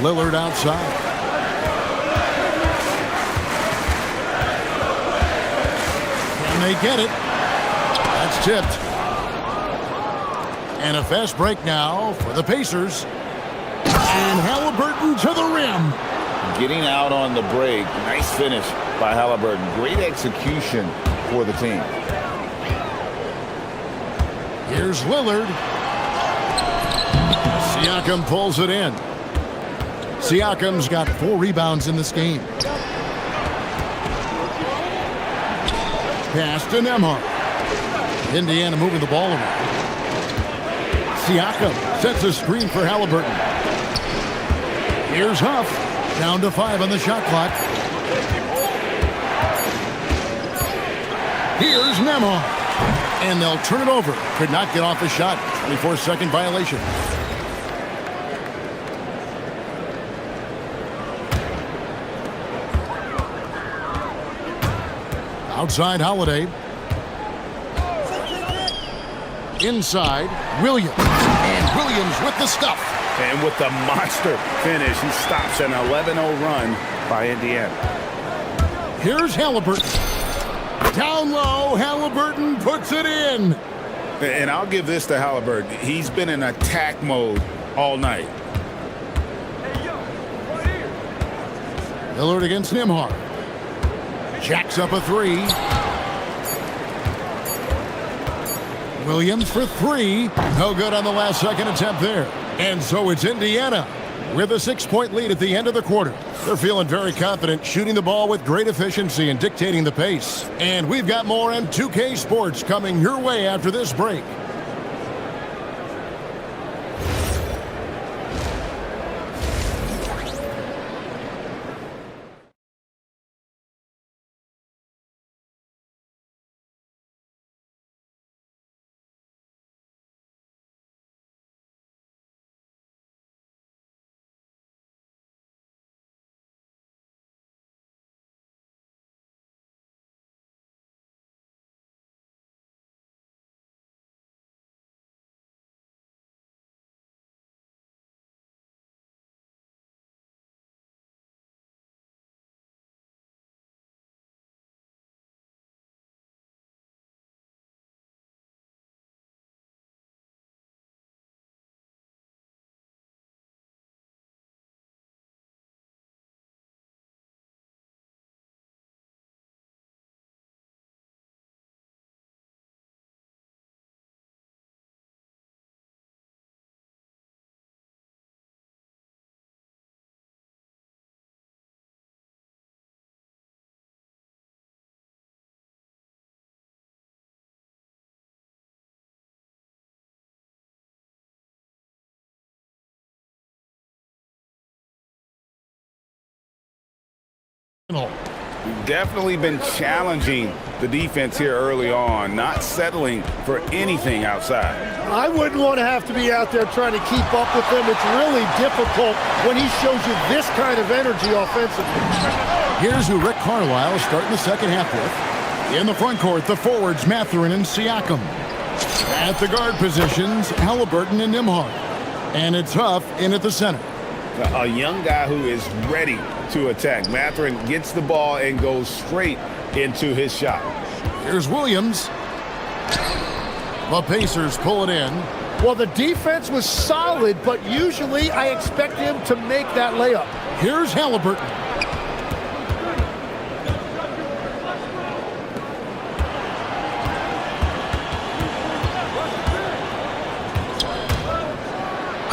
Lillard outside. Can they get it? That's tipped. And a fast break now for the Pacers. And Halliburton to the rim. getting out on the break. Nice finish by Halliburton. Great execution for the team. Here's Lillard. Siakam pulls it in. Siakam's got 4 rebounds in this game. Pass to Nembhard. Indiana moving the ball around. Siakam sets a screen for Halliburton. Here's Huff. Down to 5 on the shot clock. Here's Nembhard. And they'll turn it over. Could not get off the shot. 24-second violation. Outside Holiday. Inside, Williams. And Williams with the stuff. And with the monster finish, he stops an 11-0 run by Indiana. Here's Halliburton. Down low, Halliburton puts it in. And I'll give this to Halliburton. He's been in attack mode all night. Lillard against Nembhard. Jacks up a 3. Williams for 3. No good on the last second attempt there. And so it's Indiana with a 6-point lead at the end of the quarter. They're feeling very confident, shooting the ball with great efficiency and dictating the pace. And we've got more on 2K Sports coming your way after this break. We've definitely been challenging the defense here early on, not settling for anything outside. I wouldn't want to have to be out there trying to keep up with them. It's really difficult when he shows you this kind of energy offensively. Here's who Rick Carlisle starting the second half with. In the front court, the forwards Mathurin and Siakam. At the guard positions, Halliburton and Nembhard. And it's Huff in at the center. A young guy who is ready to attack. Mathurin gets the ball and goes straight into his shot. Here's Williams. The Pacers pull it in. Well, the defense was solid, but usually I expect him to make that layup. Here's Halliburton.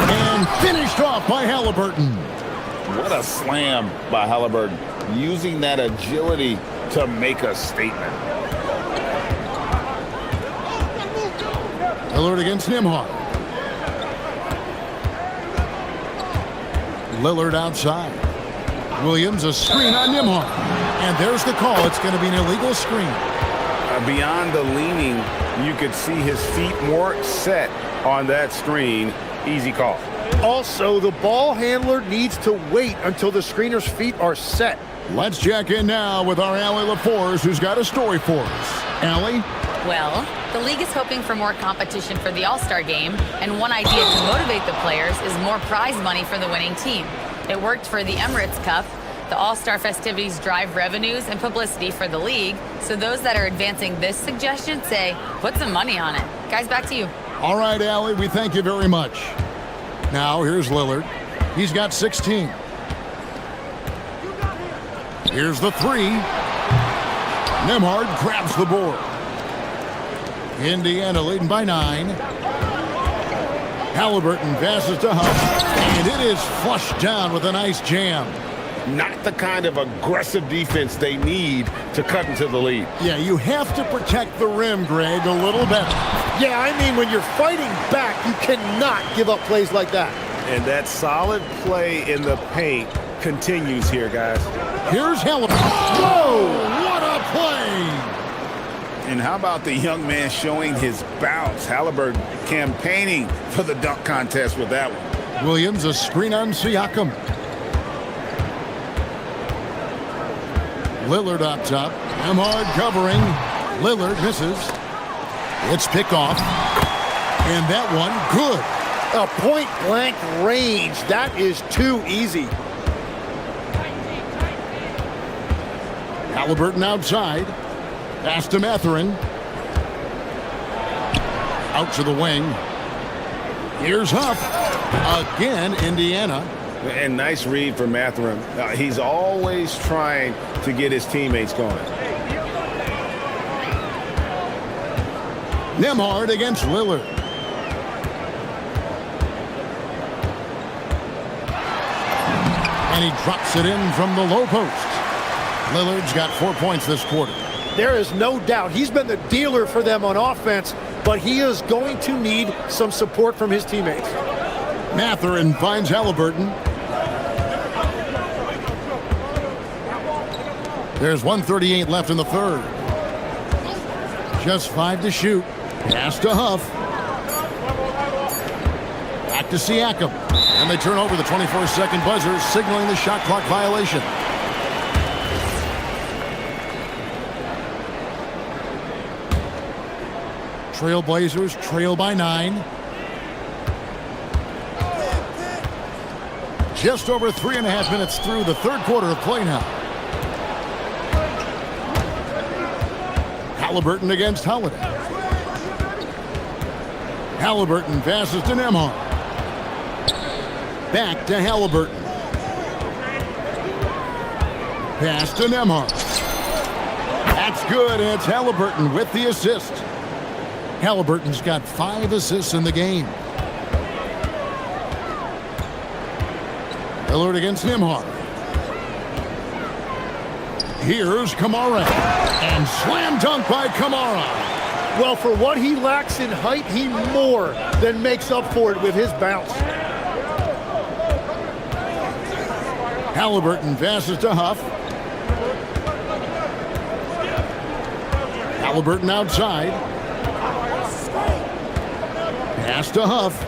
And finished off by Halliburton. What a slam by Halliburton, using that agility to make a statement. Lillard against Nembhard. Lillard outside. Williams a screen on Nembhard. And there's the call. It's going to be an illegal screen. Beyond the leaning, you could see his feet more set on that screen. Easy call. Also, the ball handler needs to wait until the screener's feet are set. Let's check in now with our Allie LaForce, who's got a story for us. Allie? Well, the league is hoping for more competition for the All-Star game, and one idea to motivate the players is more prize money for the winning team. It worked for the Emirates Cup. The All-Star festivities drive revenues and publicity for the league, so those that are advancing this suggestion say, put some money on it. Guys, back to you. All right, Allie, we thank you very much. Now, here's Lillard. He's got 16. Here's the three. Nembhard grabs the board. Indiana leading by 9. Halliburton passes to Huff, and it is flushed down with a nice jam. Not the kind of aggressive defense they need to cut into the lead. Yeah, you have to protect the rim, Greg, a little better. Yeah, I mean, when you're fighting back, you cannot give up plays like that. And that solid play in the paint continues here, guys. Here's Halliburton. Whoa, what a play! And how about the young man showing his bounce? Halliburton campaigning for the dunk contest with that one. Williams, a screen on Siakam. Lillard up top. Nembhard covering. Lillard misses. It's picked off. And that one, good. A point-blank range. That is too easy. Halliburton outside. Pass to Mathurin. Out to the wing. Here's Huff. Again, Indiana. And nice read for Mathurin. He's always trying to get his teammates going. Nembhard against Lillard. And he drops it in from the low post. Lillard's got 4 points this quarter. There is no doubt he's been the dealer for them on offense, but he is going to need some support from his teammates. Mathurin finds Halliburton. There's 1:38 left in the third. Just 5 to shoot. Pass to Huff. Back to Siakam. And they turn over the 24-second buzzer, signaling the shot clock violation. Trailblazers trail by 9. Just over 3.5 minutes through the third quarter of play now. Halliburton against Holiday. Halliburton passes to Nembhard. Back to Halliburton. Pass to Nembhard. That's good, and it's Halliburton with the assist. Halliburton's got 5 assists in the game. Lillard against Nembhard. Here's Kamara. And slam dunk by Kamara. Well, for what he lacks in height, he more than makes up for it with his bounce. Halliburton passes to Huff. Halliburton outside. Pass to Huff.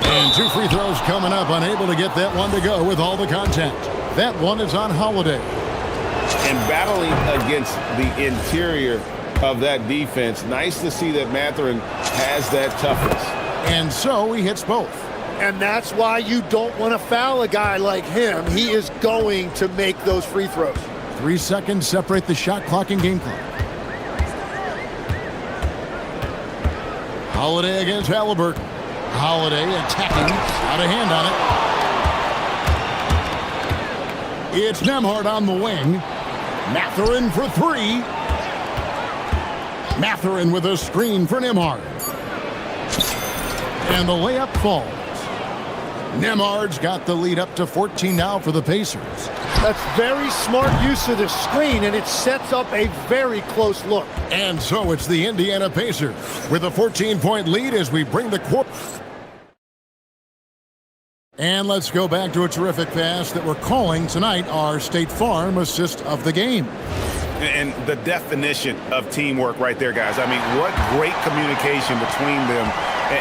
And 2 free throws coming up, unable to get that one to go with all the contact. That one is on Holiday. And battling against the interior of that defense, nice to see that Mathurin has that toughness. And so he hits both. And that's why you don't want to foul a guy like him. He is going to make those free throws. 3 seconds separate the shot clock and game clock. Holiday against Halliburton. Holiday attacking. Out of hand on it. It's Nembhard on the wing. Mathurin for 3. Mathurin with a screen for Nembhard. And the layup falls. Nembhard's got the lead up to 14 now for the Pacers. That's very smart use of the screen, and it sets up a very close look. And so it's the Indiana Pacers with a 14-point lead as we bring the quarter. And let's go back to a terrific pass that we're calling tonight our State Farm assist of the game. And the definition of teamwork right there, guys. I mean, what great communication between them,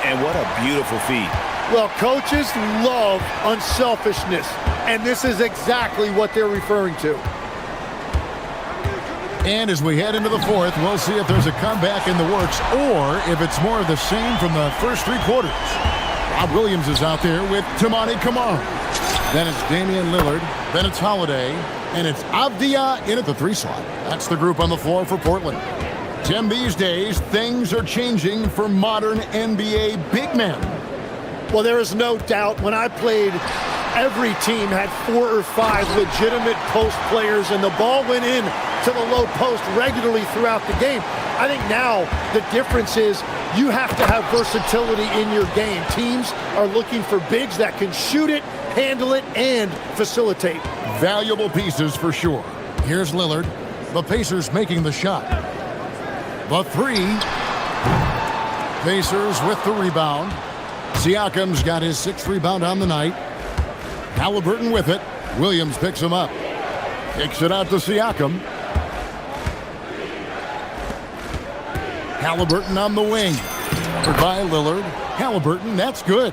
and what a beautiful feed. Well, coaches love unselfishness, and this is exactly what they're referring to. And as we head into the fourth, we'll see if there's a comeback in the works or if it's more of the same from the first 3 quarters. Rob Williams is out there with Toumani Camara. Then it's Damian Lillard. Then it's Holiday. And it's Avdia in at the 3 slot. That's the group on the floor for Portland. Tim, these days, things are changing for modern NBA big men. Well, there is no doubt when I played every team had 4 or 5 legitimate post players, and the ball went in to the low post regularly throughout the game. I think now the difference is you have to have versatility in your game. Teams are looking for bigs that can shoot it, handle it, and facilitate. Valuable pieces for sure. Here's Lillard. The Pacers making the shot. The three. Pacers with the rebound. Siakam's got his 6th rebound on the night. Halliburton with it. Williams picks him up. Kicks it out to Siakam. Halliburton on the wing. Covered by Lillard. Halliburton, that's good.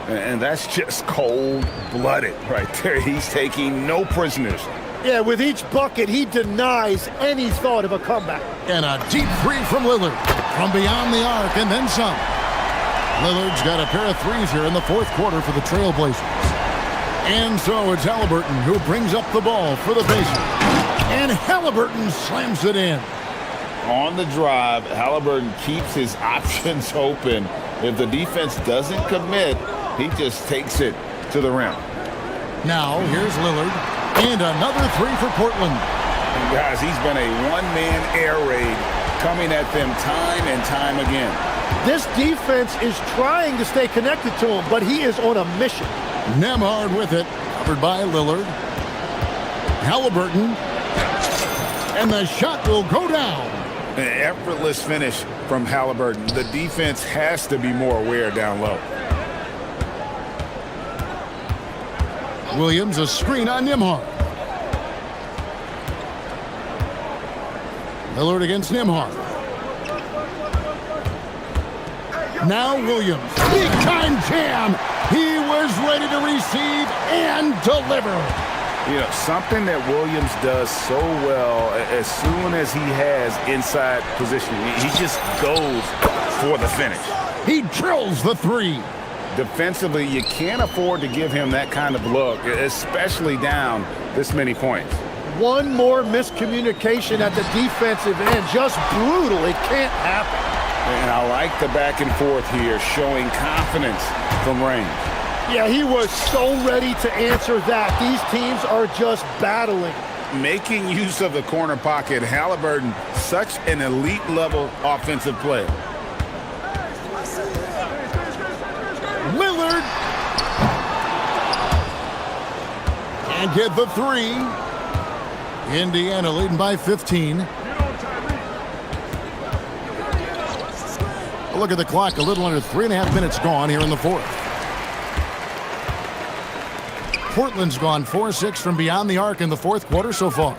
And that's just cold-blooded right there. He's taking no prisoners. Yeah, with each bucket, he denies any thought of a comeback. And a deep three from Lillard. From beyond the arc and then some. Lillard's got a pair of threes here in the 4th quarter for the Trailblazers. And so it's Halliburton who brings up the ball for the Pacers. And Halliburton slams it in. On the drive, Halliburton keeps his options open. If the defense doesn't commit, he just takes it to the rim. Now, here's Lillard. And another three for Portland. And guys, he's been a one-man air raid coming at them time and time again. This defense is trying to stay connected to him, but he is on a mission. Nembhard with it, covered by Lillard. Halliburton. And the shot will go down. An effortless finish from Halliburton. The defense has to be more aware down low. Williams, a screen on Nembhard. Lillard against Nembhard. Now Williams, big time jam. He was ready to receive and deliver. You know, something that Williams does so well as soon as he has inside position, he just goes for the finish. He drills the three. Defensively, you can't afford to give him that kind of look, especially down this many points. One more miscommunication at the defensive end. Just brutal. It can't happen. And I like the back and forth here, showing confidence from range. Yeah, he was so ready to answer that. These teams are just battling. Making use of the corner pocket, Halliburton, such an elite-level offensive player. Lillard. And get the three. Indiana leading by 15. Look at the clock. A little under 3.5 minutes gone here in the 4th. Portland's gone 4-6 from beyond the arc in the 4th quarter so far.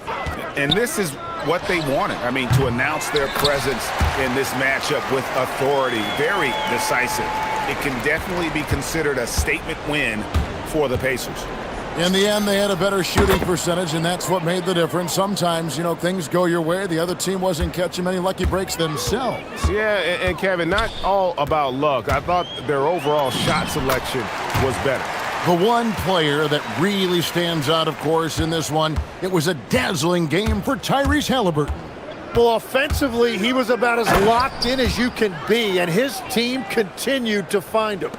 And this is what they wanted. I mean, to announce their presence in this matchup with authority. Very decisive. It can definitely be considered a statement win for the Pacers. In the end, they had a better shooting percentage, and that's what made the difference. Sometimes, you know, things go your way. The other team wasn't catching many lucky breaks themselves. Yeah, and Kevin, not all about luck. I thought their overall shot selection was better. The one player that really stands out, of course, in this one, it was a dazzling game for Tyrese Halliburton. Well, offensively, he was about as locked in as you can be, and his team continued to find him.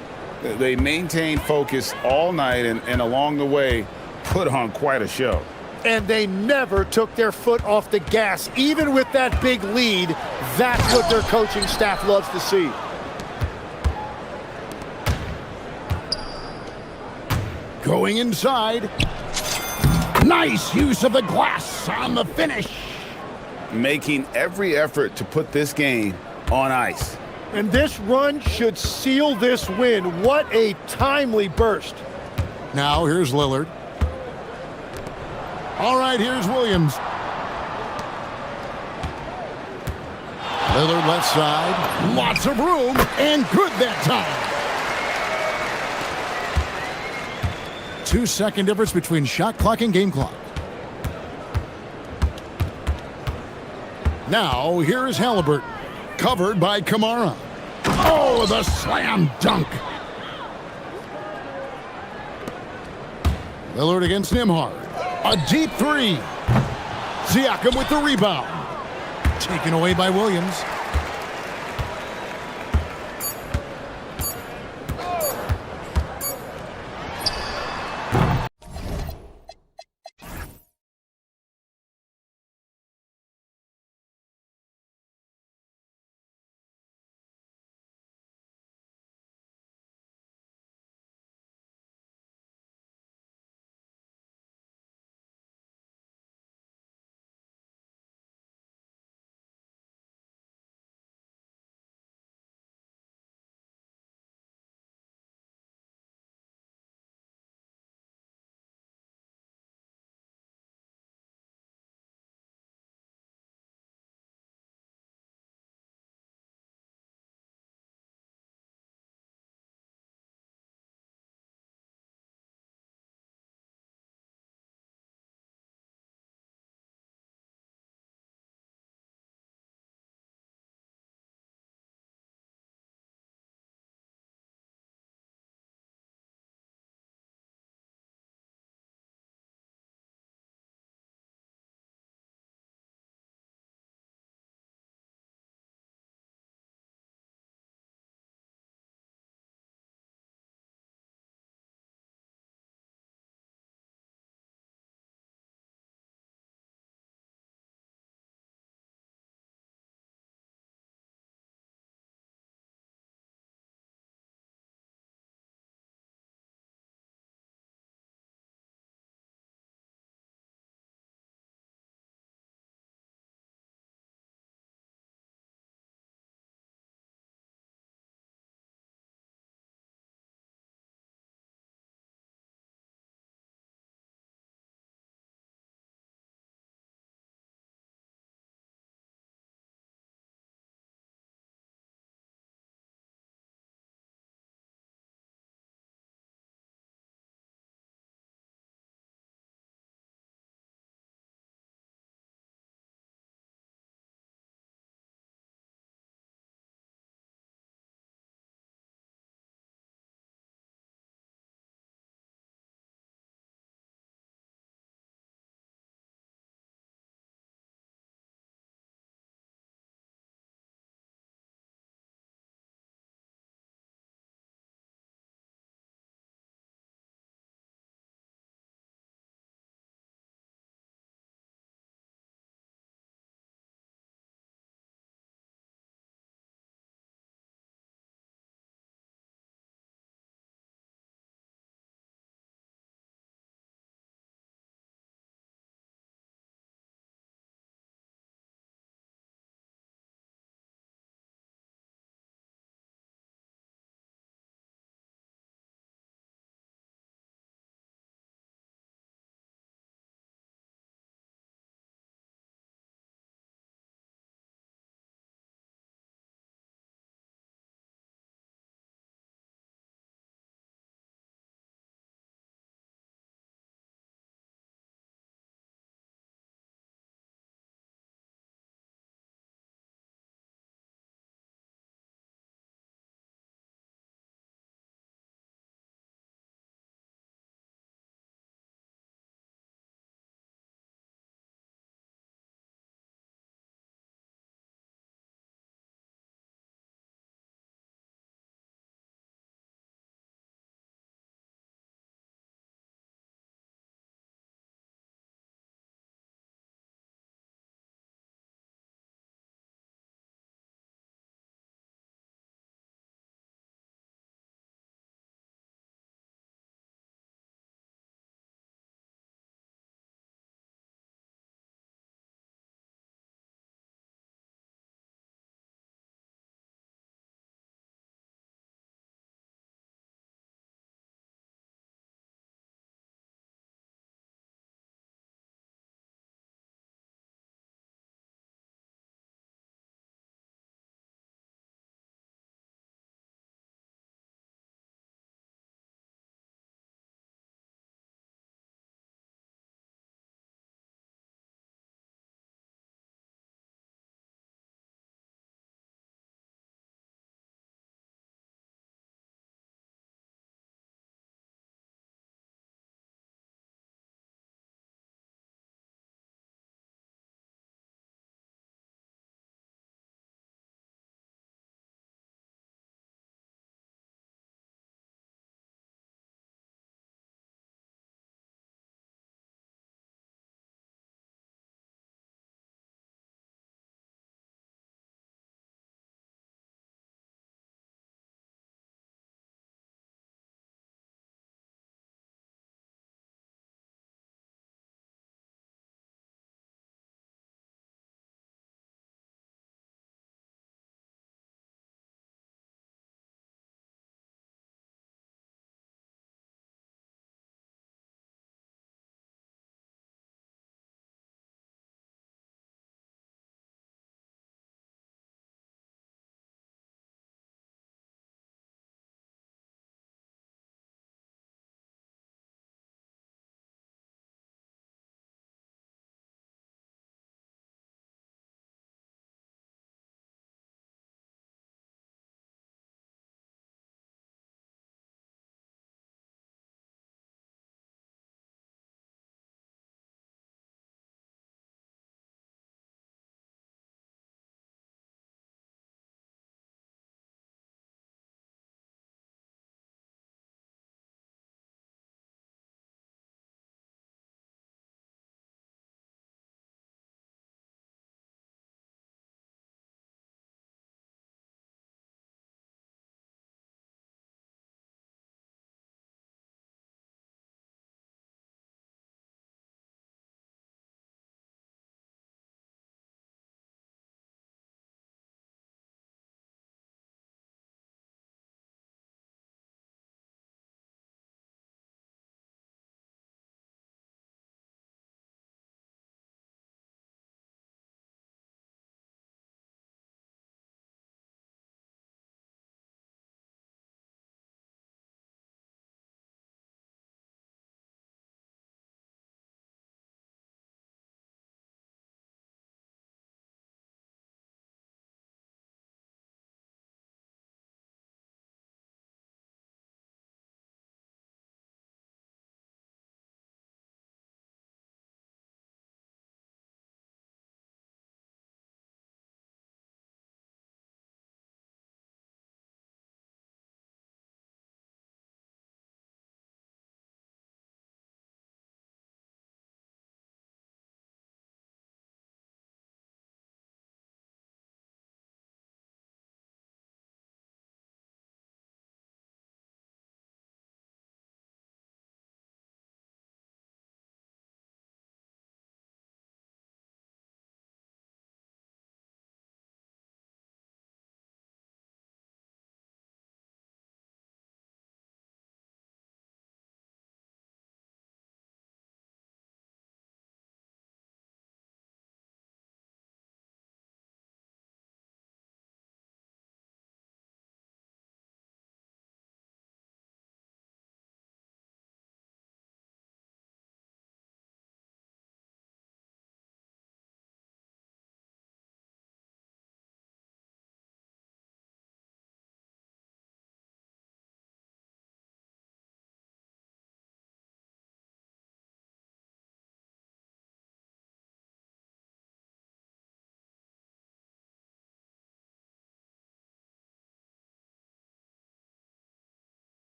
They maintained focus all night and along the way put on quite a show. And they never took their foot off the gas. Even with that big lead, that's what their coaching staff loves to see. Going inside. Nice use of the glass on the finish. Making every effort to put this game on ice. And this run should seal this win. What a timely burst. Now here's Lillard. All right, here's Williams. Lillard left side. Lots of room and good that time. 2-second difference between shot clock and game clock. Now here's Halliburton. Covered by Kamara. Oh, the slam dunk. Lillard against Nembhard. A deep three. Siakam with the rebound. Taken away by Williams.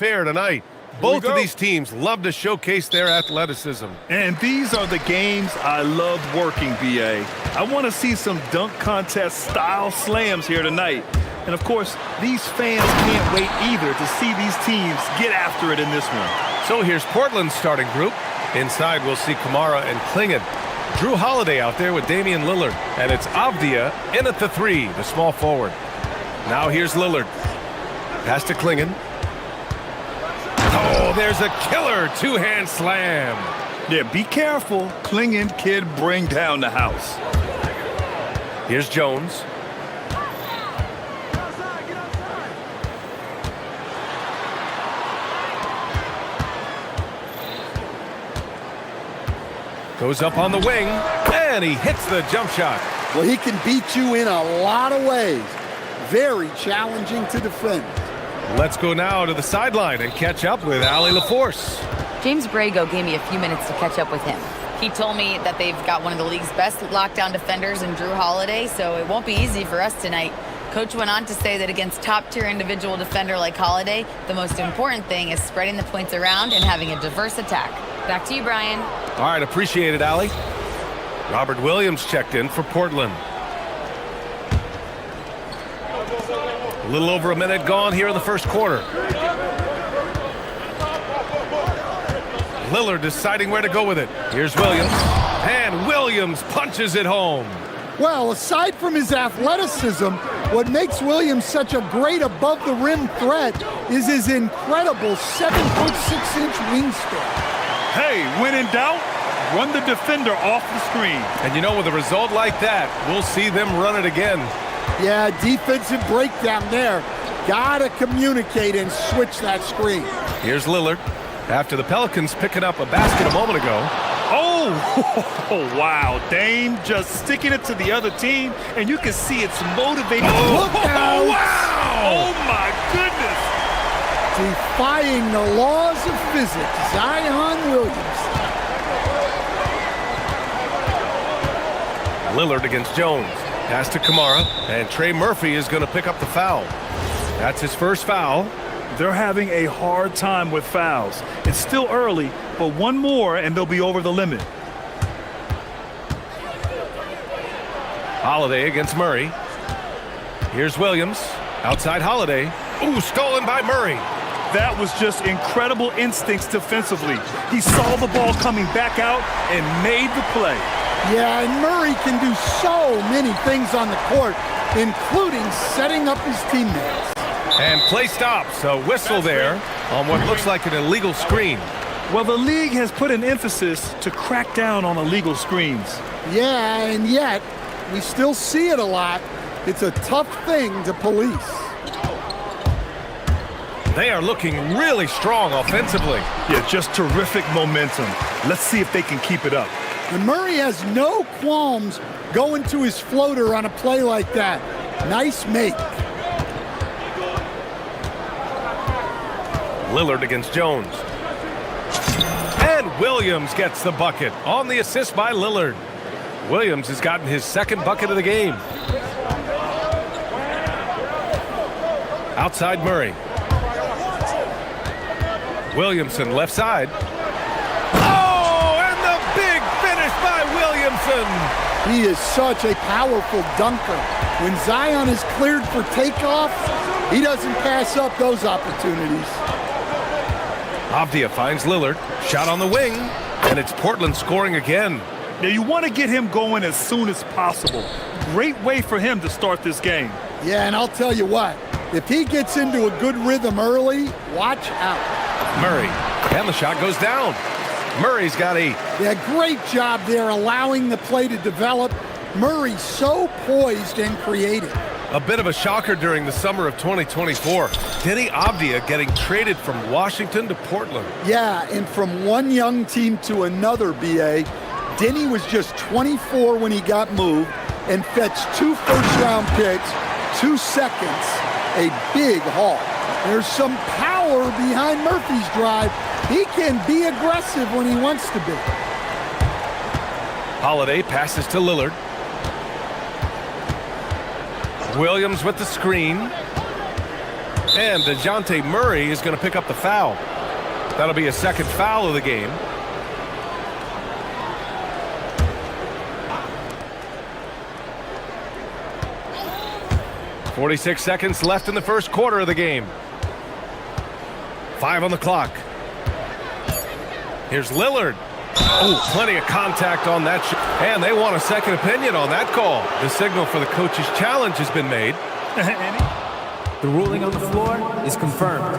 fair tonight. Both of these teams love to showcase their athleticism. And these are the games I love working, BA. I want to see some dunk contest style slams here tonight. And of course, these fans can't wait either to see these teams get after it in this one. So here's Portland's starting group. Inside, we'll see Kamara and Klingon. Drew Holiday out there with Damian Lillard. And it's Avdia in at the 3, the small forward. Now here's Lillard. Pass to Klingon. Oh, there's a killer two-hand slam. Yeah, be careful. Klingon kid bring down the house. Here's Jones. Goes up on the wing, and he hits the jump shot. Well, he can beat you in a lot of ways. Very challenging to defend. Let's go now to the sideline and catch up with Allie LaForce. James Brago gave me a few minutes to catch up with him. He told me that they've got one of the league's best lockdown defenders in Drew Holiday, so it won't be easy for us tonight. Coach went on to say that against top-tier individual defender like Holiday, the most important thing is spreading the points around and having a diverse attack. Back to you, Brian. All right, appreciate it, Allie. Robert Williams checked in for Portland. A little over a minute gone here in the first quarter. Lillard deciding where to go with it. Here's Williams. And Williams punches it home. Well, aside from his athleticism, what makes Williams such a great above-the-rim threat is his incredible 7'6" wingspan. Hey, when in doubt, run the defender off the screen. And you know, with a result like that, we'll see them run it again. Yeah, defensive breakdown there. Gotta communicate and switch that screen. Here's Lillard. After the Pelicans picking up a basket a moment ago. Oh, wow. Dame just sticking it to the other team, and you can see it's motivating. Look out! Wow! Oh, my goodness. Defying the laws of physics, Zion Williams. Lillard against Jones. Pass to Kamara, and Trey Murphy is going to pick up the foul. That's his first foul. They're having a hard time with fouls. It's still early, but one more and they'll be over the limit. Holiday against Murray. Here's Williams. Outside Holiday. Ooh, stolen by Murray. That was just incredible instincts defensively. He saw the ball coming back out and made the play. Yeah, and Murray can do so many things on the court, including setting up his teammates. And play stops. A whistle there on what looks like an illegal screen. Well, the league has put an emphasis to crack down on illegal screens. Yeah, and yet we still see it a lot. It's a tough thing to police. They are looking really strong offensively. Yeah, just terrific momentum. Let's see if they can keep it up. And Murray has no qualms going to his floater on a play like that. Nice make. Lillard against Jones. And Williams gets the bucket on the assist by Lillard. Williams has gotten his second bucket of the game. Outside Murray. Williamson left side. Oh, and the big finish by Williamson. He is such a powerful dunker. When Zion is cleared for takeoff, he doesn't pass up those opportunities. Avdia finds Lillard. Shot on the wing. And it's Portland scoring again. Now, you want to get him going as soon as possible. Great way for him to start this game. Yeah, and I'll tell you what. If he gets into a good rhythm early, watch out. Murray. And the shot goes down. Murray's got a... Yeah, great job there allowing the play to develop. Murray so poised and creative. A bit of a shocker during the summer of 2024. Denny Avdia getting traded from Washington to Portland. Yeah, and from one young team to another, BA. Denny was just 24 when he got moved and fetched 2 first-round picks, 2 seconds, a big haul. There's some power behind Murphy's drive. He can be aggressive when he wants to be. Holiday passes to Lillard. Williams with the screen. And DeJounte Murray is going to pick up the foul. That'll be a second foul of the game. .46 seconds left in the first quarter of the game. 5 on the clock. Here's Lillard. Oh, plenty of contact on that shot. And they want a second opinion on that call. The signal for the coach's challenge has been made. The ruling on the floor is confirmed.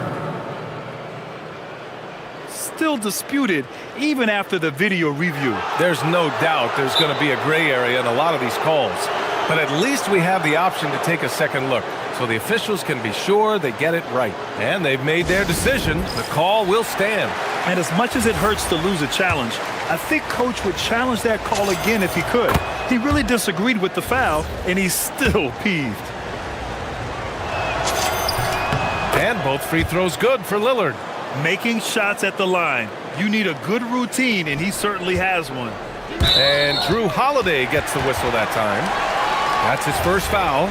Still disputed even after the video review. There's no doubt there's going to be a gray area in a lot of these calls. But at least we have the option to take a second look, so the officials can be sure they get it right. And they've made their decision. The call will stand. And as much as it hurts to lose a challenge, I think Coach would challenge that call again if he could. He really disagreed with the foul, and he's still peeved. And both free throws good for Lillard. Making shots at the line. You need a good routine, and he certainly has one. And Drew Holiday gets the whistle that time. That's his first foul.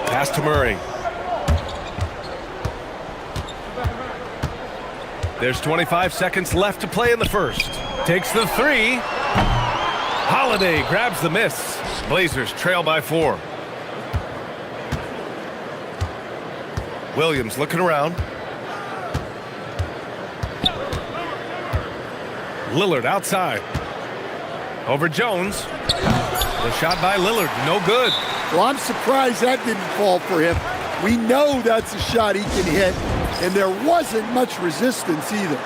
Pass to Murray. There's 25 seconds left to play in the first. Takes the three. Holiday grabs the miss. Blazers trail by 4. Williams looking around. Lillard outside. Over Jones. The shot by Lillard, no good. Well, I'm surprised that didn't fall for him. We know that's a shot he can hit, and there wasn't much resistance either.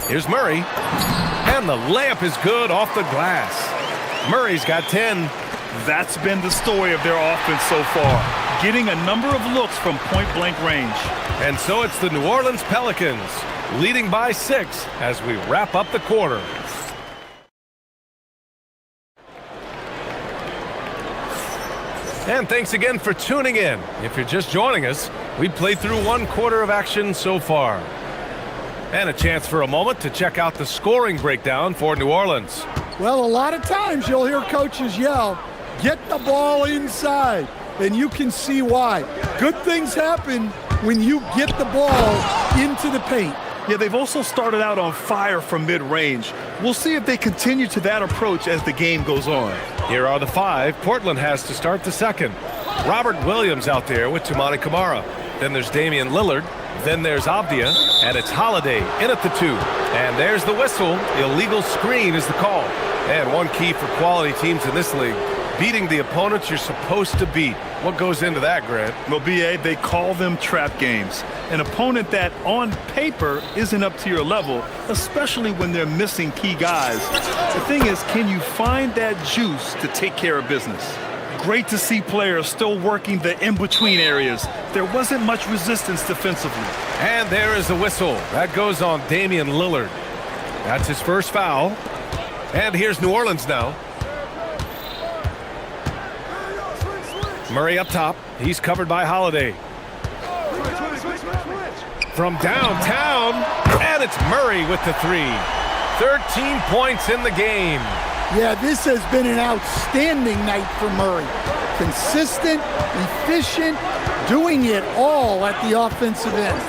Here's Murray. And the layup is good off the glass. Murray's got 10. That's been the story of their offense so far, getting a number of looks from point-blank range. And so it's the New Orleans Pelicans, leading by 6 as we wrap up the quarter. And thanks again for tuning in. If you're just joining us, we played through 1 quarter of action so far. And a chance for a moment to check out the scoring breakdown for New Orleans. Well, a lot of times you'll hear coaches yell, "Get the ball inside," and you can see why. Good things happen when you get the ball into the paint. Yeah, they've also started out on fire from mid-range. We'll see if they continue to that approach as the game goes on. Here are the 5 Portland has to start the second. Robert Williams out there with Toumani Camara. Then there's Damian Lillard. Then there's Avdia, and it's Holiday in at the 2. And there's the whistle. Illegal screen is the call. And one key for quality teams in this league, beating the opponents you're supposed to beat. What goes into that, Grant? Well, BA, they call them trap games. An opponent that, on paper, isn't up to your level, especially when they're missing key guys. The thing is, can you find that juice to take care of business? Great to see players still working the in-between areas. There wasn't much resistance defensively. And there is the whistle. That goes on Damian Lillard. That's his first foul. And here's New Orleans now. Murray up top. He's covered by Holiday. From downtown, and it's Murray with the 3. 13 points in the game. Yeah, this has been an outstanding night for Murray. Consistent, efficient, doing it all at the offensive end.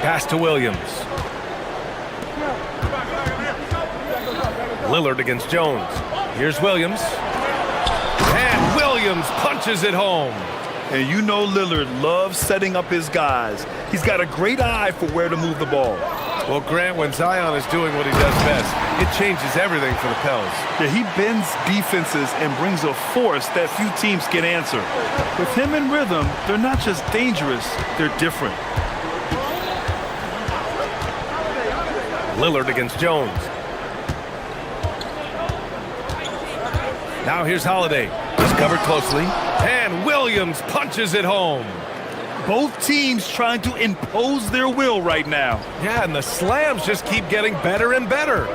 Pass to Williams. Lillard against Jones. Here's Williams. And Williams punches it home. And you know Lillard loves setting up his guys. He's got a great eye for where to move the ball. Well, Grant, when Zion is doing what he does best, it changes everything for the Pels. Yeah, he bends defenses and brings a force that few teams can answer. With him in rhythm, they're not just dangerous, they're different. Lillard against Jones. Now here's Holiday. He's covered closely. And Williams punches it home. Both teams trying to impose their will right now. Yeah, and the slams just keep getting better and better.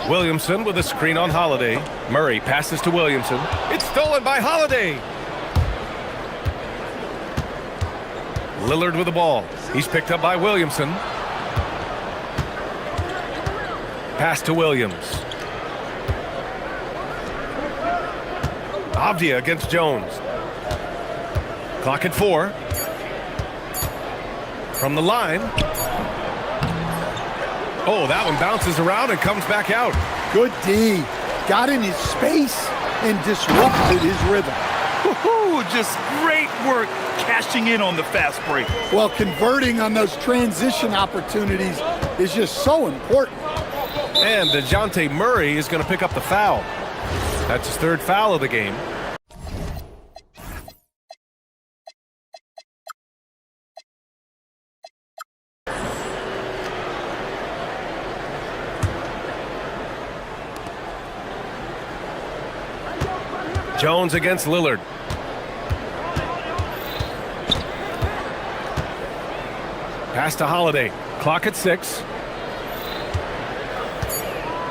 Williamson with a screen on Holiday. Murray passes to Williamson. It's stolen by Holiday. Lillard with the ball. He's picked up by Williamson. Pass to Williams. Avdia against Jones. Clock at 4. From the line. Oh, that one bounces around and comes back out. Good D. Got in his space and disrupted his rhythm. Woohoo! Just great work cashing in on the fast break. Well, converting on those transition opportunities is just so important. And DeJounte Murray is going to pick up the foul. That's his 3rd foul of the game. Jones against Lillard. Pass to Holiday. Clock at 6.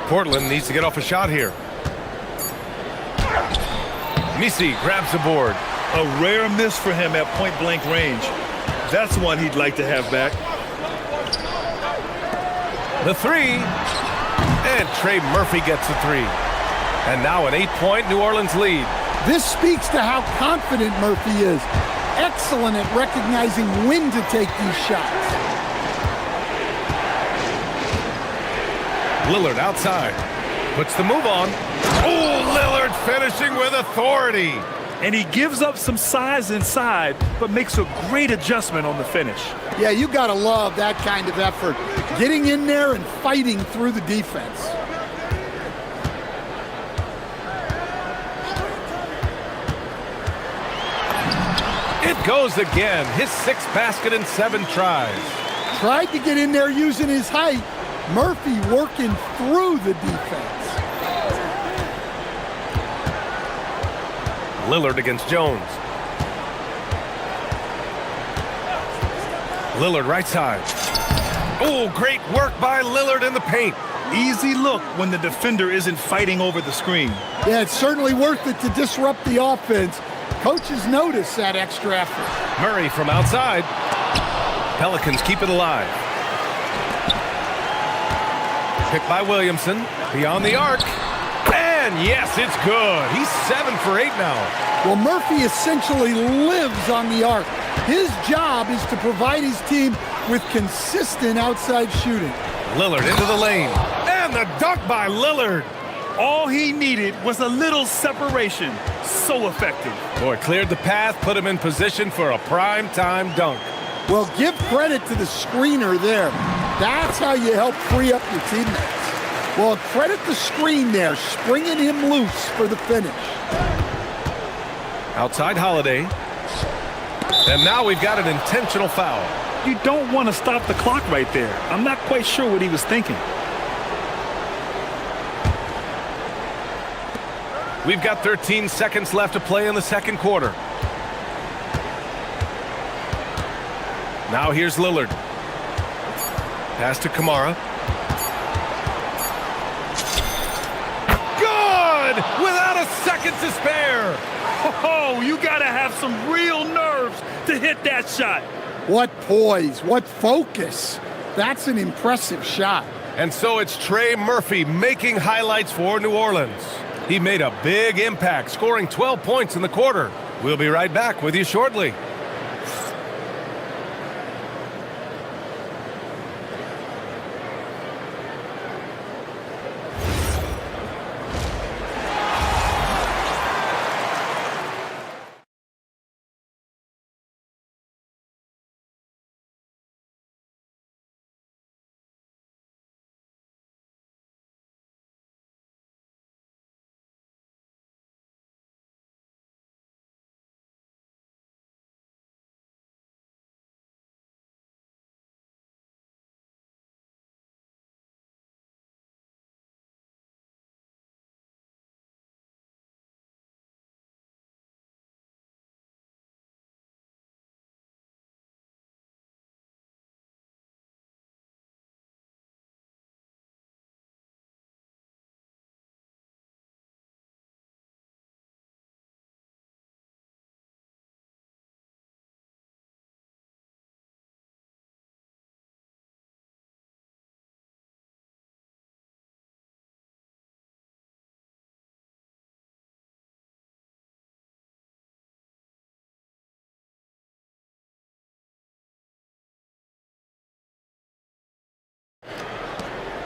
Portland needs to get off a shot here. Misi grabs the board. A rare miss for him at point-blank range. That's one he'd like to have back. The 3. And Trey Murphy gets the 3. And now an 8-point New Orleans lead. This speaks to how confident Murphy is. Excellent at recognizing when to take these shots. Lillard outside. Puts the move on. Oh, Lillard finishing with authority. And he gives up some size inside, but makes a great adjustment on the finish. Yeah, you gotta love that kind of effort. Getting in there and fighting through the defense. It goes again. His 6th basket in 7 tries. Tried to get in there using his height. Murphy working through the defense. Lillard against Jones. Lillard right side. Oh, great work by Lillard in the paint. Easy look when the defender isn't fighting over the screen. Yeah, it's certainly worth it to disrupt the offense. Coaches notice that extra effort. Murray from outside. Pelicans keep it alive. Picked by Williamson. Beyond the arc. And yes, it's good. He's 7 for 8 now. Well, Murphy essentially lives on the arc. His job is to provide his team with consistent outside shooting. Lillard into the lane. And the dunk by Lillard. All he needed was a little separation. So effective. Boy, cleared the path, put him in position for a prime-time dunk. Well, give credit to the screener there. That's how you help free up your teammates. Well, credit the screen there, springing him loose for the finish. Outside Holiday. And now we've got an intentional foul. You don't want to stop the clock right there. I'm not quite sure what he was thinking. We've got 13 seconds left to play in the 2nd quarter. Now here's Lillard. Pass to Kamara. Good! Without a second to spare. Oh, you got to have some real nerves to hit that shot. What poise, what focus. That's an impressive shot. And so it's Trey Murphy making highlights for New Orleans. He made a big impact, scoring 12 points in the quarter. We'll be right back with you shortly.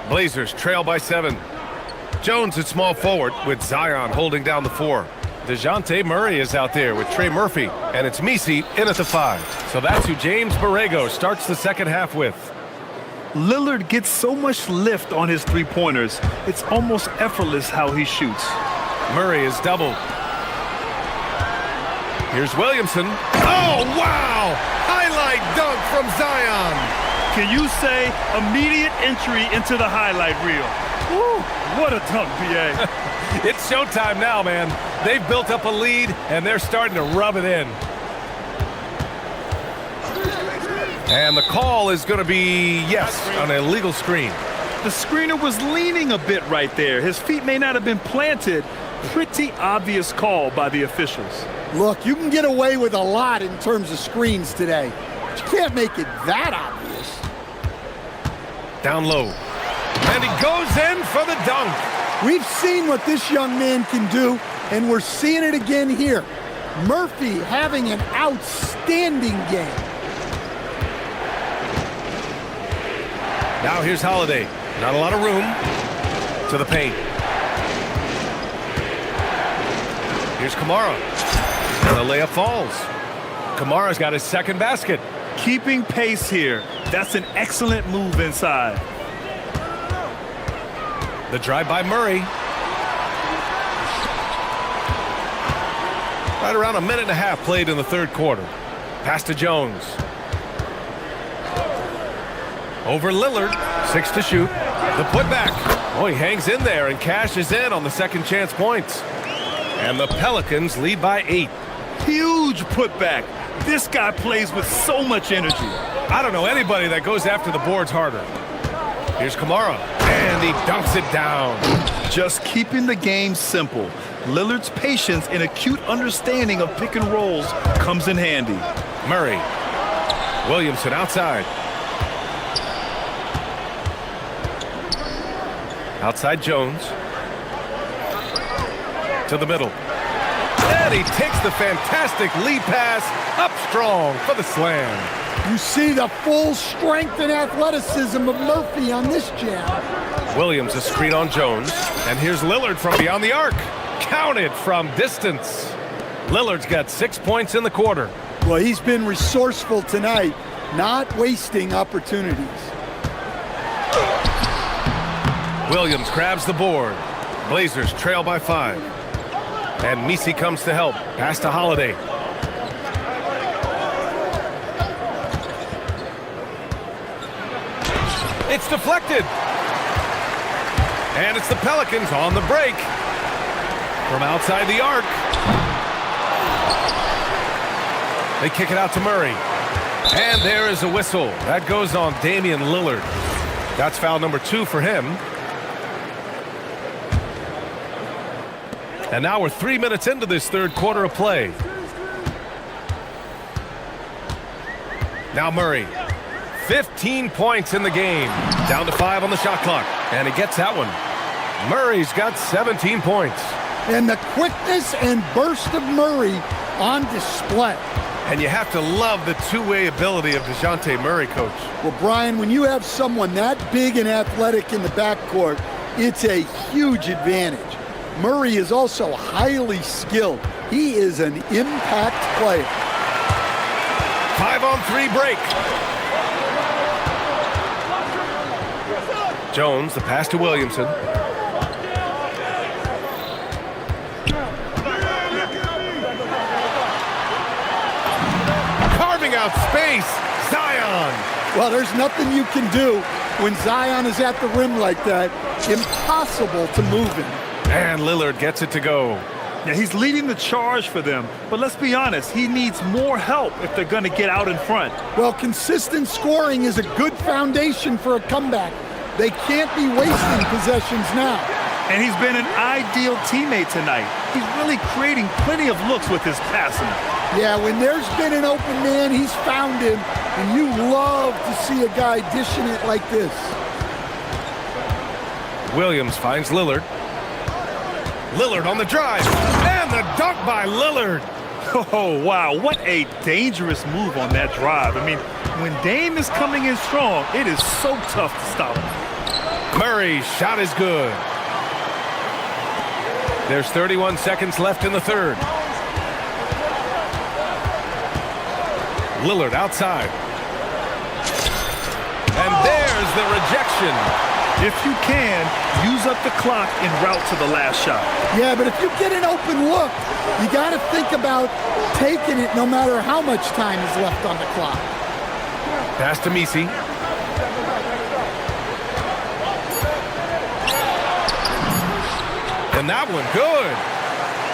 Blazers trail by 7. Jones at small forward with Zion holding down the 4. DeJounte Murray is out there with Trey Murphy, and it's Misi in at the 5. So that's who James Borrego starts the second half with. Lillard gets so much lift on his three-pointers, it's almost effortless how he shoots. Murray is doubled. Here's Williamson. Oh, wow! Highlight dunk from Zion. Can you say immediate entry into the highlight reel? Woo, what a dunk, BA. It's showtime now, man. They've built up a lead, and they're starting to rub it in. And the call is going to be, yes, an illegal screen. The screener was leaning a bit right there. His feet may not have been planted. Pretty obvious call by the officials. Look, you can get away with a lot in terms of screens today, but you can't make it that obvious. Down low. And he goes in for the dunk. We've seen what this young man can do, and we're seeing it again here. Murphy having an outstanding game. Now here's Holiday. Not a lot of room to the paint. Here's Kamara. And the layup falls. Kamara's got his second basket. Keeping pace here. That's an excellent move inside. The drive by Murray. Right around a minute and a half played in the third quarter. Pass to Jones. Over Lillard. 6 to shoot. The putback. Oh, he hangs in there and cashes in on the second chance points. And the Pelicans lead by 8. Huge putback. This guy plays with so much energy. I don't know anybody that goes after the boards harder. Here's Kamara. And he dunks it down. Just keeping the game simple. Lillard's patience and acute understanding of pick and rolls comes in handy. Murray. Williamson outside. Outside Jones. To the middle. And he takes the fantastic lead pass up strong for the slam. You see the full strength and athleticism of Murphy on this jam. Williams a screen on Jones. And here's Lillard from beyond the arc. Counted from distance. Lillard's got 6 points in the quarter. Well, he's been resourceful tonight, not wasting opportunities. Williams grabs the board. Blazers trail by 5. And Misi comes to help. Pass to Holiday. It's deflected. And it's the Pelicans on the break. From outside the arc. They kick it out to Murray. And there is a whistle. That goes on Damian Lillard. That's foul number 2 for him. And now we're 3 minutes into this third quarter of play. Now Murray. 15 points in the game. Down to 5 on the shot clock. And he gets that one. Murray's got 17 points. And the quickness and burst of Murray on display. And you have to love the two-way ability of DeJounte Murray, Coach. Well, Brian, when you have someone that big and athletic in the backcourt, it's a huge advantage. Murray is also highly skilled. He is an impact player. 5-on-3 break. Jones, the pass to Williamson. Carving out space, Zion. Well, there's nothing you can do when Zion is at the rim like that. Impossible to move him. And Lillard gets it to go. Yeah, he's leading the charge for them. But let's be honest, he needs more help if they're going to get out in front. Well, consistent scoring is a good foundation for a comeback. They can't be wasting possessions now. And he's been an ideal teammate tonight. He's really creating plenty of looks with his passing. Yeah, when there's been an open man, he's found him. And you love to see a guy dishing it like this. Williams finds Lillard. Lillard on the drive. And the dunk by Lillard. Oh, wow. What a dangerous move on that drive. I mean, when Dame is coming in strong, it is so tough to stop him. Murray's shot is good. There's 31 seconds left in the third. Lillard outside. And there's the rejection. If you can, use up the clock en route to the last shot. Yeah, but if you get an open look, you got to think about taking it no matter how much time is left on the clock. Pass to Misi. And that one good.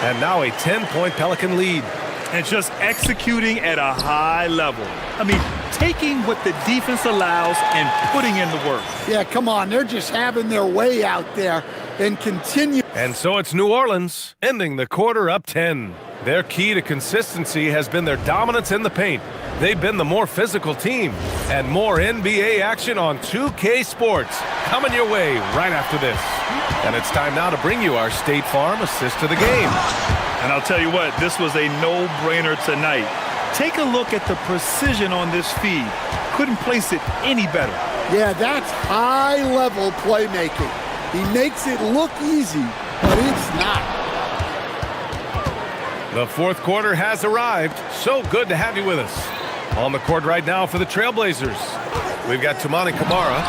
And now a 10-point Pelican lead. And just executing at a high level. I mean, taking what the defense allows and putting in the work. Yeah, come on. They're just having their way out there and continue. And so it's New Orleans, ending the quarter up 10. Their key to consistency has been their dominance in the paint. They've been the more physical team. And more NBA action on 2K Sports coming your way right after this. And it's time now to bring you our State Farm assist to the game. And I'll tell you what, this was a no-brainer tonight. Take a look at the precision on this feed. Couldn't place it any better. Yeah, that's high-level playmaking. He makes it look easy, but it's not. The fourth quarter has arrived. So good to have you with us. On the court right now for the Trailblazers, we've got Toumani Camara,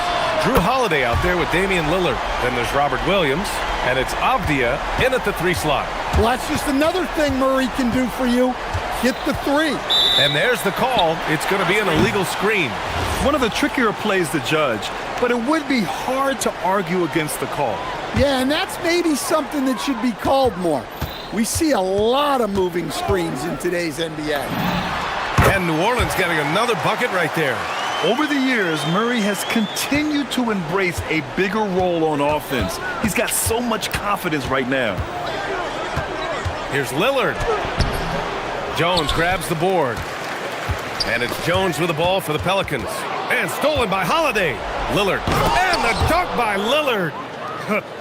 Drew Holiday out there with Damian Lillard. Then there's Robert Williams, and it's Avdia in at the 3 slot. Well, that's just another thing Murray can do for you. Hit the 3. And there's the call. It's going to be an illegal screen. One of the trickier plays to judge, but it would be hard to argue against the call. Yeah, and that's maybe something that should be called more. We see a lot of moving screens in today's NBA. And New Orleans getting another bucket right there. Over the years, Murray has continued to embrace a bigger role on offense. He's got so much confidence right now. Here's Lillard. Jones grabs the board. And it's Jones with the ball for the Pelicans. And stolen by Holiday. Lillard. And the dunk by Lillard.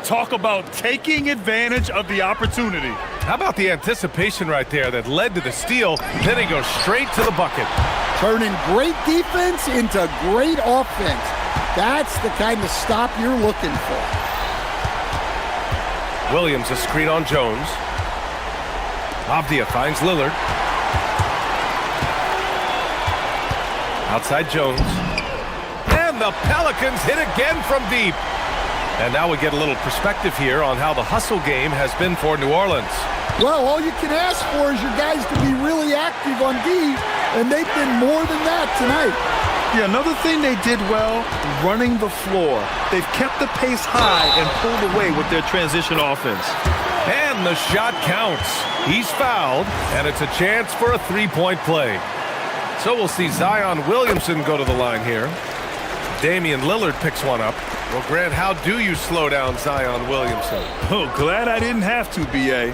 Talk about taking advantage of the opportunity. How about the anticipation right there that led to the steal? Then he goes straight to the bucket. Turning great defense into great offense. That's the kind of stop you're looking for. Williams a screen on Jones. Avdia finds Lillard. Outside Jones. And the Pelicans hit again from deep. And now we get a little perspective here on how the hustle game has been for New Orleans. Well, all you can ask for is your guys to be really active on D, and they've been more than that tonight. Yeah, another thing they did well, running the floor. They've kept the pace high and pulled away with their transition offense. And the shot counts. He's fouled, and it's a chance for a 3-point play. So we'll see Zion Williamson go to the line here. Damian Lillard picks one up. Well, Grant, how do you slow down Zion Williamson? Oh, glad I didn't have to, B.A.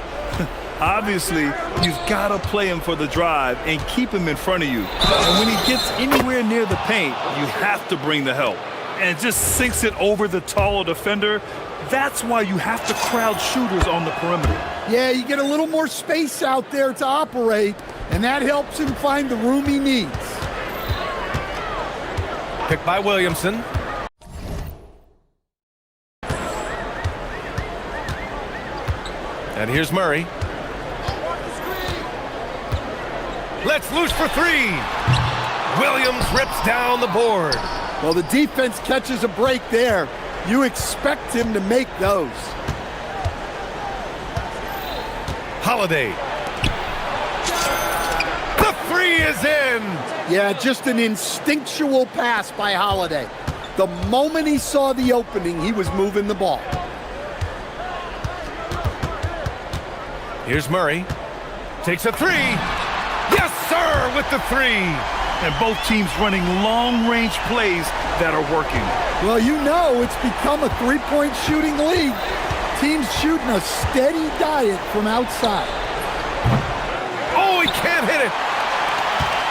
Obviously, you've got to play him for the drive and keep him in front of you. And when he gets anywhere near the paint, you have to bring the help. And just sinks it over the taller defender. That's why you have to crowd shooters on the perimeter. Yeah, you get a little more space out there to operate, and that helps him find the room he needs. Picked by Williamson. And here's Murray. Let's loose for 3. Williams rips down the board. Well, the defense catches a break there. You expect him to make those. Holiday. The 3 is in. Yeah, just an instinctual pass by Holiday. The moment he saw the opening, he was moving the ball. Here's Murray. Takes a 3. Yes, sir, with the 3. And both teams running long-range plays that are working. Well, you know it's become a three-point shooting league. Teams shooting a steady diet from outside. Oh, he can't hit it.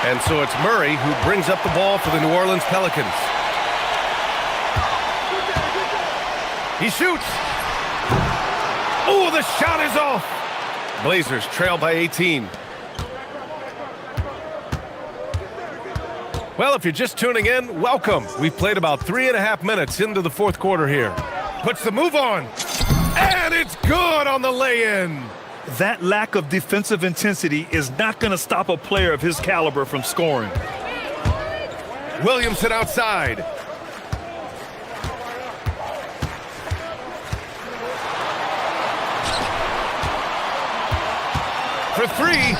And so it's Murray who brings up the ball for the New Orleans Pelicans. He shoots. Oh, the shot is off. Blazers trail by 18. Well, if you're just tuning in, welcome. We've played about 3.5 minutes into the fourth quarter here. Puts the move on. And it's good on the lay-in. That lack of defensive intensity is not going to stop a player of his caliber from scoring. Williamson outside. For three.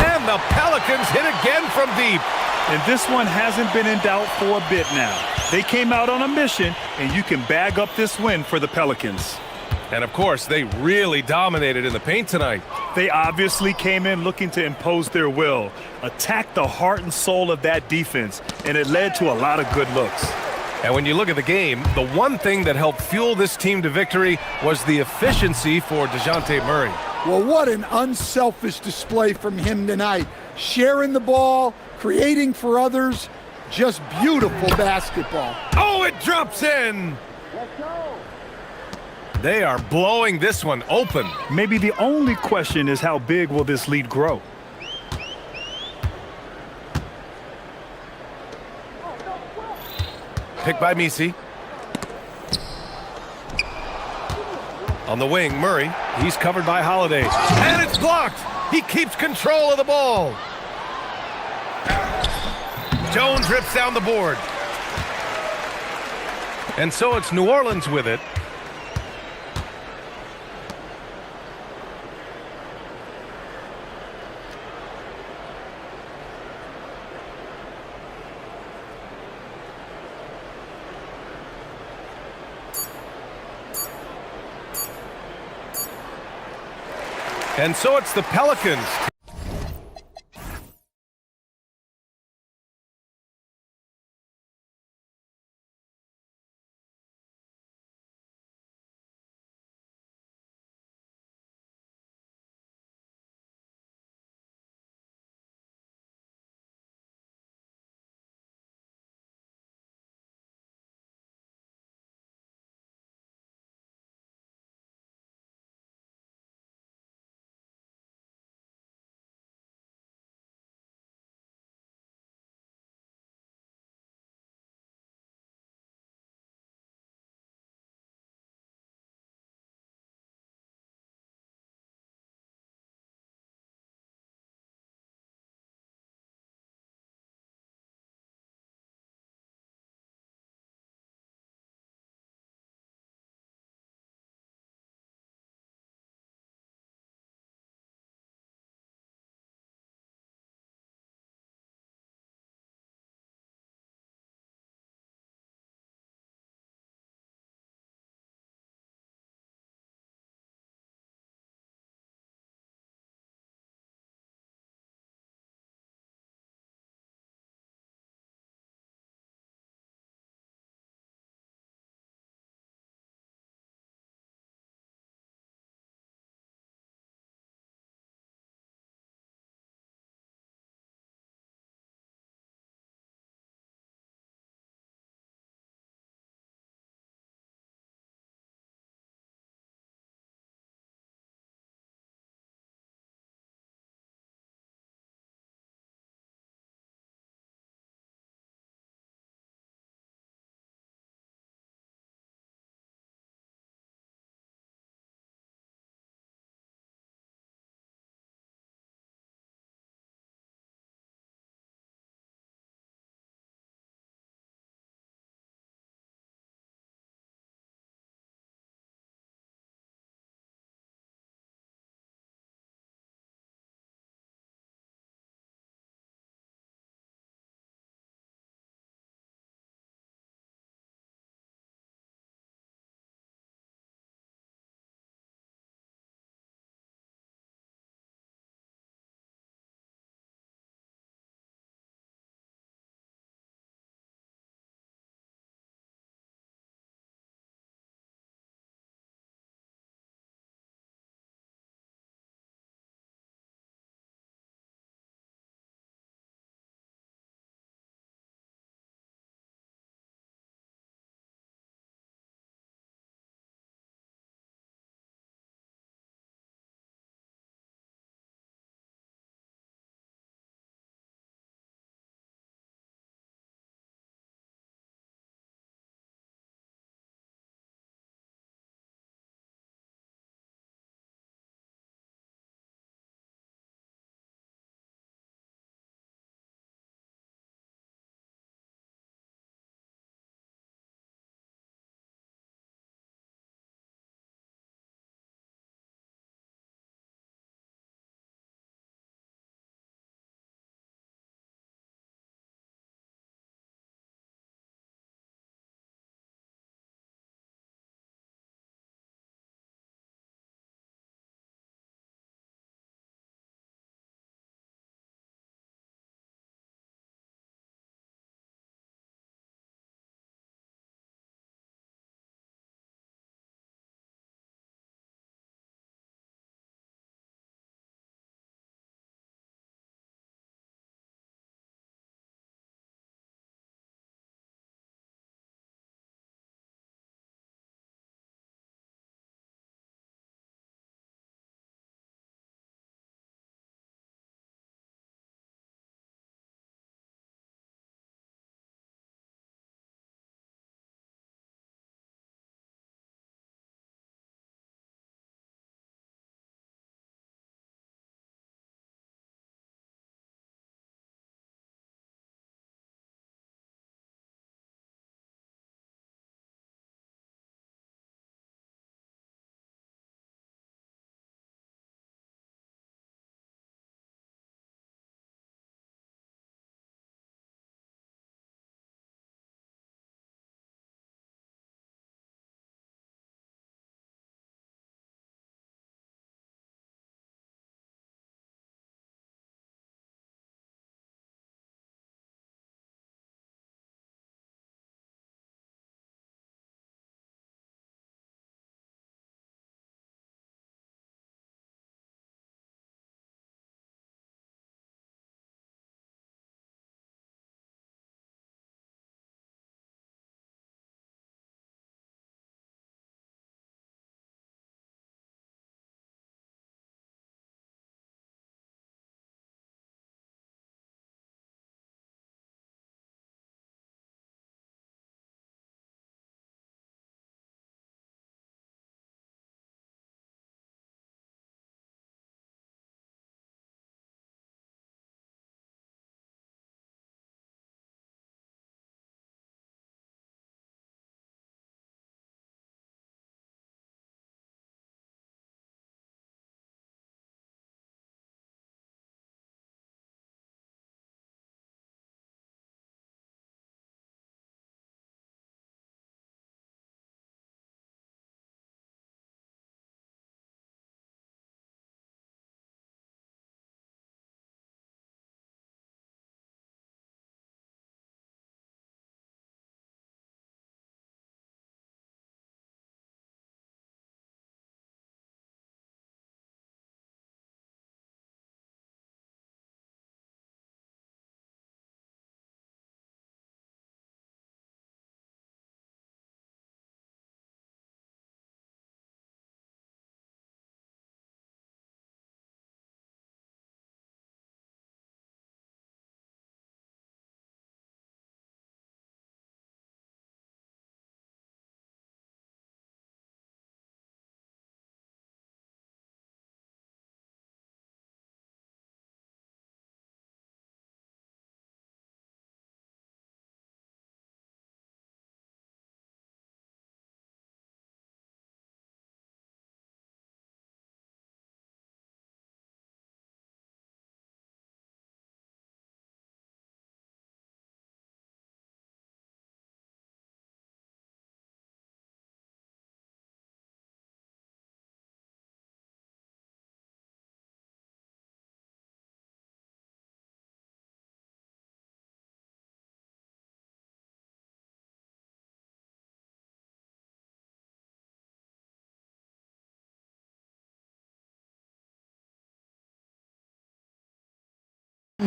And the Pelicans hit again from deep. And this one hasn't been in doubt for a bit now. They came out on a mission, and you can bag up this win for the Pelicans. And of course, they really dominated in the paint tonight. They obviously came in looking to impose their will, attack the heart and soul of that defense, and it led to a lot of good looks. And when you look at the game, the one thing that helped fuel this team to victory was the efficiency for DeJounte Murray. Well, what an unselfish display from him tonight. Sharing the ball, creating for others, just beautiful basketball. Oh, it drops in! They are blowing this one open. Maybe the only question is how big will this lead grow? Picked by Misi. On the wing, Murray. He's covered by Holiday. And it's blocked! He keeps control of the ball. Jones rips down the board. And so it's New Orleans with it. And so it's the Pelicans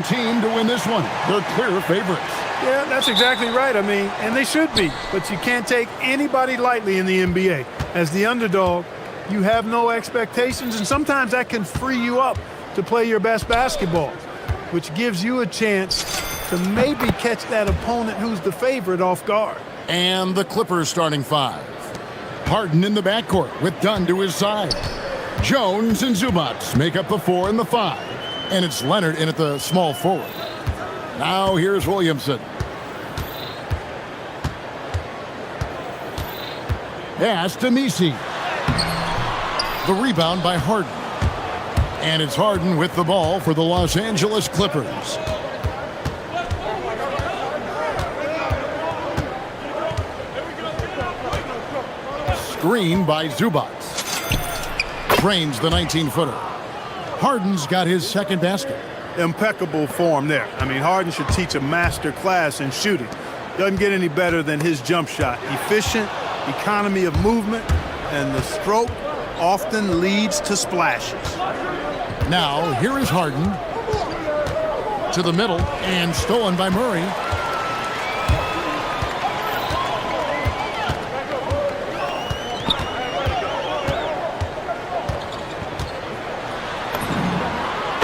team to win this one. They're clear favorites. Yeah, that's exactly right. I mean, and they should be. But you can't take anybody lightly in the NBA. As the underdog, you have no expectations, and sometimes that can free you up to play your best basketball, which gives you a chance to maybe catch that opponent who's the favorite off guard. And the Clippers starting five. Harden in the backcourt with Dunn to his side. Jones and Zubac make up the 4 and the 5. And it's Leonard in at the small forward. Now here's Williamson. Pass to Messi. The rebound by Harden. And it's Harden with the ball for the Los Angeles Clippers. Screen by Zubac. Drains the 19-footer. Harden's got his second basket. Impeccable form there. I mean, Harden should teach a master class in shooting. Doesn't get any better than his jump shot. Efficient, economy of movement, and the stroke often leads to splashes. Now, here is Harden. To the middle, and stolen by Murray.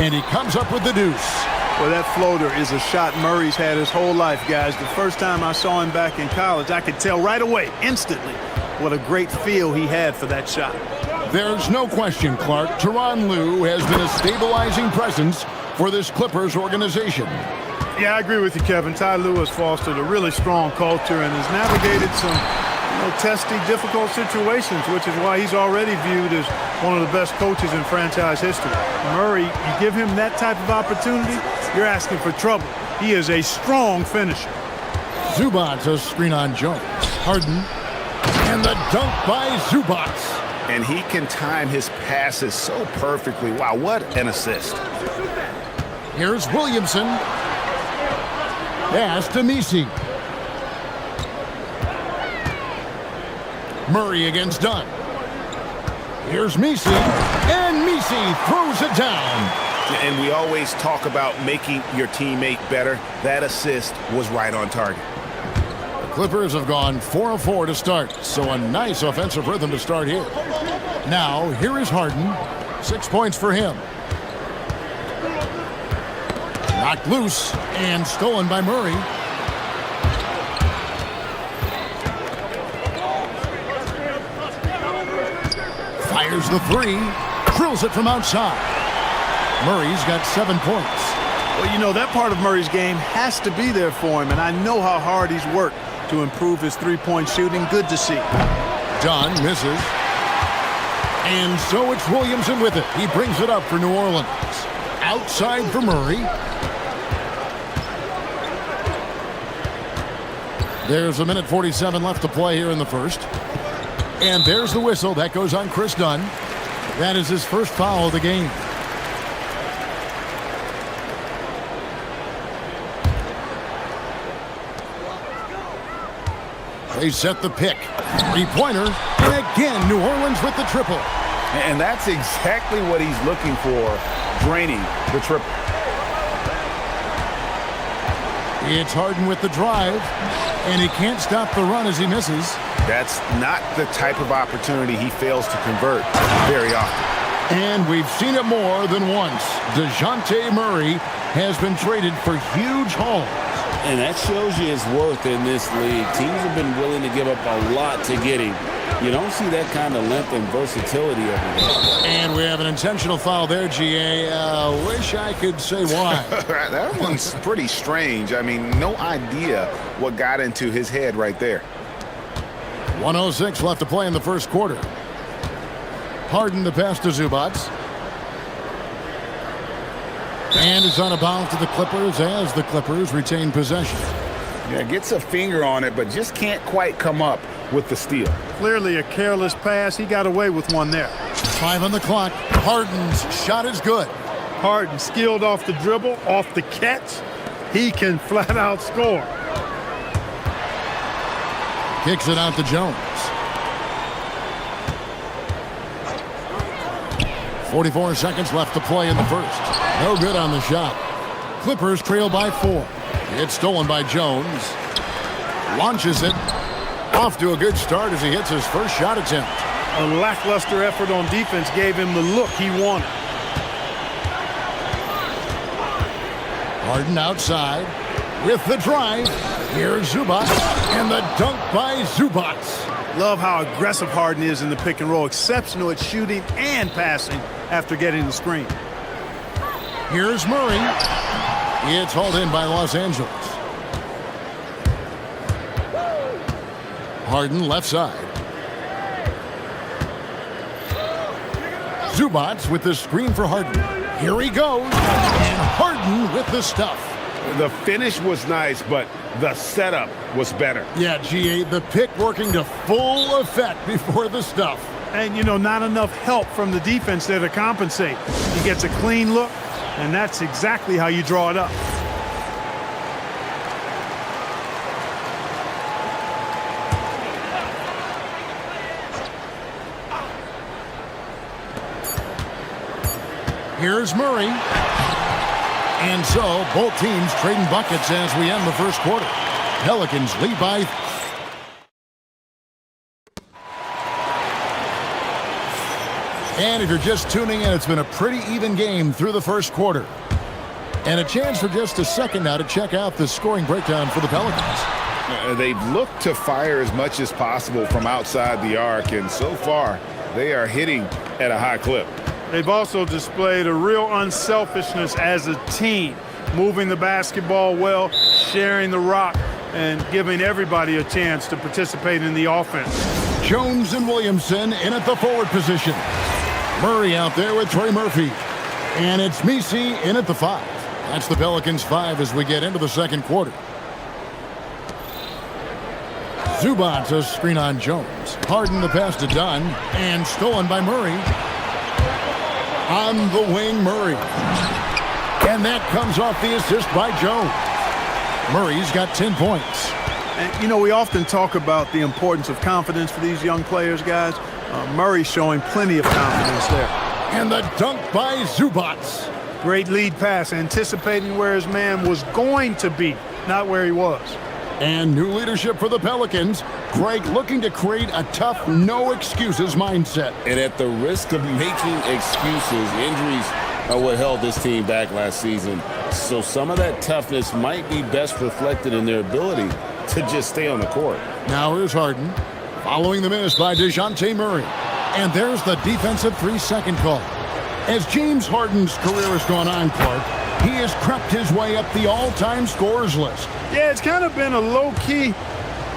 And he comes up with the deuce. Well, that floater is a shot Murray's had his whole life, guys. The first time I saw him back in college, I could tell right away, instantly, what a great feel he had for that shot. There's no question, Clark. Tyronn Lue has been a stabilizing presence for this Clippers organization. Yeah, I agree with you, Kevin. Ty Lue has fostered a really strong culture and has navigated some testy, difficult situations, which is why he's already viewed as one of the best coaches in franchise history. Murray, you give him that type of opportunity, you're asking for trouble. He is a strong finisher. Zubac, a screen on Jones. Harden. And the dunk by Zubac. And he can time his passes so perfectly. Wow, what an assist. Here's Williamson. Pass to Messi. Murray against Dunn. Here's Messi. And Messi throws it down. And we always talk about making your teammate better. That assist was right on target. The Clippers have gone 4 of 4 to start, so a nice offensive rhythm to start here. Now, here is Harden. 6 points for him. Knocked loose and stolen by Murray. Fires the 3. Drills it from outside. Murray's got 7 points. Well, you know, that part of Murray's game has to be there for him, and I know how hard he's worked to improve his three-point shooting. Good to see. Dunn misses. And so it's Williamson with it. He brings it up for New Orleans. Outside for Murray. There's 1:47 left to play here in the first. And there's the whistle. That goes on Chris Dunn. That is his first foul of the game. They set the pick. Three-pointer. And again, New Orleans with the triple. And that's exactly what he's looking for, draining the triple. It's Harden with the drive. And he can't stop the run as he misses. That's not the type of opportunity he fails to convert very often. And we've seen it more than once. DeJounte Murray has been traded for huge hauls. And that shows you his worth in this league. Teams have been willing to give up a lot to get him. You don't see that kind of length and versatility over there. And we have an intentional foul there, GA. Wish I could say why. That one's pretty strange. I mean, no idea what got into his head right there. 1:06 left to play in the first quarter. Harden the pass to Zubac. And it's on a bounce to the Clippers as the Clippers retain possession. Yeah, gets a finger on it, but just can't quite come up with the steal. Clearly a careless pass. He got away with one there. 5 on the clock. Harden's shot is good. Harden skilled off the dribble, off the catch. He can flat out score. Kicks it out to Jones. 44 seconds left to play in the first. No good on the shot. Clippers trail by 4. It's stolen by Jones. Launches it. Off to a good start as he hits his first shot attempt. A lackluster effort on defense gave him the look he wanted. Harden outside with the drive. Here's Zubac, and the dunk by Zubac. Love how aggressive Harden is in the pick and roll. Exceptional at shooting and passing after getting the screen. Here's Murray. It's hauled in by Los Angeles. Harden left side. Zubac with the screen for Harden. Here he goes. And Harden with the stuff. The finish was nice, but the setup was better. Yeah, GA, the pick working to full effect before the stuff. And, you know, not enough help from the defense there to compensate. He gets a clean look, and that's exactly how you draw it up. Here's Murray. And so, both teams trading buckets as we end the first quarter. Pelicans lead by... And if you're just tuning in, it's been a pretty even game through the first quarter. And a chance for just a second now to check out the scoring breakdown for the Pelicans. They've looked to fire as much as possible from outside the arc, and so far, they are hitting at a high clip. They've also displayed a real unselfishness as a team, moving the basketball well, sharing the rock, and giving everybody a chance to participate in the offense. Jones and Williamson in at the forward position. Murray out there with Trey Murphy. And it's Messi in at the 5. That's the Pelicans 5 as we get into the second quarter. Zubac a screen on Jones. Harden the pass to Dunn. And stolen by Murray. On the wing, Murray. And that comes off the assist by Jones. Murray's got 10 points. And, you know, we often talk about the importance of confidence for these young players, guys. Murray showing plenty of confidence there. And the dunk by Zubac. Great lead pass, anticipating where his man was going to be, not where he was. And new leadership for the Pelicans. Greg looking to create a tough, no-excuses mindset. And at the risk of making excuses, injuries are what held this team back last season. So some of that toughness might be best reflected in their ability to just stay on the court. Now here's Harden, following the miss by DeJounte Murray. And there's the defensive 3-second call. As James Harden's career has gone on, Clark, he has crept his way up the all-time scorers list. Yeah, it's kind of been a low-key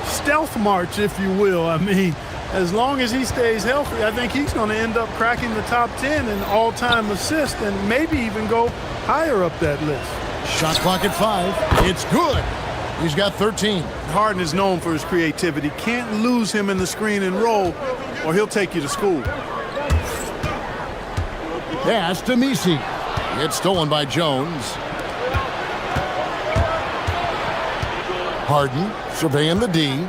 stealth march, if you will. I mean, as long as he stays healthy, I think he's going to end up cracking the top 10 in all-time assists and maybe even go higher up that list. Shot clock at 5. It's good. He's got 13. Harden is known for his creativity. Can't lose him in the screen and roll, or he'll take you to school. Pass to Messi. It's stolen by Jones. Harden surveying the D.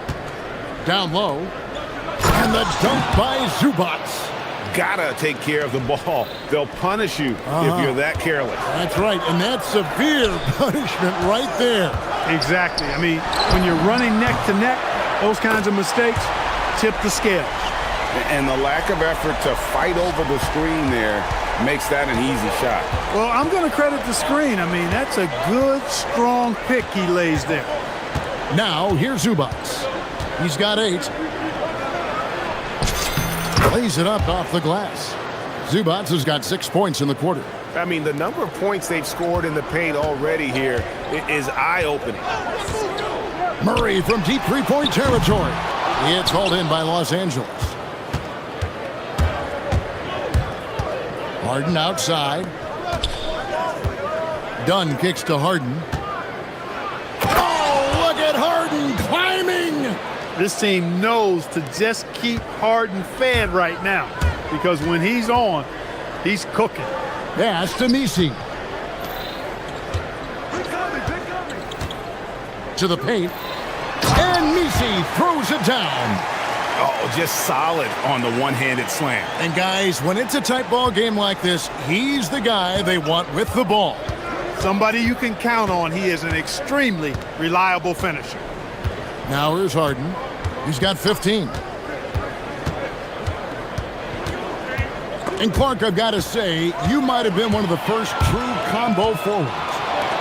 Down low. And the dunk by Zubac. Gotta take care of the ball. They'll punish you if you're that careless. That's right, and that's severe punishment right there. Exactly. I mean, when you're running neck to neck, those kinds of mistakes tip the scales. And the lack of effort to fight over the screen there makes that an easy shot. Well, I'm going to credit the screen. I mean, that's a good, strong pick he lays there. Now, here's Zubac. He's got 8. Lays it up off the glass. Zubac has got 6 points in the quarter. I mean, the number of points they've scored in the paint already here is eye-opening. Murray from deep three-point territory. It's hauled in by Los Angeles. Harden outside. Dunn kicks to Harden. Oh, look at Harden climbing! This team knows to just keep Harden fed right now because when he's on, he's cooking. Pass to Messi. To the paint. And Messi throws it down. Oh, just solid on the one-handed slam. And guys, when it's a tight ball game like this, he's the guy they want with the ball. Somebody you can count on. He is an extremely reliable finisher. Now here's Harden. He's got 15. And Clark, I've got to say, you might have been one of the first true combo forwards.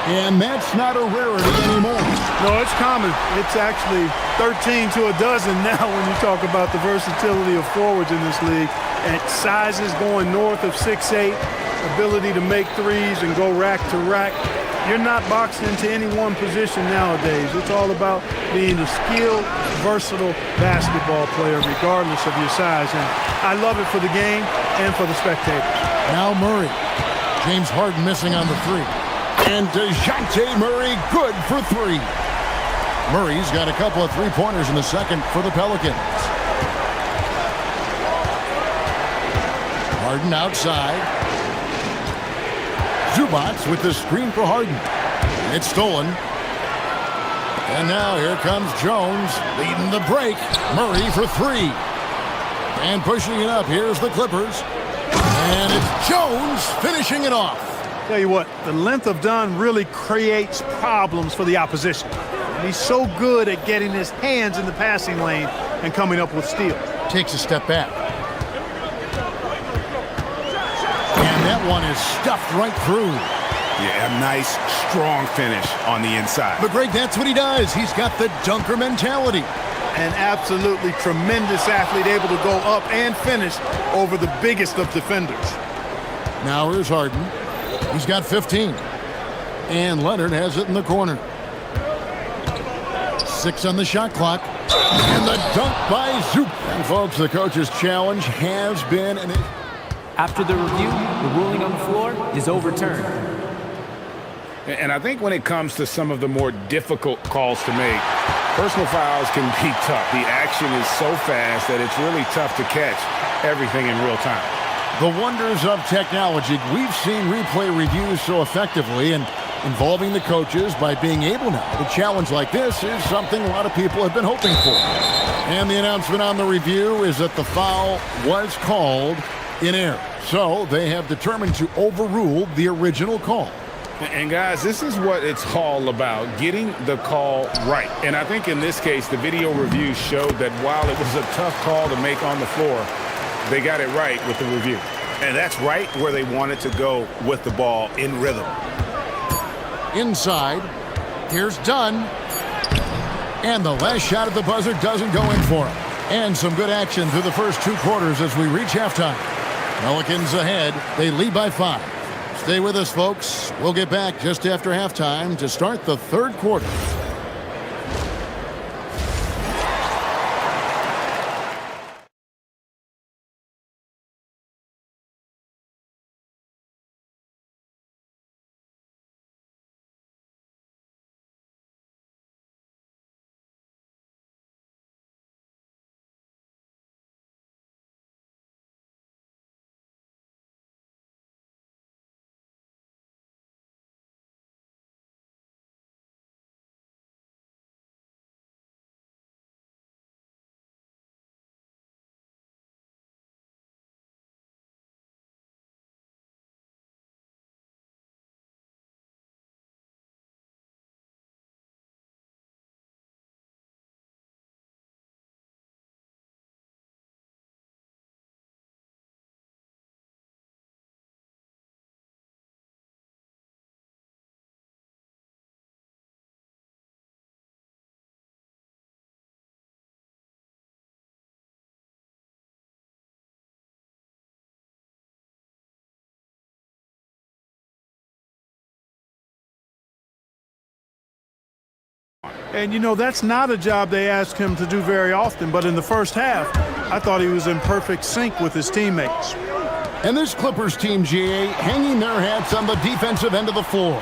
And that's not a rarity anymore. No, it's common. It's actually 13 to a dozen now when you talk about the versatility of forwards in this league. At sizes going north of 6'8", ability to make threes and go rack to rack. You're not boxed into any one position nowadays. It's all about being a skilled, versatile basketball player regardless of your size. And I love it for the game and for the spectators. Now Murray. James Harden missing on the three. And DeJounte Murray good for three. Murray's got a couple of three-pointers in the second for the Pelicans. Harden outside. Zubats with the screen for Harden. It's stolen. And now here comes Jones leading the break. Murray for three. And pushing it up. Here's the Clippers. And it's Jones finishing it off. Tell you what, the length of Dunn really creates problems for the opposition. And he's so good at getting his hands in the passing lane and coming up with steals. Takes a step back. And that one is stuffed right through. Yeah, a nice, strong finish on the inside. But Greg, that's what he does. He's got the dunker mentality. An absolutely tremendous athlete, able to go up and finish over the biggest of defenders. Now here's Harden. He's got 15. And Leonard has it in the corner. 6 on the shot clock. And the dunk by Zoop. And folks, the coach's challenge has been an... After the review, the ruling on the floor is overturned. And I think when it comes to some of the more difficult calls to make, personal fouls can be tough. The action is so fast that it's really tough to catch everything in real time. The wonders of technology. We've seen replay reviews so effectively, and involving the coaches by being able now to challenge like this is something a lot of people have been hoping for. And the announcement on the review is that the foul was called in error. So they have determined to overrule the original call. And guys, this is what it's all about, getting the call right. And I think in this case, the video review showed that while it was a tough call to make on the floor, they got it right with the review. And that's right where they wanted to go with the ball, in rhythm. Inside, here's Dunn. And the last shot at the buzzer doesn't go in for him. And some good action through the first 2 quarters as we reach halftime. Pelicans ahead. They lead by 5. Stay with us, folks. We'll get back just after halftime to start the third quarter. And, you know, that's not a job they ask him to do very often. But in the first half, I thought he was in perfect sync with his teammates. And this Clippers team, GA, hanging their hats on the defensive end of the floor.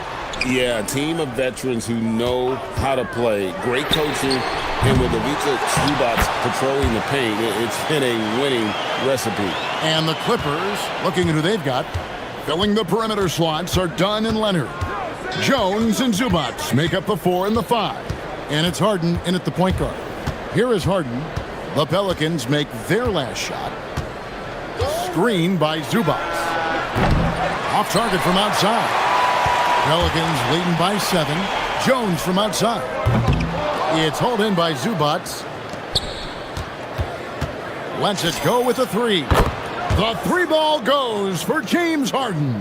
Yeah, a team of veterans who know how to play. Great coaching. And with Ivica Zubats patrolling the paint, it's been a winning recipe. And the Clippers, looking at who they've got, filling the perimeter slots are Dunn and Leonard. Jones and Zubats make up the 4 and the 5. And it's Harden in at the point guard. Here is Harden. The Pelicans make their last shot. Screen by Zubats. Off target from outside. Pelicans leading by 7. Jones from outside. It's hauled in by Zubats. Lets it go with the 3. The 3 ball goes for James Harden.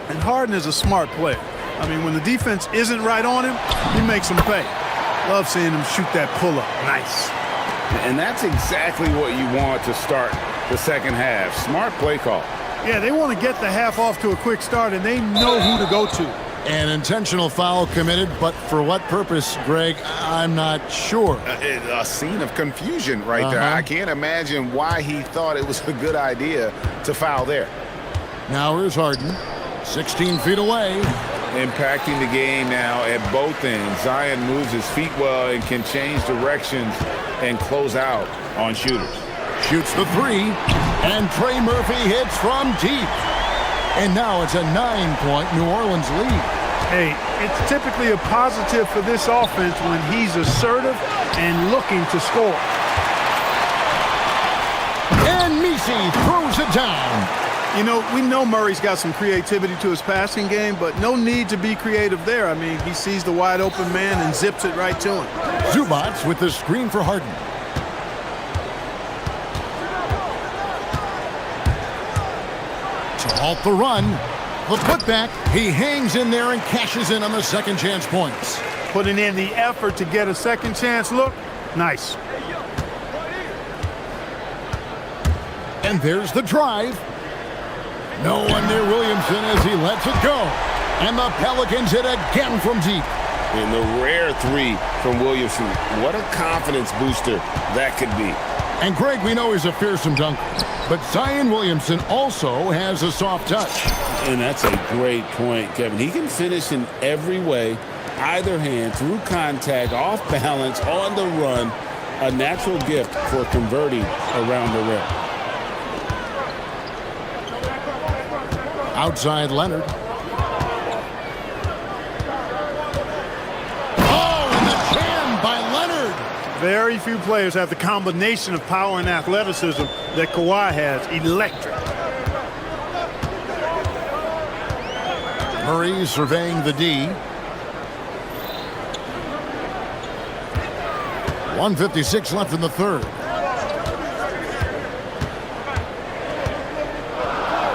And Harden is a smart player. I mean, when the defense isn't right on him, he makes them pay. Love seeing him shoot that pull-up. Nice. And that's exactly what you want to start the second half. Smart play call. Yeah, they want to get the half off to a quick start, and they know who to go to. An intentional foul committed, but for what purpose, Greg, I'm not sure. A scene of confusion right there. I can't imagine why he thought it was a good idea to foul there. Now here's Harden, 16 feet away. Impacting the game now at both ends. Zion moves his feet well and can change directions and close out on shooters. Shoots the 3, and Trey Murphy hits from deep. And now it's a 9-point New Orleans lead. Hey, it's typically a positive for this offense when he's assertive and looking to score. And Messi throws it down. You know, we know Murray's got some creativity to his passing game, but no need to be creative there. I mean, he sees the wide open man and zips it right to him. Zubats with the screen for Harden. To halt the run, the putback, he hangs in there and cashes in on the second chance points. Putting in the effort to get a second chance look, nice. And there's the drive. No one near Williamson as he lets it go. And the Pelicans hit again from deep. And the rare 3 from Williamson. What a confidence booster that could be. And Greg, we know he's a fearsome dunker, but Zion Williamson also has a soft touch. And that's a great point, Kevin. He can finish in every way, either hand, through contact, off balance, on the run. A natural gift for converting around the rim. Outside Leonard. Oh, and the jam by Leonard. Very few players have the combination of power and athleticism that Kawhi has. Electric. Murray surveying the D. 1:56 left in the third.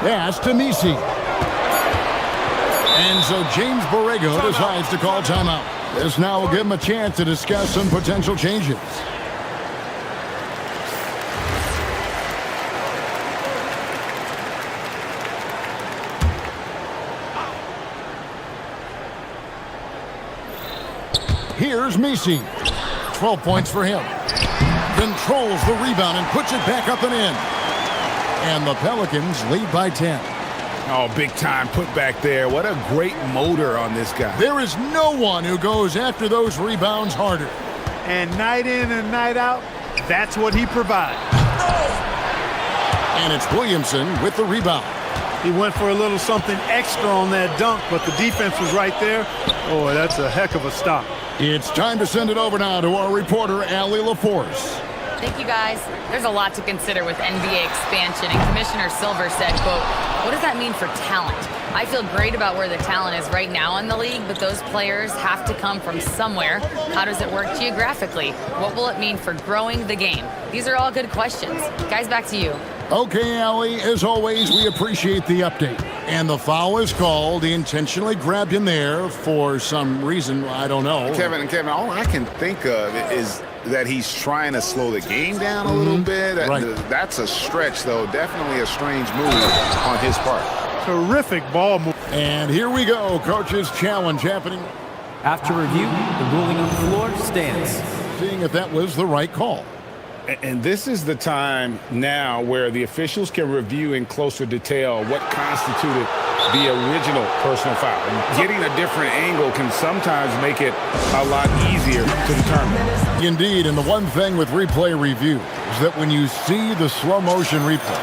Pass to Messi. And so James Borrego decides to call timeout. This now will give him a chance to discuss some potential changes. Here's Messi. 12 points for him. Controls the rebound and puts it back up and in. And the Pelicans lead by 10. Oh, big time put back there. What a great motor on this guy. There is no one who goes after those rebounds harder. And night in and night out, that's what he provides. And it's Williamson with the rebound. He went for a little something extra on that dunk, but the defense was right there. Oh, that's a heck of a stop. It's time to send it over now to our reporter, Allie LaForce. Thank you, guys. There's a lot to consider with NBA expansion, and Commissioner Silver said, quote, "What does that mean for talent? I feel great about where the talent is right now in the league, but those players have to come from somewhere. How does it work geographically? What will it mean for growing the game?" These are all good questions. Guys, back to you. Okay, Allie, as always, we appreciate the update. And the foul is called. He intentionally grabbed him there for some reason. I don't know. Kevin, all I can think of is that he's trying to slow the game down a little bit. Right. That's a stretch, though. Definitely a strange move on his part. Terrific ball move. And here we go. Coach's challenge happening. After review, the ruling on the floor stands. Seeing if that was the right call. And this is the time now where the officials can review in closer detail what constituted the original personal foul. And getting a different angle can sometimes make it a lot easier to determine. Indeed, and the one thing with replay review is that when you see the slow motion replay,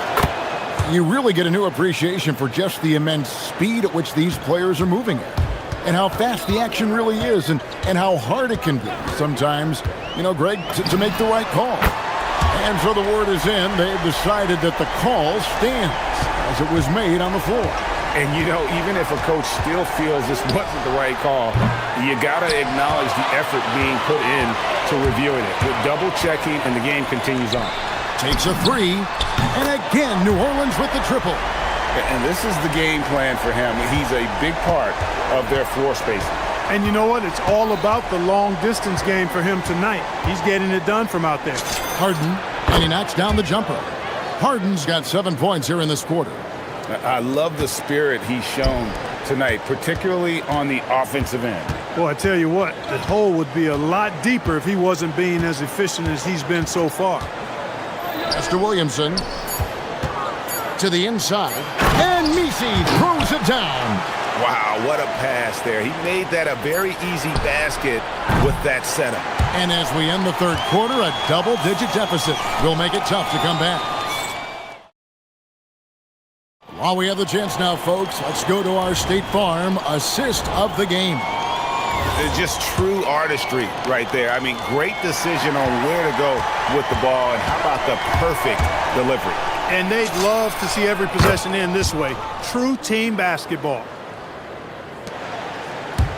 you really get a new appreciation for just the immense speed at which these players are moving at, and how fast the action really is, and how hard it can be sometimes, you know, Greg, to make the right call. And so the word is in. They've decided that the call stands as it was made on the floor. And, you know, even if a coach still feels this wasn't the right call, you got to acknowledge the effort being put in to reviewing it. With double-checking, and the game continues on. Takes a three, and again, New Orleans with the triple. And this is the game plan for him. He's a big part of their floor spacing. And you know what? It's all about the long-distance game for him tonight. He's getting it done from out there. Harden, and he knocks down the jumper. Harden's got 7 points here in this quarter. I love the spirit he's shown tonight, particularly on the offensive end. Well, I tell you what, the hole would be a lot deeper if he wasn't being as efficient as he's been so far. Mr. Williamson to the inside, and Misi throws it down. Wow, what a pass there. He made that a very easy basket with that setup. And as we end the third quarter, a double-digit deficit will make it tough to come back. While we have the chance now, folks, let's go to our State Farm assist of the game. It's just true artistry right there. I mean, great decision on where to go with the ball, and how about the perfect delivery? And they'd love to see every possession end this way. True team basketball.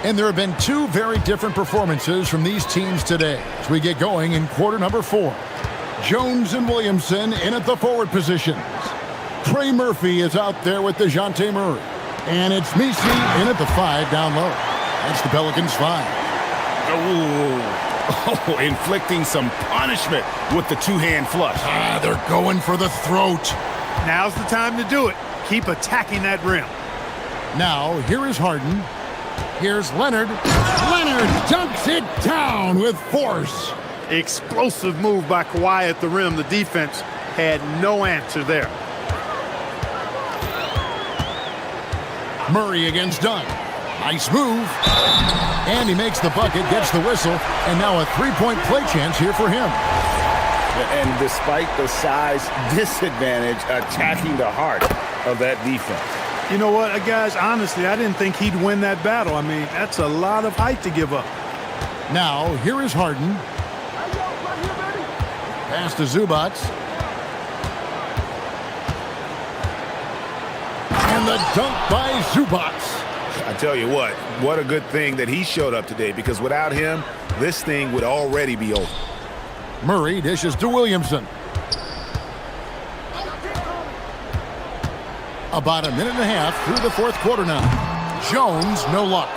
And there have been two very different performances from these teams today as we get going in quarter number 4. Jones and Williamson in at the forward positions. Trey Murphy is out there with DeJounte Murray. And it's Misi in at the 5 down low. That's the Pelicans 5. Oh, inflicting some punishment with the two-hand flush. They're going for the throat. Now's the time to do it. Keep attacking that rim. Now, here is Harden. Here's Leonard. Leonard dunks it down with force. Explosive move by Kawhi at the rim. The defense had no answer there. Murray against Dunn. Nice move. And he makes the bucket, gets the whistle, and now a three-point play chance here for him. And despite the size disadvantage, attacking the heart of that defense. You know what, guys, honestly, I didn't think he'd win that battle. I mean, that's a lot of height to give up. Now, here is Harden. Pass to Zubac. And the dunk by Zubac. I tell you what a good thing that he showed up today, because without him, this thing would already be over. Murray dishes to Williamson. About a minute and a half through the fourth quarter now. Jones, no luck.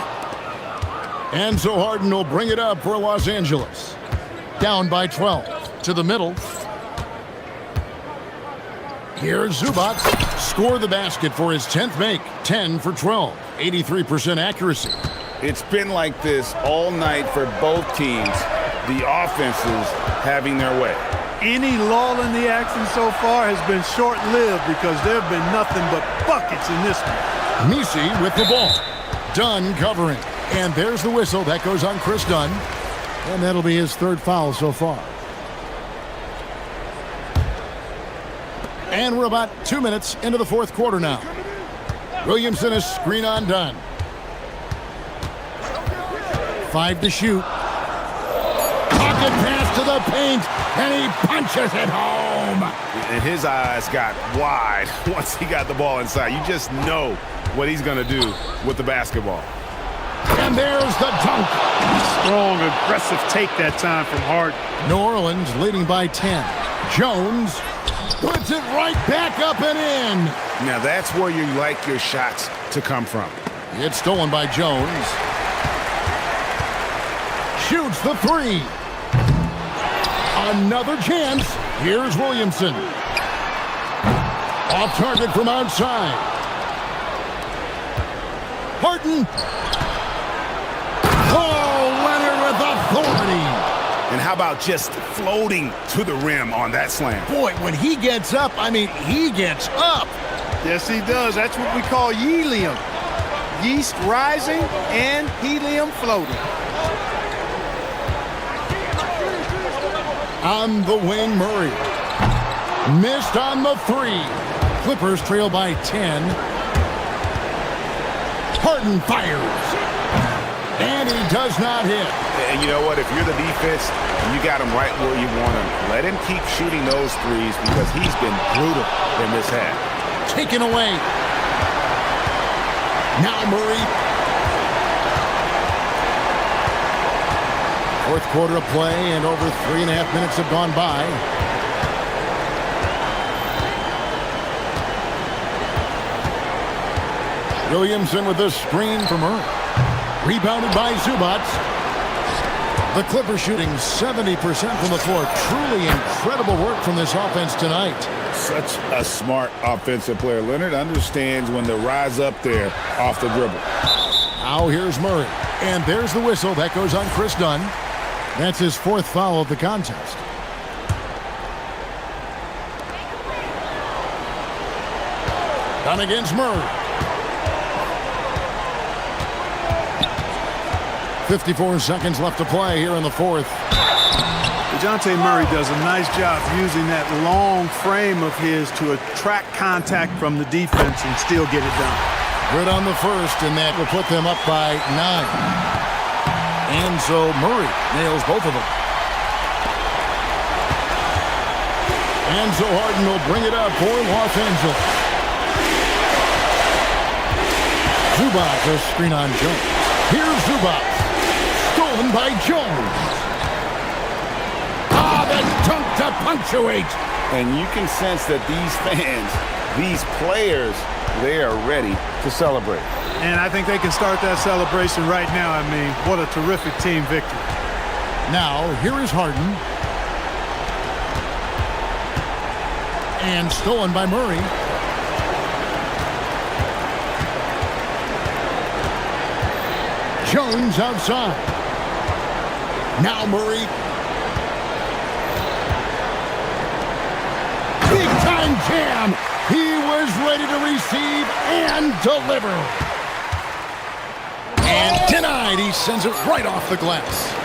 And so Harden will bring it up for Los Angeles. Down by 12. To the middle. Here's Zubac. Score the basket for his 10th make. 10 for 12. 83% accuracy. It's been like this all night for both teams. The offenses having their way. Any lull in the action so far has been short-lived, because there have been nothing but buckets in this one. Misi with the ball. Dunn covering. And there's the whistle. That goes on Chris Dunn. And that'll be his third foul so far. And we're about 2 minutes into the fourth quarter now. Williamson is screen on Dunn. 5 to shoot. Pocket pass to the paint, and he punches it home. And his eyes got wide once he got the ball inside. You just know what he's going to do with the basketball. And there's the dunk. Strong, aggressive take that time from Harden. New Orleans leading by 10. Jones puts it right back up and in. Now that's where you like your shots to come from. It's stolen by Jones. Shoots the 3. Another chance. Here's Williamson. Off target from outside. Harden. Oh, Leonard with authority. And how about just floating to the rim on that slam? Boy, when he gets up, I mean, he gets up. Yes, he does. That's what we call helium. Yeast rising and helium floating. On the wing, Murray. Missed on the 3. Clippers trail by 10. Harden fires. And he does not hit. And you know what? If you're the defense, you got him right where you want him. Let him keep shooting those threes, because he's been brutal in this half. Taken away. Now Murray. Fourth quarter of play, and over 3.5 minutes have gone by. Williamson with the screen from Murray. Rebounded by Zubats. The Clippers shooting 70% from the floor. Truly incredible work from this offense tonight. Such a smart offensive player. Leonard understands when to rise up there off the dribble. Now here's Murray. And there's the whistle. That goes on Chris Dunn. That's his fourth foul of the contest. Dunn against Murray. 54 seconds left to play here in the fourth. DeJounte Murray does a nice job using that long frame of his to attract contact from the defense and still get it done. Good on the first, and that will put them up by 9. And so Murray nails both of them. And so Harden will bring it up for Los Angeles. Zubac, a screen on Jones. Here's Zubac. Stolen by Jones. The dunk to punctuate. And you can sense that these fans, these players, they are ready to celebrate. And I think they can start that celebration right now. I mean, what a terrific team victory. Now, here is Harden. And stolen by Murray. Jones outside. Now Murray. Big time jam. He was ready to receive and deliver. And denied. He sends it right off the glass.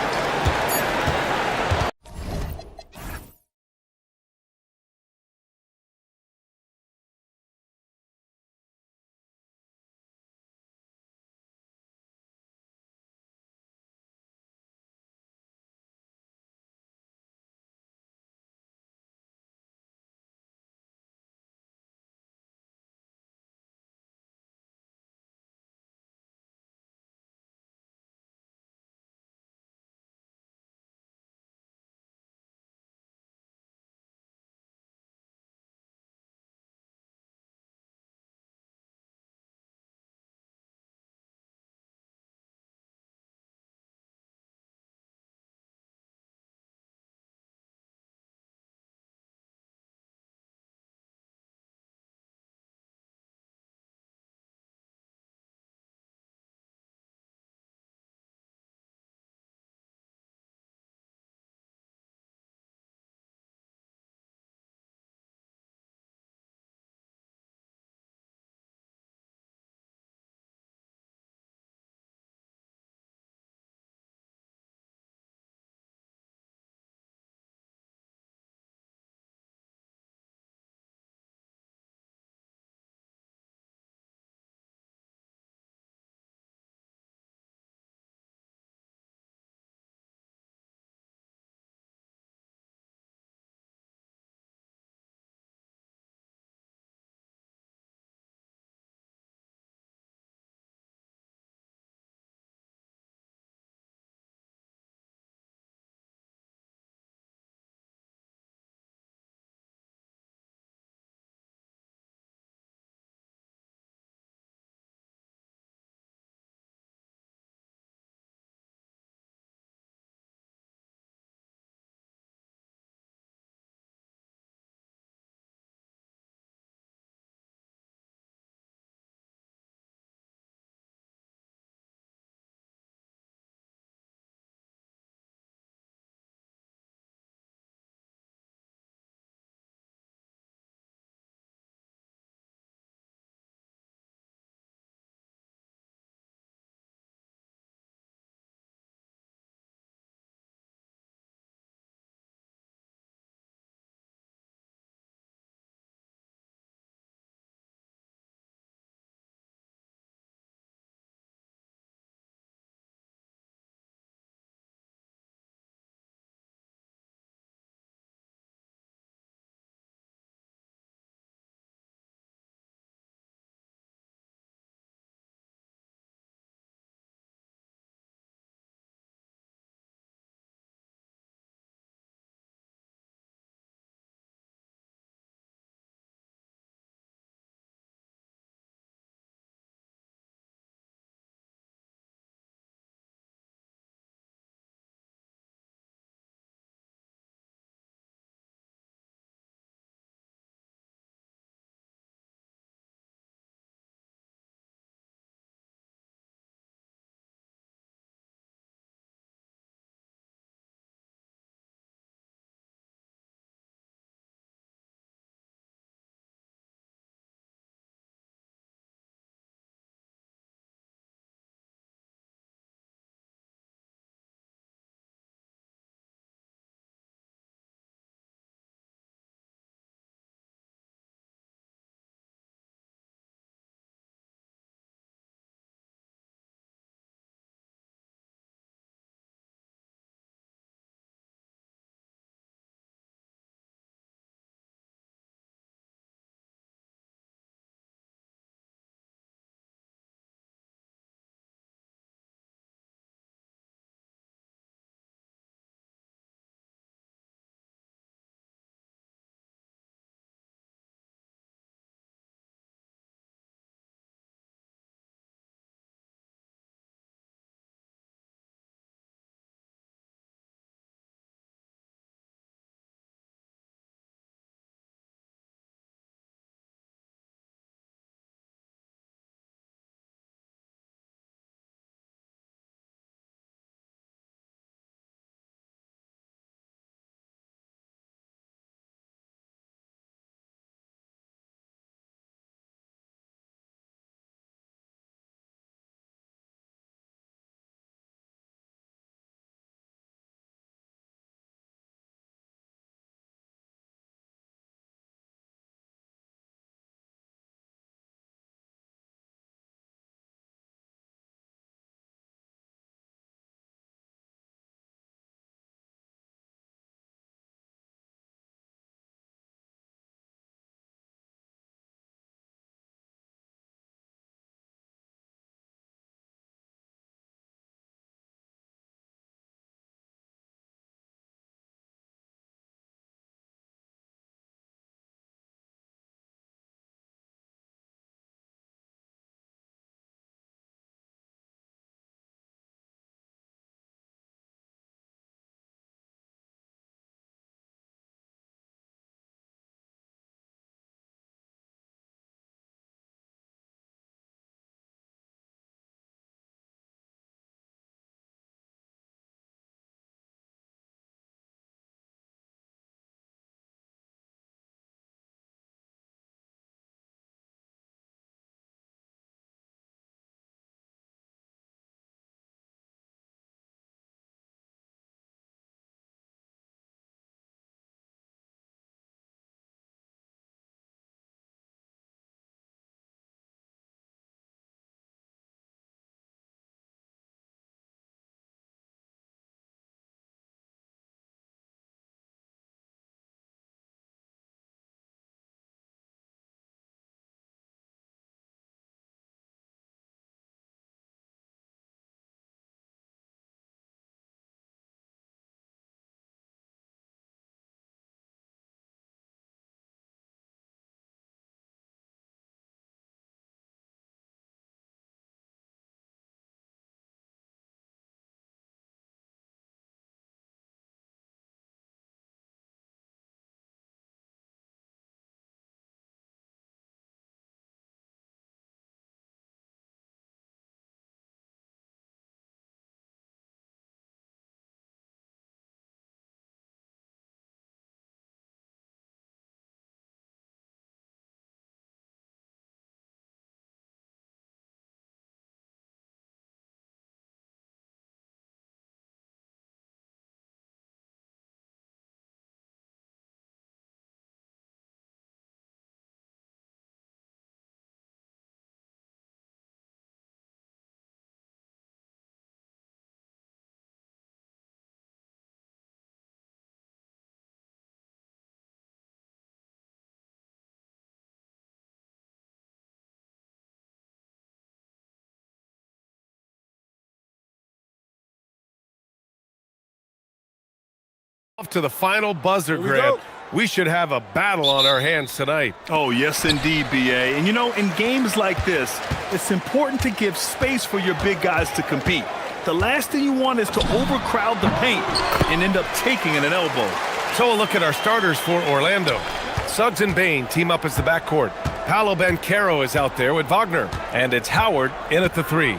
To the final buzzer, Grant. We should have a battle on our hands tonight. Oh, yes, indeed, B.A. And, you know, in games like this, it's important to give space for your big guys to compete. The last thing you want is to overcrowd the paint and end up taking an elbow. So a look at our starters for Orlando. Suggs and Bain team up as the backcourt. Paolo Banchero is out there with Wagner. And it's Howard in at the 3.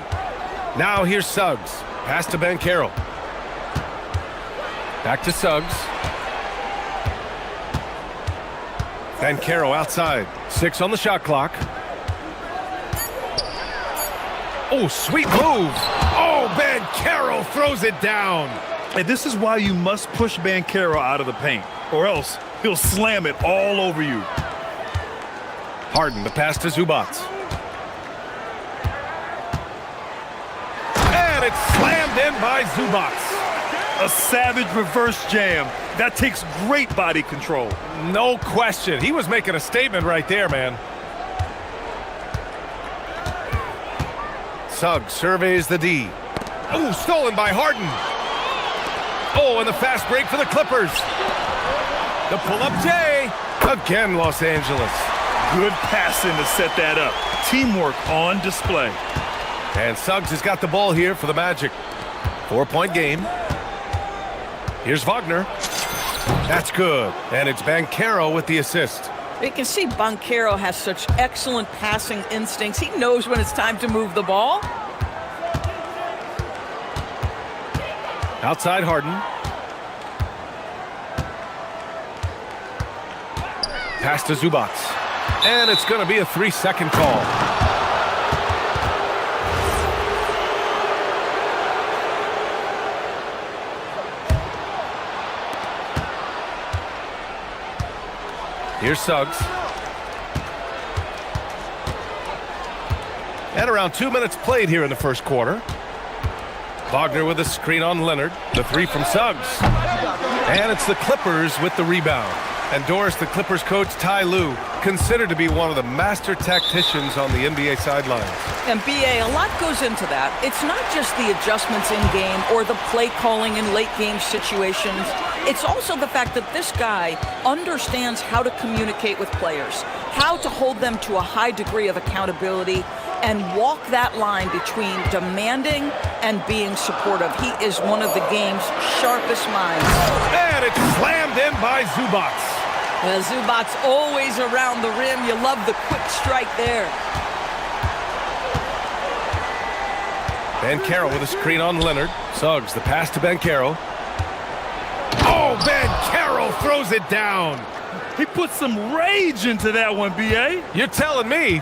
Now here's Suggs. Pass to Banchero. Back to Suggs. Banchero outside. 6 on the shot clock. Oh, sweet move. Oh, Banchero throws it down. And this is why you must push Banchero out of the paint, or else he'll slam it all over you. Harden, the pass to Zubac. And it's slammed in by Zubac. A savage reverse jam. That takes great body control. No question. He was making a statement right there, man. Suggs surveys the D. Oh, stolen by Harden. Oh, and the fast break for the Clippers. The pull-up J. Again, Los Angeles. Good passing to set that up. Teamwork on display. And Suggs has got the ball here for the Magic. 4-point game. Here's Wagner. That's good. And it's Banchero with the assist. You can see Banchero has such excellent passing instincts. He knows when it's time to move the ball. Outside Harden. Pass to Zubac. And it's going to be a 3-second call. Here's Suggs. And around 2 minutes played here in the first quarter. Wagner with a screen on Leonard. The 3 from Suggs. And it's the Clippers with the rebound. And Doris, the Clippers coach, Ty Lue, considered to be one of the master tacticians on the NBA sidelines. And B.A., a lot goes into that. It's not just the adjustments in game or the play calling in late game situations. It's also the fact that this guy understands how to communicate with players, how to hold them to a high degree of accountability, and walk that line between demanding and being supportive. He is one of the game's sharpest minds. And it's slammed in by Zubac. Zubac's always around the rim. You love the quick strike there. Banchero with a screen on Leonard. Suggs, the pass to Banchero. Oh, Banchero throws it down. He put some rage into that one, B.A. You're telling me.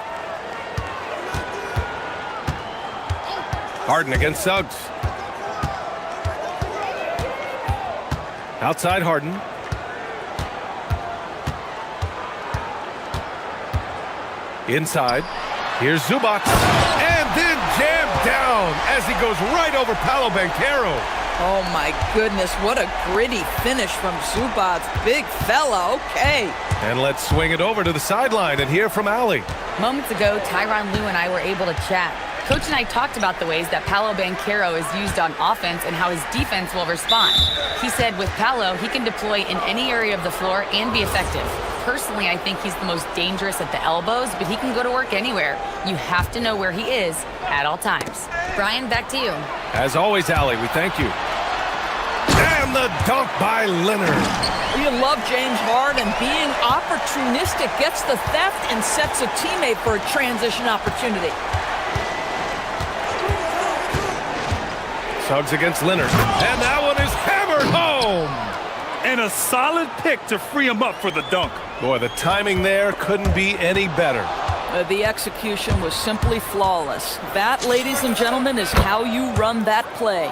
Harden against Suggs. Outside Harden. Inside. Here's Zubac. And then jammed down as he goes right over Paolo Banchero. Oh, my goodness. What a gritty finish from Zubac. Big fella. Okay. And let's swing it over to the sideline and hear from Allie. Moments ago, Tyronn Lue and I were able to chat. Coach and I talked about the ways that Paolo Banchero is used on offense and how his defense will respond. He said with Paolo, he can deploy in any area of the floor and be effective. Personally, I think he's the most dangerous at the elbows, but he can go to work anywhere. You have to know where he is at all times. Brian, back to you. As always, Allie, we thank you. And the dunk by Leonard. You love James Harden being opportunistic, gets the theft and sets a teammate for a transition opportunity. Suggs against Leonard. And that one is hammered home. And a solid pick to free him up for the dunk. Boy, the timing there couldn't be any better. The execution was simply flawless. That, ladies and gentlemen, is how you run that play.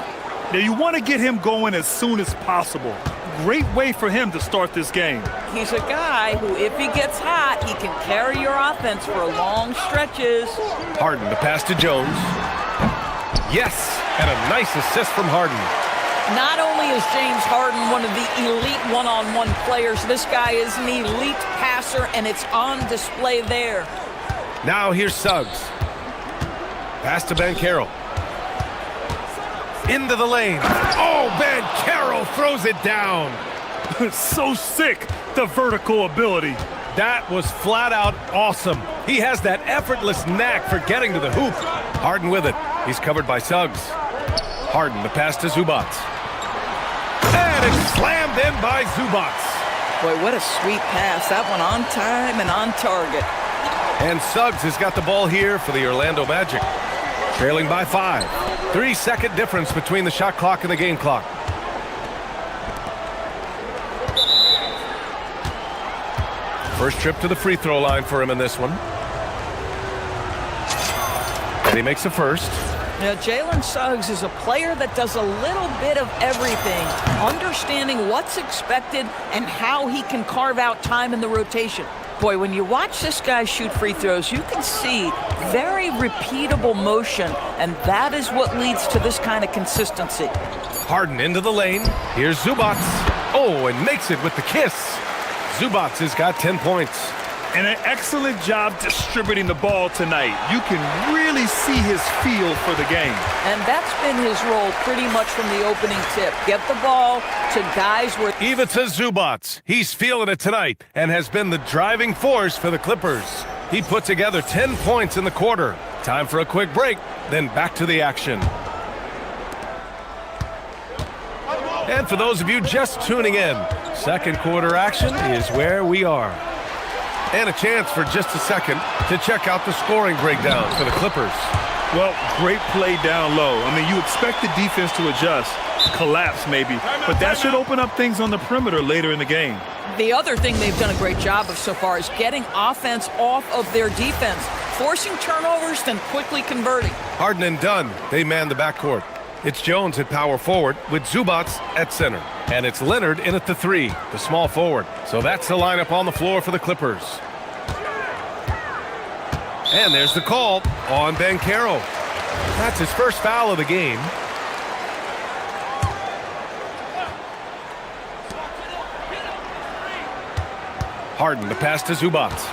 Now, you want to get him going as soon as possible. Great way for him to start this game. He's a guy who, if he gets hot, he can carry your offense for long stretches. Harden, the pass to Jones. Yes, and a nice assist from Harden. Not only is James Harden one of the elite one-on-one players, this guy is an elite passer, and it's on display there. Now here's Suggs. Pass to Banchero. Into the lane. Oh, Banchero throws it down. So sick, the vertical ability. That was flat out awesome. He has that effortless knack for getting to the hoop. Harden with it. He's covered by Suggs. Harden, the pass to Zubats. And it's slammed in by Zubats. Boy, what a sweet pass. That one on time and on target. And Suggs has got the ball here for the Orlando Magic. Trailing by 5. 3-second difference between the shot clock and the game clock. First trip to the free throw line for him in this one. And he makes a first. Now, Jalen Suggs is a player that does a little bit of everything, understanding what's expected and how he can carve out time in the rotation. Boy, when you watch this guy shoot free throws, you can see very repeatable motion, and that is what leads to this kind of consistency. Harden into the lane. Here's Zubats. Oh, and makes it with the kiss. Zubats has got 10 points. And an excellent job distributing the ball tonight. You can really see his feel for the game. And that's been his role pretty much from the opening tip. Get the ball to guys where... Ivica Zubats. He's feeling it tonight and has been the driving force for the Clippers. He put together 10 points in the quarter. Time for a quick break, then back to the action. And for those of you just tuning in, second quarter action is where we are. And a chance for just a second to check out the scoring breakdown for the Clippers. Well, great play down low. I mean, you expect the defense to adjust, collapse maybe, but that should open up things on the perimeter later in the game. The other thing they've done a great job of so far is getting offense off of their defense, forcing turnovers, then quickly converting. Harden and Dunn, they man the backcourt. It's Jones at power forward with Zubats at center. And it's Leonard in at the 3, the small forward. So that's the lineup on the floor for the Clippers. And there's the call on Banchero. That's his first foul of the game. Harden, the pass to Zubats.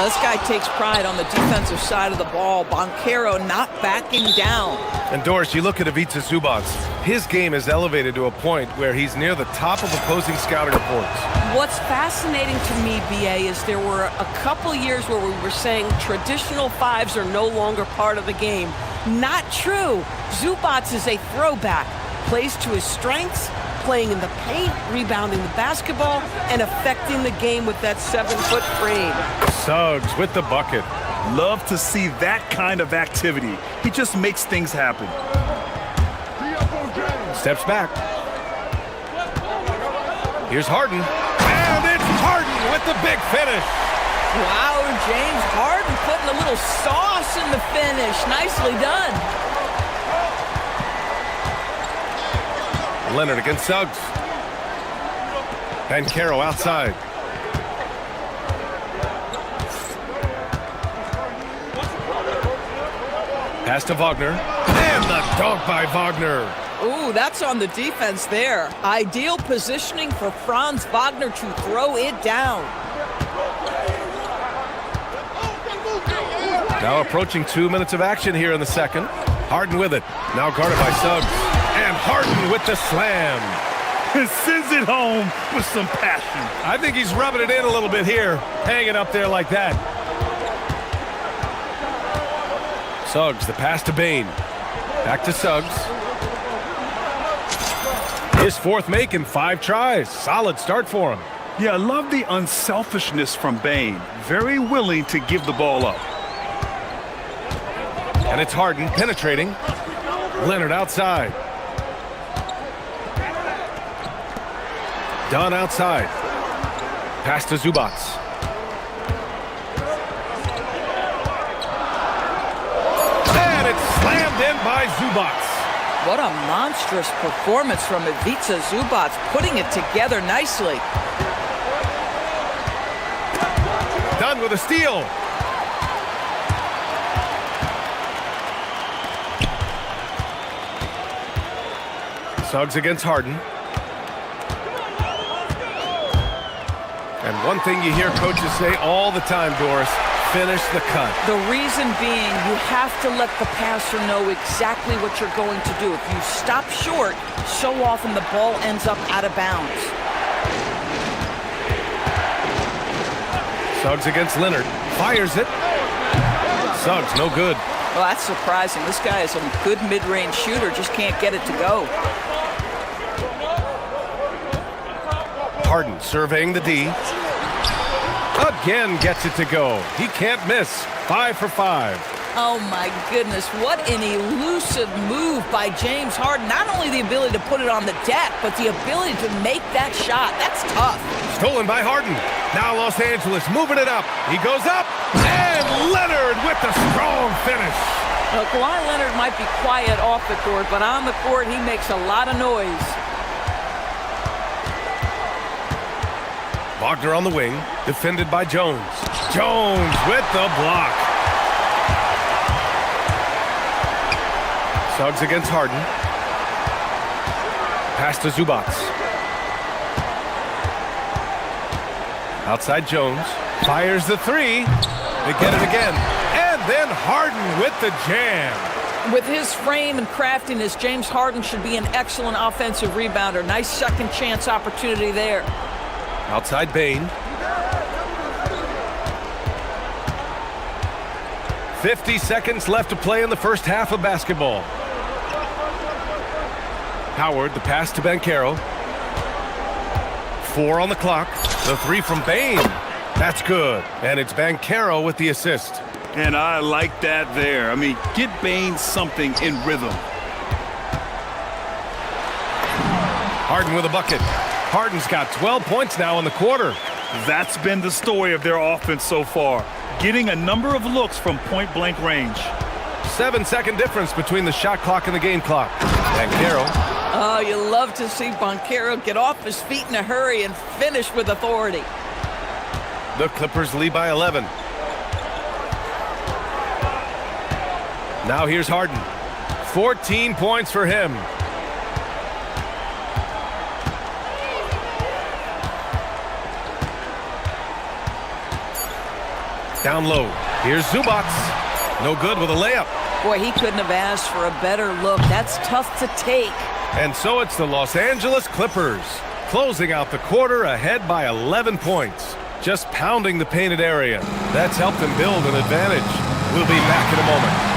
This guy takes pride on the defensive side of the ball. Banchero not backing down. And Doris, you look at Ivica Zubats. His game is elevated to a point where he's near the top of opposing scouting reports. What's fascinating to me, BA, is there were a couple years where we were saying traditional fives are no longer part of the game. Not true. Zubats is a throwback. Plays to his strengths, playing in the paint, rebounding the basketball, and affecting the game with that 7-foot frame. Suggs with the bucket. Love to see that kind of activity. He just makes things happen. Steps back. Here's Harden. And it's Harden with the big finish. Wow, James Harden putting a little sauce in the finish. Nicely done. Leonard against Suggs. Banchero outside. Pass to Wagner. And the dunk by Wagner. Ooh, that's on the defense there. Ideal positioning for Franz Wagner to throw it down. Now approaching 2 minutes of action here in the second. Harden with it. Now guarded by Suggs. And Harden with the slam. Sends it home with some passion. I think he's rubbing it in a little bit here. Hanging up there like that. Suggs, the pass to Bain. Back to Suggs. His fourth make in 5 tries. Solid start for him. Yeah, I love the unselfishness from Bain. Very willing to give the ball up. And it's Harden penetrating. Leonard outside. Dunn outside. Pass to Zubats. And it's slammed in by Zubats. What a monstrous performance from Ivica Zubats, putting it together nicely. Dunn with a steal. Suggs against Harden. And one thing you hear coaches say all the time, Doris, finish the cut. The reason being, you have to let the passer know exactly what you're going to do. If you stop short, so often the ball ends up out of bounds. Suggs against Leonard. Fires it. Suggs, no good. Well, that's surprising. This guy is a good mid-range shooter, just can't get it to go. Harden surveying the D. Again gets it to go. He can't miss. 5 for 5. Oh, my goodness. What an elusive move by James Harden. Not only the ability to put it on the deck, but the ability to make that shot. That's tough. Stolen by Harden. Now Los Angeles moving it up. He goes up, and Leonard with the strong finish. Well, Kawhi Leonard might be quiet off the court, but on the court, he makes a lot of noise. Wagner on the wing, defended by Jones. Jones with the block. Suggs against Harden. Pass to Zubac. Outside Jones. Fires the three. They get it again. And then Harden with the jam. With his frame and craftiness, James Harden should be an excellent offensive rebounder. Nice second chance opportunity there. Outside Bane. 50 seconds left to play in the first half of basketball. Howard, the pass to Banchero. 4 on the clock. The three from Bane. That's good. And it's Banchero with the assist. And I like that there. I mean, get Bane something in rhythm. Harden with a bucket. Harden's got 12 points now in the quarter. That's been the story of their offense so far. Getting a number of looks from point-blank range. 7-second difference between the shot clock and the game clock. Banchero. Oh, you love to see Banchero get off his feet in a hurry and finish with authority. The Clippers lead by 11. Now here's Harden. 14 points for him. Down low. Here's Zubac. No good with a layup. Boy, he couldn't have asked for a better look. That's tough to take. And so it's the Los Angeles Clippers, closing out the quarter ahead by 11 points. Just pounding the painted area. That's helped them build an advantage. We'll be back in a moment.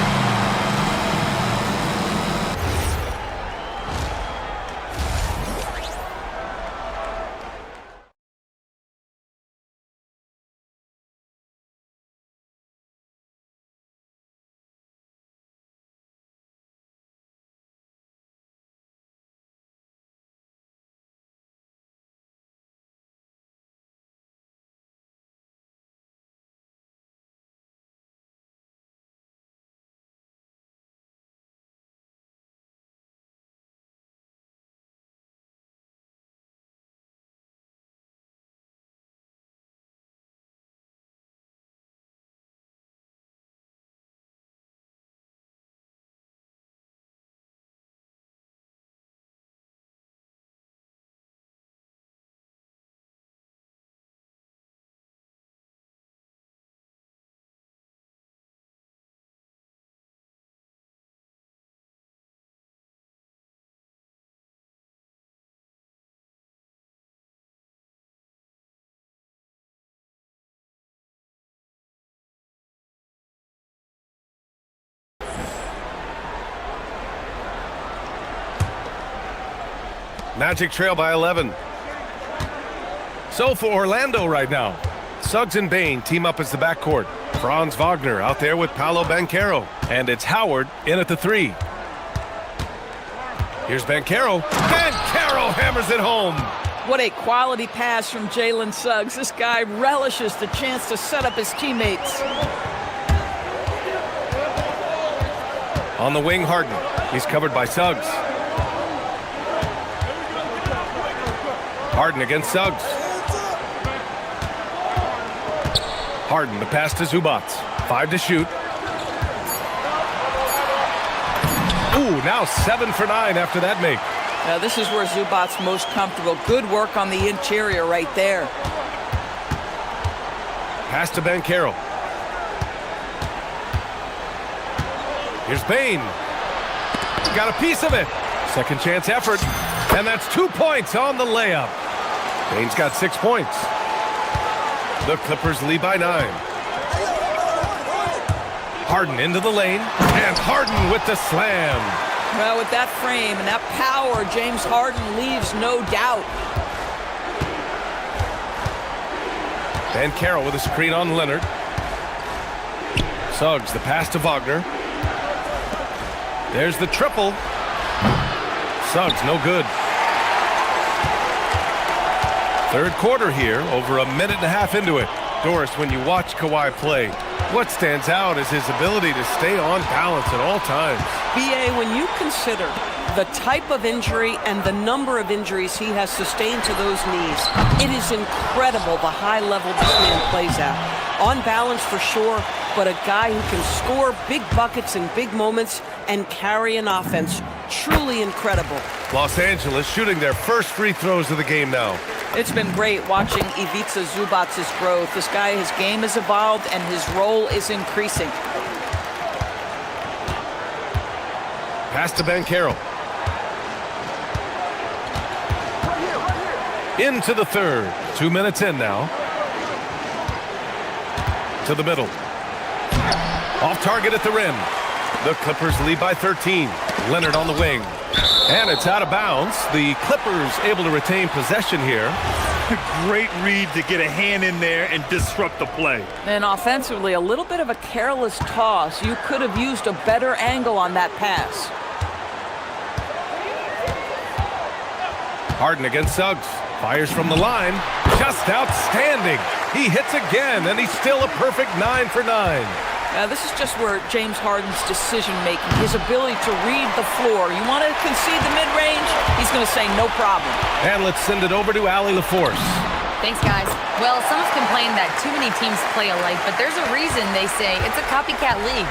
Magic trail by 11. So for Orlando right now, Suggs and Bane team up as the backcourt. Franz Wagner out there with Paolo Banchero. And it's Howard in at the three. Here's Banchero. Banchero hammers it home. What a quality pass from Jalen Suggs. This guy relishes the chance to set up his teammates. On the wing, Harden. He's covered by Suggs. Harden against Suggs. Harden, the pass to Zubac. 5 to shoot. Ooh, now 7 for 9 after that make. Now this is where Zubac's most comfortable. Good work on the interior right there. Pass to Banchero. Here's Bain. Got a piece of it. Second chance effort. And that's 2 points on the layup. Bain's got 6 points. The Clippers lead by 9. Harden into the lane. And Harden with the slam. Well, with that frame and that power, James Harden leaves no doubt. Banchero with a screen on Leonard. Suggs, the pass to Wagner. There's the triple. Suggs, no good. Third quarter here, over a minute and a half into it. Doris, when you watch Kawhi play, what stands out is his ability to stay on balance at all times. BA, when you consider the type of injury and the number of injuries he has sustained to those knees, it is incredible the high level this man plays at. On balance for sure, but a guy who can score big buckets in big moments and carry an offense. Truly incredible. Los Angeles shooting their first free throws of the game now. It's been great watching Ivica Zubac's growth. This guy, his game has evolved and his role is increasing. Pass to Banchero. Into the third. 2 minutes in now. To the middle. Off target at the rim. The Clippers lead by 13. Leonard on the wing. And it's out of bounds. The Clippers able to retain possession here. Great read to get a hand in there and disrupt the play. And offensively, a little bit of a careless toss. You could have used a better angle on that pass. Harden against Suggs. Fires from the line. Just outstanding. He hits again, and he's still a perfect 9 for 9. This is just where James Harden's decision-making, his ability to read the floor. You want to concede the mid-range? He's going to say no problem. And let's send it over to Allie LaForce. Thanks, guys. Well, some have complained that too many teams play alike, but there's a reason they say it's a copycat league.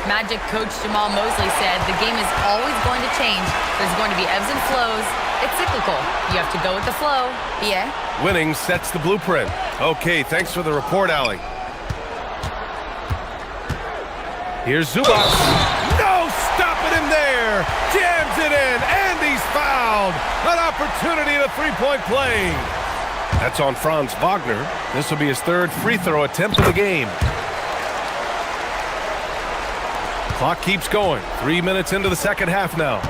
Magic coach Jamal Mosley said the game is always going to change. There's going to be ebbs and flows. It's cyclical. You have to go with the flow. Yeah. Winning sets the blueprint. Okay, thanks for the report, Allie. Here's Zubac. No stopping him there. Jams it in, and he's fouled. An opportunity at a three-point play. That's on Franz Wagner. This will be his third free throw attempt of the game. Clock keeps going. 3 minutes into the second half now.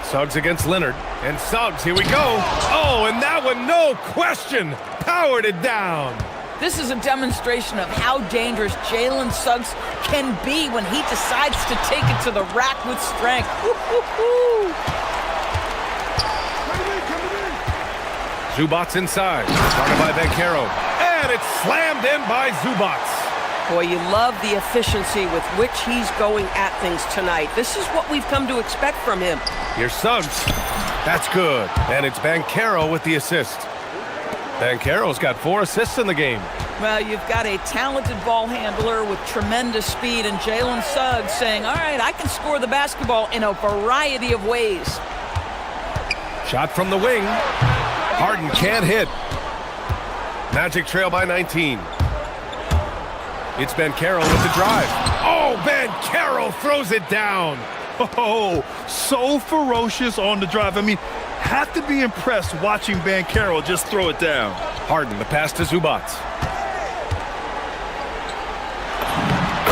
Suggs against Leonard. And Suggs, here we go. Oh, and that one, no question, powered it down. This is a demonstration of how dangerous Jalen Suggs can be when he decides to take it to the rack with strength. Zubac inside. Started by Banchero. And it's slammed in by Zubac. Boy, you love the efficiency with which he's going at things tonight. This is what we've come to expect from him. Here's Suggs. That's good. And it's Banchero with the assist. Banchero's got 4 assists in the game. Well, you've got a talented ball handler with tremendous speed, and Jalen Suggs saying, all right, I can score the basketball in a variety of ways. Shot from the wing. Harden can't hit. Magic trail by 19. It's Banchero with the drive. Oh, Banchero throws it down. Oh, so ferocious on the drive. I mean, have to be impressed watching Banchero just throw it down. Harden, the pass to Zubac.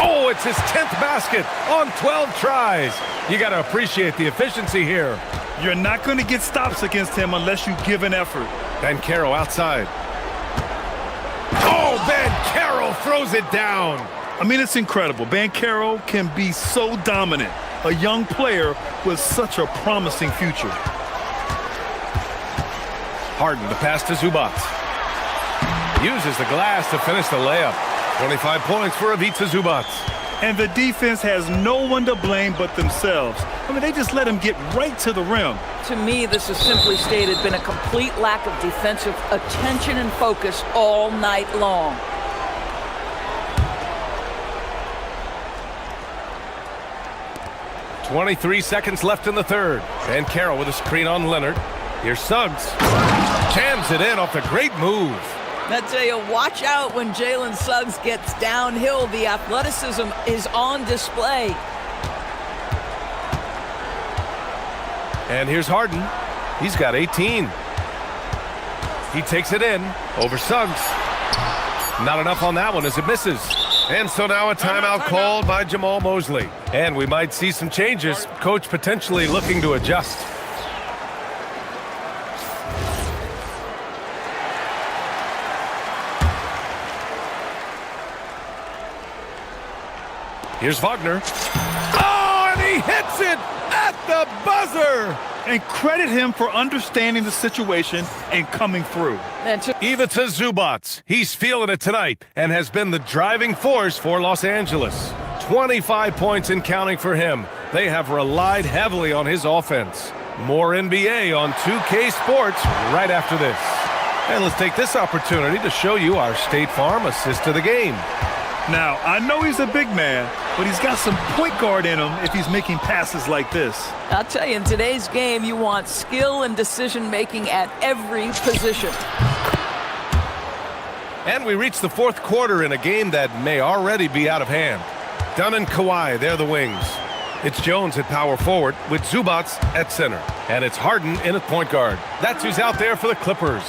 Oh, it's his 10th basket on 12 tries. You got to appreciate the efficiency here. You're not going to get stops against him unless you give an effort. Banchero outside. Oh, Banchero throws it down. I mean, it's incredible. Banchero can be so dominant. A young player with such a promising future. Harden, the pass to Zubac. Uses the glass to finish the layup. 25 points for Ivica Zubac. And the defense has no one to blame but themselves. I mean, they just let him get right to the rim. To me, this has simply stated been a complete lack of defensive attention and focus all night long. .23 seconds left in the third. Banchero with a screen on Leonard. Here's Suggs. Jams it in off the great move. I tell you, watch out when Jalen Suggs gets downhill. The athleticism is on display. And here's Harden. He's got 18. He takes it in over Suggs. Not enough on that one as it misses. And so now a timeout called by Jamal Mosley. And we might see some changes. Coach potentially looking to adjust. Here's Wagner. Oh, and he hits it at the buzzer. And credit him for understanding the situation and coming through. Ivica Zubac. He's feeling it tonight and has been the driving force for Los Angeles. 25 points and counting for him. They have relied heavily on his offense. More NBA on 2K Sports right after this. And let's take this opportunity to show you our State Farm assist to the game. Now, I know he's a big man, but he's got some point guard in him if he's making passes like this. I'll tell you, in today's game, you want skill and decision-making at every position. And we reach the fourth quarter in a game that may already be out of hand. Dunn and Kawhi, they're the wings. It's Jones at power forward with Zubac at center. And it's Harden in at point guard. That's who's out there for the Clippers.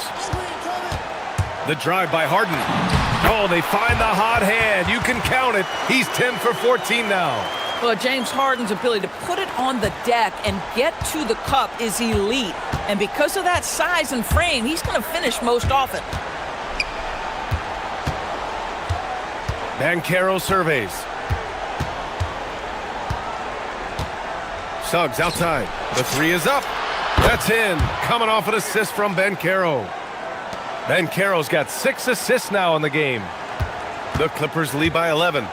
The drive by Harden. Oh, they find the hot hand. You can count it. He's 10 for 14 now. Well, James Harden's ability to put it on the deck and get to the cup is elite. And because of that size and frame, he's going to finish most often. Banchero surveys. Suggs outside. The three is up. That's in. Coming off an assist from Banchero. Banchero's got 6 assists now in the game. The Clippers lead by 11.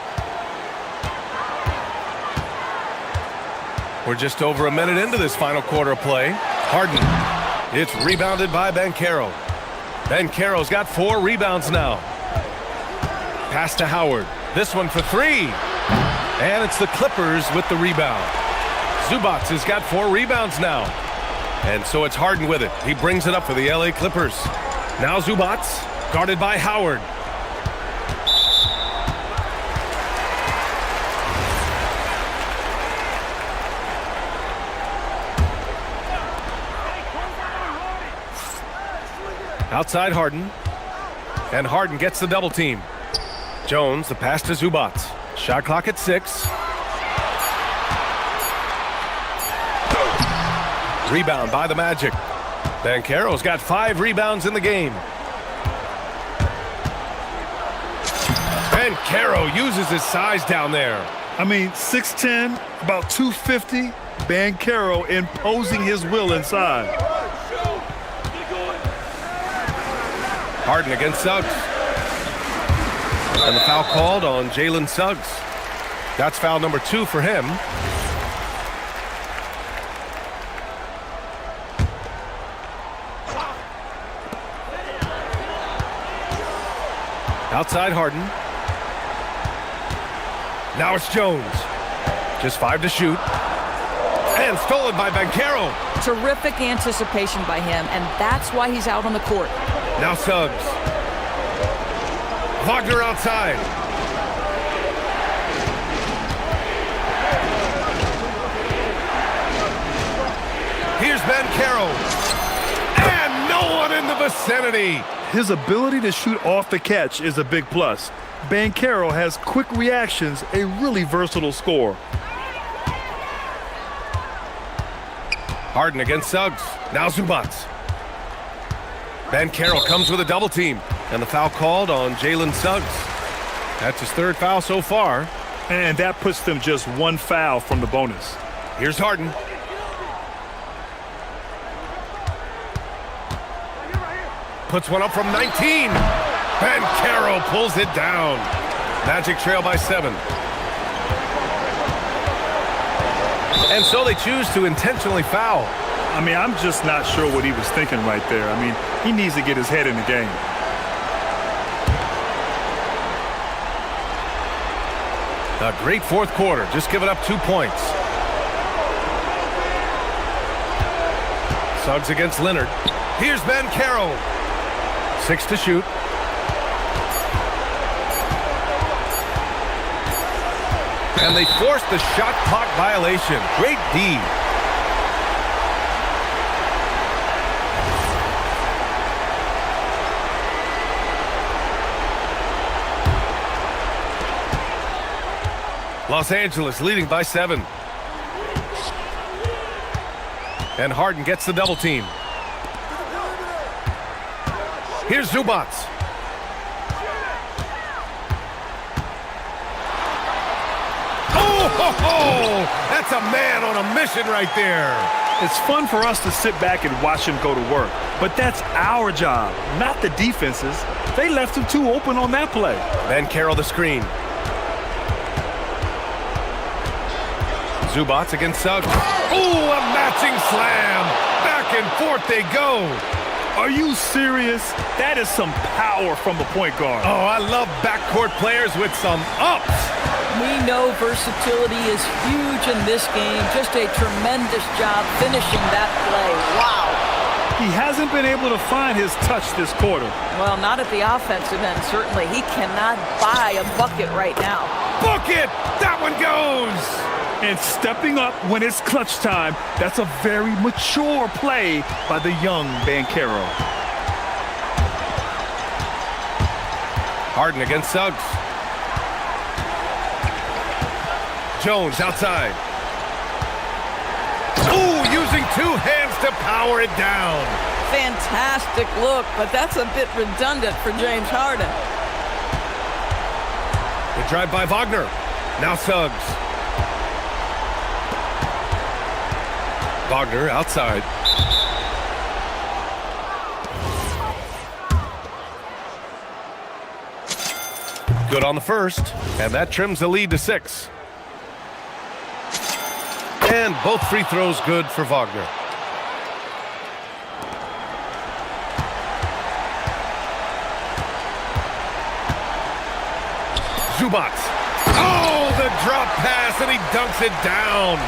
We're just over a minute into this final quarter play. Harden. It's rebounded by Banchero. Banchero's got 4 rebounds now. Pass to Howard. This one for 3. And it's the Clippers with the rebound. Zubac has got 4 rebounds now. And so it's Harden with it. He brings it up for the LA Clippers. Now Zubac, guarded by Howard. Outside Harden. And Harden gets the double team. Jones, the pass to Zubac. Shot clock at 6. Rebound by the Magic. Banchero's got 5 rebounds in the game. Banchero uses his size down there. I mean, 6'10", about 250. Banchero imposing his will inside. Harden against Suggs. And the foul called on Jalen Suggs. That's foul number 2 for him. Outside Harden. Now it's Jones. Just 5 to shoot. And stolen by Banchero. Terrific anticipation by him, and that's why he's out on the court. Now Suggs. Wagner outside. Here's Banchero. And no one in the vicinity. His ability to shoot off the catch is a big plus. Banchero has quick reactions, a really versatile scorer. Harden against Suggs. Now Zubac. Banchero comes with a double team. And the foul called on Jalen Suggs. That's his 3rd foul so far. And that puts them just 1 foul from the bonus. Here's Harden. Puts one up from 19. Banchero pulls it down. Magic trail by 7. And so they choose to intentionally foul. I mean, I'm just not sure what he was thinking right there. I mean, he needs to get his head in the game. A great 4th quarter, just giving up 2 points. Suggs against Leonard. Here's Banchero. 6 to shoot. And they forced the shot clock violation. Great D. Los Angeles leading by 7. And Harden gets the double team. Here's Zubac. Oh, that's a man on a mission right there. It's fun for us to sit back and watch him go to work, but that's our job, not the defense's. They left him too open on that play. Then Carroll the screen. Zubac against Suggs. Oh, a matching slam. Back and forth they go. Are you serious? That is some power from a point guard. Oh, I love backcourt players with some ups. We know versatility is huge in this game. Just a tremendous job finishing that play. Wow. He hasn't been able to find his touch this quarter. Well, not at the offensive end, certainly. He cannot buy a bucket right now. Bucket! That one goes! And stepping up when it's clutch time, that's a very mature play by the young Banchero. Harden against Suggs. Jones outside. Ooh, using 2 hands to power it down. Fantastic look, but that's a bit redundant for James Harden. The drive by Wagner. Now Suggs. Wagner outside. Good on the first, and that trims the lead to 6. And both free throws good for Wagner. Zubac. Oh, the drop pass, and he dunks it down.